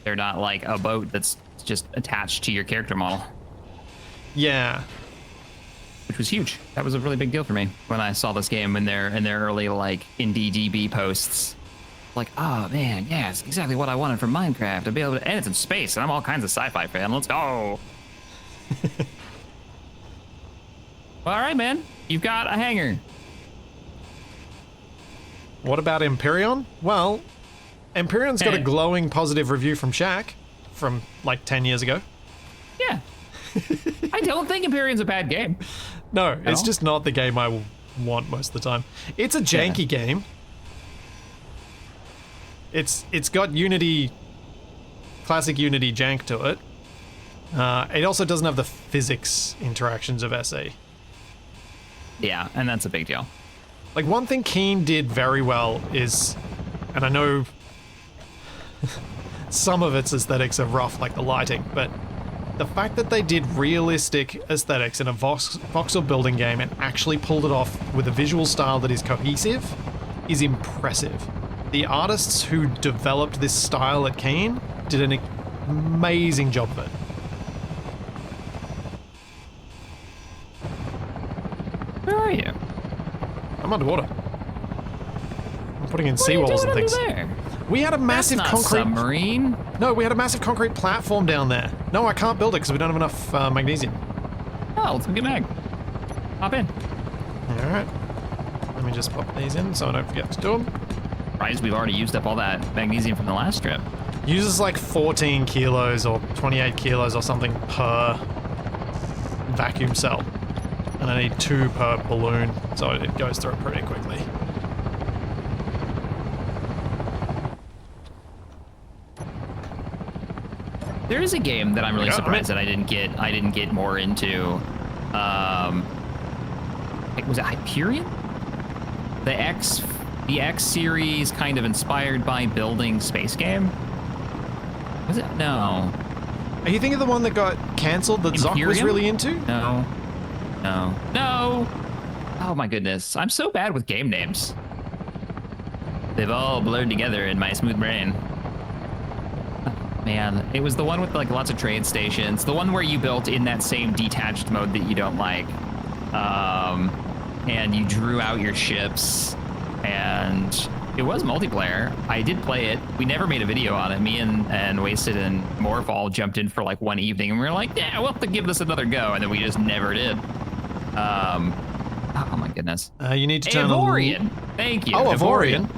They're not like a boat that's just attached to your character model. Yeah. Which was huge. That was a really big deal for me when I saw this game in their early like IndieDB posts. Like, oh man, yeah, it's exactly what I wanted from Minecraft. To be able to, and it's in space, and I'm all kinds of sci-fi fan. Let's go. Well, all right, man. You've got a hangar. What about Empyrean? Well, Empyrean's got a glowing positive review from Shaq from like 10 years ago. Yeah. I don't think Empyrean's a bad game. No, it's just not the game I want most of the time. It's a janky game. It's got Unity, classic Unity jank to it. It also doesn't have the physics interactions of SE. Yeah, and that's a big deal. Like, one thing Keen did very well is, and I know some of its aesthetics are rough, like the lighting, but the fact that they did realistic aesthetics in a voxel building game and actually pulled it off with a visual style that is cohesive is impressive. The artists who developed this style at Keen did an amazing job of it. Where are you? I'm underwater. I'm putting in seawalls and things. There? We had a massive That's not concrete. submarine. No, we had a massive concrete platform down there. No, I can't build it because we don't have enough magnesium. Oh, let's get mag. Hop in. Alright. Let me just pop these in so I don't forget to do them. Surprised we've already used up all that magnesium from the last trip. Uses like 14 kilos or 28 kilos or something per vacuum cell. And I need 2 per balloon, so it goes through it pretty quickly. There is a game that I'm really surprised that I didn't get more into. Was it Hyperion? The X series kind of inspired by building space game? Was it? No. Are you thinking of the one that got cancelled that Zoc was really into? No. Oh my goodness. I'm so bad with game names. They've all blurred together in my smooth brain. Man, it was the one with like lots of trade stations. The one where you built in that same detached mode that you don't like. And you drew out your ships. And it was multiplayer. I did play it. We never made a video on it. Me and Wasted and Morphall jumped in for like one evening, and we were like, yeah, we'll have to give this another go. And then we just never did. Oh my goodness. You need to turn Avorion. Thank you. Oh, Avorion.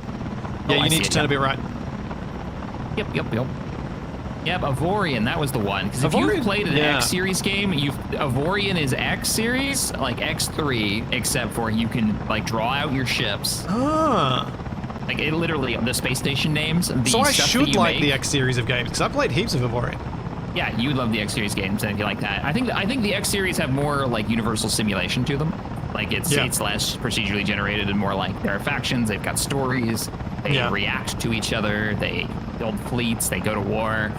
Yeah, you need to turn a bit right. Yep, Avorion, that was the one. Because if you've played an X series game, Avorion is X series, like X3, except for you can like draw out your ships. Ah. Like it literally, the space station names. So I should like the X series of games because I played heaps of Avorion. Yeah, you love the X series games, and if you like that, I think the X series have more like universal simulation to them. Like it's less procedurally generated and more like there are factions. They've got stories. They react to each other. They build fleets. They go to war.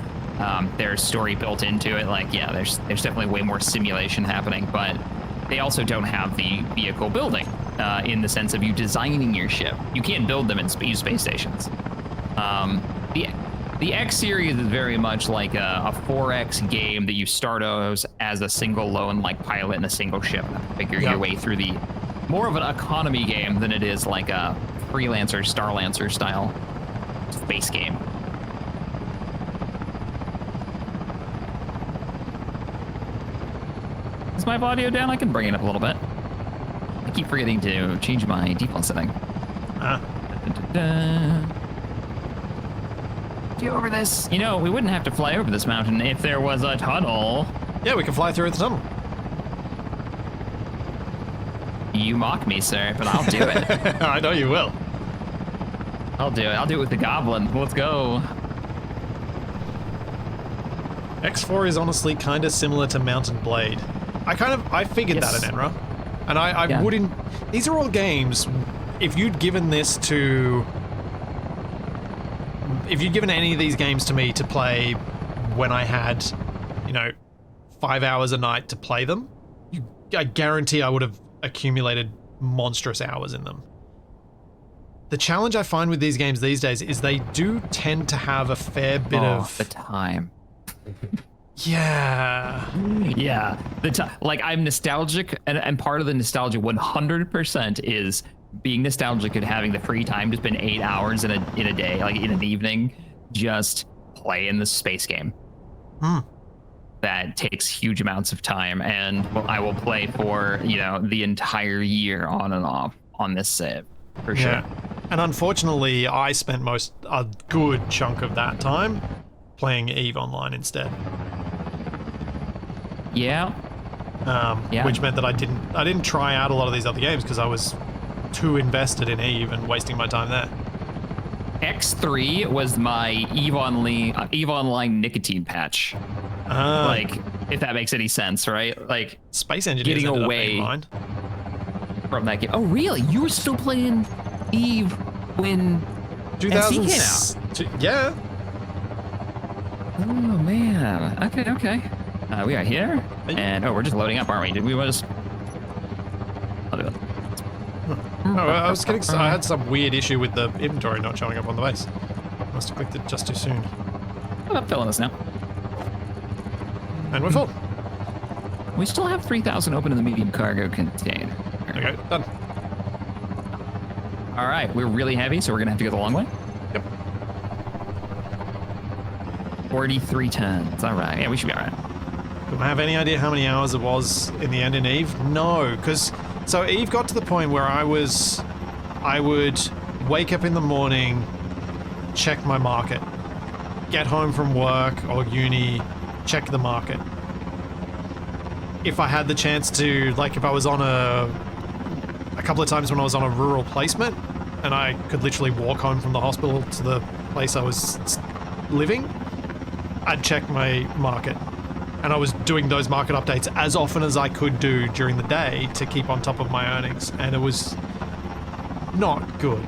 There's story built into it. Like, yeah, there's definitely way more simulation happening, but they also don't have the vehicle building in the sense of you designing your ship. You can't build them in space stations. The X series is very much like a 4X game that you start as a single lone like pilot in a single ship and figure your way through the more of an economy game than it is like a Freelancer, Starlancer style space game. Is my audio down? I can bring it up a little bit. I keep forgetting to change my default setting. Get over this. You know, we wouldn't have to fly over this mountain if there was a tunnel. Yeah, we can fly through the tunnel. You mock me, sir, but I'll do it. I know you will. I'll do it. I'll do it with the goblin. Let's go. X4 is honestly kind of similar to Mountain Blade. I figured that in Enra. And I wouldn't... These are all games, if you'd given this to... If you'd given any of these games to me to play when I had, 5 hours a night to play them, I guarantee I would have accumulated monstrous hours in them. The challenge I find with these games these days is they do tend to have a fair bit of... the time. Yeah. Yeah. Like, I'm nostalgic, and part of the nostalgia 100% is being nostalgic and having the free time to spend 8 hours in a day, like in an evening, just playing the space game. That takes huge amounts of time, and I will play for, the entire year on and off on this save, for sure. Yeah. And unfortunately, I spent a good chunk of that time playing EVE Online instead. Yeah. Which meant that I didn't try out a lot of these other games because I was too invested in EVE and wasting my time there. X3 was my EVE Online nicotine patch. Like, if that makes any sense, right? Like, Space Engineers getting away from that game. Oh, really? You were still playing EVE when NC came out? Yeah. Oh, man. Okay. We are here. And, we're just loading up, aren't we? Did we just... I'll do it. I was getting... I had some weird issue with the inventory not showing up on the base. I must have clicked it just too soon. I'm filling this now. And we're full. We still have 3,000 open in the medium cargo container. Okay, done. All right, we're really heavy, so we're going to have to go the long way. Yep. 43 tons. All right. Yeah, we should be all right. Do I have any idea how many hours it was in the end in Eve? No, because so Eve got to the point where I would wake up in the morning, check my market, get home from work or uni, check the market. If I had the chance to, like if I was on a couple of times when I was on a rural placement and I could literally walk home from the hospital to the place I was living, I'd check my market. And I was doing those market updates as often as I could do during the day to keep on top of my earnings. And it was not good.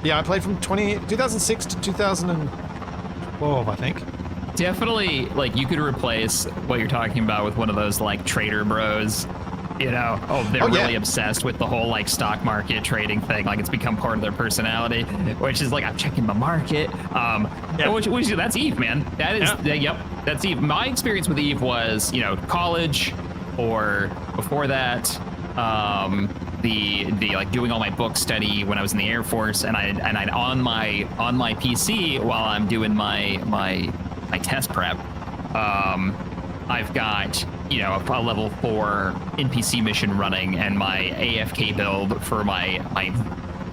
Yeah, I played from 2006 to 2012, I think. Definitely, like, you could replace what you're talking about with one of those, like, trader bros. You know, they're really obsessed with the whole, like, stock market trading thing. Like, it's become part of their personality, which is like, I'm checking the market. Which that's Eve, man. That is, that's Eve. My experience with Eve was, you know, college, or before that, the like doing all my book study when I was in the Air Force, and I'd on my PC while I'm doing my test prep. I've got, you know, a level 4 NPC mission running, and my AFK build for my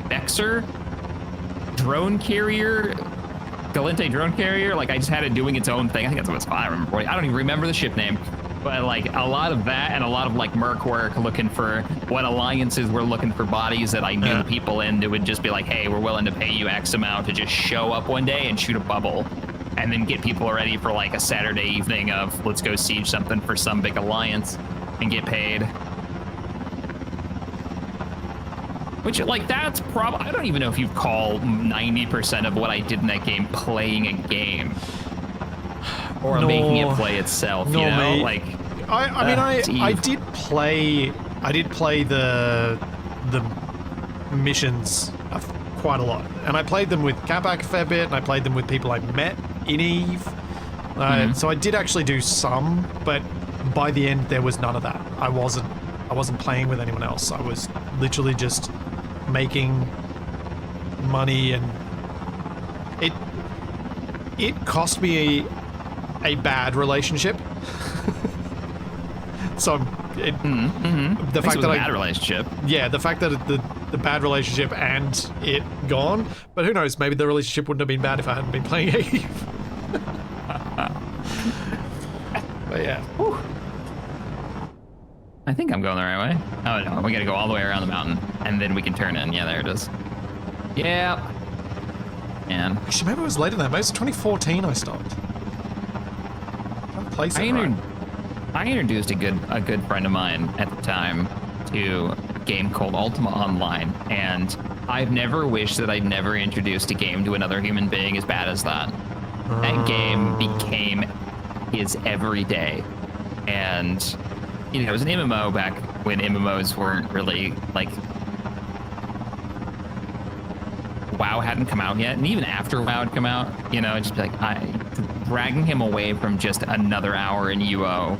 Vexer drone carrier, Galente drone carrier. Like, I just had it doing its own thing. I think that's what it's called. I remember. I don't even remember the ship name. But like a lot of that, and a lot of like merc work, looking for what alliances were looking for bodies that I knew people in. It would just be like, hey, we're willing to pay you X amount to just show up one day and shoot a bubble, and then get people ready for like a Saturday evening of let's go siege something for some big alliance and get paid. Which, like, that's I don't even know if you call 90% of what I did in that game playing a game. Or making it play itself, you know? Mate. Like, I did play the missions quite a lot, and I played them with Capac a fair bit, and I played them with people I met in Eve. So I did actually do some, but by the end there was none of that. I wasn't playing with anyone else. I was literally just making money, and it cost me a bad relationship. So the fact that bad relationship. Yeah, the fact that the bad relationship and it gone. But who knows? Maybe the relationship wouldn't have been bad if I hadn't been playing Eve. But yeah. Whew. I think I'm going the right way. Oh no, we gotta go all the way around the mountain, and then we can turn in. Yeah, there it is. Yeah. And actually, maybe it was later than that. Maybe it was 2014 I stopped. I introduced a good friend of mine at the time to a game called Ultima Online, and I've never wished that I'd never introduced a game to another human being as bad as that. That game became his everyday, and you know, it was an MMO back when MMOs weren't really like. WoW hadn't come out yet, and even after WoW had come out, you know, just be like, dragging him away from just another hour in UO.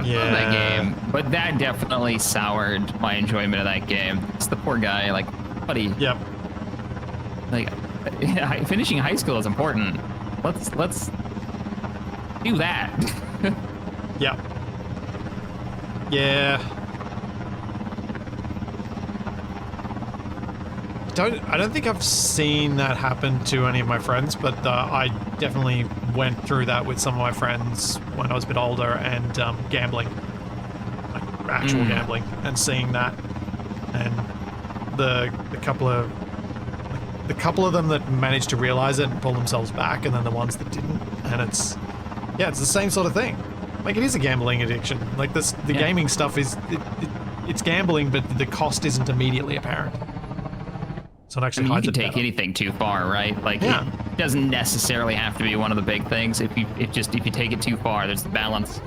Yeah. That game, but that definitely soured my enjoyment of that game. It's the poor guy, like, buddy. Yep. Like, finishing high school is important. Let's do that. Yep. Yeah. I don't think I've seen that happen to any of my friends, but I definitely went through that with some of my friends when I was a bit older, and gambling, like actual gambling, and seeing that, and the couple of them that managed to realize it and pull themselves back, and then the ones that didn't, and it's the same sort of thing. Like, it is a gambling addiction. Like the gaming stuff is it's gambling, but the cost isn't immediately apparent. So it actually you can take anything too far, right? Like, it doesn't necessarily have to be one of the big things. If you take it too far, there's the balance.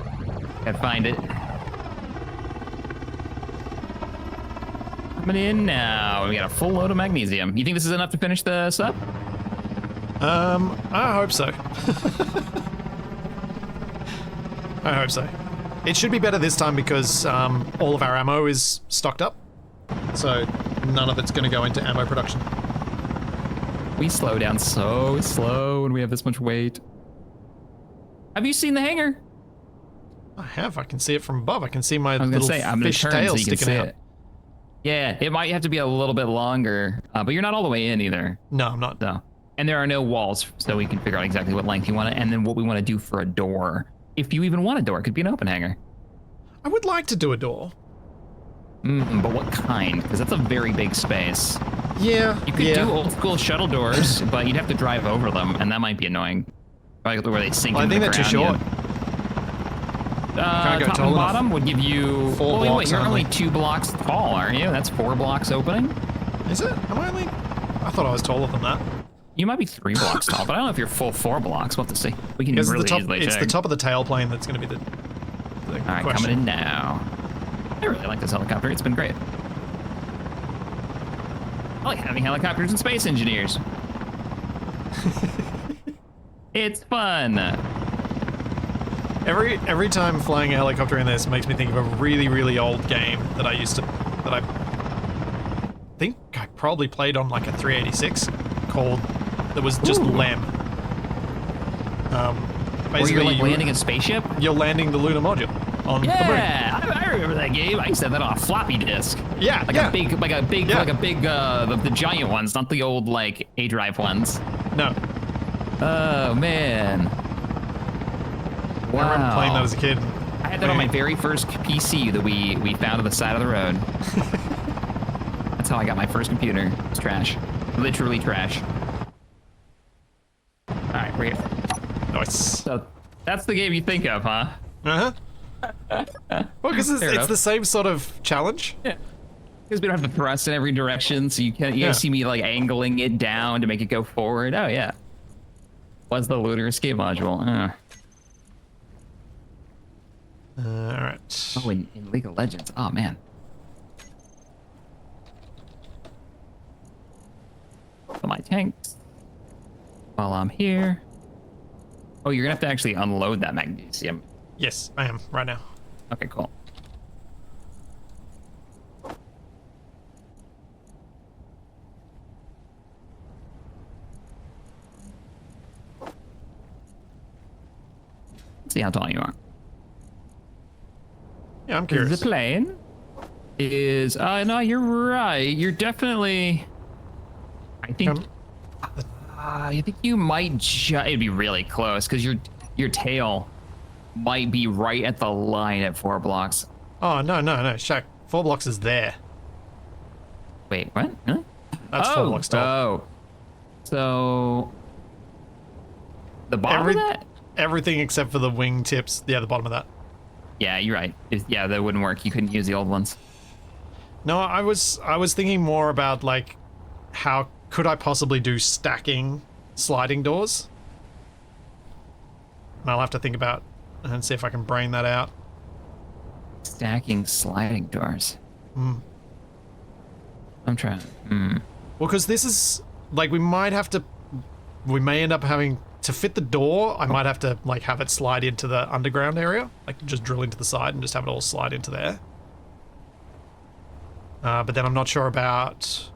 Gotta find it. Coming in now. We got a full load of magnesium. You think this is enough to finish the sub? I hope so. I hope so. It should be better this time because all of our ammo is stocked up. So none of it's going to go into ammo production. We slow down so slow when we have this much weight. Have you seen the hangar? I have. I can see it from above. I can see my I was little gonna say, I'm gonna fish turn tail so you can sticking see out. it. Yeah, it might have to be a little bit longer, but you're not all the way in either. No, I'm not. So, and there are no walls, so we can figure out exactly what length you want it, and then what we want to do for a door. If you even want a door, it could be an open hangar. I would like to do a door. But what kind? Because that's a very big space. Yeah. You could do old school shuttle doors, but you'd have to drive over them, and that might be annoying. Like where they sink Well, I into think the they're too ground. short. Top go and tall enough. bottom would give you. Four Wait, blocks you're only only. 2 blocks tall, aren't you? That's 4 blocks opening. Is it? Am I only? I thought I was taller than that. You might be 3 blocks tall, but I don't know if you're full 4 blocks. We'll have to see. We can Because really the top, easily it's check. the top of the tail plane that's going to be the All right, question. coming in now. I really like this helicopter. It's been great. I like having helicopters and space engineers. It's fun. Every time flying a helicopter in this makes me think of a really, really old game that I think I probably played on like a 386 that was just LEM. Or Basically, you're like landing a spaceship? you're landing the lunar module on the moon. Yeah, I remember that game. I used to have that on a floppy disk. Yeah, Like yeah. a big, Yeah. the giant ones, not the old like A drive ones. No, Oh man. I remember playing that as a kid. I had that on my very first PC that we found on the side of the road. That's how I got my first computer. It's trash. Literally trash. All right, we're here. Nice. So that's the game you think of, huh? Uh huh. Well, because Fair it's enough. the same sort of challenge. Yeah. Because we don't have to thrust in every direction, so you can't. You Yeah. see me like angling it down to make it go forward. Oh yeah. What's the lunar escape module? All right. Oh, in League of Legends. Oh man. So my tanks. While I'm here. Oh, you're gonna have to actually unload that magnesium. Yes, I am right now. Okay, cool. Let's see how tall you are. Yeah, I'm curious. The plane is no, you're right. You're definitely I think I think you might it'd be really close because your tail might be right at the line at 4 blocks. Oh no, Shaq. 4 blocks is there. Wait, what? Really? That's 4 blocks tall. Oh. So the bottom of that? Everything except for the wing tips. Yeah, the bottom of that. Yeah, you're right. Yeah, that wouldn't work. You couldn't use the old ones. No, I was thinking more about like how could I possibly do stacking sliding doors? And I'll have to think about and see if I can brain that out. Stacking sliding doors. I'm trying. Well, because this is like we may end up having to fit the door. I might have to like have it slide into the underground area, like just drill into the side and just have it all slide into there. But then I'm not sure about.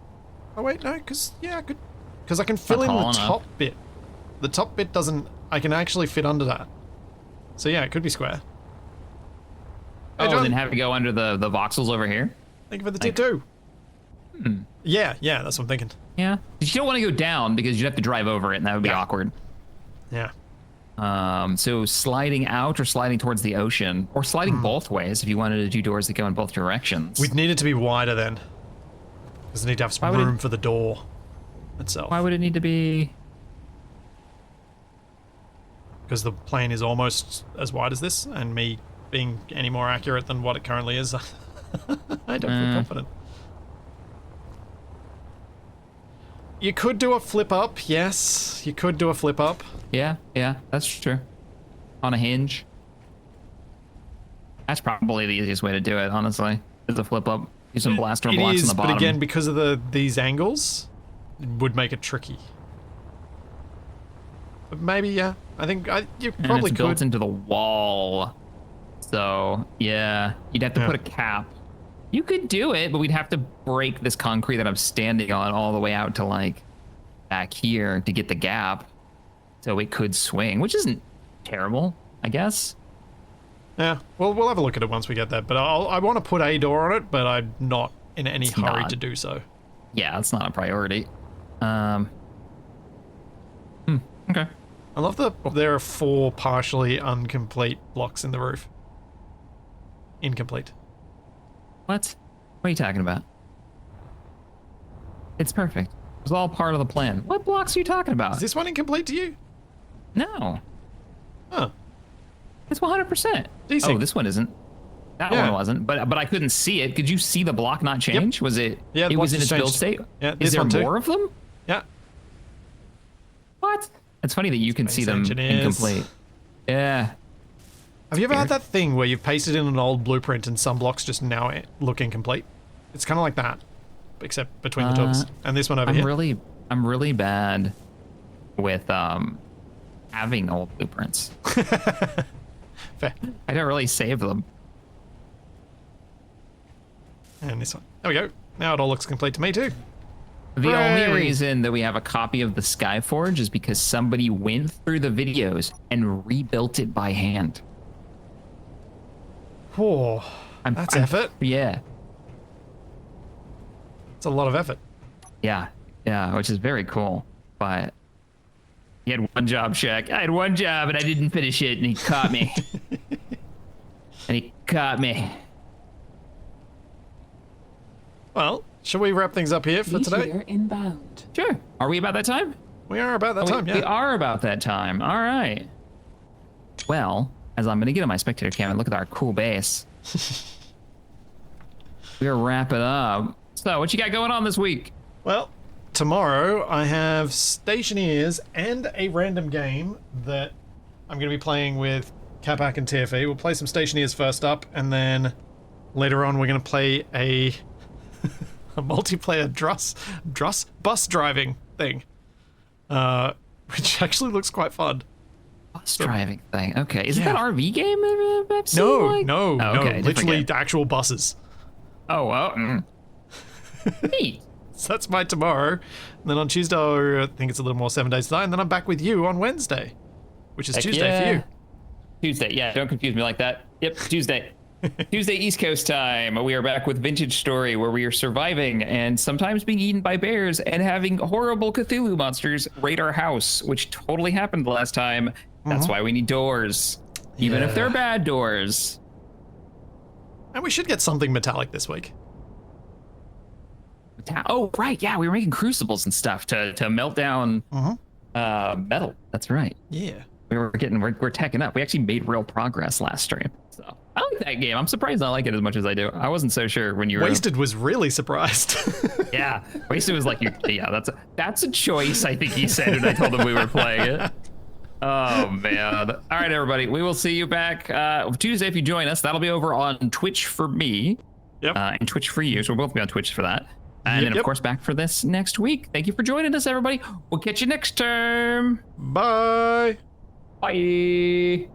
Oh wait, no, because I could, because I can fill in the tall enough. top bit. The top bit doesn't. I can actually fit under that. So yeah, it could be square. Hey, Oh, John, then have it go under the voxels over here? thank you for the tip too. Yeah, that's what I'm thinking. Yeah. You don't want to go down because you'd have to drive over it and that would be Yeah. awkward. Yeah. So sliding out or sliding towards the ocean or sliding both ways if you wanted to do doors that go in both directions. We'd need it to be wider then. Because I need to have some Why would room it- for the door itself. Why would it need to be? Because the plane is almost as wide as this, and me being any more accurate than what it currently is, I don't feel confident. You could do a flip up, yes. You could do a flip up. Yeah, that's true. On a hinge. That's probably the easiest way to do it, honestly. Is a flip up. Use some blaster It blocks is, on the but bottom. again, because of these angles, it would make it tricky. But maybe, yeah. I think you and probably it's built could. into the wall. So, yeah, you'd have to Yeah. put a cap. You could do it, but we'd have to break this concrete that I'm standing on all the way out to like back here to get the gap. So it could swing, which isn't terrible. I guess. Yeah, well, we'll have a look at it once we get there. But I want to put a door on it, but I'm not in any hurry to do so. Yeah, it's not a priority. Okay. I love that there are 4 partially incomplete blocks in the roof. Incomplete. What? What are you talking about? It's perfect. It was all part of the plan. What blocks are you talking about? Is this one incomplete to you? No. Huh. It's 100%. Decent. Oh, this one isn't. That one wasn't, but I couldn't see it. Could you see the block not change? Was it? Yeah, it was in just its build changed. state. Yeah, Is this there one too. more of them? Yeah. What? It's funny that you can see Space them engineers. incomplete. Yeah. Have you ever had that thing where you've pasted in an old blueprint and some blocks just now look incomplete? It's kind of like that, except between the tubs. And this one over here. I'm really bad with having old blueprints. Fair. I don't really save them. And this one. There we go. Now it all looks complete to me too. The Hooray! only reason that we have a copy of the Skyforge is because somebody went through the videos and rebuilt it by hand. Whoa. That's effort. Yeah. It's a lot of effort. Yeah, which is very cool. But he had one job, Shaq. I had one job and I didn't finish it, and he caught me. Well, shall we wrap things up here for today? Meteor inbound. Sure. Are we about that time? We are about that time, yeah. We are about that time. All right. Well, as I'm going to get on my spectator cam and look at our cool base, we're wrapping up. So, what you got going on this week? Well, tomorrow I have Stationeers and a random game that I'm going to be playing with Capac and TFE. We'll play some Stationeers first up, and then later on we're going to play a multiplayer bus driving thing, which actually looks quite fun. Bus driving thing. Okay. Is it that RV game I've seen? No, okay, literally actual buses. Oh, well. Neat. So that's my tomorrow. And then on Tuesday, I think it's a little more 7 days tonight, and then I'm back with you on Wednesday, which is Tuesday for you. Tuesday, yeah, don't confuse me like that. Yep, Tuesday. Tuesday East Coast time. We are back with Vintage Story, where we are surviving and sometimes being eaten by bears and having horrible Cthulhu monsters raid our house, which totally happened last time. That's why we need doors, even if they're bad doors. And we should get something metallic this week. Oh, right, yeah, we were making crucibles and stuff to melt down metal. That's right. Yeah. We're teching up. We actually made real progress last stream. So I like that game. I'm surprised I like it as much as I do. I wasn't so sure when you were. Wasted was really surprised. Yeah, Wasted was like, yeah, that's a choice. I think he said, and I told him we were playing it. Oh man! All right, everybody. We will see you back Tuesday if you join us. That'll be over on Twitch for me. Yep. And Twitch for you. So we'll both be on Twitch for that. And then, of course, back for this next week. Thank you for joining us, everybody. We'll catch you next time. Bye. Bye.